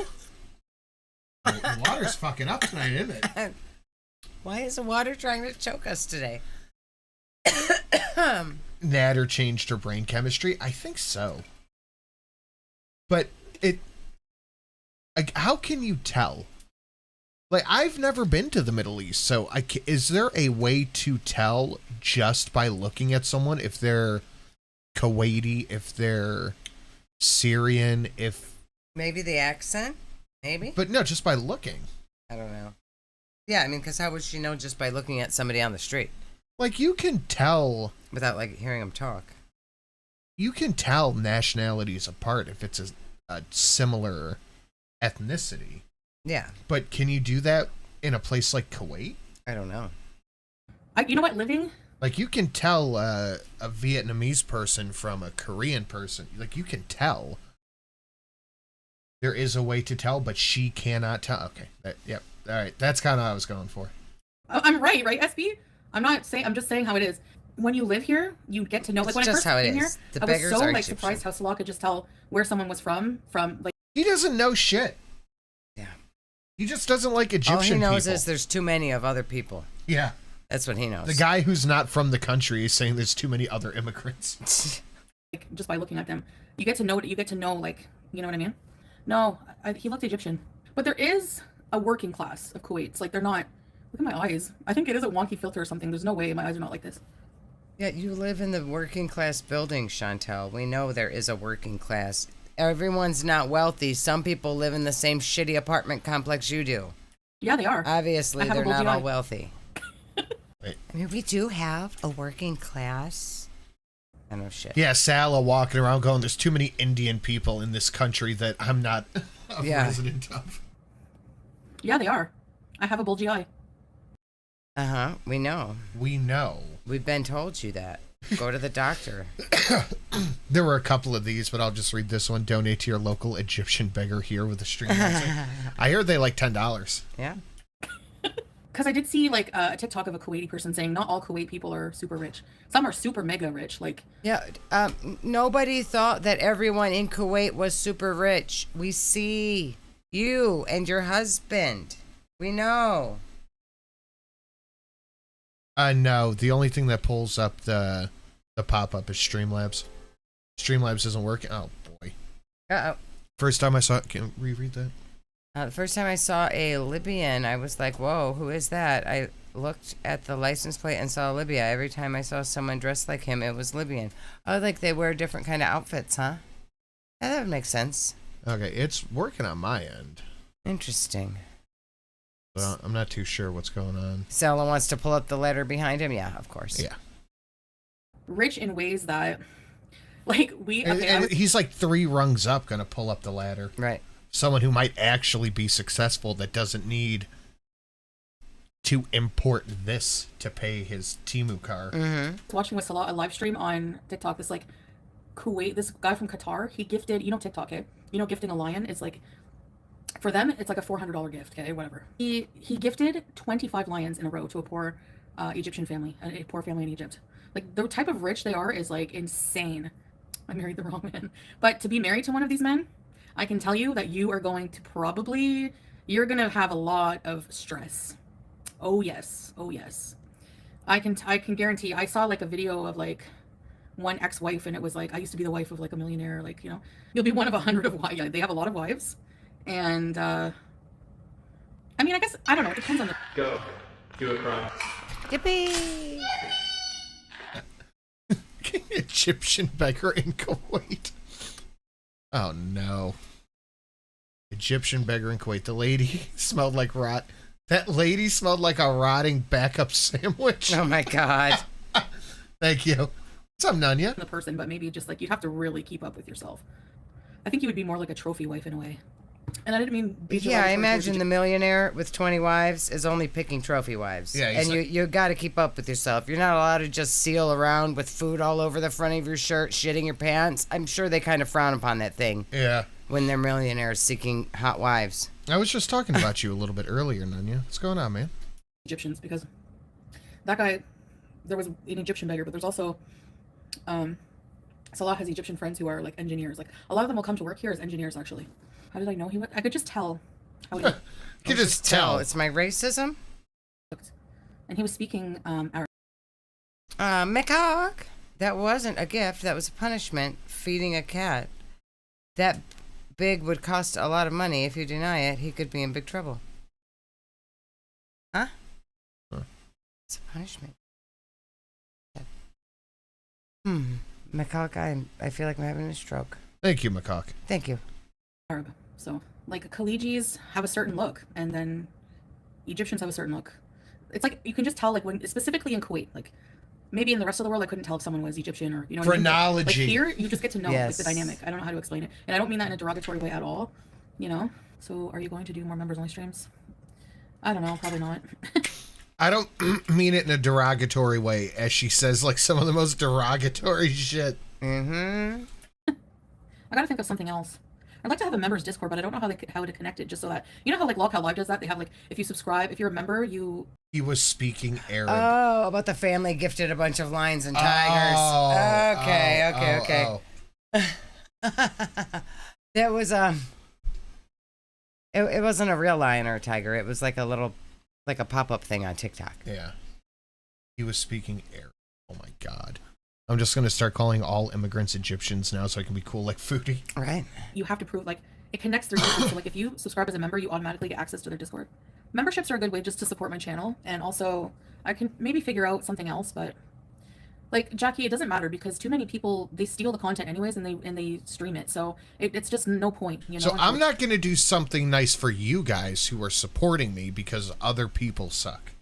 The water's fucking up tonight, isn't it? Why is the water trying to choke us today? Natter changed her brain chemistry? I think so. But like, how can you tell? Like, I've never been to the Middle East, so is there a way to tell just by looking at someone if they're Kuwaiti, if they're Syrian, if... Maybe the accent? Maybe? But no, just by looking. I don't know. Yeah, I mean, because how would she know just by looking at somebody on the street? Like, you can tell... Without, like, hearing them talk. You can tell nationalities apart if it's a similar ethnicity. Yeah. But can you do that in a place like Kuwait? I don't know. You know what? Living... Like, you can tell a Vietnamese person from a Korean person. Like, you can tell. There is a way to tell, but she cannot tell. Okay. Yep. All right. That's kind of what I was going for. I'm right, SB? I'm just saying how it is. When you live here, you get to know. Like when I first came here, I was so like surprised how Salah could just tell where someone was from like. He doesn't know shit. Yeah. He just doesn't like Egyptian people. All he knows is there's too many of other people. Yeah. That's what he knows. The guy who's not from the country is saying there's too many other immigrants. Like, just by looking at them, you get to know, like, you know what I mean? No, he looked Egyptian. But there is a working class of Kuwaits. Like, they're not... Look at my eyes. I think it is a wonky filter or something. There's no way my eyes are not like this. Yeah, you live in the working class building, Chantel. We know there is a working class. Everyone's not wealthy. Some people live in the same shitty apartment complex you do. Yeah, they are. Obviously, they're not all wealthy. Wait. I mean, we do have a working class. I know shit. Yeah, Salah walking around going, there's too many Indian people in this country that I'm not a resident of. Yeah, they are. I have a bulgy eye. Uh-huh, we know. We know. We've been told you that. Go to the doctor. There were a couple of these, but I'll just read this one. Donate to your local Egyptian beggar here with a stream. I heard they like $10. Yeah. Because I did see like a TikTok of a Kuwaiti person saying not all Kuwait people are super rich. Some are super mega rich. Like, yeah, nobody thought that everyone in Kuwait was super rich. We see you and your husband. We know. No, the only thing that pulls up the pop-up is Streamlabs. Streamlabs isn't working. Oh, boy. Uh-oh. First time I saw it. Can you reread that? The first time I saw a Libyan, I was like, whoa, who is that? I looked at the license plate and saw Libya. Every time I saw someone dressed like him, it was Libyan. Oh, like they wear different kind of outfits, huh? Yeah, that would make sense. Okay, it's working on my end. Interesting. Well, I'm not too sure what's going on. Sella wants to pull up the letter behind him? Yeah, of course. Yeah. rich in ways that, like, we... Okay, and he's like 3 rungs up going to pull up the ladder. Right. Someone who might actually be successful that doesn't need to import this to pay his Temu car. Mm-hmm. Watching with Salah a live stream on TikTok, this like Kuwait, this guy from Qatar, he gifted, you know TikTok, okay? You know gifting a lion is like, for them, it's like a $400 gift, okay, whatever. He gifted 25 lions in a row to a poor Egyptian family, a poor family in Egypt. Like, the type of rich they are is like insane. I married the wrong man. But to be married to one of these men, I can tell you that you are going to probably, you're going to have a lot of stress. Oh yes, oh yes. I can guarantee. I saw like a video of like one ex-wife, and it was like, I used to be the wife of like a millionaire. Like, you know, you'll be one of 100 of wives. They have a lot of wives, and I mean, I guess I don't know. It depends on the. Go, do a crime. Yippee! Egyptian beggar in Kuwait. Oh no. Egyptian beggar in Kuwait. The lady smelled like rot. That lady smelled like a rotting backup sandwich. Oh my god. Thank you. What's up, Nanya? The person, but maybe just like you'd have to really keep up with yourself. I think you would be more like a trophy wife in a way. And I didn't mean. Yeah, I imagine the millionaire with 20 wives is only picking trophy wives. Yeah, and like, you got to keep up with yourself. You're not allowed to just seal around with food all over the front of your shirt, shitting your pants. I'm sure they kind of frown upon that thing. Yeah. When they're millionaires seeking hot wives. I was just talking about you a little bit earlier, Nanya. What's going on, man? Egyptians, because that guy, there was an Egyptian beggar, but there's also Salah has Egyptian friends who are like engineers. Like, a lot of them will come to work here as engineers, actually. How did I know he would? I could just tell. How he, you could just tell. It's my racism. And he was speaking Arabic. Mekok. That wasn't a gift. That was a punishment. Feeding a cat. That big would cost a lot of money. If you deny it, he could be in big trouble. Huh? It's a punishment. Mekok, I feel like I'm having a stroke. Thank you, Mekok. Thank you. Arab. So, like, Khalijis have a certain look, and then Egyptians have a certain look. It's like, you can just tell, like, when, specifically in Kuwait, like, maybe in the rest of the world, I couldn't tell if someone was Egyptian or, you know. Phrenology. Like, here, you just get to know Yes. like, the dynamic. I don't know how to explain it. And I don't mean that in a derogatory way at all, you know? So, are you going to do more members-only streams? I don't know, probably not. I don't mean it in a derogatory way, as she says, like, some of the most derogatory shit. Mm-hmm. I gotta think of something else. I'd like to have a members Discord, but I don't know how to connect it, just so that, you know how like Lolcow Live does that? They have like, if you subscribe, if you're a member, you... He was speaking Arab. Oh, about the family gifted a bunch of lions and tigers. Okay. That was it wasn't a real lion or a tiger. It was like a little, like a pop-up thing on TikTok. Yeah. He was speaking Arab. Oh my god. I'm just going to start calling all immigrants Egyptians now so I can be cool like Foodie. Right. You have to prove, like, it connects through Discord. So, like, if you subscribe as a member, you automatically get access to their Discord. Memberships are a good way just to support my channel. And also, I can maybe figure out something else, but... Like, Jackie, it doesn't matter because too many people, they steal the content anyways and they stream it. So, it's just no point, you know? So, I'm not going to do something nice for you guys who are supporting me because other people suck.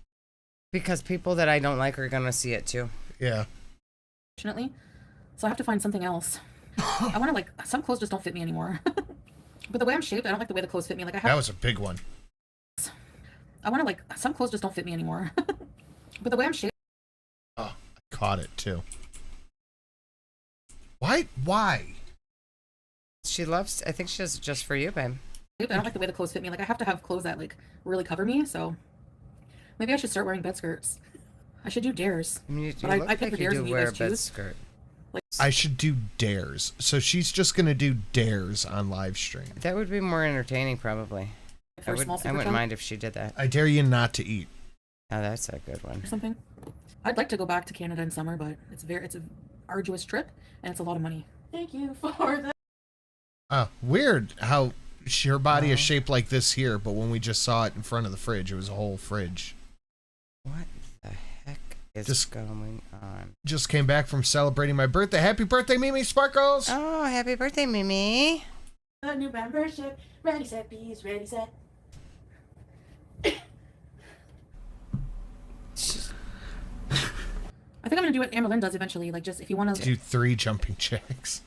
Because people that I don't like are going to see it too. Yeah. Fortunately. So I have to find something else. I want to, like, some clothes just don't fit me anymore. But the way I'm shaped, I don't like the way the clothes fit me. Like, I have... That was a big one. I want to, like, some clothes just don't fit me anymore. But the way I'm shaped... Oh, I caught it too. Why? Why? She loves. I think she does it just for you, babe. I don't like the way the clothes fit me. Like I have to have clothes that like really cover me. So maybe I should start wearing bed skirts. I should do dares. I mean, but I pick the dares and you guys choose. Skirt. Like, I should do dares. So she's just gonna do dares on live stream. That would be more entertaining, probably. I wouldn't mind if she did that. I dare you not to eat. Oh, that's a good one. Or something. I'd like to go back to Canada in summer, but it's a arduous trip and it's a lot of money. Thank you for that. Weird how her body is shaped like this here, but when we just saw it in front of the fridge, it was a whole fridge. What the heck is going on? Just came back from celebrating my birthday. Happy birthday, Mimi Sparkles! Oh, happy birthday, Mimi. A new membership. Ready, set, bees. Ready, set. I think I'm gonna do what Amberlynn does eventually. Like, just if you want to do 3 jumping jacks.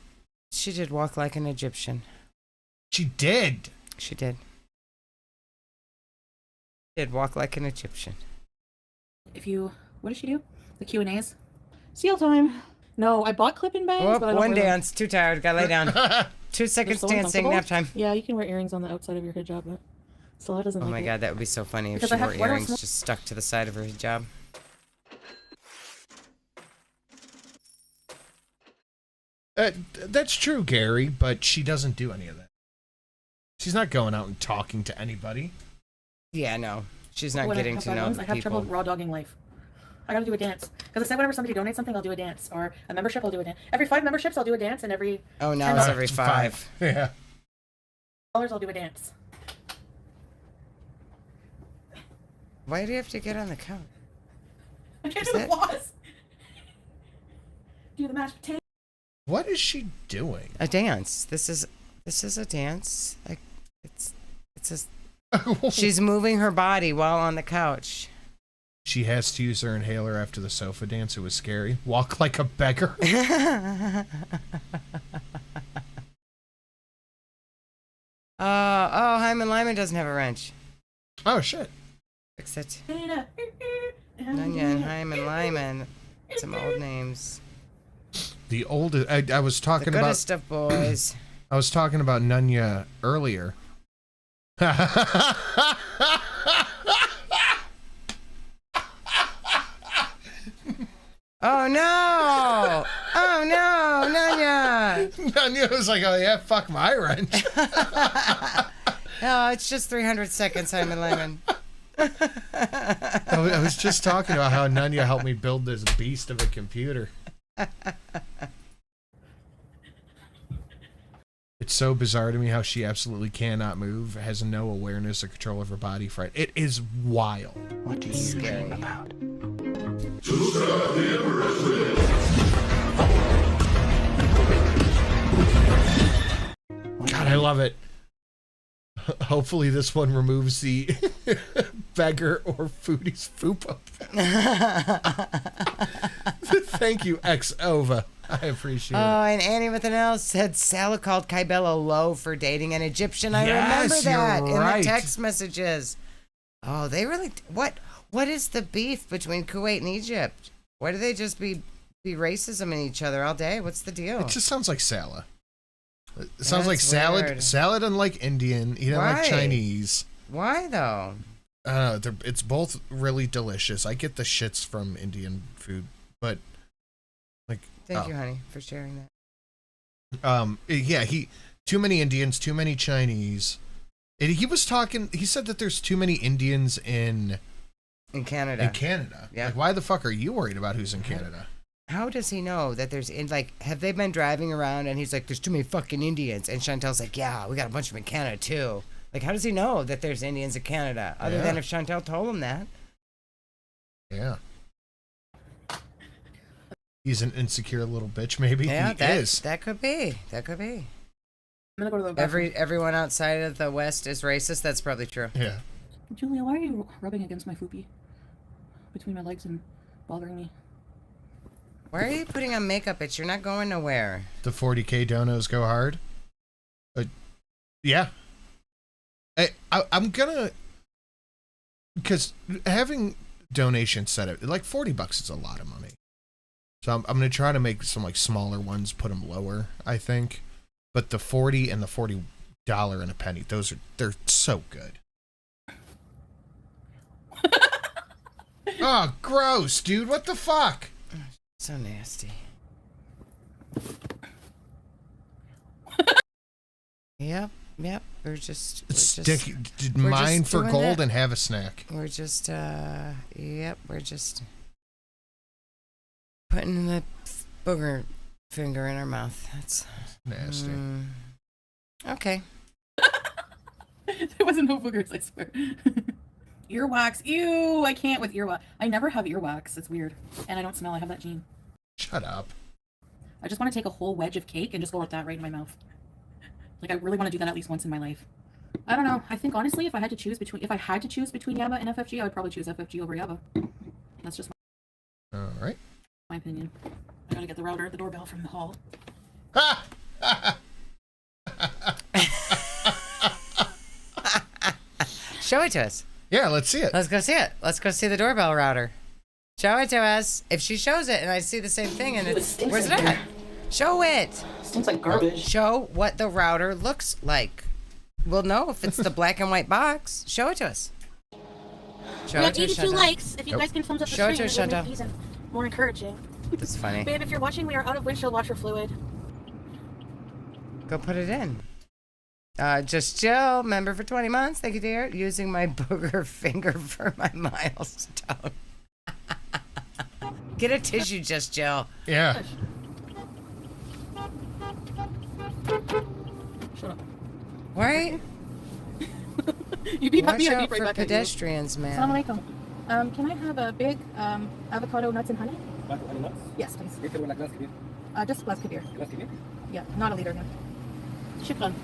She did walk like an Egyptian. She did. She did. Did walk like an Egyptian. If you, what did she do? The Q&As. Seal time. No, I bought clip-in bangs. Oh, but I don't one wear them. dance. Too tired. Gotta lay down. 2 seconds so dancing. uncomfortable. Nap time. Yeah, you can wear earrings on the outside of your hijab, but Stella doesn't. Oh like my it. god, that would be so funny if Because she I have wore one earrings small- just stuck to the side of her hijab. That's true, Gary, but she doesn't do any of that. She's not going out and talking to anybody. Yeah, no. She's not When I getting have to know problems, the I have people. trouble raw dogging life. I gotta do a dance. Because I said whenever somebody donates something, I'll do a dance. Or a membership, I'll do a dance. Every 5 memberships, I'll do a dance. And every Oh, now it's every 5. Yeah. $5, I'll do a dance. Why do you have to get on the couch? I can't Is do the that- floss. Do the mashed potato. What is she doing? A dance. This is a dance. Like it's a. She's moving her body while on the couch. She has to use her inhaler after the sofa dance. It was scary. Walk like a beggar. Oh, Hyman Lyman doesn't have a wrench. Oh shit. Fix it. Nunya and Hyman Lyman. Some old names. The oldest. I was talking The about. goodest of boys. I was talking about Nunya earlier. Oh no! Oh no, Nunya! Nunya was like, oh yeah, fuck my wrench. Oh, it's just 300 seconds, Hyman Lyman. I was just talking about how Nunya helped me build this beast of a computer. It's so bizarre to me how she absolutely cannot move, has no awareness or control of her body. It is wild. What do you dream about? God, I love it. Hopefully this one removes the beggar or foodie's fupa. Thank you, X-Ova. I appreciate it. Oh, and Annie with an L said Salah called Kybella low for dating an Egyptian. I remember Yes, that you're in right. the text messages. Oh, they really... What is the beef between Kuwait and Egypt? Why do they just be racism in each other all day? What's the deal? It just sounds like Salah. It sounds like That's salad. weird. Salad doesn't like Indian. He doesn't like Why? Chinese. Why, though? It's both really delicious. I get the shits from Indian food, but like... Thank you, honey, for sharing that. Yeah, too many Indians, too many Chinese. And he was talking. He said that there's too many Indians in Canada. Yeah. Like, why the fuck are you worried about who's in Canada? How does he know that there's have they been driving around and he's like, there's too many fucking Indians, and Chantel's like, yeah, we got a bunch of them in Canada too. Like, how does he know that there's Indians in Canada other than if Chantel told him that? Yeah. He's an insecure little bitch, maybe. Yeah, he is. That could be. That could be. I'm gonna go to the bathroom. Everyone outside of the West is racist. That's probably true. Yeah. Julia, why are you rubbing against my foopy? Between my legs and bothering me. Why are you putting on makeup, bitch? You're not going nowhere. The 40K donos go hard. Yeah. I'm gonna, because having donations set up, like $40 is a lot of money. So I'm going to try to make some like smaller ones, put them lower, I think. But the 40 and the $40 and a penny, they're so good. Oh, gross, dude. What the fuck? So nasty. Yep. We're just mine for doing gold that. and have a snack. We're just we're just putting the booger finger in our mouth. That's nasty. Okay. There wasn't no boogers, I swear. Earwax. Ew, I can't with earwax. I never have earwax. It's weird. And I don't smell. I have that gene. Shut up. I just want to take a whole wedge of cake and just go with that right in my mouth. Like, I really want to do that at least once in my life. I don't know. I think, honestly, if I had to choose between Yabba and FFG, I would probably choose FFG over Yabba. That's just All right. my opinion. I gotta get the router, the doorbell from the hall. Show it to us. Yeah, let's see it. Let's go see it. Let's go see the doorbell router. Show it to us. If she shows it and I see the same thing and it's where's it at? Show it. Seems like garbage. Show what the router looks like. We'll know if it's the black and white box. Show it to us. Show We it have to us, 82 Chantal. likes. If you guys can thumbs up the Show it stream, to us, it would make Chantal. these more encouraging. That's funny. Babe, if you're watching, we are out of windshield washer fluid. Go put it in. Just Jill, member for 20 months. Thank you, dear. Using my booger finger for my milestone. Get a tissue, Just Jill. Yeah. Shut up. Right? You beat Watch me, I out beat right for back at you. pedestrians, man. Assalamu alaikum. Can I have a big avocado nuts and honey? Avocado nuts? Yes, please. You can do like glass kabir. Just glass kabir. Glass kabir? Yeah, not a liter, no. Shukran.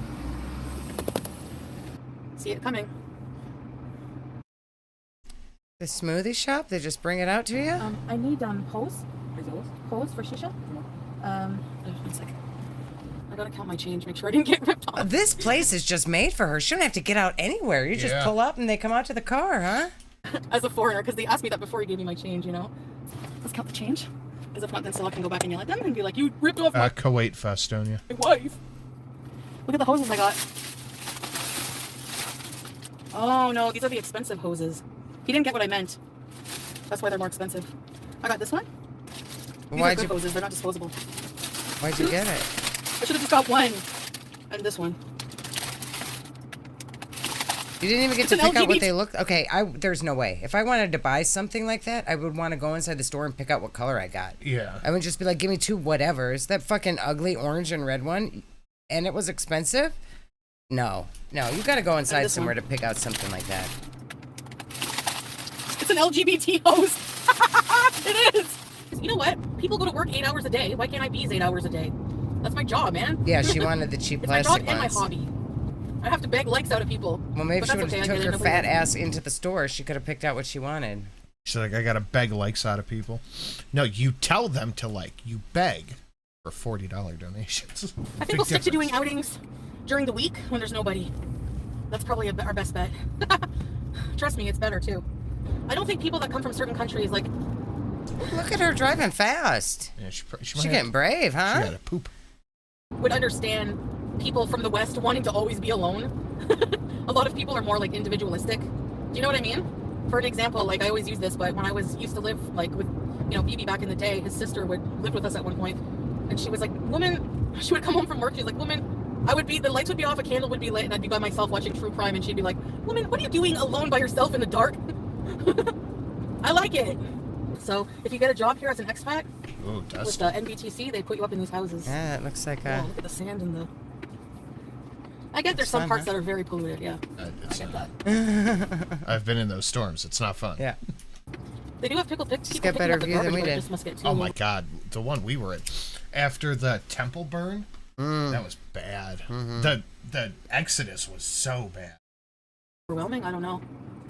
See it coming. The smoothie shop? They just bring it out to you? I need hose. Hose for shisha. 1 second. I gotta count my change, make sure I didn't get ripped off. This place is just made for her. She don't have to get out anywhere. You just Yeah. pull up and they come out to the car, huh? As a foreigner, because they asked me that before he gave me my change, you know. Let's count the change. Because if not, then Salah can go back and yell at them and be like, you ripped off my Kuwait Festonia. wife. Look at the hoses I got. Oh no, these are the expensive hoses. He didn't get what I meant. That's why they're more expensive. I got this one. These are good hoses, they're not disposable. Why'd you get it? I should have just got one. And this one. You didn't even get It's to an pick out what LGBT. they look. Okay, there's no way. If I wanted to buy something like that, I would want to go inside the store and pick out what color I got. Yeah. I would just be like, give me two whatevers. That fucking ugly orange and red one, and it was expensive. No, you got to go inside this somewhere one. to pick out something like that. It's an LGBT hose. It is. 'Cause you know what? People go to work 8 hours a day. Why can't I be 8 hours a day? That's my job, man. Yeah, she wanted the cheap It's my plastic job and my ones. hobby. I have to beg likes out of people. Well, maybe But she that's would have okay, I took get her it, fat nobody- ass into the store. She could have picked out what she wanted. She's like, I gotta beg likes out of people. No, you tell them to like. You beg for $40 donations. I think we'll stick to doing outings during the week when there's nobody. That's probably our best bet. Trust me, it's better too. I don't think people that come from certain countries like Look at her driving fast. Yeah, she She getting brave, huh? She gotta poop. would understand people from the West wanting to always be alone. A lot of people are more like individualistic. Do you know what I mean? For an example, like I always use this, but when I used to live like with, you know, BB back in the day, his sister would live with us at one point, and she was like, woman, she would come home from work, she's like, woman, the lights would be off, a candle would be lit, and I'd be by myself watching true crime, and she'd be like, woman, what are you doing alone by yourself in the dark? I like it. So if you get a job here as an expat, with the NBTC, they put you up in these houses. Yeah, it looks like Oh, look at the sand and the... I get there's some fun, parts huh? that are very polluted, yeah. I get that. I've been in those storms. It's not fun. Yeah. They do have pickled pigs. Just get better view than we did. Oh my god, the one we were in after the temple burn, that was bad. The exodus was so bad. Overwhelming? I don't know.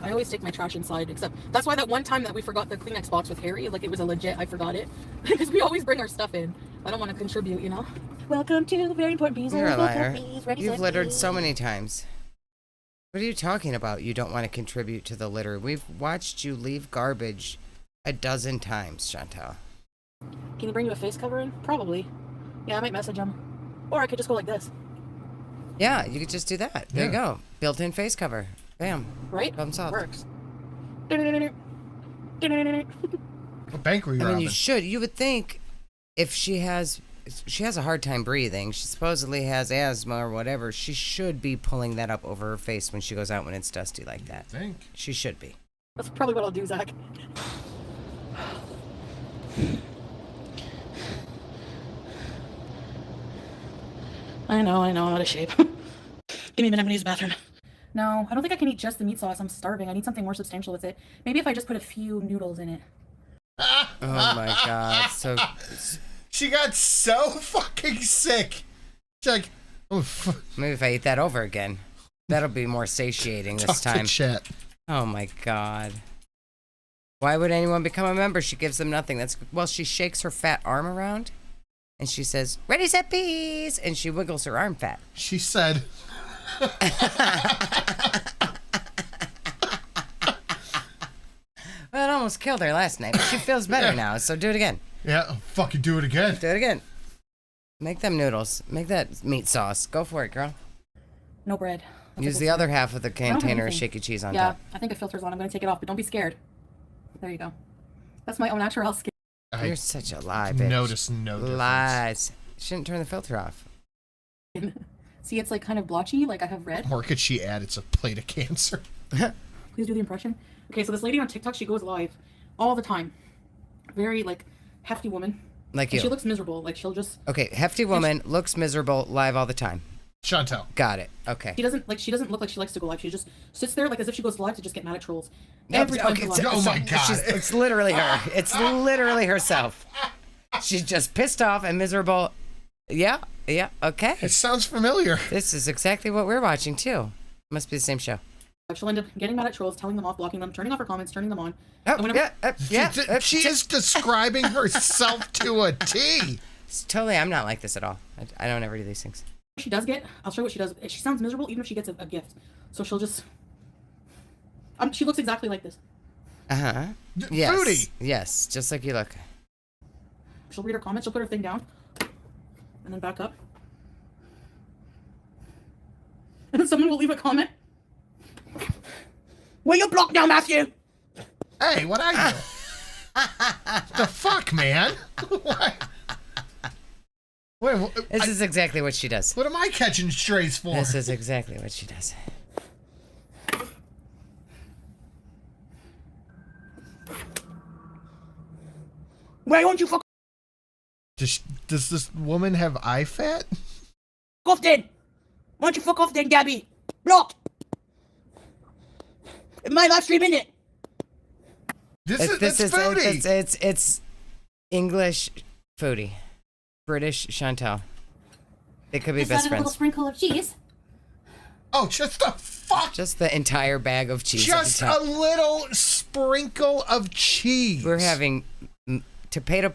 I always take my trash inside, except that's why that one time that we forgot the Kleenex box with Harry, like it was a legit, I forgot it. Because we always bring our stuff in. I don't want to contribute, you know? Welcome to Very Important Bees. You're a liar. You've littered so many times. What are you talking about? You don't want to contribute to the litter. We've watched you leave garbage a dozen times, Chantal. Can you bring you a face covering? Probably. Yeah, I might message him. Or I could just go like this. Yeah, you could just do that. There you go. Built-in face cover. Bam. Right? Problem solved. Works. What bank were you I mean, robbing? you should. You would think if she has a hard time breathing, she supposedly has asthma or whatever, she should be pulling that up over her face when she goes out when it's dusty like that. I think. She should be. That's probably what I'll do, Zach. I know, I'm out of shape. Give me a minute, I'm gonna use the bathroom. No, I don't think I can eat just the meat sauce. I'm starving. I need something more substantial with it. Maybe if I just put a few noodles in it. Oh my god. So she got so fucking sick. She's like, maybe if I eat that over again, that'll be more satiating this time. Chat. Oh my god. Why would anyone become a member? She gives them nothing. Well, she shakes her fat arm around and she says, "Ready, set, peas," and she wiggles her arm fat. She said. Well, it almost killed her last night, but she feels better now, so do it again. Yeah, fucking do it again. Do it again. Make them noodles. Make that meat sauce. Go for it, girl. No bread. Use the other half of the container of shaky cheese on top. Yeah, I think it filters on. I'm going to take it off, but don't be scared. There you go. That's my own natural skin. You're such a lie, bitch. Notice no difference. Lies. Shouldn't turn the filter off. See, it's like kind of blotchy, like I have red. Or could she add it's a plate of cancer? Please do the impression. Okay, so this lady on TikTok, she goes live all the time. Very, like, hefty woman. Like you. She looks miserable. Like, she'll just... Okay, hefty woman, looks miserable, live all the time. Chantel. Got it. Okay. She doesn't look like she likes to go live. She just sits there like as if she goes live to just get mad at trolls. Every time she live. Oh my god. It's literally her. It's literally herself. She's just pissed off and miserable. Yeah, okay. It sounds familiar. This is exactly what we're watching too. Must be the same show. She'll end up getting mad at trolls, telling them off, blocking them, turning off her comments, turning them on. She is describing herself to a T. Totally, I'm not like this at all. I don't ever do these things. She does get, I'll show you what she does. She sounds miserable even if she gets a gift. So she'll just, she looks exactly like this. Uh-huh. Yes. Foodie. Yes, just like you look. She'll read her comments, she'll put her thing down, and then back up. And then someone will leave a comment. Will you block now, Matthew? Hey, what I do? The fuck, man? What? Wait, this is exactly what she does. What am I catching strays for? This is exactly what she does. Why won't you fuck Does this woman have eye fat? off then? Why don't you fuck off then, Gabby? Block! My live stream in it. This is Foodie. It's English Foodie. British Chantel. They could be best A little friends. sprinkle of cheese. Oh, just the fuck! Just the entire bag of cheese. Just a little sprinkle of cheese. We're having tomato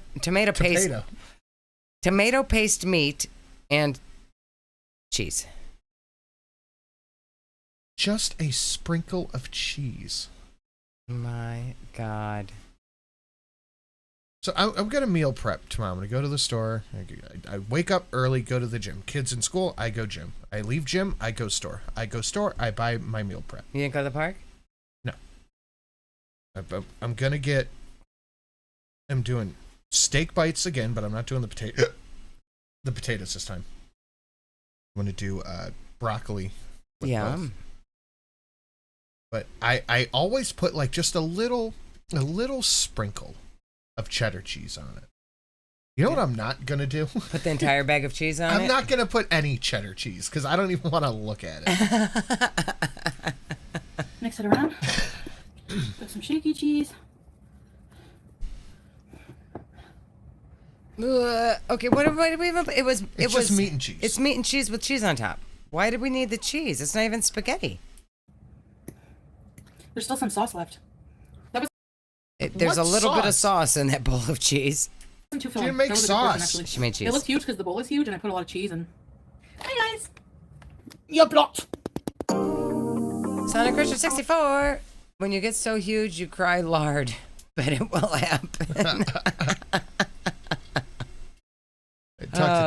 paste meat and cheese. Just a sprinkle of cheese. My God. So I'm gonna meal prep tomorrow. I'm gonna go to the store. I wake up early, go to the gym. Kids in school, I go gym. I leave gym, I go store. I go store, I buy my meal prep. You didn't go to the park? No. I'm gonna get. I'm doing steak bites again, but I'm not doing the potatoes this time. I'm gonna do broccoli. Yeah. But I always put like just a little sprinkle of cheddar cheese on it. You know what I'm not gonna do? Put the entire bag of cheese on it? I'm not gonna put any cheddar cheese because I don't even want to look at it. Mix it around. Put some shaky cheese. Okay, what did we even? It was just meat and cheese. It's meat and cheese with cheese on top. Why did we need the cheese? It's not even spaghetti. There's still some sauce left. That was. There's a little bit of sauce in that bowl of cheese. Too She filling. didn't make That was a good portion, sauce. actually. She made cheese. It looked huge because the bowl is huge, and I put a lot of cheese in. Hey guys, you're blocked. Sonic Crusher 64. When you get so huge, you cry lard, but it will happen.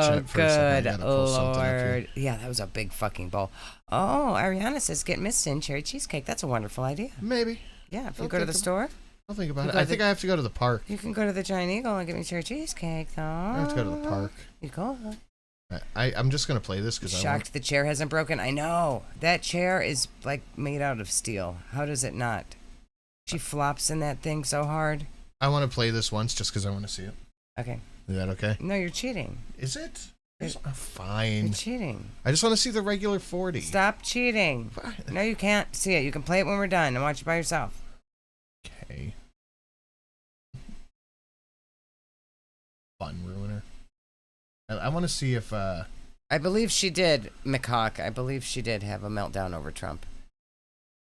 watching it for a second. I good gotta pull something up here. Lord. Yeah, that was a big fucking bowl. Oh, Ariana says get Miss Sin cherry cheesecake. That's a wonderful idea. Maybe. Yeah, if you I'll go to think the ab- store. I'll think about You it. go I to think the- I have to go to the park. You can go to the Giant Eagle and get me cherry cheesecake, though. I have to go to the park. You go. I'm just gonna play this because I want. Shocked the chair hasn't broken. I know. That chair is like made out of steel. How does it not? She flops in that thing so hard. I want to play this once just because I want to see it. Okay. Is that okay? No, you're cheating. Is it? Fine. You're cheating. I just want to see the regular 40. Stop cheating. No, you can't see it. You can play it when we're done and watch it by yourself. Okay. Fun ruiner. I want to see if. I believe she did, McHawk. I believe she did have a meltdown over Trump.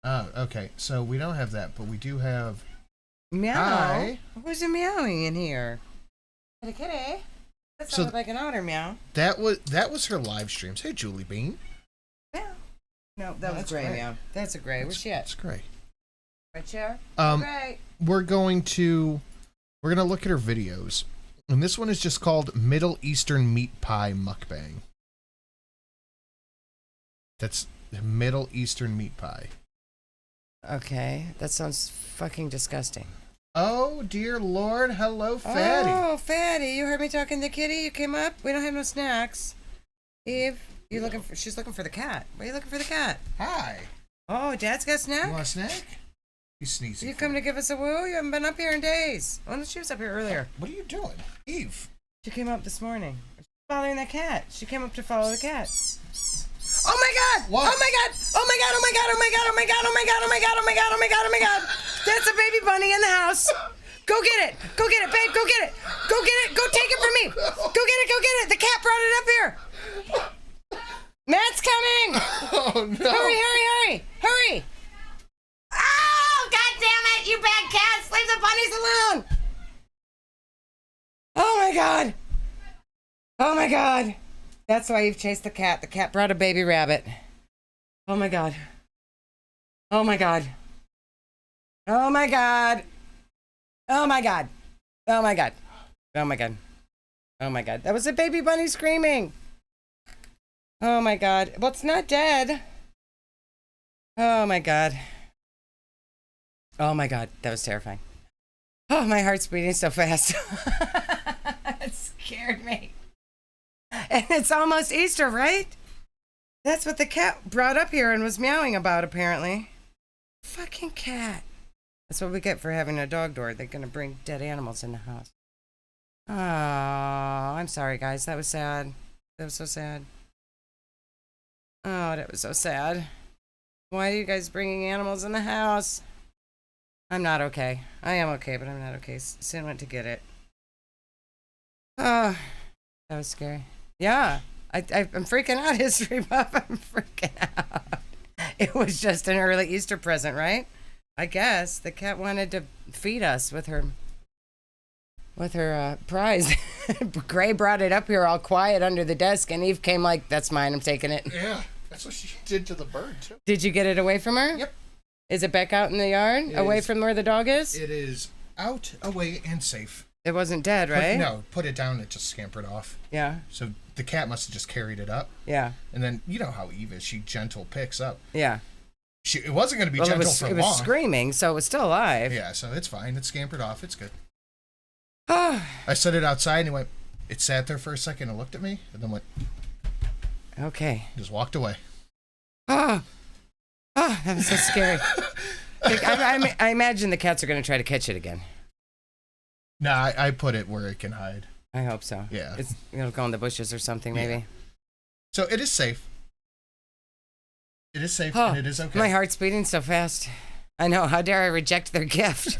Oh, okay. So we don't have that, but we do have. Meow. Hi. Who's a meowing in here? Kitty, kitty. That So sounded like an otter meow. That was her live streams. Hey, Julie Bean. Meow. No, that was that's Gray great. meow. That's a Gray. Where's she at? That's great. Right chair? Gray. We're gonna look at her videos, and this one is just called Middle Eastern Meat Pie Mukbang. That's Middle Eastern Meat Pie. Okay, that sounds fucking disgusting. Oh dear Lord! Hello, Fatty. Oh, Fatty, you heard me talking to Kitty. You came up. We don't have no snacks. Eve, you looking for? She's looking for the cat. Why are you looking for the cat? Hi. Oh, Dad's got a snack. You want a snack? He's sneezing. You come to give us a woo? You haven't been up here in days. Oh, no, she was up here earlier. What are you doing, Eve? She came up this morning. She's following the cat. She came up to follow the cat. Oh my God! What? Oh my God! Oh my God! Oh my God! Oh my God! Oh my God! Oh my God! Oh my God! Oh my God! Oh my God! Oh my God! That's a baby bunny in the house. Go get it! Go get it, babe! Go get it! Go get it! Go take it from me! Go get it! Go get it! The cat brought it up here. Matt's coming! Oh no! Hurry! Hurry! Hurry! Hurry! Oh, God damn it, you bad cats! Leave the bunnies alone! Oh my God! Oh my God! That's why you've chased the cat. The cat brought a baby rabbit. Oh my God. Oh my God. Oh my God. Oh my God. Oh my God. Oh my God. Oh my God. That was a baby bunny screaming. Oh my God. Well, it's not dead. Oh my God. Oh my God. That was terrifying. Oh, my heart's beating so fast. It scared me. And it's almost Easter, right? That's what the cat brought up here and was meowing about, apparently. Fucking cat. That's what we get for having a dog door. They're going to bring dead animals in the house. Oh, I'm sorry, guys. That was sad. That was so sad. Oh, that was so sad. Why are you guys bringing animals in the house? I'm not okay. I am okay, but I'm not okay. Sin went to get it. Oh, that was scary. Yeah, I'm freaking out, History Buff. I'm freaking out. It was just an early Easter present, right? I guess the cat wanted to feed us with her prize. Gray brought it up here all quiet under the desk, and Eve came like, "That's mine. I'm taking it." Yeah, that's what she did to the bird too. Did you get it away from her? Yep. Is it back out in the yard, away from where the dog is? It is out, away, and safe. It wasn't dead, right? No, put it down. It just scampered off. Yeah. So the cat must have just carried it up. Yeah. And then you know how Eve is. She gentle picks up. Yeah. It wasn't going to be gentle for long. It was screaming, so it was still alive. Yeah, so it's fine. It scampered off. It's good. Oh. I set it outside and it went. It sat there for a second and looked at me and then went. Okay. Just walked away. Oh, that was so scary. I imagine the cats are going to try to catch it again. No, I put it where it can hide. I hope so. Yeah. It'll go in the bushes or something, maybe. Yeah. So it is safe. It is safe and it is okay. My heart's beating so fast. I know. How dare I reject their gift?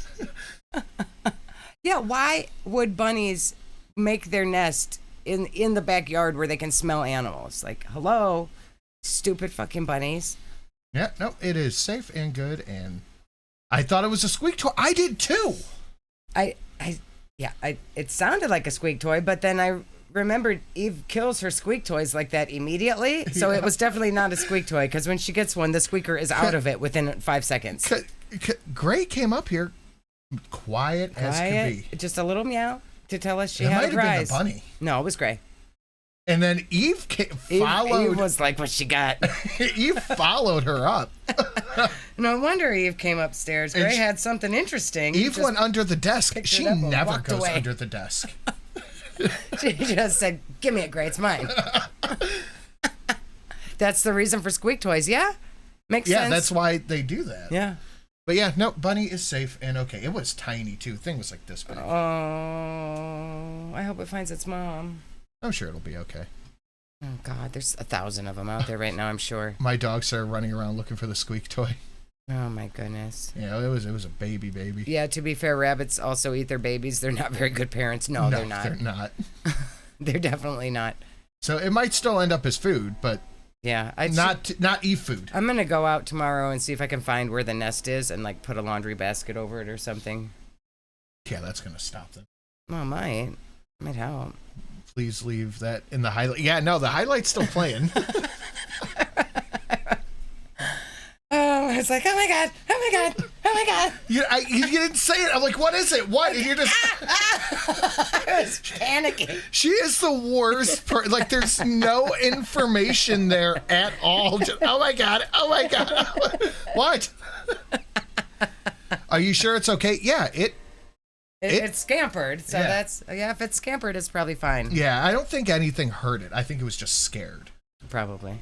Yeah, why would bunnies make their nest in the backyard where they can smell animals? Like, hello, stupid fucking bunnies. Yeah, no, it is safe and good, and I thought it was a squeak toy. I did too. It sounded like a squeak toy, but then I remembered Eve kills her squeak toys like that immediately, so it was definitely not a squeak toy, because when she gets one, the squeaker is out of it within 5 seconds. Gray came up here quiet as could be. Just a little meow to tell us she It had might a prize. have been the bunny. No, it was Gray. And then Eve followed. Eve was like, what she got? Eve followed her up. No wonder Eve came upstairs. Gray had something interesting. Eve went under the desk. She never goes away. under the desk. She just said, give me it, Gray. It's mine. That's the reason for squeak toys. Yeah? Makes sense. Yeah, that's why they do that. Yeah. But yeah, no, Bunny is safe and okay. It was tiny, too. Thing was like this big. Oh, I hope it finds its mom. I'm sure it'll be okay. Oh, God, there's 1,000 of them out there right now, I'm sure. My dogs are running around looking for the squeak toy. Oh, my goodness. Yeah, it was a baby. Yeah, to be fair, rabbits also eat their babies. They're not very good parents. No, they're not. They're not. They're definitely not. So it might still end up as food, but yeah, not eat food. I'm going to go out tomorrow and see if I can find where the nest is and like put a laundry basket over it or something. Yeah, that's going to stop them. Well, it might help. Please leave that in the highlight. Yeah, no, the highlight's still playing. Oh, it's like, oh my God, oh my God, oh my God. You didn't say it. I'm like, what is it? What? And you're just... I was panicking. She is the worst part. Like, there's no information there at all. Just, oh my God, oh my God. What? Are you sure it's okay? Yeah, It's scampered, so yeah. if it's scampered, it's probably fine. Yeah, I don't think anything hurt it. I think it was just scared. Probably.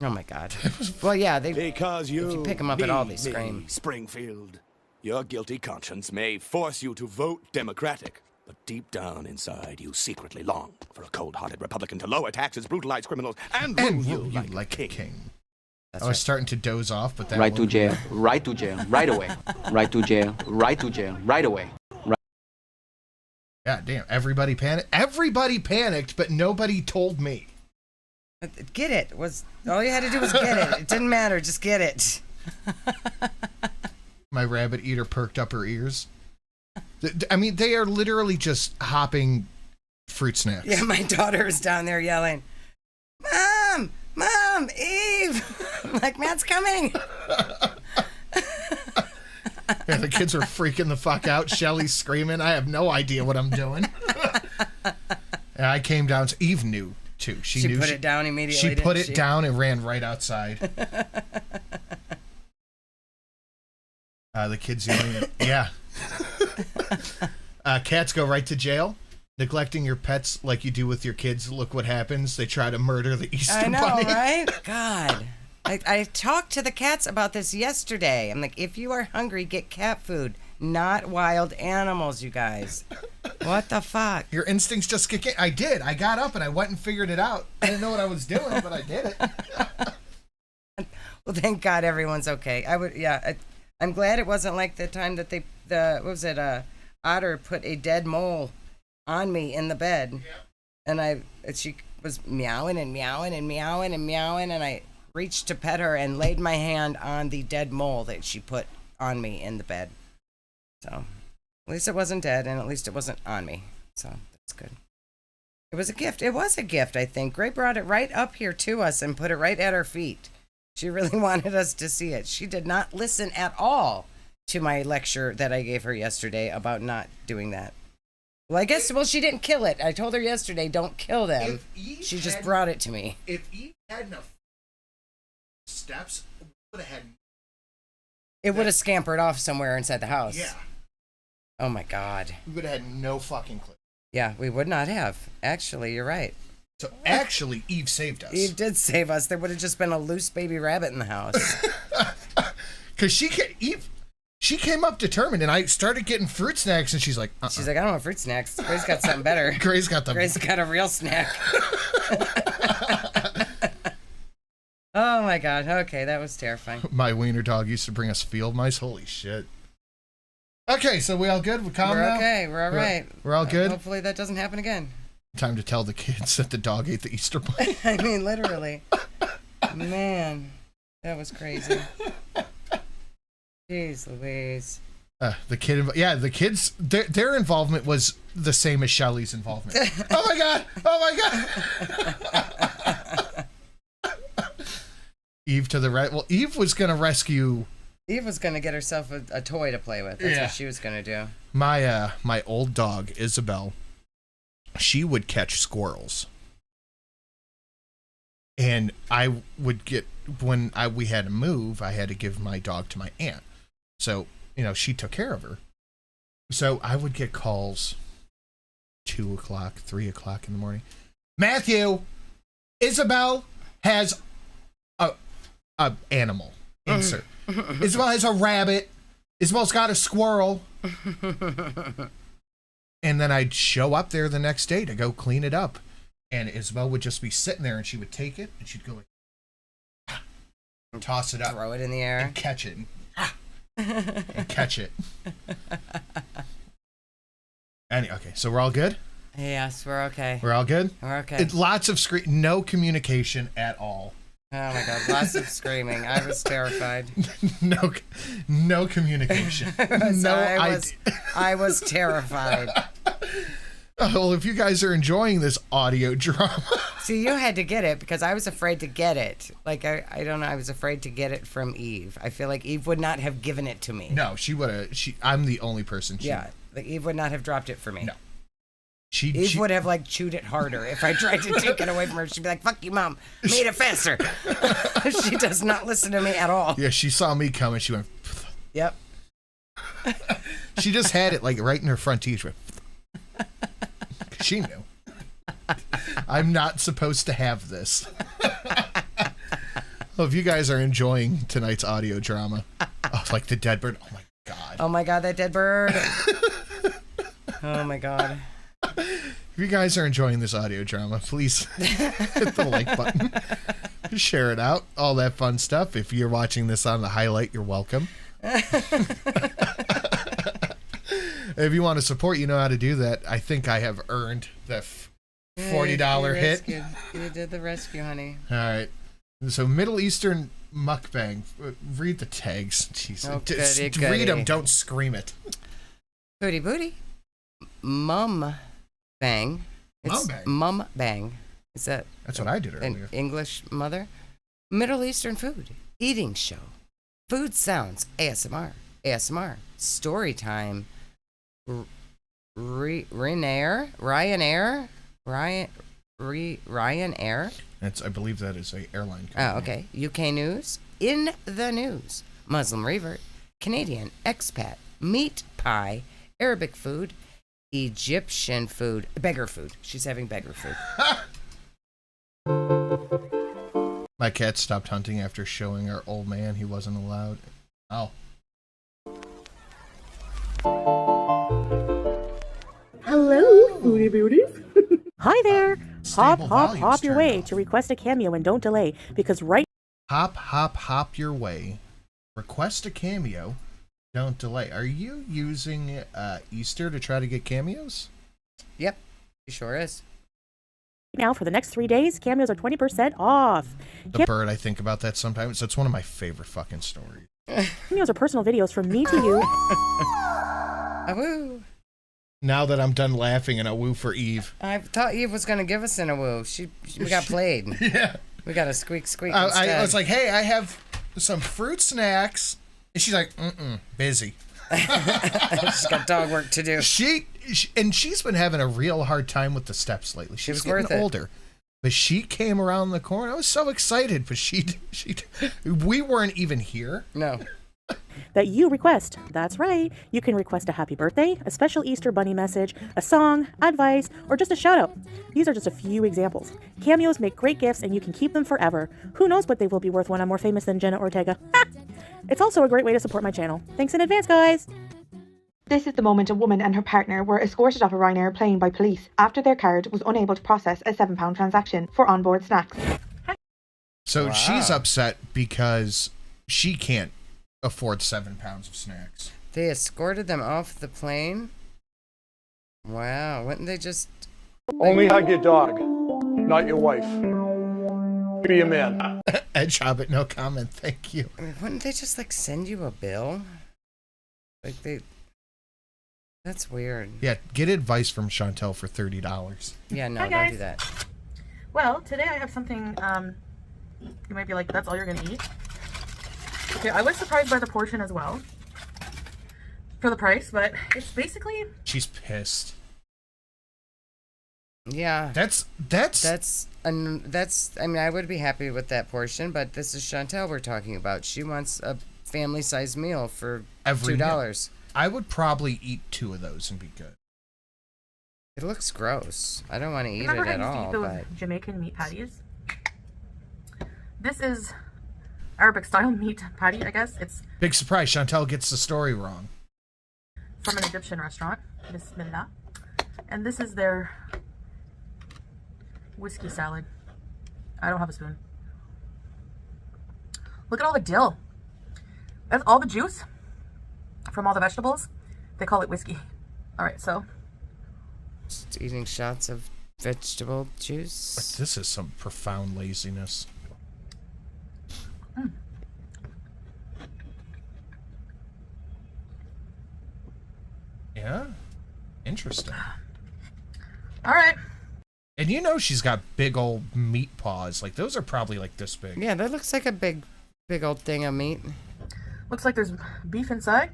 Oh my God. Well, yeah, because if you pick them up at all, they scream. Springfield, your guilty conscience may force you to vote Democratic, but deep down inside, you secretly long for a cold-hearted Republican to lower taxes, brutalize criminals, and rule you like a king. I was starting to doze off, but that Right to jail, right to jail, right away. Right to jail, right to jail, right away. God damn, everybody panicked. Everybody panicked, but nobody told me. Get it. All you had to do was get it. It didn't matter. Just get it. My rabbit eater perked up her ears. I mean, they are literally just hopping fruit snacks. Yeah, my daughter is down there yelling, Mom, Eve. I'm like, Matt's coming. Yeah, the kids are freaking the fuck out. Shelly's screaming. I have no idea what I'm doing. And I came down. Eve knew, too. She knew. Put it down immediately. She put it down and ran right outside. The kids yelling. Yeah. Cats go right to jail. Neglecting your pets like you do with your kids. Look what happens. They try to murder the Easter Bunny. Right? God. I talked to the cats about this yesterday. I'm like, if you are hungry, get cat food, not wild animals, you guys. What the fuck? Your instincts just kick in. I did. I got up and I went and figured it out. I didn't know what I was doing, but I did it. Well, thank God everyone's okay. I'm glad it wasn't like the time that Otter put a dead mole on me in the bed. Yep. And she was meowing and meowing and meowing and meowing, and I reached to pet her and laid my hand on the dead mole that she put on me in the bed. So at least it wasn't dead, and at least it wasn't on me. So that's good. It was a gift. It was a gift, I think. Gray brought it right up here to us and put it right at our feet. She really wanted us to see it. She did not listen at all to my lecture that I gave her yesterday about not doing that. Well, she didn't kill it. I told her yesterday, don't kill them. She just brought it to me. If Eve had enough steps, it would have scampered off somewhere inside the house. Yeah. Oh my God. We would have had no fucking clue. Yeah, we would not have. Actually, you're right. So actually, Eve saved us. Eve did save us. There would have just been a loose baby rabbit in the house. Because she came up determined, and I started getting fruit snacks, and she's like, She's like, I don't want fruit snacks. Gray's got something better. Gray's got a real snack. Oh my God. Okay, that was terrifying. My wiener dog used to bring us field mice. Holy shit. Okay, so we all good? We're calm now? Okay, we're all right. We're all good? Hopefully that doesn't happen again. Time to tell the kids that the dog ate the Easter bunny. I mean, literally. Man, that was crazy. Jeez Louise. The kids, their involvement was the same as Shelly's involvement. Oh my God! Oh my God! Eve to the right. Well, Eve was going to rescue. Eve was going to get herself a toy to play with. That's what she was going to do. My old dog, Isabel, she would catch squirrels. And I would get, when we had to move, I had to give my dog to my aunt. So, you know, she took care of her. So I would get calls 2 o'clock, 3 o'clock in the morning. Matthew, Isabel has a animal. Insert. Isabel has a rabbit. Isabel's got a squirrel. And then I'd show up there the next day to go clean it up. And Isabel would just be sitting there, and she would take it, and she'd go like, toss it up. Throw it in the air. And catch it. And catch it. Okay, so we're all good? Yes, we're okay. We're all good? We're okay. Lots of no communication at all. Oh my God, lots of screaming. I was terrified. No communication. I was terrified. Well, if you guys are enjoying this audio drama. See, you had to get it because I was afraid to get it. Like, I don't know, I was afraid to get it from Eve. I feel like Eve would not have given it to me. No, she would have. I'm the only person. Like Eve would not have dropped it for me. No. Eve would have, like, chewed it harder if I tried to take it away from her. She'd be like, fuck you, Mom. Made it faster. She does not listen to me at all. Yeah, she saw me coming. She went. Yep. She just had it, like, right in her front teeth. She knew. I'm not supposed to have this. Well, if you guys are enjoying tonight's audio drama, like the dead bird, oh my God. Oh my God, that dead bird. Oh my God. If you guys are enjoying this audio drama, please hit the like button. Share it out. All that fun stuff. If you're watching this on the highlight, you're welcome. If you want to support, you know how to do that. I think I have earned the $40 hit. You did the rescue, honey. All right. So Middle Eastern mukbang. Read the tags. Jeez. Oh, Read them. Don't scream it. Foodie Beauty. Mum bang. Mum bang. Is that? That's what I did earlier. An English mother. Middle Eastern food. Eating show. Food sounds. ASMR. Story time. Ryanair. I believe that is a airline company. Oh, okay. UK news. In the news. Muslim revert. Canadian expat. Meat pie. Arabic food. Egyptian food. Beggar food. She's having beggar food. My cat stopped hunting after showing our old man he wasn't allowed. Oh. Hello, Foodie Beauties. Hi there. Hop your way to request a cameo and don't delay because Hop your way. Request a cameo. Don't delay. Are you using Easter to try to get cameos? Yep, she sure is. Now for the next 3 days, cameos are 20% off. The bird, I think about that sometimes. That's one of my favorite fucking stories. Cameos are personal videos from me to you. Awoo. Now that I'm done laughing and awoo for Eve. I thought Eve was going to give us an awoo. We got played. Yeah. We got a squeak instead. I was like, hey, I have some fruit snacks. And she's like, busy. She's got dog work to do. She's been having a real hard time with the steps lately. She's getting older. But she came around the corner. I was so excited, but we weren't even here. No. That you request. That's right. You can request a happy birthday, a special Easter bunny message, a song, advice, or just a shout out. These are just a few examples. Cameos make great gifts and you can keep them forever. Who knows what they will be worth when I'm more famous than Jenna Ortega. It's also a great way to support my channel. Thanks in advance, guys. This is the moment a woman and her partner were escorted off a Ryanair plane by police after their card was unable to process a £7 transaction for onboard snacks. So she's upset because she can't afford £7 of snacks. They escorted them off the plane? Wow, wouldn't they just... Only hug your dog, not your wife. Be a man. Edge Hobbit, no comment, thank you. I mean, wouldn't they just, like, send you a bill? Like, they... That's weird. Yeah, get advice from Chantel for $30. Yeah, no, Hi, don't guys. do that. Well, today I have something, you might be like, that's all you're gonna eat? Okay, I was surprised by the portion as well. For the price, but it's basically... She's pissed. Yeah. That's. I mean, I would be happy with that portion, but this is Chantel we're talking about. She wants a family-sized meal for Every $2. I would probably eat 2 of those and be good. It looks gross. I don't want to eat Remember it at how you all. used to eat those Jamaican meat patties? This is Arabic style meat patty, I guess. It's Big surprise, Chantel gets the story wrong. from an Egyptian restaurant. Bismillah. And this is their whiskey salad. I don't have a spoon. Look at all the dill. That's all the juice from all the vegetables. They call it whiskey. All right, so Just eating shots of vegetable juice. This is some profound laziness. Yeah, interesting. all right. And you know she's got big old meat paws. Like those are probably like this big. Yeah, that looks like a big old thing of meat. Looks like there's beef inside.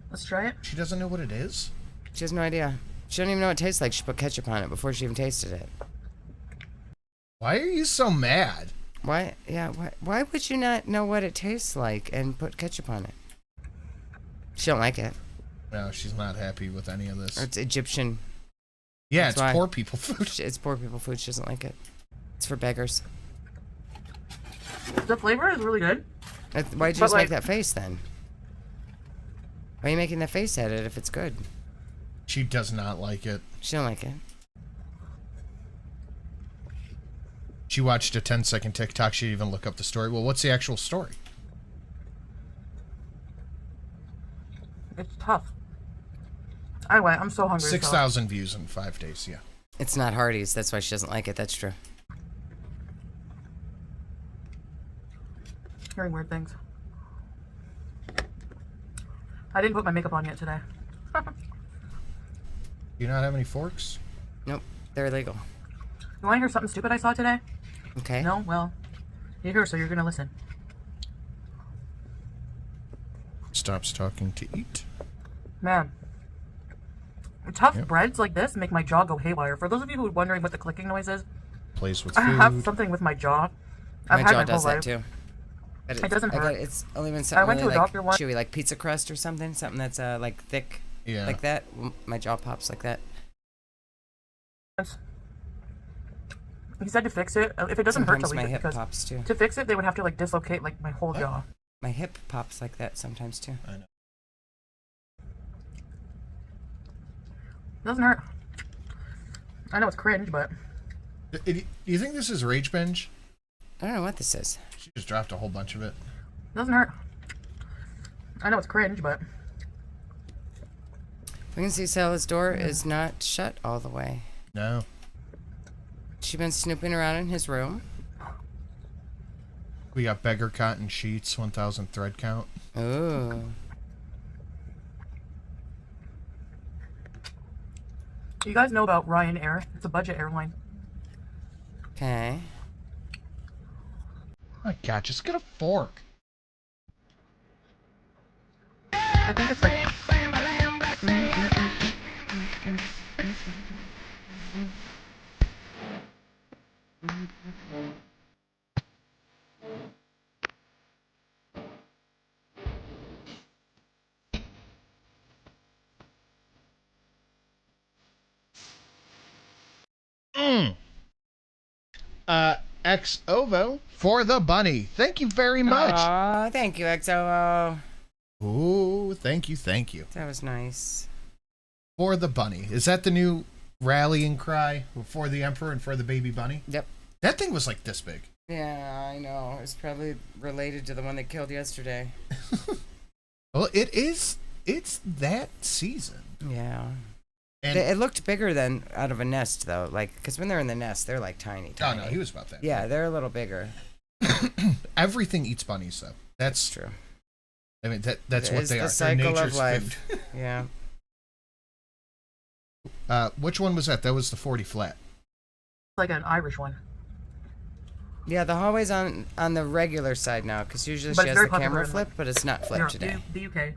Let's try it. She doesn't know what it is. She has no idea. She don't even know what it tastes like. She put ketchup on it before she even tasted it. Why are you so mad? Why? Yeah. Why would you not know what it tastes like and put ketchup on it? She don't like it. No, she's not happy with any of this. Or it's Egyptian. Yeah, That's it's why. poor people food. It's poor people food. She doesn't like it. It's for beggars. The flavor is really good. Why'd you But, just like- make that face then? Why are you making that face at it if it's good? She does not like it. She don't like it. She watched a 10-second TikTok. She didn't even look up the story. Well, what's the actual story? It's tough. Anyway, I'm so hungry. 6,000 views in 5 days, yeah. It's not Hardee's. That's why she doesn't like it. That's true. Hearing weird things. I didn't put my makeup on yet today. You not have any forks? Nope. They're illegal. You want to hear something stupid I saw today? Okay. No? Well, you're here, so you're going to listen. Stops talking to eat. Man. Tough breads like this make my jaw go haywire. For those of you who are wondering what the clicking noise is, Plays with I food. have something with my jaw. I've My had jaw my does whole that life. too. But It doesn't hurt. It's only when I something went to really a like doctor once. chewy, like pizza crust or something that's like thick, Yeah. like that. My jaw pops like that. He said to fix it, if it doesn't hurt to Sometimes leave my it, hip because pops too. to fix it, they would have to like dislocate like my whole jaw. My hip pops like that sometimes too. I know. Doesn't hurt. I know it's cringe, but Do you think this is Rage Binge? I don't know what this is. She just dropped a whole bunch of it. doesn't hurt. I know it's cringe, but We can see Sally's door is not shut all the way. No. She's been snooping around in his room. We got beggar cotton sheets, 1,000 thread count. Ooh. you guys know about Ryanair? It's a budget airline. Okay. My God, just get a fork. I think it's like. Ex Ovo for the bunny. Thank you very much. Oh, thank you, XOO. Ooh, thank you, thank you. That was nice. For the bunny. Is that the new rallying cry for the emperor and for the baby bunny? Yep. That thing was like this big. Yeah, I know. It's probably related to the one they killed yesterday. Well, it is. It's that season. Yeah. And It looked bigger than out of a nest, though. Like, because when they're in the nest, they're like tiny. Oh, no, he was about that. Yeah, they're a little bigger. Everything eats bunnies, though. That's true. I mean, that's It what is they the are. cycle They're of nature's life. food. Yeah. Which one was that? That was the 40 flat. Like an Irish one. Yeah, the hallway's on the regular side now, because usually But she it's has very the popular camera in, flip, but it's not flipped today. The UK.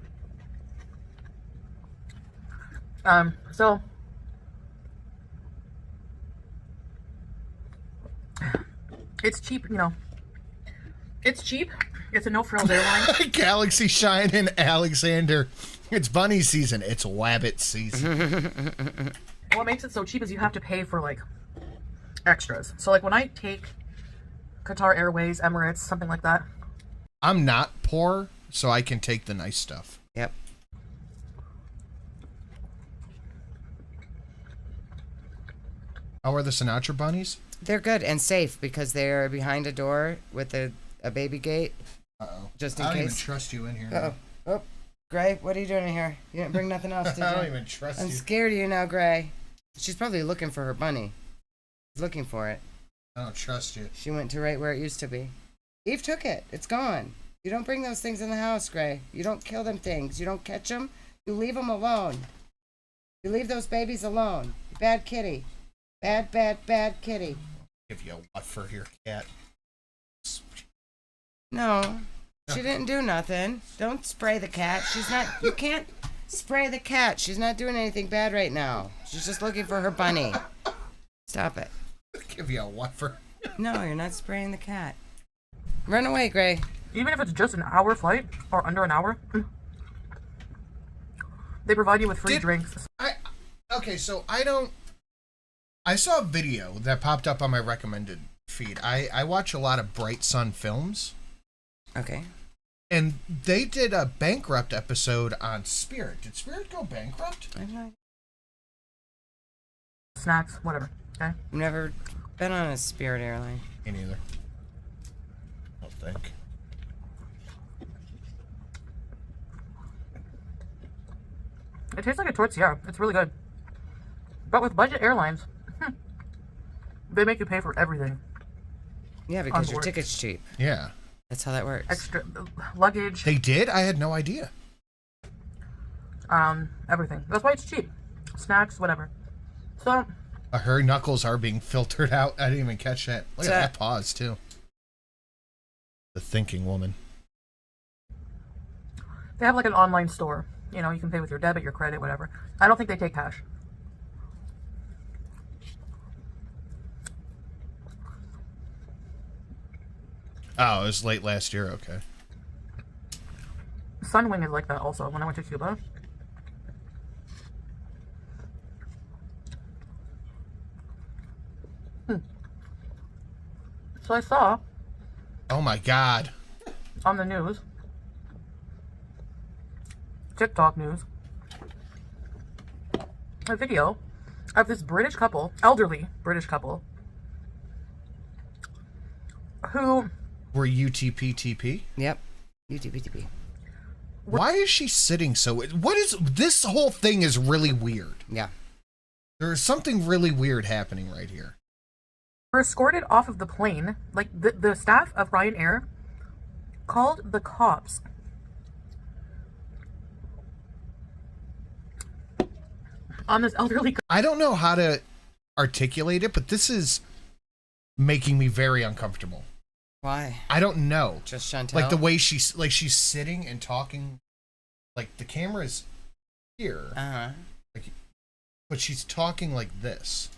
So It's cheap, you know. It's cheap. It's a no-frills airline. Galaxy Shine and Alexander. It's bunny season. It's wabbit season. What makes it so cheap is you have to pay for, like, extras. So, like, when I take Qatar Airways, Emirates, something like that. I'm not poor, so I can take the nice stuff. Yep. How are the Sinatra bunnies? They're good and safe because they're behind a door with a baby gate. Uh-oh. Just in I don't case. even trust you in here. Uh-oh. Oh, Gray, what are you doing in here? You didn't bring nothing else, did you? I don't even trust I'm you. scared of you now, Gray. She's probably looking for her bunny. She's looking for it. I don't trust you. She went to right where it used to be. Eve took it. It's gone. You don't bring those things in the house, Gray. You don't kill them things. You don't catch them. You leave them alone. You leave those babies alone. You bad kitty. Bad, bad, bad kitty. Give you a what for your cat? No, she didn't do nothing. Don't spray the cat. She's not. You can't spray the cat. She's not doing anything bad right now. She's just looking for her bunny. Stop it. Give you a what for? No, you're not spraying the cat. Run away, Gray. Even if it's just an hour flight or under an hour, they provide you with free drinks. Okay, so I saw a video that popped up on my recommended feed. I watch a lot of Bright Sun films. Okay. And they did a bankrupt episode on Spirit. Did Spirit go bankrupt? I have no idea. Snacks, whatever. Okay. I've never been on a Spirit airline. Me neither. I don't think. It tastes like a tortilla. It's really good. But with budget airlines, they make you pay for everything. Yeah, because your ticket's cheap. Yeah. That's how that works. Extra luggage. They did? I had no idea. Everything. That's why it's cheap. Snacks, whatever. So. Her knuckles are being filtered out. I didn't even catch that. Look at that pause, too. The thinking woman. They have like an online store. You know, you can pay with your debit, your credit, whatever. I don't think they take cash. Oh, it was late last year. Okay. Sunwing is like that also when I went to Cuba. So I saw. Oh my God. On the news. TikTok news. A video of this British couple, elderly British couple, who were UTPTP? Yep. UTPTP. Why is she sitting so? What is this whole thing is really weird. Yeah. There's something really weird happening right here. Were escorted off of the plane. Like the staff of Ryanair called the cops. On this elderly. I don't know how to articulate it, but this is making me very uncomfortable. Why? I don't know. Just Chantel? Like the way she's sitting and talking, like the camera's here. Uh-huh. Like, but she's talking like this.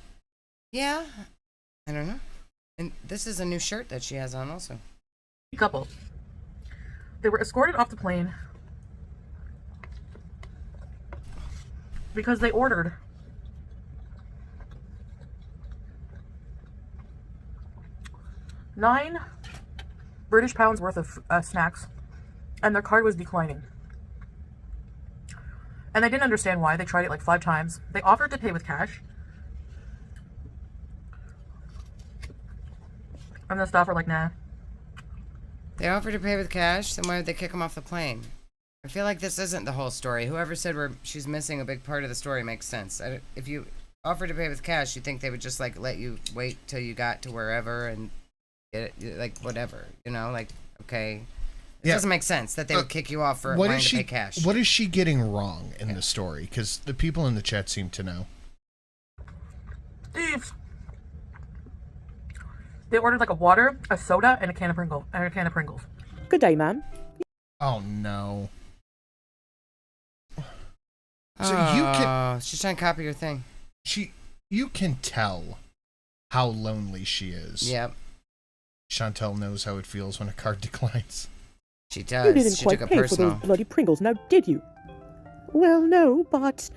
Yeah. I don't know. And this is a new shirt that she has on also. Couple. They were escorted off the plane because they ordered £9 British pounds worth of snacks, and their card was declining. And they didn't understand why. They tried it like 5 times. They offered to pay with cash. And the staff were like, nah. They offered to pay with cash, then why would they kick them off the plane? I feel like this isn't the whole story. Whoever said she's missing a big part of the story makes sense. If you offered to pay with cash, you think they would just like let you wait till you got to wherever and get it, like whatever, you know, like okay. It doesn't make sense that they would kick you off for wanting to pay cash. What is she getting wrong in the story? Because the people in the chat seem to know. Thieves. They ordered like a water, a soda, and a can of Pringles. Good day, ma'am. Oh no. So you can. She's trying to copy your thing. You can tell how lonely she is. Yep. Chantel knows how it feels when a card declines. She You does. didn't She quite took it pay for personal. those bloody Pringles, now did you? Well, no, but...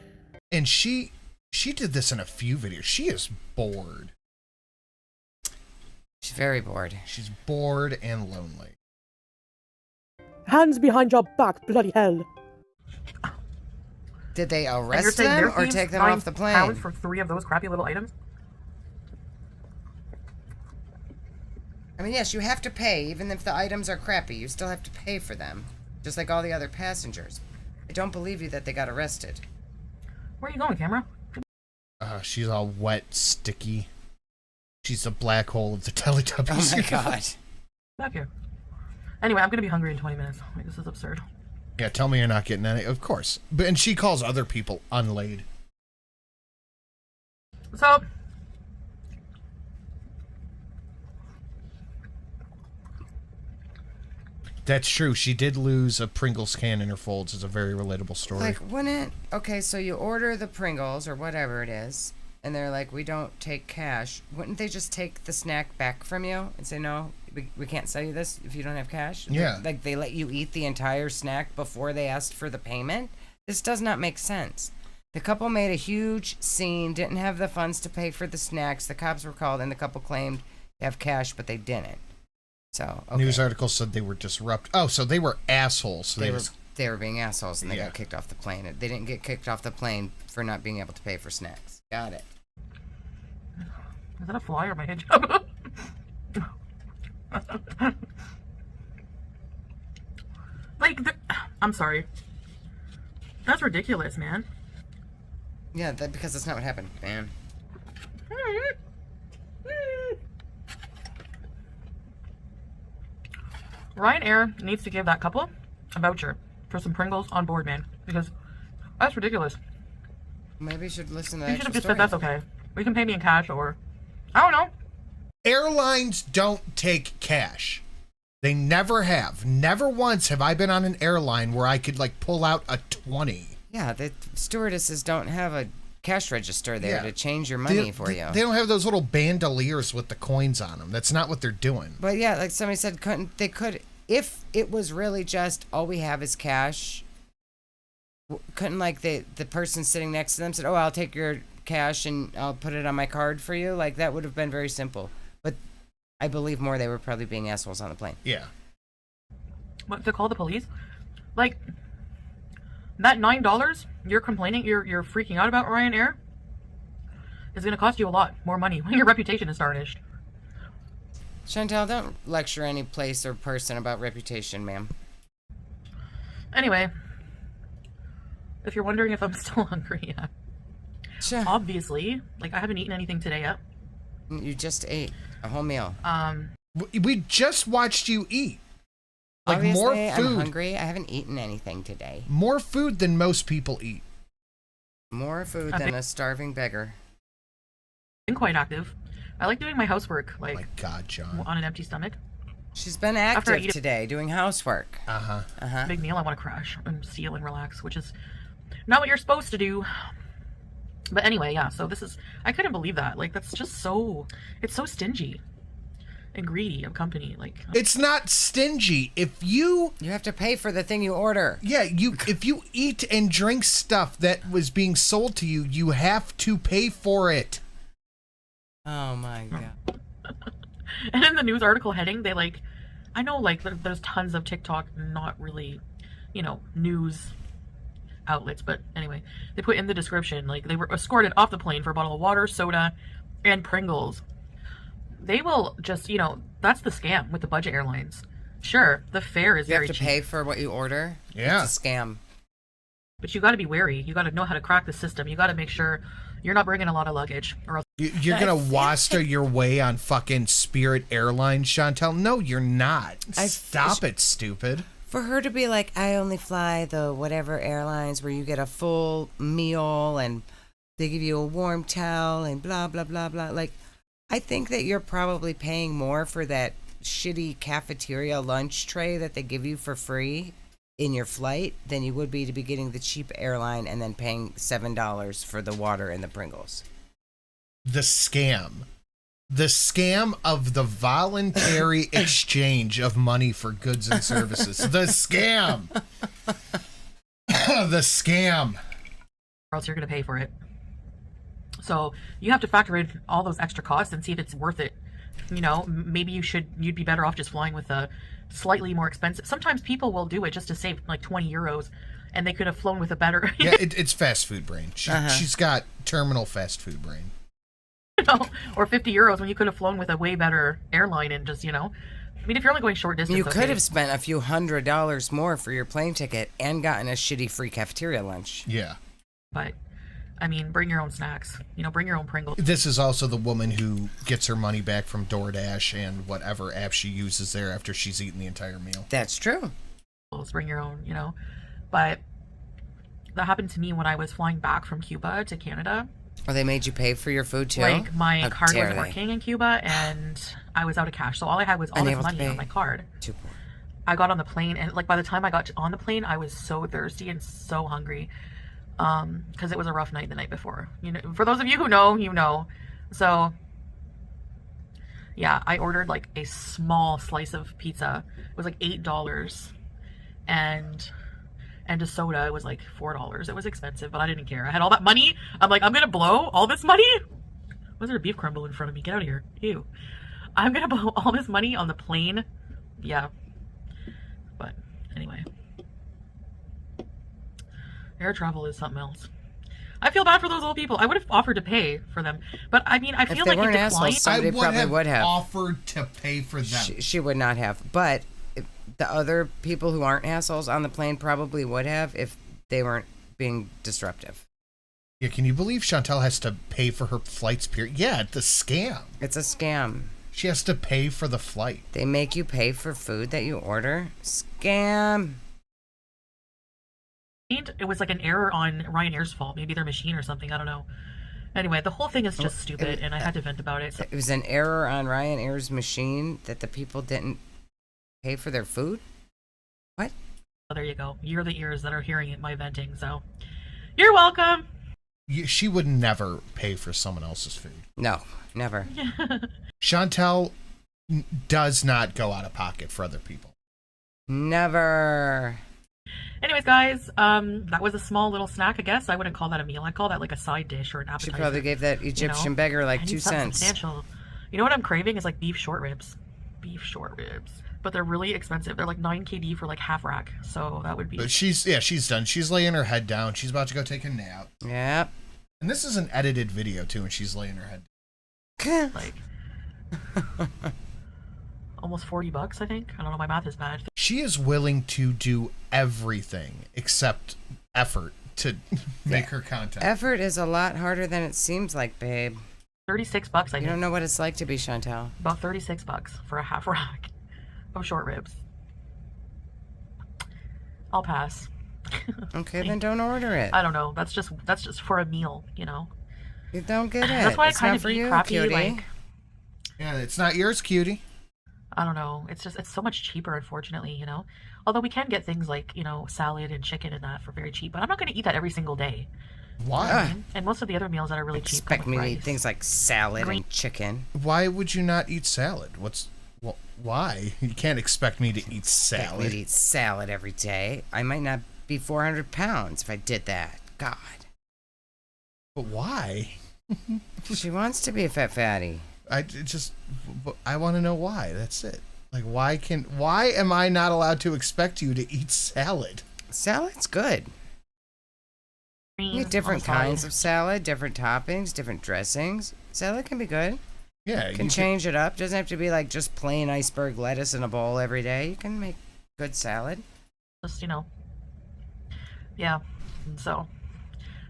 And she did this in a few videos. She is bored. She's very bored. She's bored and lonely. Hands behind your back, bloody hell. Did they And you're arrest saying them they're or paying take them off the plane? £9 for 3 of those crappy little items? I mean, yes, you have to pay. Even if the items are crappy, you still have to pay for them. Just like all the other passengers. I don't believe you that they got arrested. Where are you going, camera? She's all wet, sticky. She's the black hole of the Teletubbies. Oh my god. Back here. Anyway, I'm gonna be hungry in 20 minutes. Like, this is absurd. Yeah, tell me you're not getting any. Of course. But and she calls other people unlaid. So, That's true. She did lose a Pringles can in her folds. It's a very relatable story. Like, wouldn't... Okay, so you order the Pringles or whatever it is, and they're like, we don't take cash. Wouldn't they just take the snack back from you and say, no, we can't sell you this if you don't have cash? Yeah. Like, they let you eat the entire snack before they asked for the payment? This does not make sense. The couple made a huge scene, didn't have the funds to pay for the snacks. The cops were called, and the couple claimed to have cash, but they didn't. So, okay. News article said they were Oh, so they were assholes. So They were being assholes, and they Yeah. got kicked off the plane. They didn't get kicked off the plane for not being able to pay for snacks. Got it. is that a fly or my hijab? Like, I'm sorry. That's ridiculous, man. Yeah, because that's not what happened, man. Ryanair needs to give that couple a voucher for some Pringles on board, man, because that's ridiculous. Maybe you should listen to You that. should have just said that's okay. We can pay me in cash, or I don't know. Airlines don't take cash. They never have. Never once have I been on an airline where I could like pull out a 20. Yeah, the stewardesses don't have a cash register there to change your money for you. They don't have those little bandoliers with the coins on them. That's not what they're doing. But yeah, like somebody said, they could, if it was really just all we have is cash, couldn't like the person sitting next to them said, oh, I'll take your cash and I'll put it on my card for you. Like that would have been very simple. But I believe more they were probably being assholes on the plane. Yeah. What, to call the police? Like, that $9 you're complaining, you're freaking out about Ryanair is going to cost you a lot more money when your reputation is tarnished. Chantel, don't lecture any place or person about reputation, ma'am. Anyway, if you're wondering if I'm still hungry, yeah. Sure. Obviously, like I haven't eaten anything today yet. You just ate a whole meal. We just watched you eat. Like Obviously, more food. I'm hungry. I haven't eaten anything today. More food than most people eat. More food than a starving beggar. Been quite active. I like doing my housework, like, oh my God, John. on an empty stomach. She's been active today, doing housework. Big meal, I want to crash and seal and relax, which is not what you're supposed to do. But anyway, yeah, so this is, I couldn't believe that. Like, that's just so, it's so stingy and greedy of company. Like, it's not stingy. If you have to pay for the thing you order. Yeah, if you eat and drink stuff that was being sold to you, you have to pay for it. Oh my God. and in the news article heading, they like, I know like there's tons of TikTok, not really, news outlets, but anyway, they put in the description, like they were escorted off the plane for a bottle of water, soda, and Pringles. They will just, that's the scam with the budget airlines. Sure, the fare is very cheap. You have to pay for what you order? Yeah. It's a scam. But you got to be wary. You got to know how to crack the system. You got to make sure you're not bringing a lot of luggage. Or else You're going to wasta your way on fucking Spirit Airlines, Chantel? No, you're not. Stop it, stupid. For her to be like, I only fly the whatever airlines where you get a full meal and they give you a warm towel and blah, blah, blah, blah. Like, I think that you're probably paying more for that shitty cafeteria lunch tray that they give you for free in your flight than you would be to be getting the cheap airline and then paying $7 for the water and the Pringles. The scam. The scam of the voluntary exchange of money for goods and services. The scam. The scam. Or else you're going to pay for it. So you have to factor in all those extra costs and see if it's worth it. You know, maybe you'd be better off just flying with a slightly more expensive. Sometimes people will do it just to save like 20 euros, and they could have flown with a better. Yeah, it's fast food brain. She's got terminal fast food brain. You know, or 50 euros when you could have flown with a way better airline and just, you know, I mean, if you're only going short distance, you could have spent a few $100s more for your plane ticket and gotten a shitty free cafeteria lunch. Yeah. But, I mean, bring your own snacks. You know, bring your own Pringles. This is also the woman who gets her money back from DoorDash and whatever app she uses there after she's eaten the entire meal. That's true. Bring your own, you know. But that happened to me when I was flying back from Cuba to Canada. Oh, they made you pay for your food too? Like, my card dare wasn't they. working in Cuba, and I was out of cash. So all I had was all this Unable to money on pay. my card. Too poor. I got on the plane, and like by the time I got on the plane, I was so thirsty and so hungry, because it was a rough night the night before. You know, for those of you who know, you know. So yeah, I ordered like a small slice of pizza. It was like $8, and a soda. It was like $4. It was expensive, but I didn't care. I had all that money. I'm like, I'm gonna blow all this money. Was there a beef crumble in front of me? Get out of here. Ew. I'm gonna blow all this money on the plane. Yeah. But anyway, air travel is something else. I feel bad for those old people. I would have offered to pay for them, but I mean, I feel like weren't you assholes, declined. somebody probably would have offered to pay for them. She would not have, but the other people who aren't assholes on the plane probably would have if they weren't being disruptive. Yeah, can you believe Chantel has to pay for her flights, period? Yeah, it's a scam. It's a scam. She has to pay for the flight. They make you pay for food that you order. Scam. It was like an error on Ryanair's fault. Maybe their machine or something. I don't know. Anyway, the whole thing is just stupid, and I had to vent about it. So. It was an error on Ryanair's machine that the people didn't pay for their food? What? Oh, there you go. You're the ears that are hearing it, my venting, so you're welcome. She would never pay for someone else's food. No, never. Chantel does not go out of pocket for other people. Never. Anyways, guys, that was a small little snack, I guess. I wouldn't call that a meal. I'd call that like a side dish or an appetizer. She probably gave that Egyptian beggar like 2 cents. Substantial. You know what I'm craving is like beef short ribs. Beef short ribs. But they're really expensive. They're like 9 KD for like half rack. So that would be... But she's done. She's laying her head down. She's about to go take a nap. Yep. And this is an edited video, too, and she's laying her head down. Like... almost $40, I think. I don't know. My math is bad. She is willing to do everything except effort to make her content. Effort is a lot harder than it seems like, babe. $36, I think. You don't know what it's like to be Chantel. About $36 for a half rack of short ribs. I'll pass. Okay, then don't order it. I don't know. That's just for a meal, you know. You don't get it. That's why it's I kind not of for eat you, crappy, cutie. like... Yeah, it's not yours, cutie. I don't know. It's so much cheaper, unfortunately, you know. Although we can get things like, you know, salad and chicken and that for very cheap, but I'm not going to eat that every single day. Why? And most of the other meals that are really cheap. Expect me to eat things like salad and chicken. Why would you not eat salad? Why? You can't expect me to eat salad. Expect me to eat salad every day. I might not be 400 pounds if I did that. God. But why? She wants to be a fat fatty. I want to know why. That's it. Like, why am I not allowed to expect you to eat salad? Salad's good. You get different kinds of salad, different toppings, different dressings. Salad can be good. Yeah. You can change it up. Doesn't have to be like just plain iceberg lettuce in a bowl every day. You can make good salad. Just, you know. Yeah. So,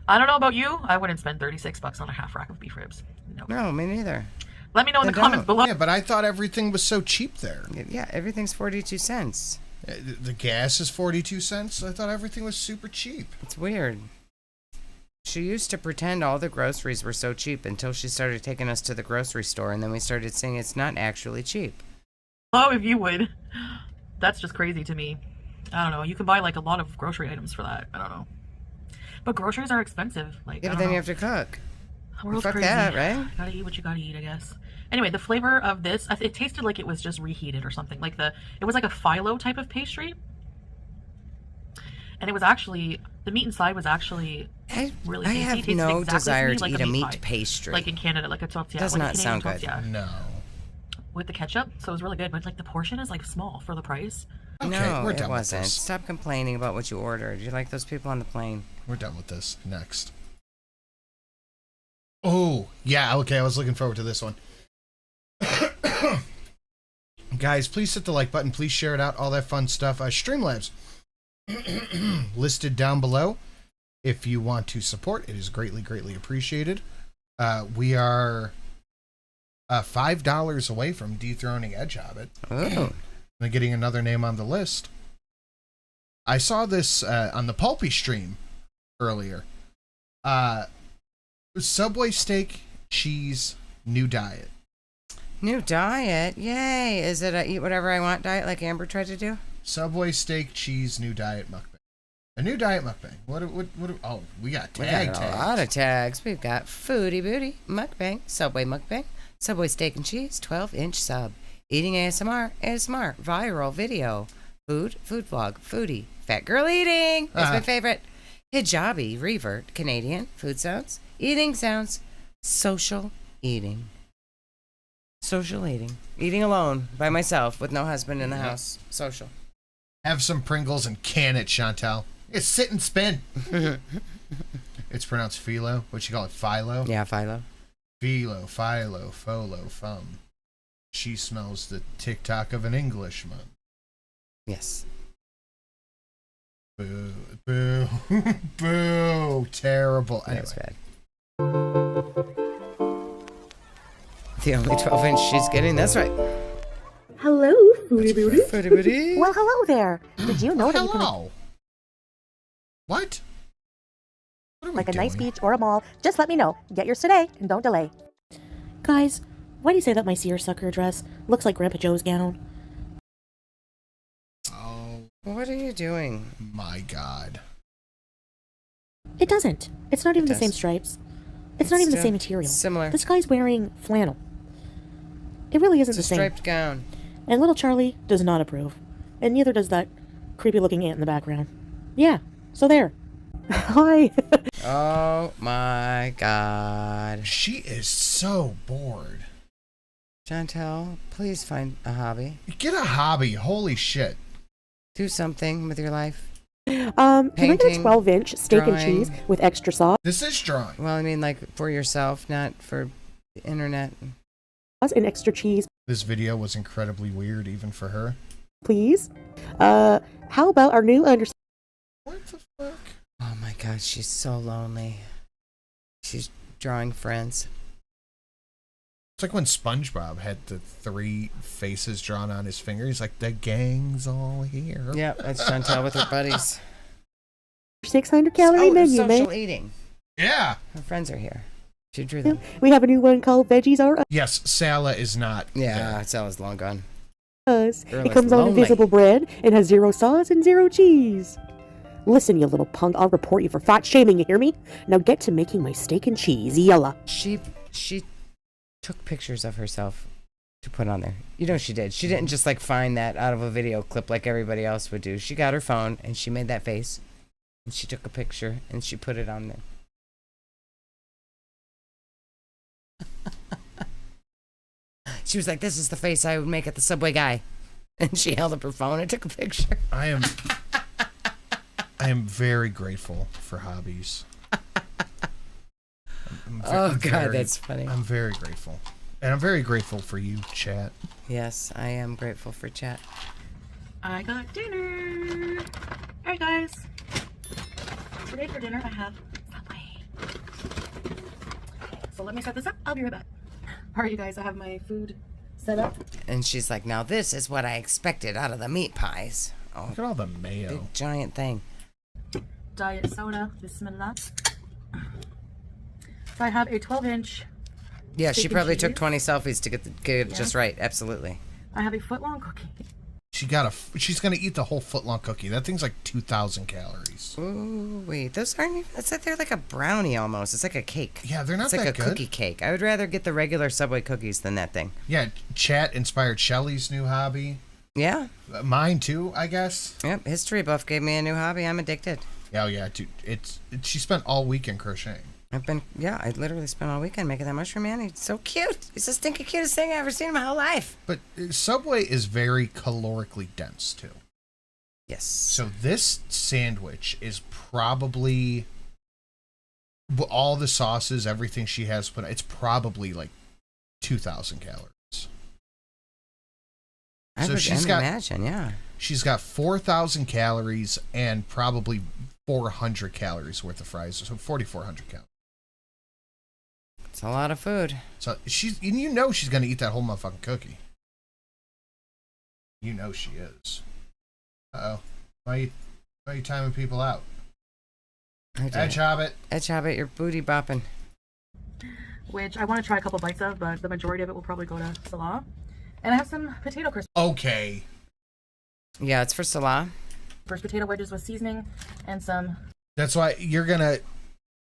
I don't know about you. I wouldn't spend $36 on a half rack of beef ribs. No, me neither. Let me know in the comments below. Yeah, but I thought everything was so cheap there. Yeah, everything's 42 cents. The gas is 42 cents? I thought everything was super cheap. It's weird. She used to pretend all the groceries were so cheap until she started taking us to the grocery store, and then we started saying it's not actually cheap. Oh, if you would. That's just crazy to me. I don't know. You can buy like a lot of grocery items for that. I don't know. But groceries are expensive. Like, yeah, but then you have to cook. The world's Fuck crazy. that, right? Gotta eat what you gotta eat, I guess. Anyway, the flavor of this, it tasted like it was just reheated or something. Like it was like a phyllo type of pastry. And it was actually, the meat inside was actually really tasty. I have Tasted no exactly desire me to like eat a meat pie. pastry. Like in Canada, like a tortilla. Does like not a sound good. tortilla. No. With the ketchup, so it was really good. But like the portion is like small for the price. Okay, no, we're it done with wasn't. this. Stop complaining about what you ordered. You're like those people on the plane. We're done with this. Next. Oh, yeah, okay, I was looking forward to this one. Guys, please hit the like button. Please share it out. All that fun stuff. Streamlabs listed down below. If you want to support, it is greatly, greatly appreciated. We are $5 away from dethroning Edge Hobbit. Oh. And getting another name on the list. I saw this on the Pulpy stream earlier. Subway steak, cheese, new diet. New diet? Yay! Is it a eat whatever I want diet like Amber tried to do? Subway steak, cheese, new diet mukbang. A new diet mukbang. What oh, we got tags. A lot of tags. We've got Foodie Beauty, mukbang, Subway mukbang, Subway steak and cheese, 12-inch sub, eating ASMR, viral video, food vlog, foodie, fat girl eating. That's my favorite. Hijabi, revert, Canadian, food sounds, eating sounds, social eating. Social eating. Eating alone, by myself, with no husband in the house. Social. Have some Pringles and can it, Chantal. It's sit and spin. It's pronounced philo. What you call it, philo? Yeah, philo. Philo, philo, folo, fum. She smells the TikTok of an Englishman. Yes. Boo, boo, boo. Terrible. Anyway. That's bad. The only 12-inch she's getting, that's right. Hello, Foodie Beauty. Foodie Beauty. Well, hello there. Did you know that you can... What? Like a nice beach or a mall, just let me know. Get yours today and don't delay. Guys, why do you say that my seersucker dress looks like Grandpa Joe's gown? Oh. What are you doing? My God. It doesn't. It's not even the same stripes. It's not even the same material. Similar. This guy's wearing flannel. It really isn't It's a the same. striped gown. And little Charlie does not approve. And neither does that creepy-looking ant in the background. Yeah, so there. Hi. Oh my God. She is so bored. Chantel, please find a hobby. Get a hobby. Holy shit. Do something with your life. Can I get a 12-inch steak and drawing. cheese with extra sauce? This is drawing. Well, I mean, like for yourself, not for the internet. And extra cheese, This video was incredibly weird, even for her. please. How about our new understanding? What the fuck? Oh my God, she's so lonely. She's drawing friends. It's like when SpongeBob had the 3 faces drawn on his finger. He's like, the gang's all here. Yep, that's Chantel with her buddies. 600-calorie menu, social man. eating. Yeah. Her friends are here. She drew them. We have a new one called Veggies Are Yes, Sala is not. Yeah, Sala's long gone. Us. Girl It is comes on lonely. invisible bread and has 0 sauce and 0 cheese. Listen, you little punk, I'll report you for fat shaming, you hear me? Now get to making my steak and cheese, yalla. She took pictures of herself to put on there. You know she did. She didn't just like find that out of a video clip like everybody else would do. She got her phone and she made that face. And she took a picture and she put it on there. She was like, this is the face I would make at the Subway guy. And she held up her phone and took a picture. I am very grateful for hobbies. Oh, God, that's funny. I'm very grateful. And I'm very grateful for you, chat. Yes, I am grateful for chat. I got dinner. Alright, guys. Today for dinner I have Subway. So let me set this up. I'll be right back. Alright, you guys, I have my food set up. And she's like, now this is what I expected out of the meat pies. Oh, look at all the mayo. Big giant thing. Diet soda. Bismillah. So I have a 12-inch. Yeah, she steak and probably took cheese. 20 selfies to get it Yeah. just right. Absolutely. I have a foot-long cookie. she's gonna eat the whole foot long cookie. That thing's like 2,000 calories. Ooh, wait, those aren't even. It's like they're like a brownie almost. It's like a cake. Yeah, they're not it's like that a good. cookie cake. I would rather get the regular Subway cookies than that thing. Yeah, chat inspired Shelly's new hobby. Yeah. Mine too, I guess. Yep, History Buff gave me a new hobby. I'm addicted. Oh yeah, dude. She spent all weekend crocheting. I literally spent all weekend making that mushroom man. He's so cute. He's the stinking cutest thing I've ever seen in my whole life. But Subway is very calorically dense too. Yes. So this sandwich is probably all the sauces, everything she has put. It's probably like 2,000 calories. I would imagine, yeah. She's got 4,000 calories and probably 400 calories worth of fries, so 4,400 calories. It's a lot of food. So she's gonna eat that whole motherfucking cookie. You know she is. Why are you timing people out? Edge Hobbit, you're booty bopping. Which I want to try a couple bites of, but the majority of it will probably go to Salah. And I have some potato crisps. Okay. Yeah, it's for Salah. First potato wedges with seasoning and some. That's why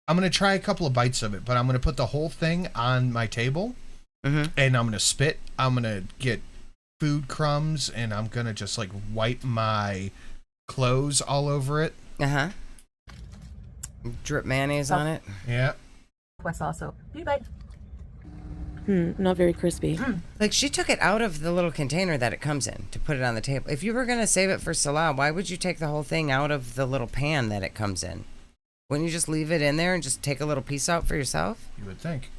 I'm gonna try a couple of bites of it, but I'm gonna put the whole thing on my table, and I'm gonna spit. I'm gonna get food crumbs, and I'm gonna just like wipe my clothes all over it. Drip mayonnaise on it. Yeah. West sauce. So, you bite. Not very crispy. Like she took it out of the little container that it comes in to put it on the table. If you were gonna save it for Salah, why would you take the whole thing out of the little pan that it comes in? Wouldn't you just leave it in there and just take a little piece out for yourself? You would think.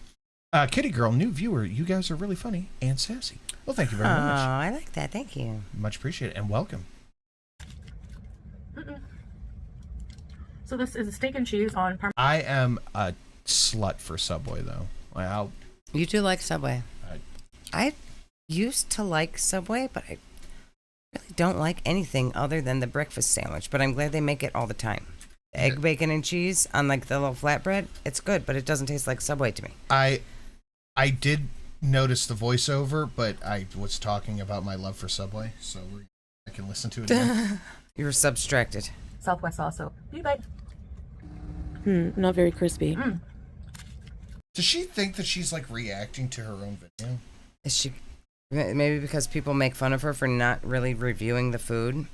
Kitty Girl, new viewer, you guys are really funny and sassy. Well, thank you very much. Oh, I like that. Thank you. Much appreciated, and welcome. So this is a steak and cheese on Parmesan. I am a slut for Subway, though. You do like Subway. I used to like Subway, but I really don't like anything other than the breakfast sandwich. But I'm glad they make it all the time. Egg, bacon, and cheese on like the little flatbread. It's good, but it doesn't taste like Subway to me. I did notice the voiceover, but I was talking about my love for Subway, so I can listen to it again. You were subtracted. Southwest sauce. So, you bite. Not very crispy. Does she think that she's like reacting to her own video? Is she? Maybe because people make fun of her for not really reviewing the food,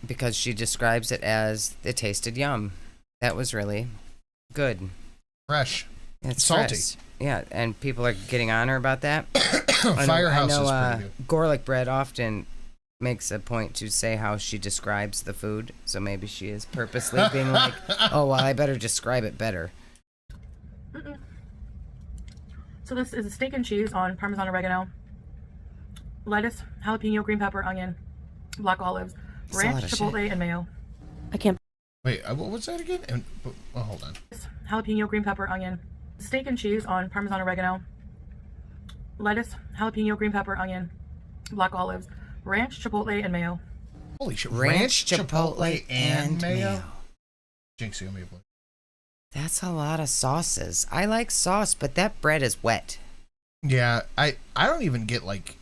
because she describes it as it tasted yum. That was really good. Fresh. It's salty. Fresh. Yeah, and people are getting on her about that. Firehouse is pretty good. Garlic bread often makes a point to say how she describes the food, so maybe she is purposely being like, oh, well, I better describe it better. So this is a steak and cheese on Parmesan oregano, lettuce, jalapeno, green pepper, onion, black olives, ranch, chipotle, and mayo. I can't. Wait, what was that again? Hold on. Jalapeno, green pepper, onion, steak and cheese on Parmesan oregano, lettuce, jalapeno, green pepper, onion, black olives, ranch, chipotle, and mayo. Holy shit! Ranch, chipotle, and mayo. Jinx, you owe me a plate. That's a lot of sauces. I like sauce, but that bread is wet. Yeah, I don't even get like,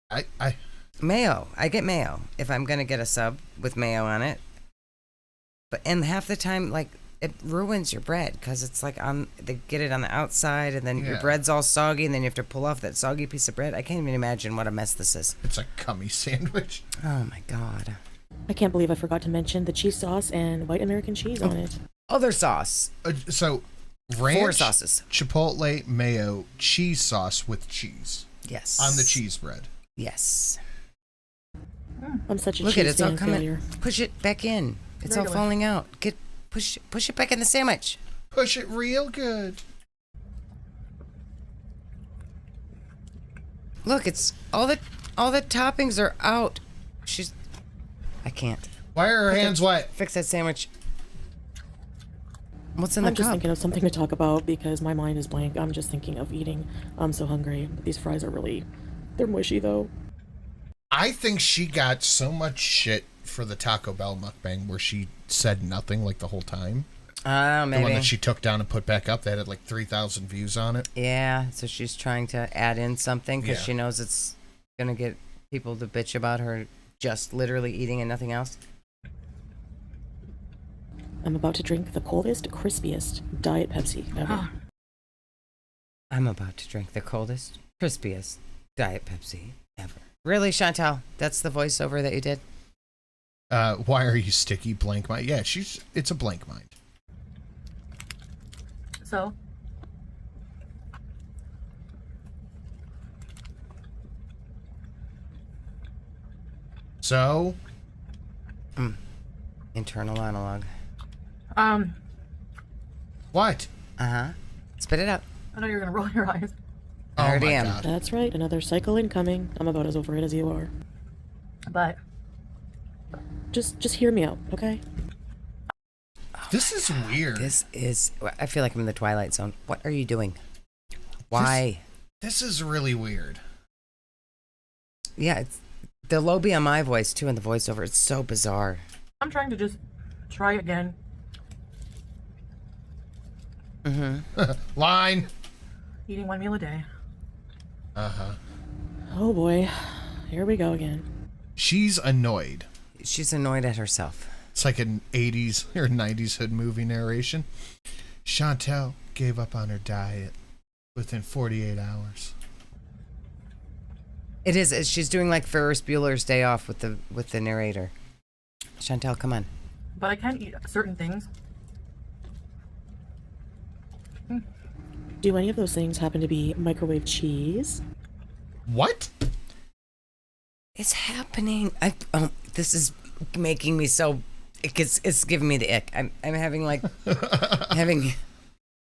I mayo. I get mayo if I'm gonna get a sub with mayo on it. And half the time, like, it ruins your bread because it's like they get it on the outside, and then your bread's all soggy, and then you have to pull off that soggy piece of bread. I can't even imagine what a mess this is. It's a cummy sandwich. Oh my god! I can't believe I forgot to mention the cheese sauce and white American cheese on it. Other sauce. So, ranch, 4 sauces, chipotle, mayo, cheese sauce with cheese. Yes. On the cheese bread. Yes. I'm such a Look cheese at it, it's all fan coming. failure. Push it back in. It's all falling out. Push it back in the sandwich. Push it real good. Look, it's all the toppings are out. I can't. Why are her hands wet? Fix that sandwich. What's in the I'm just cup? thinking of something to talk about because my mind is blank. I'm just thinking of eating. I'm so hungry. But these fries are they're mushy though. I think she got so much shit for the Taco Bell mukbang where she said nothing like the whole time. Maybe. The one that she took down and put back up, that had like 3,000 views on it. Yeah, so she's trying to add in something because she knows it's going to get people to bitch about her just literally eating and nothing else? I'm about to drink the coldest, crispiest Diet Pepsi ever. I'm about to drink the coldest, crispiest Diet Pepsi ever. Really, Chantal? That's the voiceover that you did? Why are you sticky? Blank mind. Yeah, it's a blank mind. So? So? Internal monologue. What? Spit it out. I know you're gonna roll your eyes. I already am. That's right, another cycle incoming. I'm about as over it as you are. But just hear me out, okay? This is weird. This is... I feel like I'm in the Twilight Zone. What are you doing? Why? This is really weird. Yeah, it's the low BMI voice, too, and the voiceover. It's so bizarre. I'm trying to just try again. Line. Eating 1 meal a day. Oh boy, here we go again. She's annoyed. She's annoyed at herself. It's like an 80s or 90s hood movie narration. Chantal gave up on her diet within 48 hours. It is. She's doing like Ferris Bueller's Day Off with the narrator. Chantal, come on. But I can't eat certain things. Do any of those things happen to be microwave cheese? What? It's happening. This is making me so... It's giving me the ick. I'm having like... having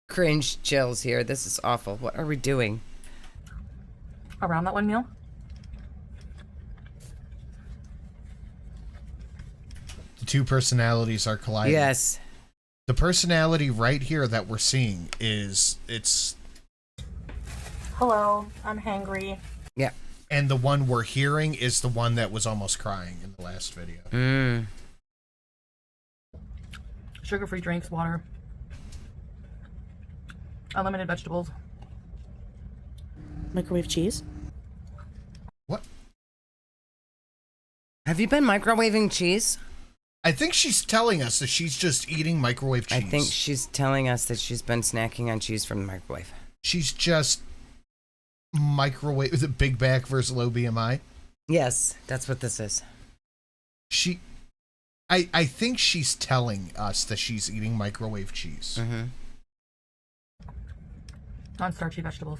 cringe chills here. This is awful. What are we doing? Around that 1 meal? The two personalities are colliding. Yes. The personality right here that we're seeing it's... Hello, I'm hangry. Yeah. And the one we're hearing is the one that was almost crying in the last video. Sugar-free drinks, water. Unlimited vegetables. Microwave cheese? What? Have you been microwaving cheese? I think she's telling us that she's just eating microwave cheese. I think she's telling us that she's been snacking on cheese from the microwave. She's just microwave the big back versus low BMI. Yes, that's what this is. I think she's telling us that she's eating microwave cheese. Non-starchy vegetables.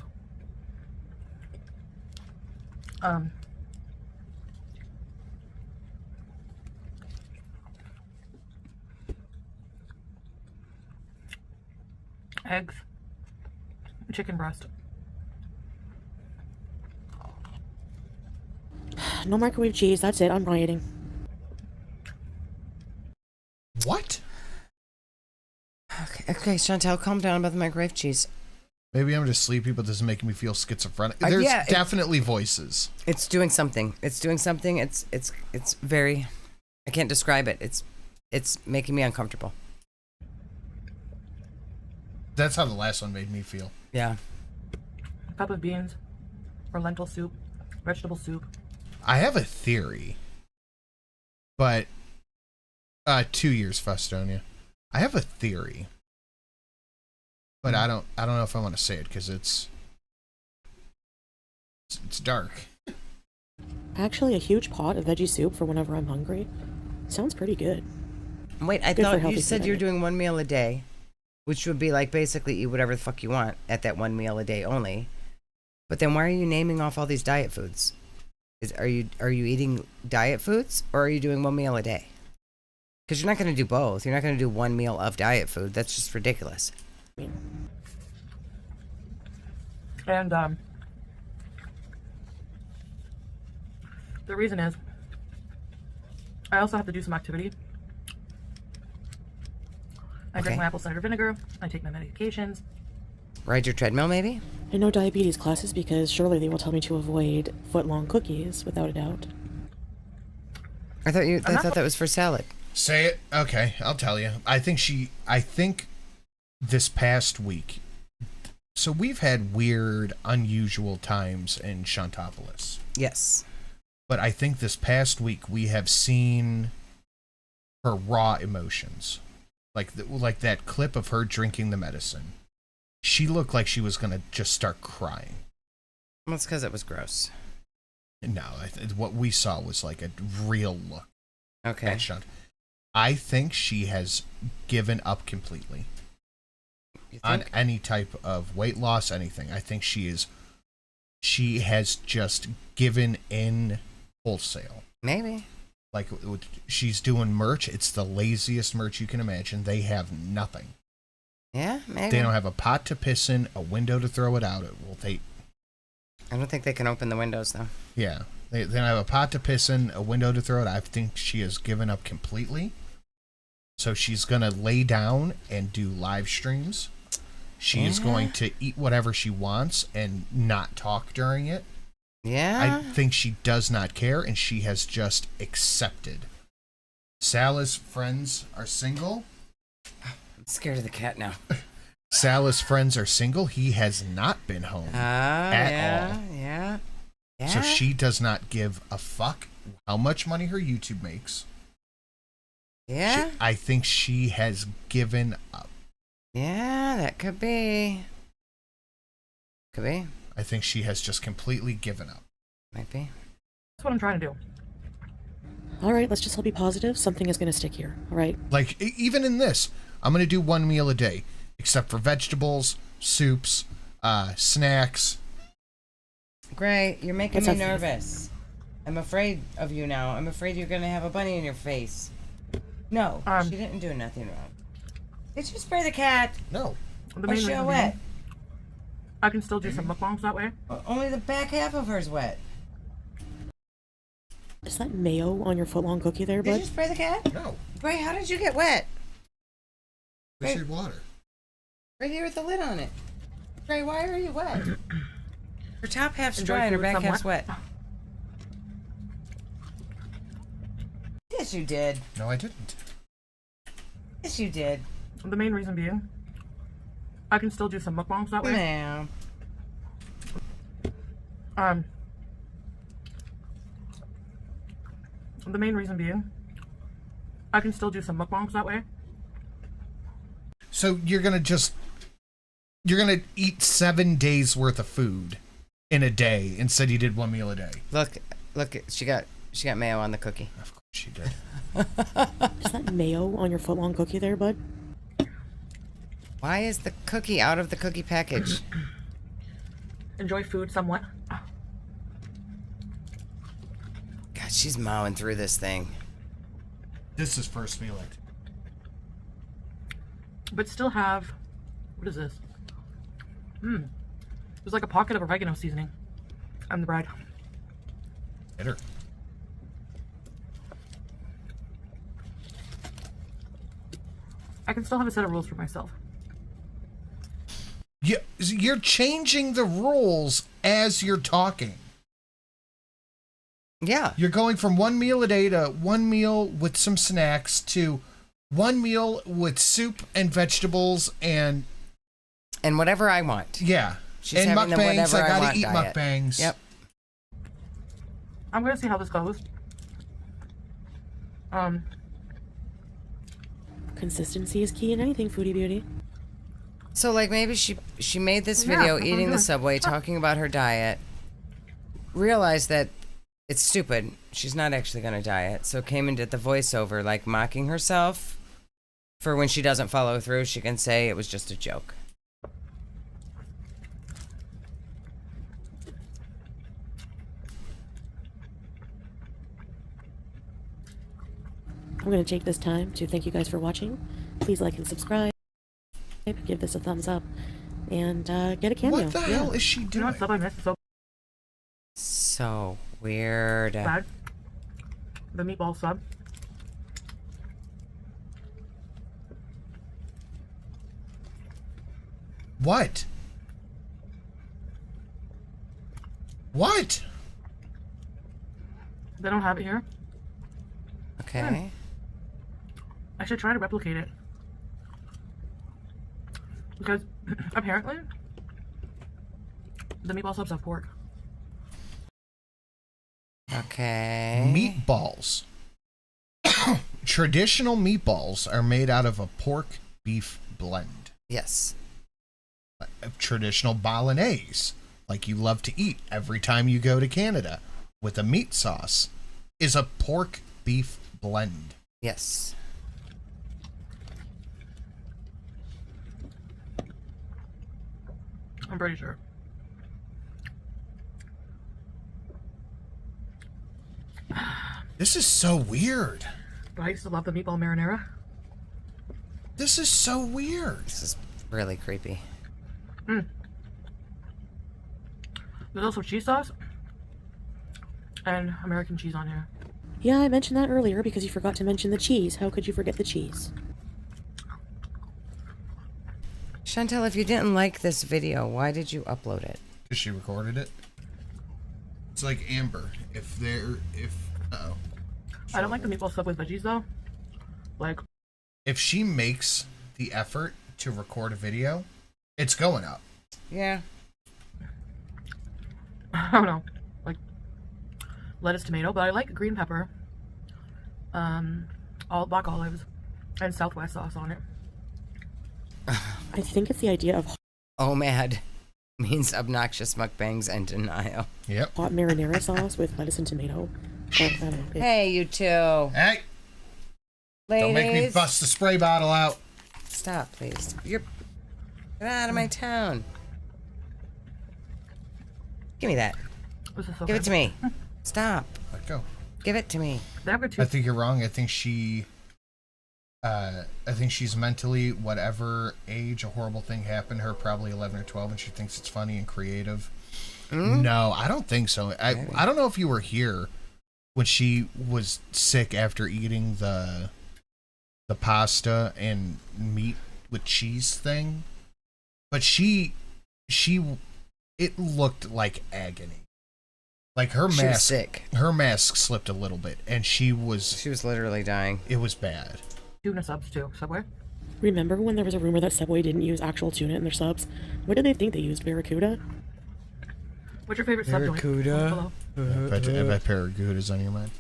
Eggs. Chicken breast. No microwave cheese, that's it, I'm rioting. What? Okay, Chantal, calm down about the microwave cheese. Maybe I'm just sleepy, but this is making me feel schizophrenic. There's definitely voices. It's doing something. It's doing something. It's very... I can't describe it. It's making me uncomfortable. That's how the last one made me feel. Yeah. A cup of beans. Or lentil soup. Vegetable soup. I have a theory. But 2 years, Festonia. I have a theory. But I don't know if I want to say it because it's dark. Actually, a huge pot of veggie soup for whenever I'm hungry. Sounds pretty good. Wait, I thought you said you're doing 1 meal a day, which would be like basically eat whatever the fuck you want at that 1 meal a day only. But then why are you naming off all these diet foods? Are you eating diet foods or are you doing 1 meal a day? Because you're not going to do both. You're not going to do 1 meal of diet food. That's just ridiculous. And the reason is I also have to do some activity. I drink my apple cider vinegar. I take my medications. Ride your treadmill, maybe? And no diabetes classes because surely they will tell me to avoid foot-long cookies, without a doubt. I thought that was for salad. Say it. Okay, I'll tell you. I think this past week, so we've had weird, unusual times in Shantopolis. Yes. But I think this past week we have seen her raw emotions. Like that clip of her drinking the medicine. She looked like she was going to just start crying. Well, it's because it was gross. No, what we saw was like a real look. Okay. I think she has given up completely on any type of weight loss, anything. I think she has just given in wholesale. Maybe. Like, she's doing merch. It's the laziest merch you can imagine. They have nothing. Yeah, maybe. They don't have a pot to piss in, a window to throw it out. I don't think they can open the windows, though. Yeah. They don't have a pot to piss in, a window to throw it. I think she has given up completely. So she's going to lay down and do live streams. She is going to eat whatever she wants and not talk during it. Yeah. I think she does not care, and she has just accepted. Sal's friends are single. I'm scared of the cat now. Sal's friends are single. He has not been home at all. Yeah. So she does not give a fuck how much money her YouTube makes. Yeah. I think she has given up. Yeah, that could be. Could be. I think she has just completely given up. Might be. That's what I'm trying to do. All right, let's just all be positive. Something is going to stick here. All right. Like, even in this, I'm going to do one meal a day, except for vegetables, soups, snacks. Great. You're making me nervous. I'm afraid of you now. I'm afraid you're going to have a bunny in your face. No, she didn't do nothing wrong. Did you spray the cat? No. Why is she all wet? I can still do some mukbangs that way. Only the back half of her's wet. Is that mayo on your footlong cookie there, bud? Did you spray the cat? No. Ray, how did you get wet? Ray, water. Right here with the lid on it. Ray, why are you wet? Her top half's Enjoy dry and her food back somewhat. half's wet. Yes, you did. No, I didn't. Yes, you did. The main reason being, I can still do some mukbangs that way. Yeah. The main reason being, I can still do some mukbangs that way. So you're going to eat 7 days worth of food in a day instead you did one meal a day. Look, she got mayo on the cookie. Of course she did. Is that mayo on your footlong cookie there, bud? Why is the cookie out of the cookie package? Enjoy food somewhat. God, she's mowing through this thing. This is first meal. But still have, what is this? There's like a pocket of oregano seasoning. I'm the bride. Bitter. I can still have a set of rules for myself. You're changing the rules as you're talking. Yeah. You're going from one meal a day to one meal with some snacks to one meal with soup and vegetables and whatever I want. Yeah. She's and having the mukbangs. whatever I I gotta want eat diet. mukbangs. Yep. I'm gonna see how this goes. Consistency is key in anything, Foodie Beauty. So, like, maybe she made this video eating the Subway, talking about her diet, realized that it's stupid. She's not actually going to diet. So came and did the voiceover, like, mocking herself. For when she doesn't follow through, she can say it was just a joke. I'm going to take this time to thank you guys for watching. Please like and subscribe. Give this a thumbs up. And get a cameo. What the hell is she doing? You know what sub I missed? So weird. Bad. The meatball sub. What? What? They don't have it here. Okay. I should try to replicate it. Because apparently the meatball subs have pork. Okay. Meatballs. Traditional meatballs are made out of a pork beef blend. Yes. Traditional bolognese, like you love to eat every time you go to Canada, with a meat sauce, is a pork beef blend. Yes. I'm pretty sure. This is so weird. But I used to love the meatball marinara. This is so weird. This is really creepy. There's also cheese sauce and American cheese on here. Yeah, I mentioned that earlier because you forgot to mention the cheese. How could you forget the cheese? Chantel, if you didn't like this video, why did you upload it? Because she recorded it. It's like Amber. Uh-oh. I don't like the meatball stuff with veggies though. Like, if she makes the effort to record a video, it's going up. Yeah. I don't know. Like, lettuce, tomato, but I like green pepper. All black olives and Southwest sauce on it. I think it's the idea of OMAD means obnoxious mukbangs and denial. Yep. hot marinara sauce with lettuce and tomato. I don't know. Hey, you two. Hey! Ladies. Don't make me bust the spray bottle out. Stop, please. Get out of my town. Give me that. This is so Give it good. to me. Stop. Let go. Give it to me. They have good I think you're wrong. I think she's mentally, whatever age a horrible thing happened, her probably 11 or 12, and she thinks it's funny and creative. No, I don't think so. I don't know if you were here when she was sick after eating the pasta and meat with cheese thing, but it looked like agony. Like her She was mask, sick. Her mask slipped a little bit, and she was literally dying. It was bad. Tuna subs too. Subway. Remember when there was a rumor that Subway didn't use actual tuna in their subs? What did they think they used? Barracuda? What's your favorite sub joint? Barracuda. Below. I bet Barracuda's on your mind.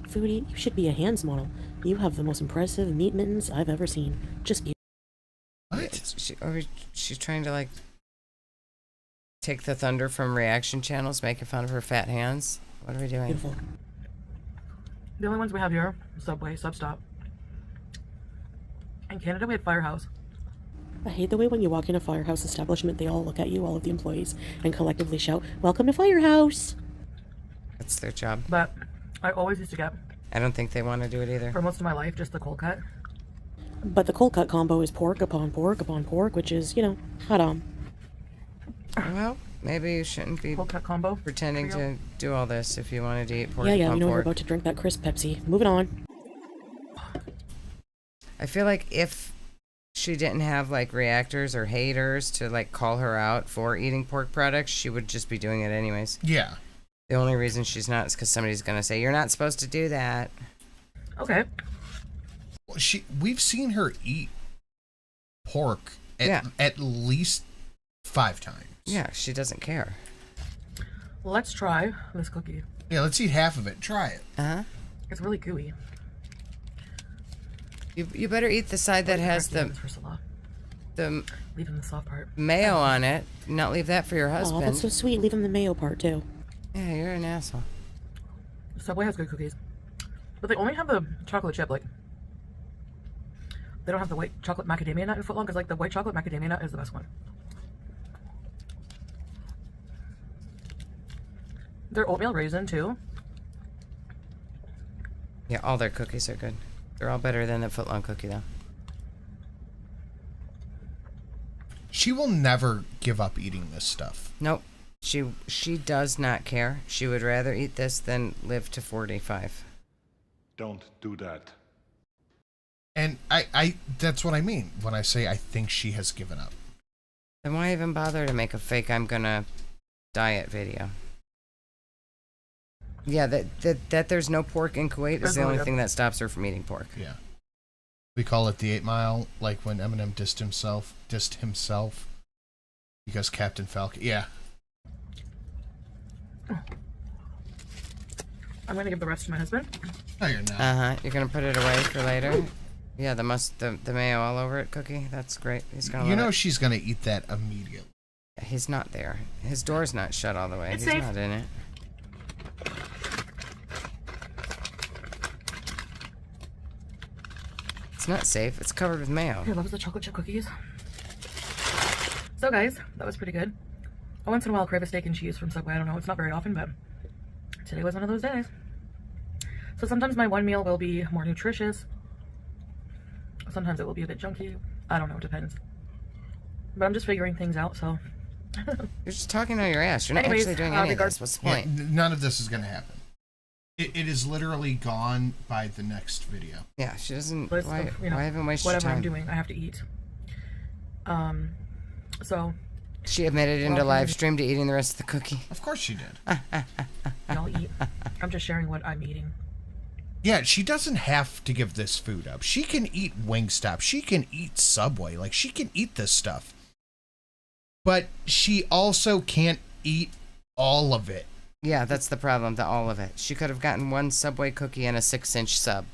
Foodie, you should be a hands model. You have the most impressive meat mittens I've ever seen. Just be. What? She's trying to, like, take the thunder from reaction channels, making fun of her fat hands. What are we doing? Beautiful. The only ones we have here: Subway, Substop. In Canada, we had Firehouse. I hate the way when you walk in a firehouse establishment, they all look at you, all of the employees, and collectively shout, "Welcome to Firehouse!" That's their job. But I always used to get, I don't think they want to do it either. for most of my life, just the cold cut. But the cold cut combo is pork upon pork upon pork, which is, you know, hot on. Well, maybe you shouldn't be cold cut combo pretending to do all this if you wanted to eat pork Yeah, upon we know you're pork. about to drink that crisp Pepsi. Moving on. I feel like if she didn't have, like, reactors or haters to, like, call her out for eating pork products, she would just be doing it anyways. Yeah. The only reason she's not is because somebody's going to say, you're not supposed to do that. Okay. Well, we've seen her eat pork at least 5 times. Yeah, she doesn't care. Let's try this cookie. Yeah, let's eat half of it. Try it. Uh-huh. It's really gooey. You better eat the side that has the leaving the soft part. Mayo on it. Not leave that for your Oh, husband. that's so sweet. Leave him the mayo part, too. Yeah, you're an asshole. Subway has good cookies, but they only have the chocolate chip. Like, they don't have the white chocolate macadamia nut in footlong, because, like, the white chocolate macadamia nut is the best one. Their oatmeal raisin too. Yeah, all their cookies are good. They're all better than the footlong cookie, though. She will never give up eating this stuff. Nope. She does not care. She would rather eat this than live to 45. Don't do that. And I that's what I mean when I say I think she has given up. Then why even bother to make a fake I'm gonna diet video? Yeah, that there's no pork in Kuwait is the only thing that stops her from eating pork. Yeah. We call it the 8 Mile, like when Eminem dissed himself because Captain Falcon. Yeah. I'm gonna give the rest to my husband. No, you're not. You're gonna put it away for later. Yeah, the mayo all over it cookie. That's great. He's gonna. You love know it. she's gonna eat that immediately. He's not there. His door's not shut all the way. It's He's safe. not in it. It's not safe. It's covered with mayo. He loves the chocolate chip cookies. So guys, that was pretty good. I once in a while crave a steak and cheese from Subway. I don't know, it's not very often, but today was one of those days. So sometimes my one meal will be more nutritious. Sometimes it will be a bit junky. I don't know, it depends. But I'm just figuring things out, so. You're just talking out your ass. You're not Anyways, actually doing any of this. What's the point? Yeah, none of this is gonna happen. It is literally gone by the next video. Yeah, she doesn't. List Why, of, you know, why haven't wasted whatever time? I'm doing, I have to eat. So. She admitted into live stream to eating the rest of the cookie. Of course she did. Y'all eat. I'm just sharing what I'm eating. Yeah, she doesn't have to give this food up. She can eat Wingstop. She can eat Subway. Like, she can eat this stuff. But she also can't eat all of it. Yeah, that's the problem, all of it. She could have gotten one Subway cookie and a 6-inch sub.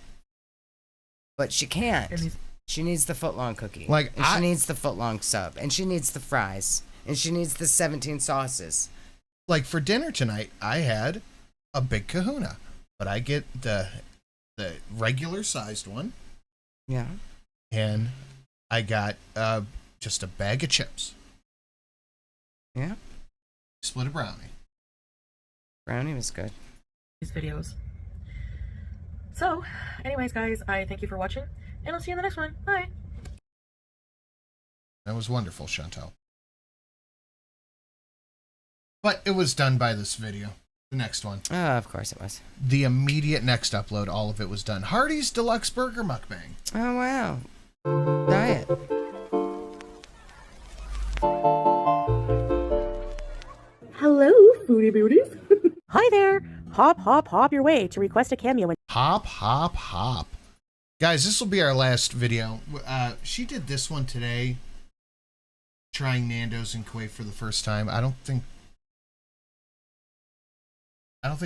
But she can't. She needs the footlong cookie. Like, and she needs the footlong sub. And she needs the fries. And she needs the 17 sauces. Like, for dinner tonight, I had a big kahuna. But I get the regular sized one. Yeah. And I got just a bag of chips. Yeah. Split a brownie. Brownie was good. These videos. So, anyways, guys, I thank you for watching, and I'll see you in the next one. Bye. That was wonderful, Chantal. But it was done by this video. The next one. Oh, of course it was. The immediate next upload, all of it was done. Hardee's Deluxe Burger Mukbang. Oh, wow. Diet. Hello, Foodie Beauties. Hi there. Hop, hop, hop your way to request a cameo. Hop, hop, hop. Guys, this will be our last video. She did this one today. Trying Nando's in Kuwait for the first time. I don't think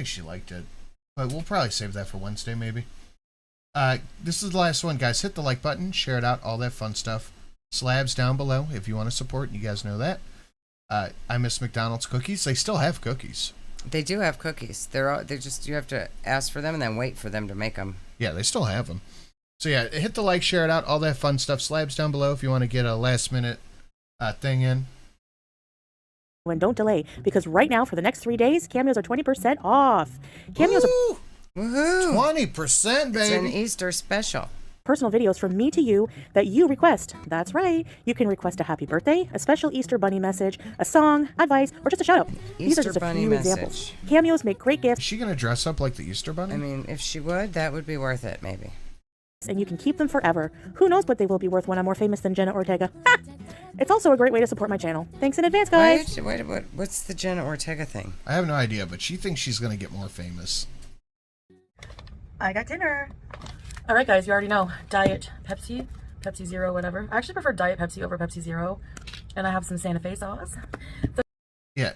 she liked it. But we'll probably save that for Wednesday, maybe. This is the last one, guys. Hit the like button. Share it out. All that fun stuff. Slabs down below if you want to support. You guys know that. I miss McDonald's cookies. They still have cookies. They do have cookies. They're just, you have to ask for them and then wait for them to make them. Yeah, they still have them. So yeah, hit the like, share it out, all that fun stuff. Slabs down below if you want to get a last minute thing in. And don't delay, because right now for the next 3 days, cameos are 20% off. Cameos Woo! are 20%, baby. It's an Easter special. Personal videos from me to you that you request. That's right. You can request a happy birthday, a special Easter bunny message, a song, advice, or just a shout out. These are just a few examples. Cameos make great gifts. Is she going to dress up like the Easter bunny? I mean, if she would, that would be worth it, maybe. And you can keep them forever. Who knows what they will be worth when I'm more famous than Jenna Ortega. It's also a great way to support my channel. Thanks in advance, guys. What's the Jenna Ortega thing? I have no idea, but she thinks she's going to get more famous. I got dinner. All right, guys, you already know. Diet Pepsi, Pepsi Zero, whatever. I actually prefer Diet Pepsi over Pepsi Zero. And I have some Santa Fe sauce. Yeah,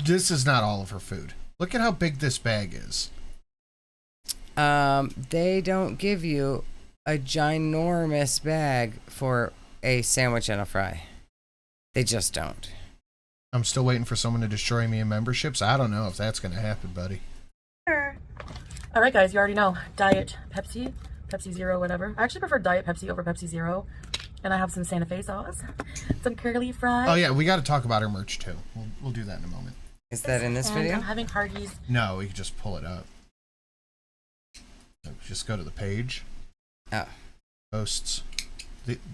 this is not all of her food. Look at how big this bag is. They don't give you a ginormous bag for a sandwich and a fry. They just don't. I'm still waiting for someone to destroy me in memberships. I don't know if that's going to happen, buddy. All right, guys, you already know. Diet Pepsi, Pepsi Zero, whatever. I actually prefer Diet Pepsi over Pepsi Zero. And I have some Santa Fe sauce, some curly fries. Oh, yeah, we got to talk about her merch, too. We'll do that in a moment. Is that in this video? I'm having Hardee's. No, we can just pull it up. So just go to the page. Oh. Posts.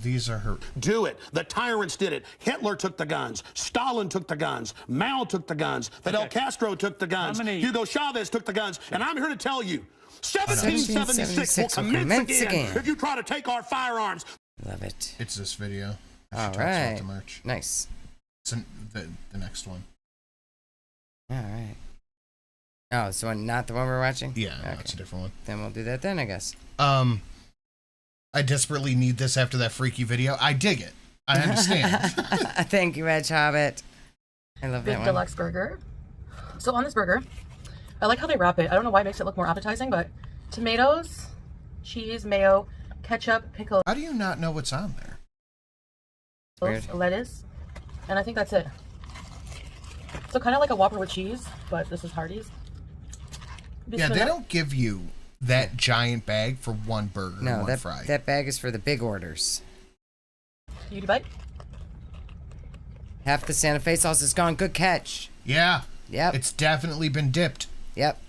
These are her. Do it. The tyrants did it. Hitler took the guns. Stalin took the guns. Mao took the guns. Fidel Castro took the guns. Hugo Chavez took the guns. And I'm here to tell you, 1776 will commence again if you try to take our firearms. Love it. It's this video. All right. The merch. Nice. It's the next one. All right. Oh, so not the one we're watching? Yeah, no, it's a different one. Then we'll do that then, I guess. I desperately need this after that freaky video. I dig it. I understand. Thank you, Edge Hobbit. I love that Big one. deluxe burger. So on this burger, I like how they wrap it. I don't know why it makes it look more appetizing, but tomatoes, cheese, mayo, ketchup, pickle. How do you not know what's on there? Weird. Lettuce, and I think that's it. So kind of like a Whopper with cheese, but this is Hardee's. Yeah, they don't give you that giant bag for one burger and one fry. That bag is for the big orders. Beauty bite. Half the Santa Fe sauce is gone. Good catch. Yeah. Yep. It's definitely been dipped. Yep.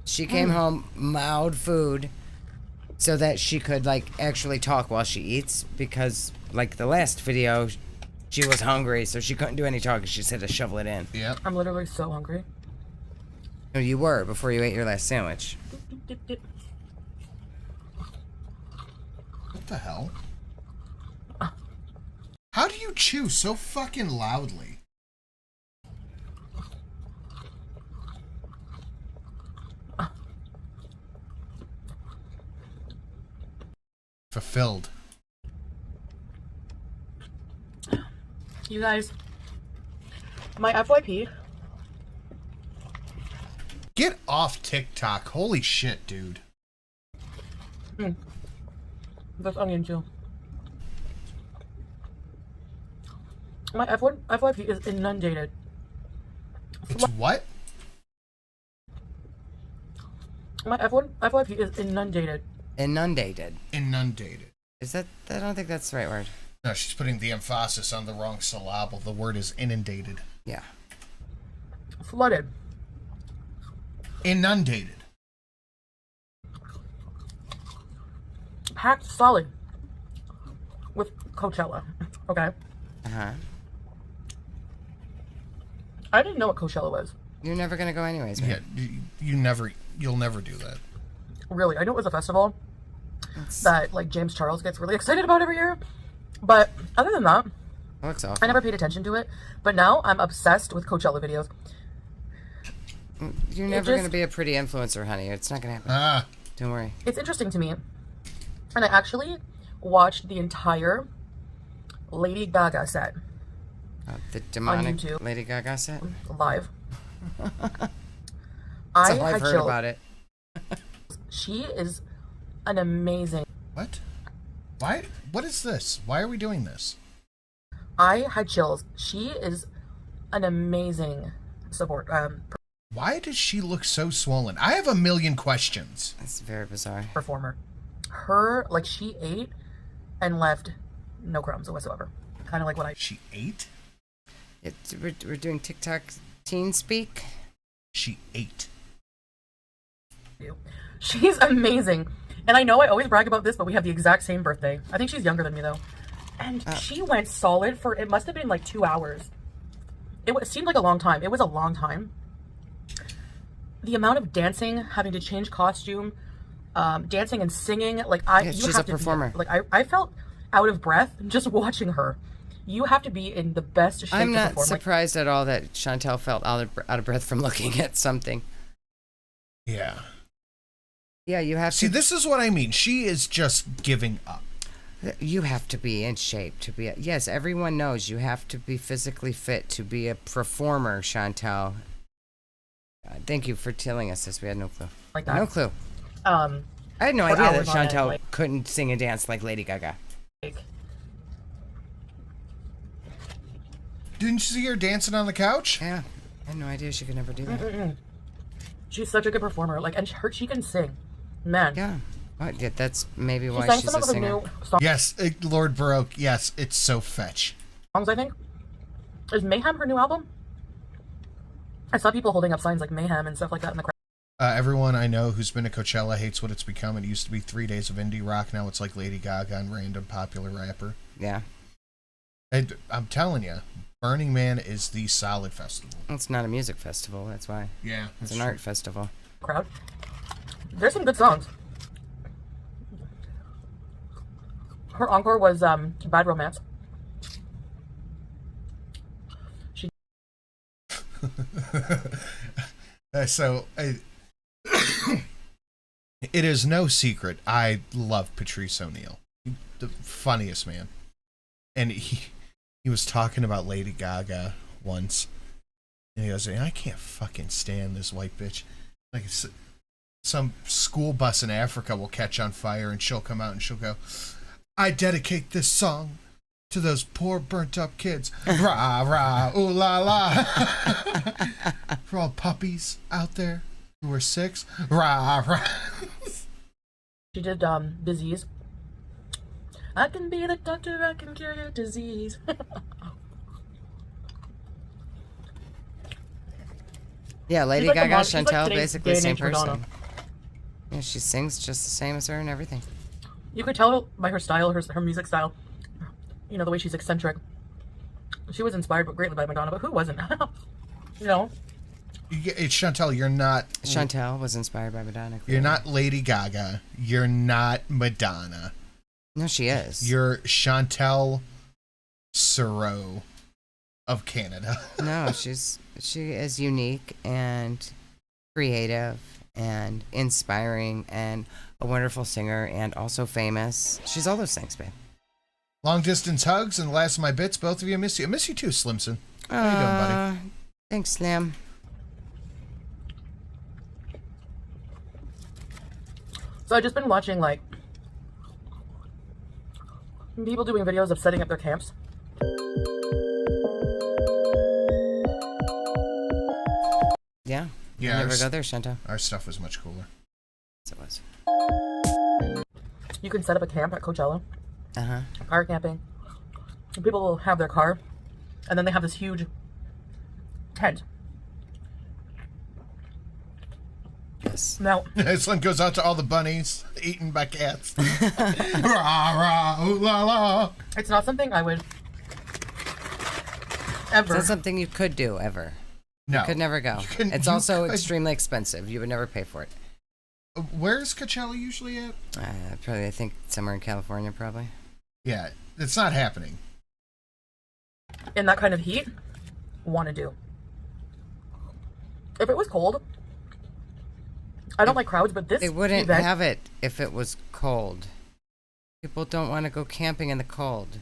She came home, mowed food, so that she could, like, actually talk while she eats, because, like, the last video, she was hungry, so she couldn't do any talking. She just had to shovel it in. Yep. I'm literally so hungry. No, you were before you ate your last sandwich. Dip, dip. What the hell? How do you chew so fucking loudly? Fulfilled. You guys, my FYP. Get off TikTok. Holy shit, dude. That's onion too. My FYP is inundated. It's what? My FYP is inundated. Inundated. Inundated. Is that? I don't think that's the right word. No, she's putting the emphasis on the wrong syllable. The word is inundated. Yeah. Flooded. Inundated. Packed solid with Coachella. Okay. Uh-huh. I didn't know what Coachella was. You're never gonna go anyways, man. Yeah, you'll never do that. Really, I knew it was a festival that like James Charles gets really excited about every year. But other than that, looks awful. I never paid attention to it. But now I'm obsessed with Coachella videos. You're never gonna be a pretty influencer, honey. It's not gonna happen. Don't worry. It's interesting to me. And I actually watched the entire Lady Gaga set. The demonic YouTube. Lady Gaga set? Live. That's all I've heard about it. She is an amazing... What? Why? What is this? Why are we doing this? I had chills. She is an amazing support. Why does she look so swollen? I have a million questions. That's very bizarre. Performer. Her, like, she ate and left no crumbs whatsoever. Kind of like what I... She ate? We're doing TikTok teen speak. She ate. She's amazing. And I know I always brag about this, but we have the exact same birthday. I think she's younger than me, though. And she went solid for, it must have been like 2 hours. It seemed like a long time. It was a long time. The amount of dancing, having to change costume, dancing and singing, like she's a performer. I felt out of breath just watching her. You have to be in the best shape I'm to not perform. surprised at all that Chantel felt out of breath from looking at something. Yeah. Yeah, you have See, to... this is what I mean. She is just giving up. You have to be in shape to be... Yes, everyone knows you have to be physically fit to be a performer, Chantel. Thank you for telling us this. We had no clue. Like that. No clue. I had no idea that Chantel couldn't sing and dance like Lady Gaga. Didn't you see her dancing on the couch? Yeah. I had no idea she could never do that. She's such a good performer. Like, and she can sing. Man. Yeah. Yeah, that's maybe why sang she's some a of her singer. new songs. Yes, Lord Baroque. Yes, it's so fetch. I think. Is Mayhem her new album? I saw people holding up signs like Mayhem and stuff like that in the crowd. Everyone I know who's been to Coachella hates what it's become. It used to be 3 days of indie rock. Now it's like Lady Gaga and random popular rapper. Yeah. I'm telling you, Burning Man is the solid festival. It's not a music festival, that's why. Yeah. It's an art festival. Crowd. There's some good songs. Her encore was Bad Romance. So It is no secret. I love Patrice O'Neal. The funniest man. And he was talking about Lady Gaga once. And he goes, I can't fucking stand this white bitch. Like, some school bus in Africa will catch on fire and she'll come out and she'll go, I dedicate this song to those poor burnt up kids. Rah, rah, ooh la la. For all puppies out there who are 6. Rah, rah. She did disease. I can be the doctor, I can cure your disease. Yeah, Lady She's like Gaga, she's like Chantel, today's basically the day and same age person. Madonna. Yeah, she sings just the same as her and everything. You could tell by her style, her music style, you know, the way she's eccentric. She was inspired greatly by Madonna, but who wasn't? You know? It's Chantel, you're not... Chantel was inspired by Madonna. You're not Lady Gaga. You're not Madonna. No, she is. You're Chantel Siro of Canada. No, she is unique and creative and inspiring and a wonderful singer and also famous. She's all those things, babe. Long distance hugs and the last of my bits. Both of you, I miss you. I miss you too, Slimson. How you doing, buddy? Thanks, Slim. So I've just been watching, like, people doing videos of setting up their camps. Yeah. Yeah. Never go there, Chantel. Our stuff was much cooler. Yes, it was. You can set up a camp at Coachella. Uh-huh. Car camping. And people will have their car, and then they have this huge tent. Yes. Now, this one goes out to all the bunnies eaten by cats. Rah, rah, ooh, la, la. It's not something I would ever. It's not something you could do, ever. No. You could never go. It's also extremely expensive. You would never pay for it. Where's Coachella usually at? Probably, I think, somewhere in California, probably. Yeah, it's not happening. In that kind of heat, want to do. If it was cold, I don't like crowds, but this They wouldn't event, have it if it was cold. People don't want to go camping in the cold.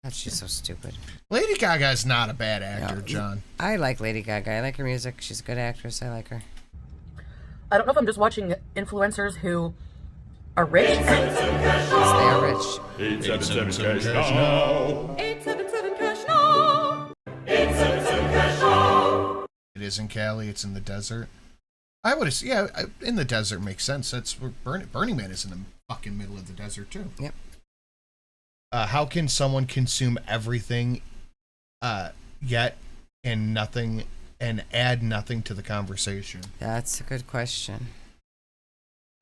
That's just so stupid. Lady Gaga is not a bad actor, John. I like Lady Gaga. I like her music. She's a good actress. I like her. I don't know if I'm just watching influencers who are rich. Yes, they are rich. 877 CASHNOW. 877 CASHNOW. 877 CASHNOW. It is in Cali. It's in the desert. I would have, yeah, in the desert makes sense. That's where Burning Man is in the fucking middle of the desert too. Yep. How can someone consume everything, yet and nothing, and add nothing to the conversation? That's a good question.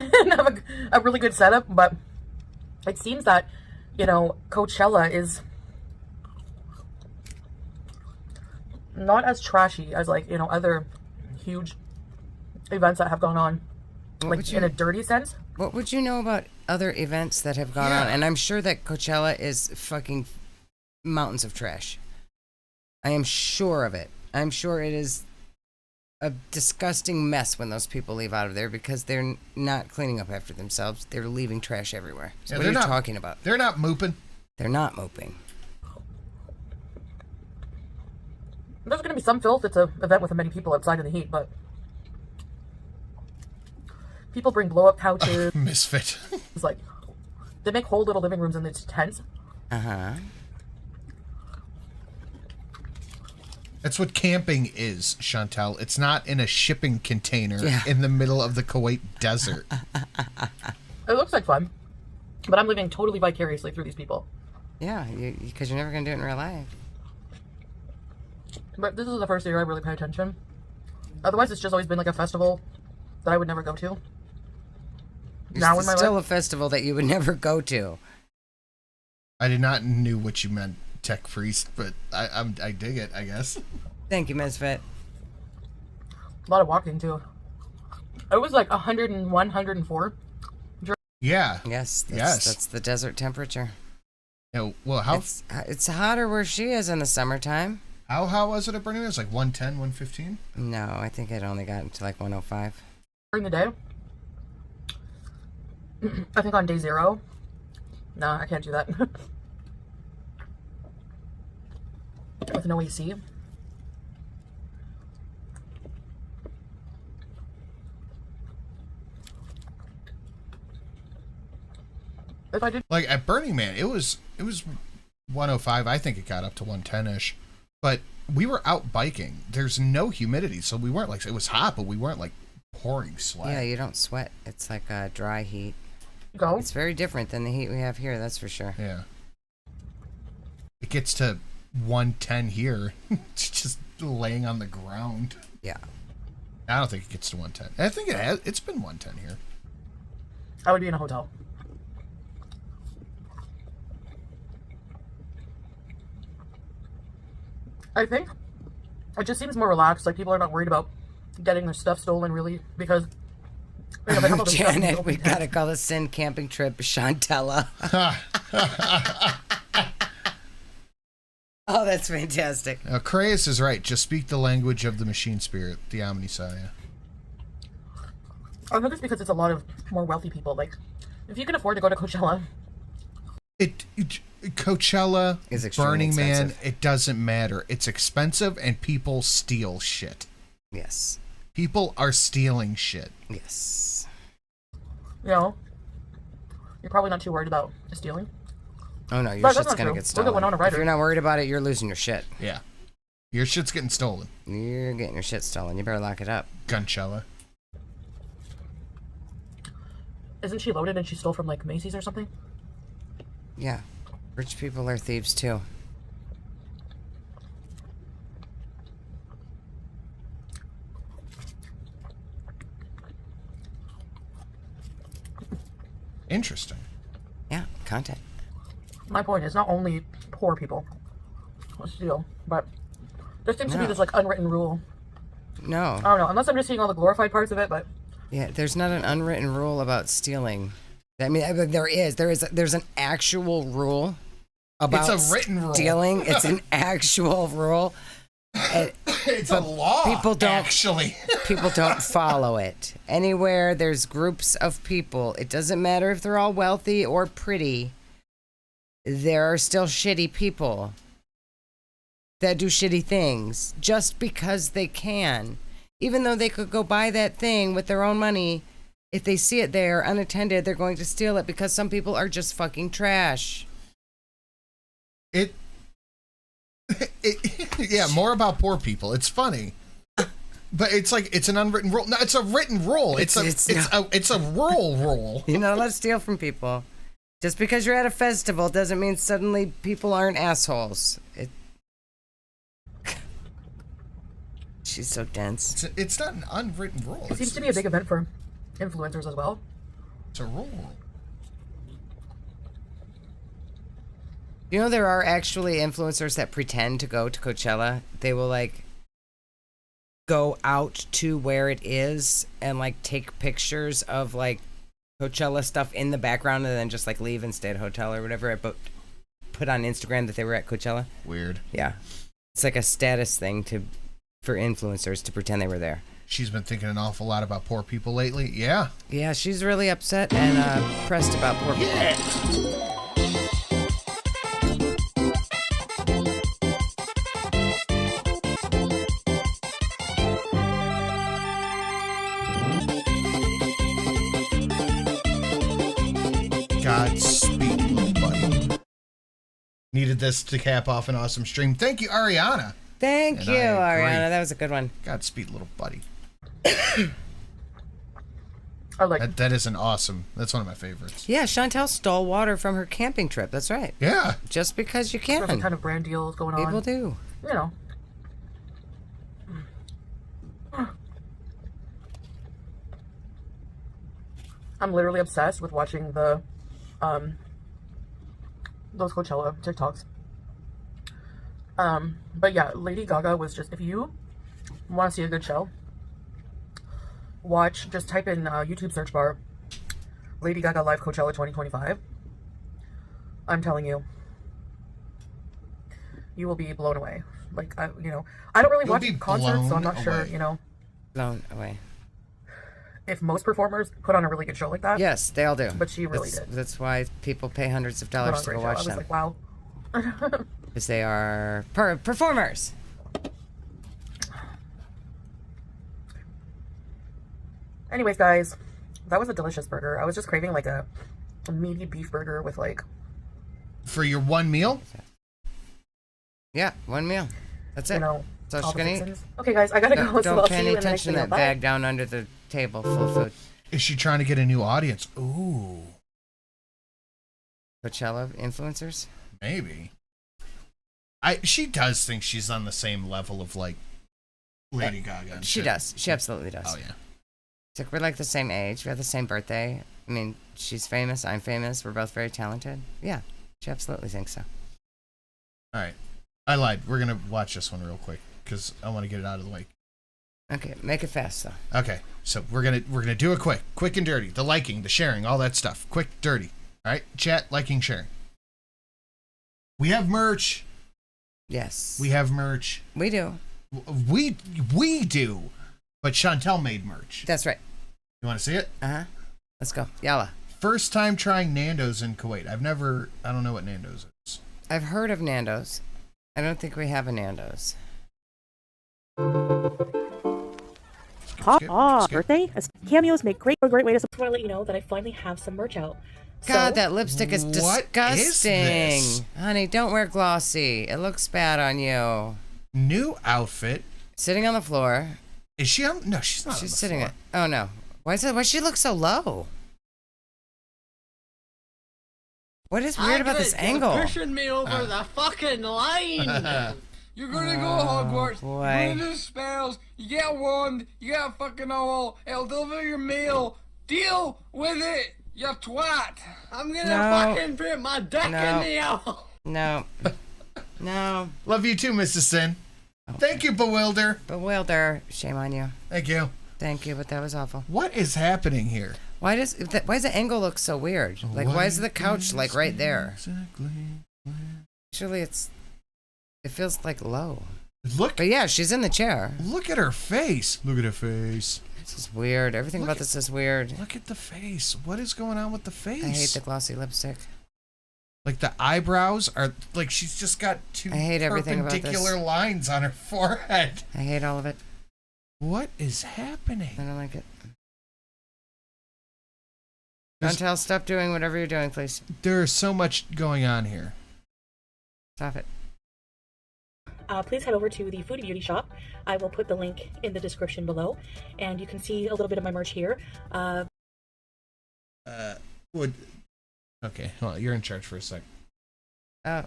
Have a really good setup, but it seems that, you know, Coachella is not as trashy as, like, you know, other huge events that have gone on, like in a dirty sense. What would you know about other events that have gone on? And I'm sure that Coachella is fucking mountains of trash. I am sure of it. I'm sure it is a disgusting mess when those people leave out of there because they're not cleaning up after themselves. They're leaving trash everywhere. So what are you talking about? They're not mooping. They're not moping. There's going to be some filth. It's an event with many people outside in the heat, but people bring blow-up couches. Misfit. It's like, they make whole little living rooms in these tents. Uh-huh. That's what camping is, Chantel. It's not in a shipping container in the middle of the Kuwait desert. It looks like fun, but I'm living totally vicariously through these people. Yeah, because you're never going to do it in real life. But this is the first year I really pay attention. Otherwise, it's just always been like a festival that I would never go to. It's still a festival that you would never go to. I did not knew what you meant, Tech Priest, but I dig it, I guess. Thank you, Misfit. A lot of walking, too. It was like 101, 104. Yeah. Yes. That's the desert temperature. Yeah, well, how... It's hotter where she is in the summertime. How was it at Burning Man? It was like 110, 115? No, I think it only got to like 105. During the day, I think on day 0. No, I can't do that. With no AC. If I did, like at Burning Man, it was 105. I think it got up to 110ish, but we were out biking. There's no humidity, so we weren't like, it was hot, but we weren't like pouring sweat. Yeah, you don't sweat. It's like a dry heat. Go. It's very different than the heat we have here. That's for sure. Yeah. It gets to 110 here. It's just laying on the ground. Yeah. I don't think it gets to 110. I think it has. It's been 110 here. I would be in a hotel. I think it just seems more relaxed. Like people are not worried about getting their stuff stolen, really, because you know, they have all this stuff in the Janet, open we tent. gotta call this in camping trip Chantella. Oh, that's fantastic. Creyas is right. Just speak the language of the machine spirit, the Omnisaya. I think it's because it's a lot of more wealthy people. Like, if you can afford to go to Coachella, Coachella, is extremely Burning Man, expensive. it doesn't matter. It's expensive and people steal shit. Yes. People are stealing shit. Yes. you know, you're probably not too worried about stealing. Oh no, your But that's shit's not gonna true. get Look stolen. at Winona If Ryder. you're not worried about it, you're losing your shit. Yeah. Your shit's getting stolen. You're getting your shit stolen. You better lock it up. Gunchella. Isn't she loaded and she stole from like Macy's or something? Yeah. Rich people are thieves too. Interesting. Yeah, content. My point is not only poor people steal, but there seems to be No. this like unwritten rule. No. I don't know, unless I'm just seeing all the glorified parts of it, but Yeah, there's not an unwritten rule about stealing. I mean, there's an actual rule about It's a written rule. stealing. It's an actual rule. It's a law. People don't actually. people don't follow it. Anywhere there's groups of people, it doesn't matter if they're all wealthy or pretty. There are still shitty people that do shitty things just because they can. Even though they could go buy that thing with their own money, if they see it there unattended, they're going to steal it because some people are just fucking trash. Yeah, more about poor people. It's funny, but it's like it's an unwritten rule. No, it's a written rule. It's a rural rule. You're not allowed to steal from people. Just because you're at a festival doesn't mean suddenly people aren't assholes. She's so dense. It's not an unwritten rule. it seems to be a big event for influencers as well. It's a rule. You know, there are actually influencers that pretend to go to Coachella. They will like go out to where it is and like take pictures of like Coachella stuff in the background and then just like leave and stay at a hotel or whatever, but put on Instagram that they were at Coachella. Weird. Yeah. It's like a status thing for influencers to pretend they were there. She's been thinking an awful lot about poor people lately. Yeah. Yeah, she's really upset and pressed about poor people. Godspeed, little buddy. Needed this to cap off an awesome stream. Thank you, Ariana. Thank And you, I agree. Ariana. That was a good one. Godspeed, little buddy. I like that is an awesome. That's one of my favorites. Yeah, Chantel stole water from her camping trip. That's right. Yeah. Just because you can. different kind of brand deals going on. People do. You know. I'm literally obsessed with watching the those Coachella TikToks. But yeah, Lady Gaga was just, if you want to see a good show, just type in YouTube search bar Lady Gaga Live Coachella 2025. I'm telling you, you will be blown away. Like, I don't really You'll watch be concerts, so I'm blown not sure, away. you know. Blown away. if most performers put on a really good show like that. Yes, they all do. But she really That's- did. That's why people pay hundreds of dollars to Put go on a watch great them. show. I was like, wow. Because they are performers. Anyways, guys, that was a delicious burger. I was just craving like a meaty beef burger with like... For your one meal? Yeah, one meal. That's it. You know, That's all all she's the gonna eat. fixins. Okay, guys, I gotta go, so Don't I'll pay see any you in the next attention to video. that Bye. bag down under the table full of food. Is she trying to get a new audience? Ooh. Coachella influencers? Maybe. She does think she's on the same level of like Lady Gaga. and She shit. does. She absolutely does. Oh yeah. It's like we're like the same age. We have the same birthday. I mean, she's famous. I'm famous. We're both very talented. Yeah, she absolutely thinks so. All right. I lied. We're gonna watch this one real quick because I want to get it out of the way. Okay, make it fast though. Okay, so we're gonna do it quick and dirty. The liking, the sharing, all that stuff. Quick, dirty. All right, chat, liking, sharing. We have merch. Yes. We have merch. We do. We do. But Chantel made merch. That's right. You want to see it? Uh-huh. Let's go. Yalla. First time trying Nando's in Kuwait. I don't know what Nando's is. I've heard of Nando's. I don't think we have a Nando's. Birthday? Cameos make great way to support. I want to let you know that I finally have some merch out. God, that lipstick is What disgusting. is this? Honey, don't wear glossy. It looks bad on you. New outfit. Sitting on the floor. Is she on? No, she's not. She's on the sitting. floor. Oh no. Why does she look so low? What is weird about this angle? Pushing me over the fucking line. You're gonna go Hogwarts. boy. You're gonna do spells. You get a wand. You get a fucking owl. It'll deliver your mail. Deal with it, you twat. I'm gonna No. fucking put my dick No. in the owl. No. No. Love you too, Mrs. Sin. Thank you, Bewilder. Bewilder. Shame on you. Thank you. Thank you, but that was awful. What is happening here? Why does the angle look so weird? Like, why is the couch like right there? Surely it feels like low. Look. But yeah, she's in the chair. Look at her face. Look at her face. This is weird. Everything about this is weird. Look at the face. What is going on with the face? I hate the glossy lipstick. Like the eyebrows are like she's just got two I hate everything about this. perpendicular lines on her forehead. I hate all of it. What is happening? I don't like it. Chantel, stop doing whatever you're doing, please. There's so much going on here. Stop it. Please head over to the Foodie Beauty shop. I will put the link in the description below, and you can see a little bit of my merch here. Okay, hold on. You're in charge for a sec. Oh.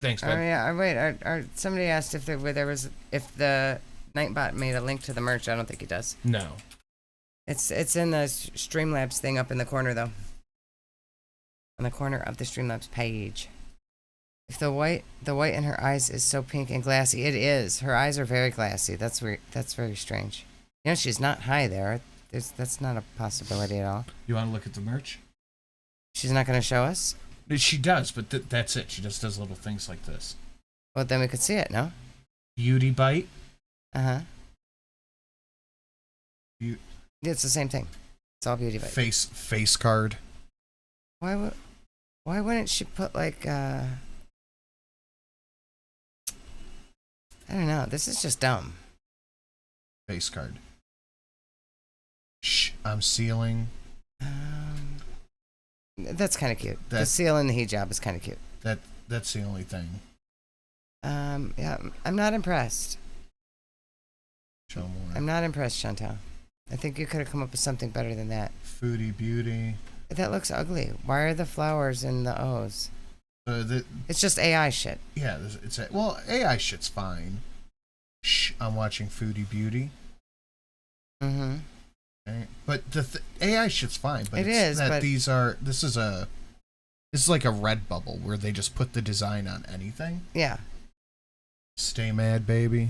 Thanks, Oh bud. yeah. Wait. Somebody asked if if the Nightbot made a link to the merch. I don't think he does. No. It's in the Streamlabs thing up in the corner though. On the corner of the Streamlabs page. If the white in her eyes is so pink and glassy, it is. Her eyes are very glassy. That's weird. That's very strange. You know, she's not high there. That's not a possibility at all. You want to look at the merch? She's not going to show us? She does, but that's it. She just does little things like this. Well, then we could see it, no? Beauty bite. Uh-huh. It's the same thing. It's all beauty bite. Face card. Why wouldn't she put like I don't know. This is just dumb. Face card. Shh, I'm sealing. That's kind of cute. The seal and the hijab is kind of cute. That's the only thing. Yeah, I'm not impressed. Show more. I'm not impressed, Chantal. I think you could have come up with something better than that. Foodie Beauty. That looks ugly. Why are the flowers in the O's? It's just AI shit. Yeah, well, AI shit's fine. Shh, I'm watching Foodie Beauty. Mm-hmm. Okay. But the AI shit's fine. But this is like a Redbubble where they just put the design on anything. Yeah. Stay mad, baby.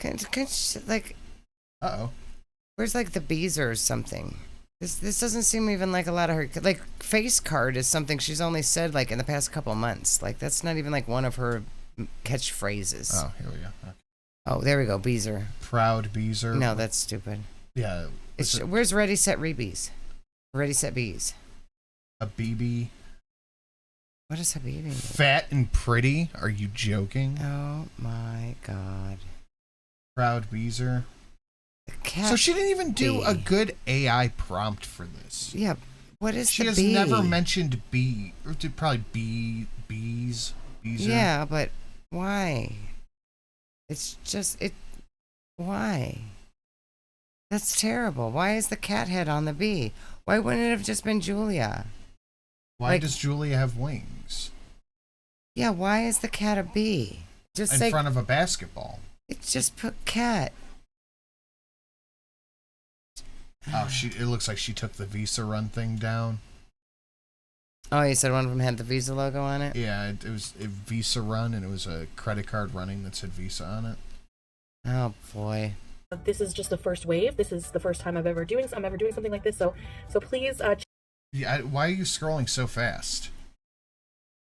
Can like? Uh-oh. Where's like the bees or something? This doesn't seem even like a lot of her face card is something she's only said like in the past couple months. Like that's not even like one of her catchphrases. Oh, here we go. Okay. Oh, there we go. Beezer. Proud Beezer. No, that's stupid. Yeah. Where's Ready Set Rebees? Ready Set Bees. A BB. What is a BB? Fat and pretty? Are you joking? Oh my god. Proud Beezer. Cat So she didn't even do bee. a good AI prompt for this. Yeah. What is she the has bee? never mentioned bee. Or probably bees. Beezer. Yeah, but why? It's just why? That's terrible. Why is the cat head on the bee? Why wouldn't it have just been Julia? Why does Julia have wings? Yeah, why is the cat a bee? Just in front of a basketball. It's just put cat. Oh, it looks like she took the Visa Run thing down. Oh, you said one of them had the Visa logo on it? Yeah, it was a Visa Run, and it was a credit card running that said Visa on it. Oh boy. This is just the first wave. This is the first time I'm ever doing something like this. So please Yeah, why are you scrolling so fast?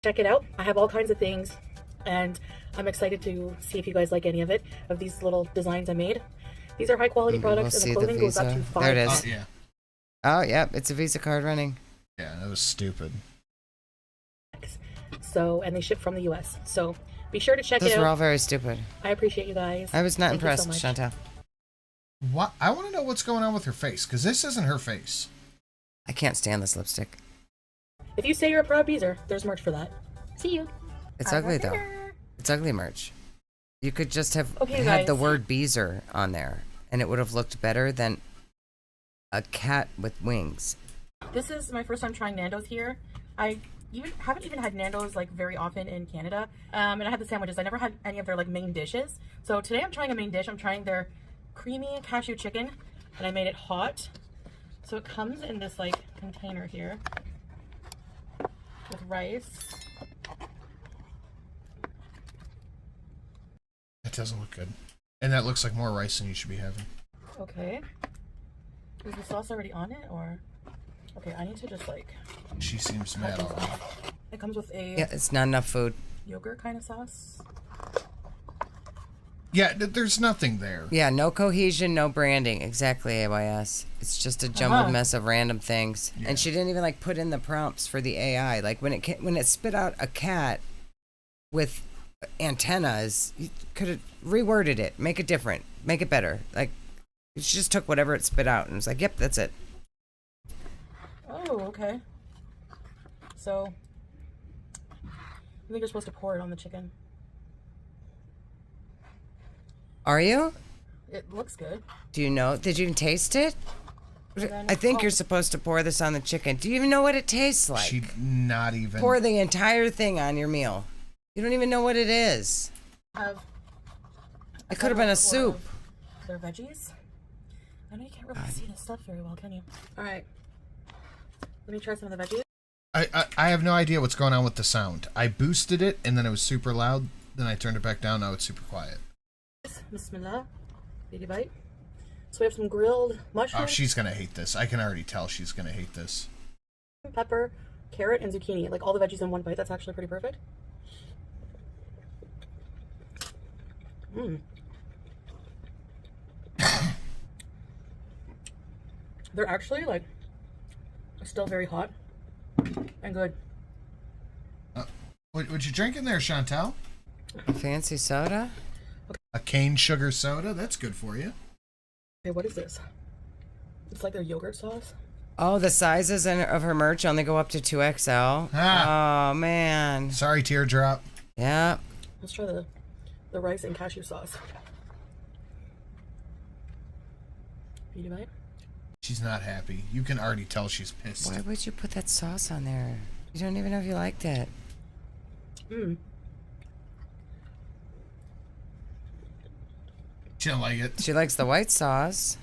check it out. I have all kinds of things, and I'm excited to see if you guys like any of it, of these little designs I made. These are high quality products, and the clothing goes up to $5. There it is. Oh, yeah. Oh, yeah, it's a Visa card running. Yeah, that was stupid. So, and they ship from the US. So be sure to check Those it out. were all very stupid. I appreciate you guys. I was not Thank you so impressed, much. Chantal. What? I want to know what's going on with her face, because this isn't her face. I can't stand this lipstick. If you say you're a proud beezer, there's merch for that. See you. It's ugly, though. It's ugly merch. You could just have Okay, had the guys. word Beezer on there, and it would have looked better than a cat with wings. This is my first time trying Nando's here. I haven't even had Nando's like very often in Canada. And I had the sandwiches. I never had any of their like main dishes. So today I'm trying a main dish. I'm trying their creamy cashew chicken, and I made it hot. So it comes in this like container here with rice. That doesn't look good. And that looks like more rice than you should be having. Okay. Is the sauce already on it, or? Okay, I need to just like. She seems mad already. It comes with a. Yeah, it's not enough food. Yogurt kind of sauce. Yeah, there's nothing there. Yeah, no cohesion, no branding. Exactly, AYS. It's just a jumbled Uh-huh. mess of random things. Yeah. And she didn't even like put in the prompts for the AI. Like when it spit out a cat with antennas, you could have reworded it, make it different, make it better. Like she just took whatever it spit out and was like, "Yep, that's it." Oh, okay. So, I think you're supposed to pour it on the chicken. Are you? It looks good. Do you know? Did you even taste it? then- I think oh. you're supposed to pour this on the chicken. Do you even know what it tastes like? She not even. Pour the entire thing on your meal. You don't even know what it is. It could have been a soup. Their veggies. I know you can't really see this stuff very well, can you? All right. Let me try some of the veggies. I have no idea what's going on with the sound. I boosted it and then it was super loud. Then I turned it back down. Now it's super quiet. Bismillah. Baby bite. So we have some grilled mushrooms. Oh, she's gonna hate this. I can already tell she's gonna hate this. Pepper, carrot, and zucchini. Like all the veggies in one bite. That's actually pretty perfect. Mmm. They're actually like still very hot and good. What you drinking there, Chantal? A fancy soda? A cane sugar soda? That's good for you. Okay, what is this? It's like their yogurt sauce. Oh, the sizes of her merch only go up to 2XL. Ah. Oh, man. Sorry, teardrop. Yeah. Let's try the rice and cashew sauce. Eat a bite. She's not happy. You can already tell she's pissed. Why would you put that sauce on there? You don't even know if you liked it. Mmm. She don't like it. She likes the white sauce.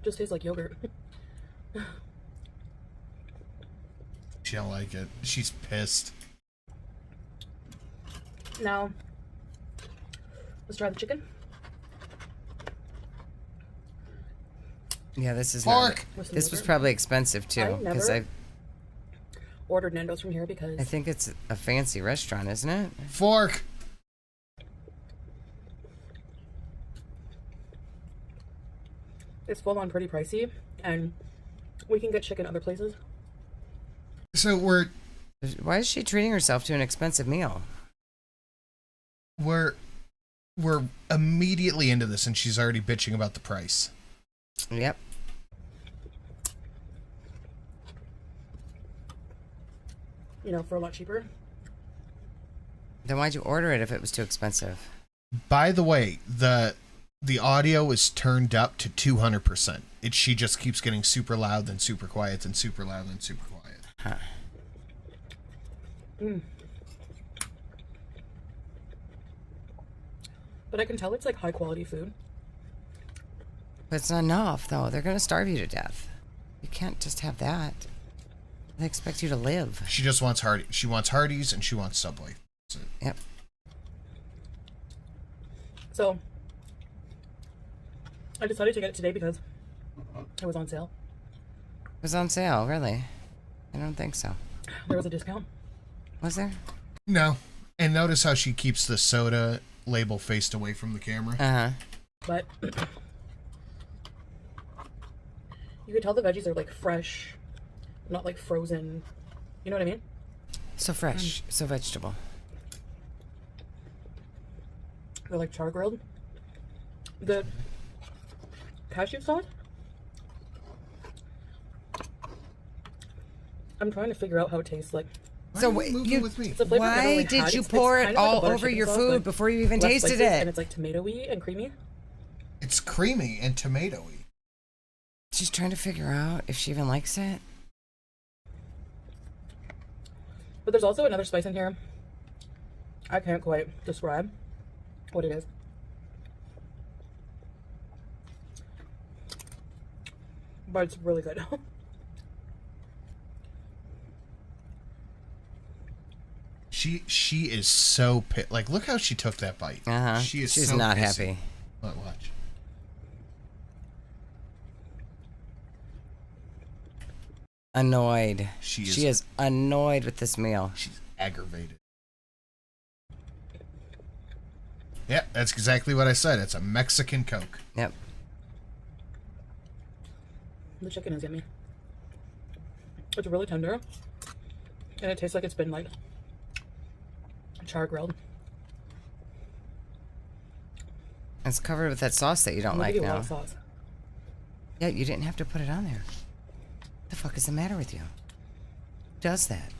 Just tastes like yogurt. She don't like it. She's pissed. Now, let's try the chicken. Yeah, this is Pork. not. This was probably expensive too, because I. ordered Nando's from here because I think it's a fancy restaurant, isn't it? Fork. it's full on pretty pricey, and we can get chicken other places. So why is she treating herself to an expensive meal? We're immediately into this, and she's already bitching about the price. Yep. You know, for a lot cheaper. Then why'd you order it if it was too expensive? By the way, the audio is turned up to 200%. She just keeps getting super loud, then super quiet, then super loud, then super quiet. Huh. But I can tell it's like high quality food. But it's not enough, though. They're gonna starve you to death. You can't just have that. They expect you to live. She just wants Hardee's. She wants Hardee's and she wants Subway. That's it. Yep. So I decided to get it today because it was on sale. It was on sale, really? I don't think so. There was a discount. Was there? No. And notice how she keeps the soda label faced away from the camera. Uh-huh. But you can tell the veggies are like fresh, not like frozen. You know what I mean? So fresh, so vegetable. They're like char grilled. The cashew sauce, I'm trying to figure out how it tastes like. So why Why did you pour it all over your food before you even tasted it? And it's like tomatoey and creamy. It's creamy and tomatoey. She's trying to figure out if she even likes it. But there's also another spice in here. I can't quite describe what it is. But it's really good. She is so pissed. Like, look how she took that bite. Uh-huh. She's so not pissy. Happy. Watch. Annoyed. She is annoyed with this meal. She's aggravated. Yeah, that's exactly what I said. It's a Mexican Coke. Yep. The chicken is yummy. It's really tender. And it tastes like it's been like char grilled. It's covered with that sauce that you don't like A now. lot of sauce. Yeah, you didn't have to put it on there. What the fuck is the matter with you? Who does that?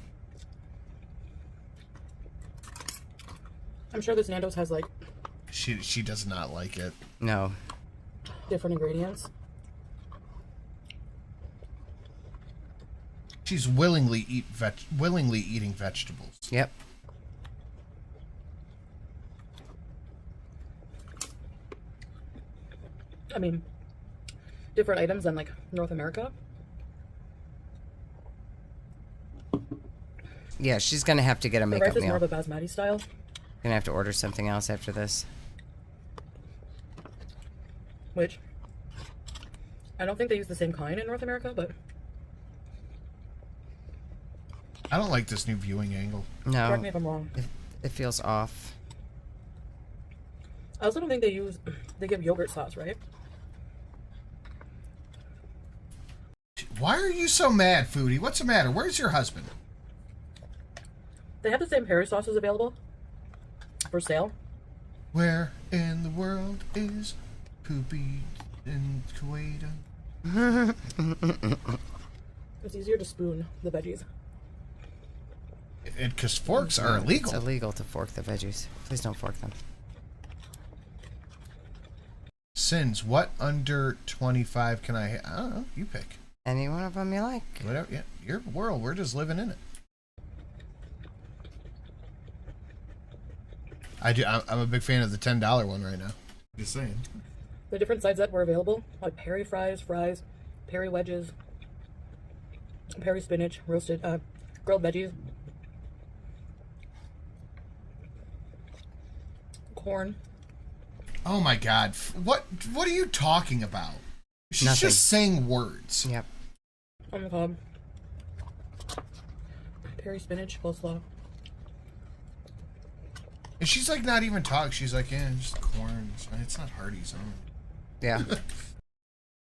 I'm sure this Nando's has like She does not like it. No. different ingredients. She's willingly eating vegetables. Yep. I mean, different items than like North America. Yeah, she's gonna have to get a The makeup rice is meal. more of a basmati style. Gonna have to order something else after this. Which I don't think they use the same kind in North America, but I don't like this new viewing angle. No. correct me if I'm wrong. It feels off. I also don't think they give yogurt sauce, right? Why are you so mad, Foodie? What's the matter? Where's your husband? They have the same Perry sauces available for sale. Where in the world is Poopy in Kuwait? It's easier to spoon the veggies. Because forks are illegal. It's illegal to fork the veggies. Please don't fork them. Sins, what under 25 can I don't know. You pick. Any one of them you like. Whatever. Yeah, your world. We're just living in it. I'm a big fan of the $10 one right now. Just saying. The different sides that were available, like Perry fries, Perry wedges, Perry spinach, roasted, grilled veggies, corn. Oh my God! What are you talking about? She's Nothing. just saying words. Yep. On the cob. Perry spinach coleslaw. And she's like not even talking. She's like, yeah, just corn. It's not Hardee's. Yeah.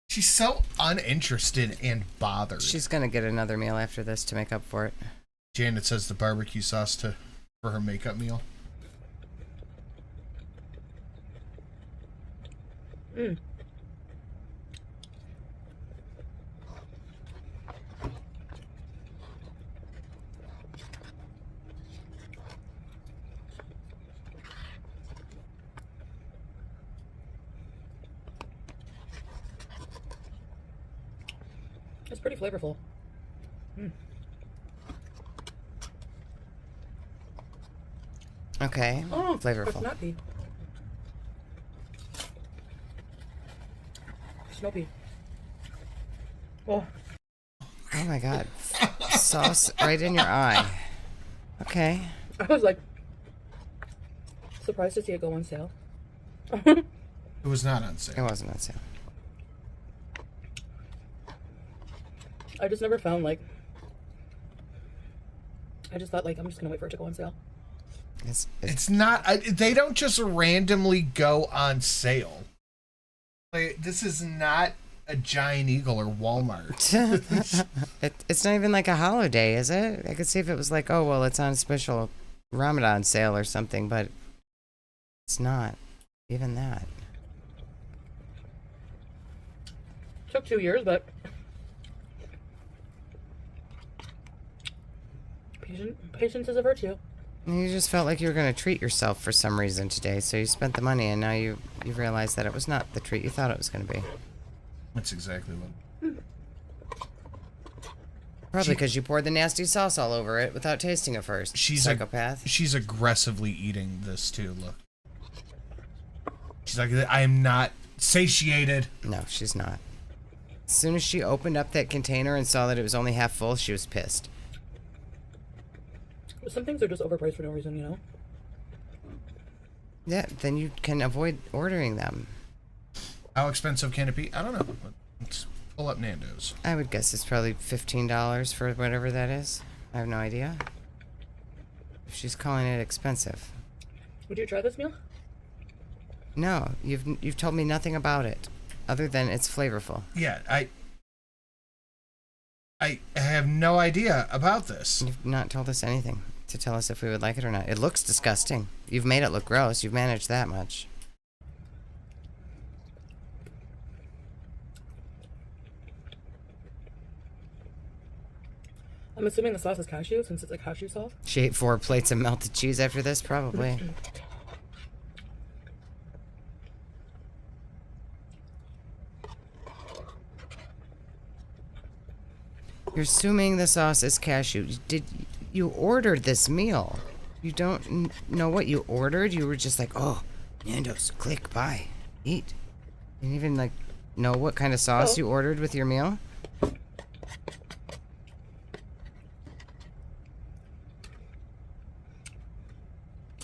She's so uninterested and bothered. She's gonna get another meal after this to make up for it. Janet says the barbecue sauce for her makeup meal. Mm. It's pretty flavorful. Mm. Okay. Oh, flavorful. It's nutty. Snoopy. Oh. Oh my god. Sauce right in your eye. Okay. I was like surprised to see it go on sale. It was not on sale. It wasn't on sale. I just never found like. I just thought like I'm just gonna wait for it to go on sale. It's not. They don't just randomly go on sale. Like, this is not a Giant Eagle or Walmart. It's not even like a holiday, is it? I could see if it was like, oh well, it's on a special Ramadan sale or something, but it's not even that. Took 2 years, but patience is a virtue. You just felt like you were going to treat yourself for some reason today, so you spent the money, and now you realize that it was not the treat you thought it was going to be. That's exactly what. Probably because you poured the nasty sauce all over it without tasting it first. She's psychopath. She's aggressively eating this too. Look. She's like, I am not satiated. No, she's not. As soon as she opened up that container and saw that it was only half full, she was pissed. Some things are just overpriced for no reason, you know? Yeah, then you can avoid ordering them. How expensive can it be? I don't know. Let's pull up Nando's. I would guess it's probably $15 for whatever that is. I have no idea. If she's calling it expensive. Would you try this meal? No, you've told me nothing about it, other than it's flavorful. Yeah, I have no idea about this. You've not told us anything to tell us if we would like it or not. It looks disgusting. You've made it look gross. You've managed that much. I'm assuming the sauce is cashew, since it's a cashew sauce. She ate 4 plates of melted cheese after this, probably. You're assuming the sauce is cashew. You ordered this meal? You don't know what you ordered? You were just like, oh, Nando's, click, buy, eat. You didn't even like know what kind of sauce you ordered with your meal?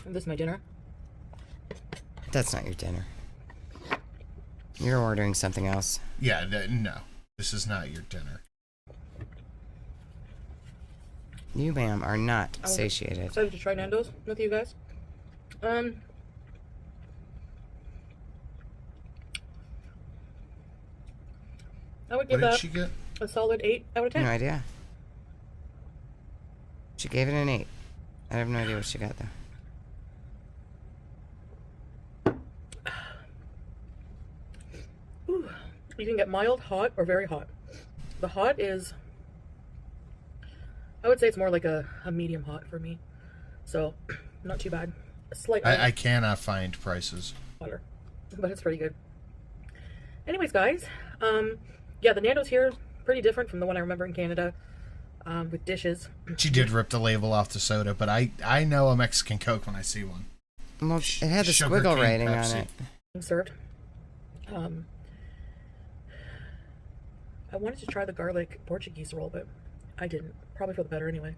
This is my dinner. That's not your dinner. You're ordering something else. Yeah, no. This is not your dinner. You, ma'am, are not satiated. Excited to try Nando's with you guys. I would give that she get? a solid 8 out of 10. No idea. She gave it an 8. I have no idea what she got though. Ooh. You can get mild, hot, or very hot. The hot is, I would say it's more like a medium hot for me. So, not too bad. A slight I cannot find prices. Water. But it's pretty good. Anyways, guys, yeah, the Nando's here is pretty different from the one I remember in Canada, with dishes. She did rip the label off the soda, but I know a Mexican Coke when I see one. Well, it had the squiggle rating on it. Served. I wanted to try the garlic Portuguese roll, but I didn't. Probably for the better anyway.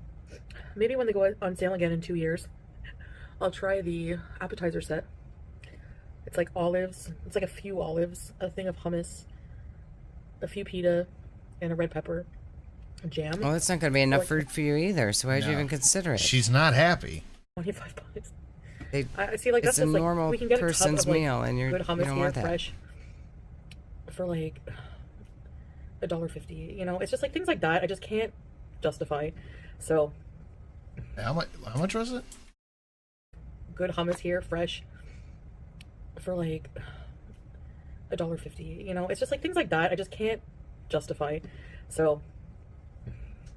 Maybe when they go on sale again in 2 years, I'll try the appetizer set. It's like olives. It's like a few olives, a thing of hummus, a few pita, and a red pepper. jam. Well, it's not going to be enough food for you either, so why'd you even consider it? She's not happy. $25. They, I see, like, that's it's a just, normal like, we can get person's a tub of, like, meal, and you good hummus don't here, want that. fresh, for like $1.50. You know, it's just like things like that. I just can't justify. So, How much was it? Good hummus here, fresh, for like $1.50. You know, it's just like things like that. I just can't justify. So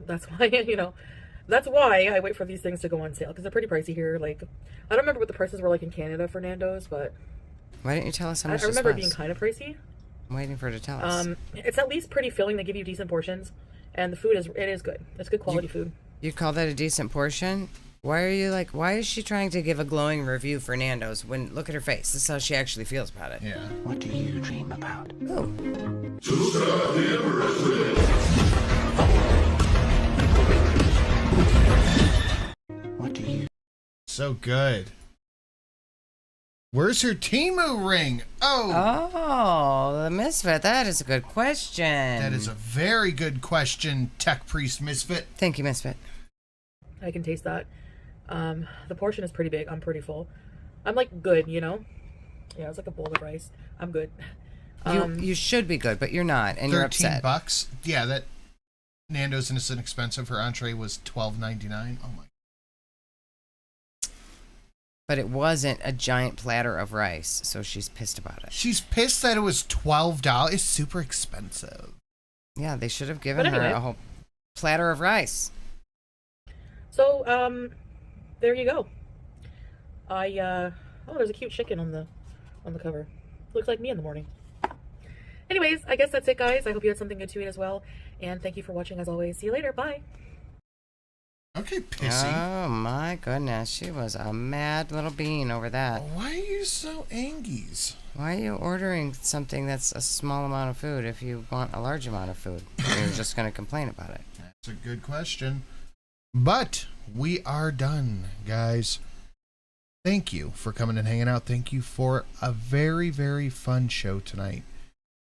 that's why, you know, that's why I wait for these things to go on sale, because they're pretty pricey here. Like, I don't remember what the prices were like in Canada for Nando's, but why didn't you tell us how much I remember it this being was? kind of pricey. I'm waiting for her to tell us. It's at least pretty filling. They give you decent portions, and the food is good. It's good quality food. You call that a decent portion? Why are you like, why is she trying to give a glowing review for Nando's when, look at her face. This is how she actually feels about it. Yeah. What do you dream about? Oh. What do you... So good. Where's her Temu ring? Oh, the Misfit. That is a good question. That is a very good question, Tech Priest Misfit. Thank you, Misfit. I can taste that. The portion is pretty big. I'm pretty full. I'm like good, you know? Yeah, it's like a bowl of rice. I'm good. You should be good, but you're not, and you're upset. $13. Yeah, that Nando's is inexpensive. Her entree was $12.99. Oh my. But it wasn't a giant platter of rice, so she's pissed about it. She's pissed that it was $12. It's super expensive. Yeah, they should have given her a whole platter of rice. So, there you go. Oh, there's a cute chicken on the cover. Looks like me in the morning. Anyways, I guess that's it, guys. I hope you had something good to eat as well. And thank you for watching as always. See you later. Bye. Okay, pissy. Oh my goodness, she was a mad little bean over that. Why are you so angies? Why are you ordering something that's a small amount of food if you want a large amount of food? You're just going to complain about it. That's a good question. But we are done, guys. Thank you for coming and hanging out. Thank you for a very, very fun show tonight.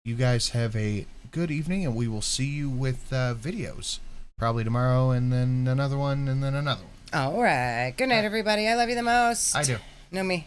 You guys have a good evening, and we will see you with videos. Probably tomorrow, and then another one, and then another one. All right. Good night, everybody. I love you the most. I do. Know me.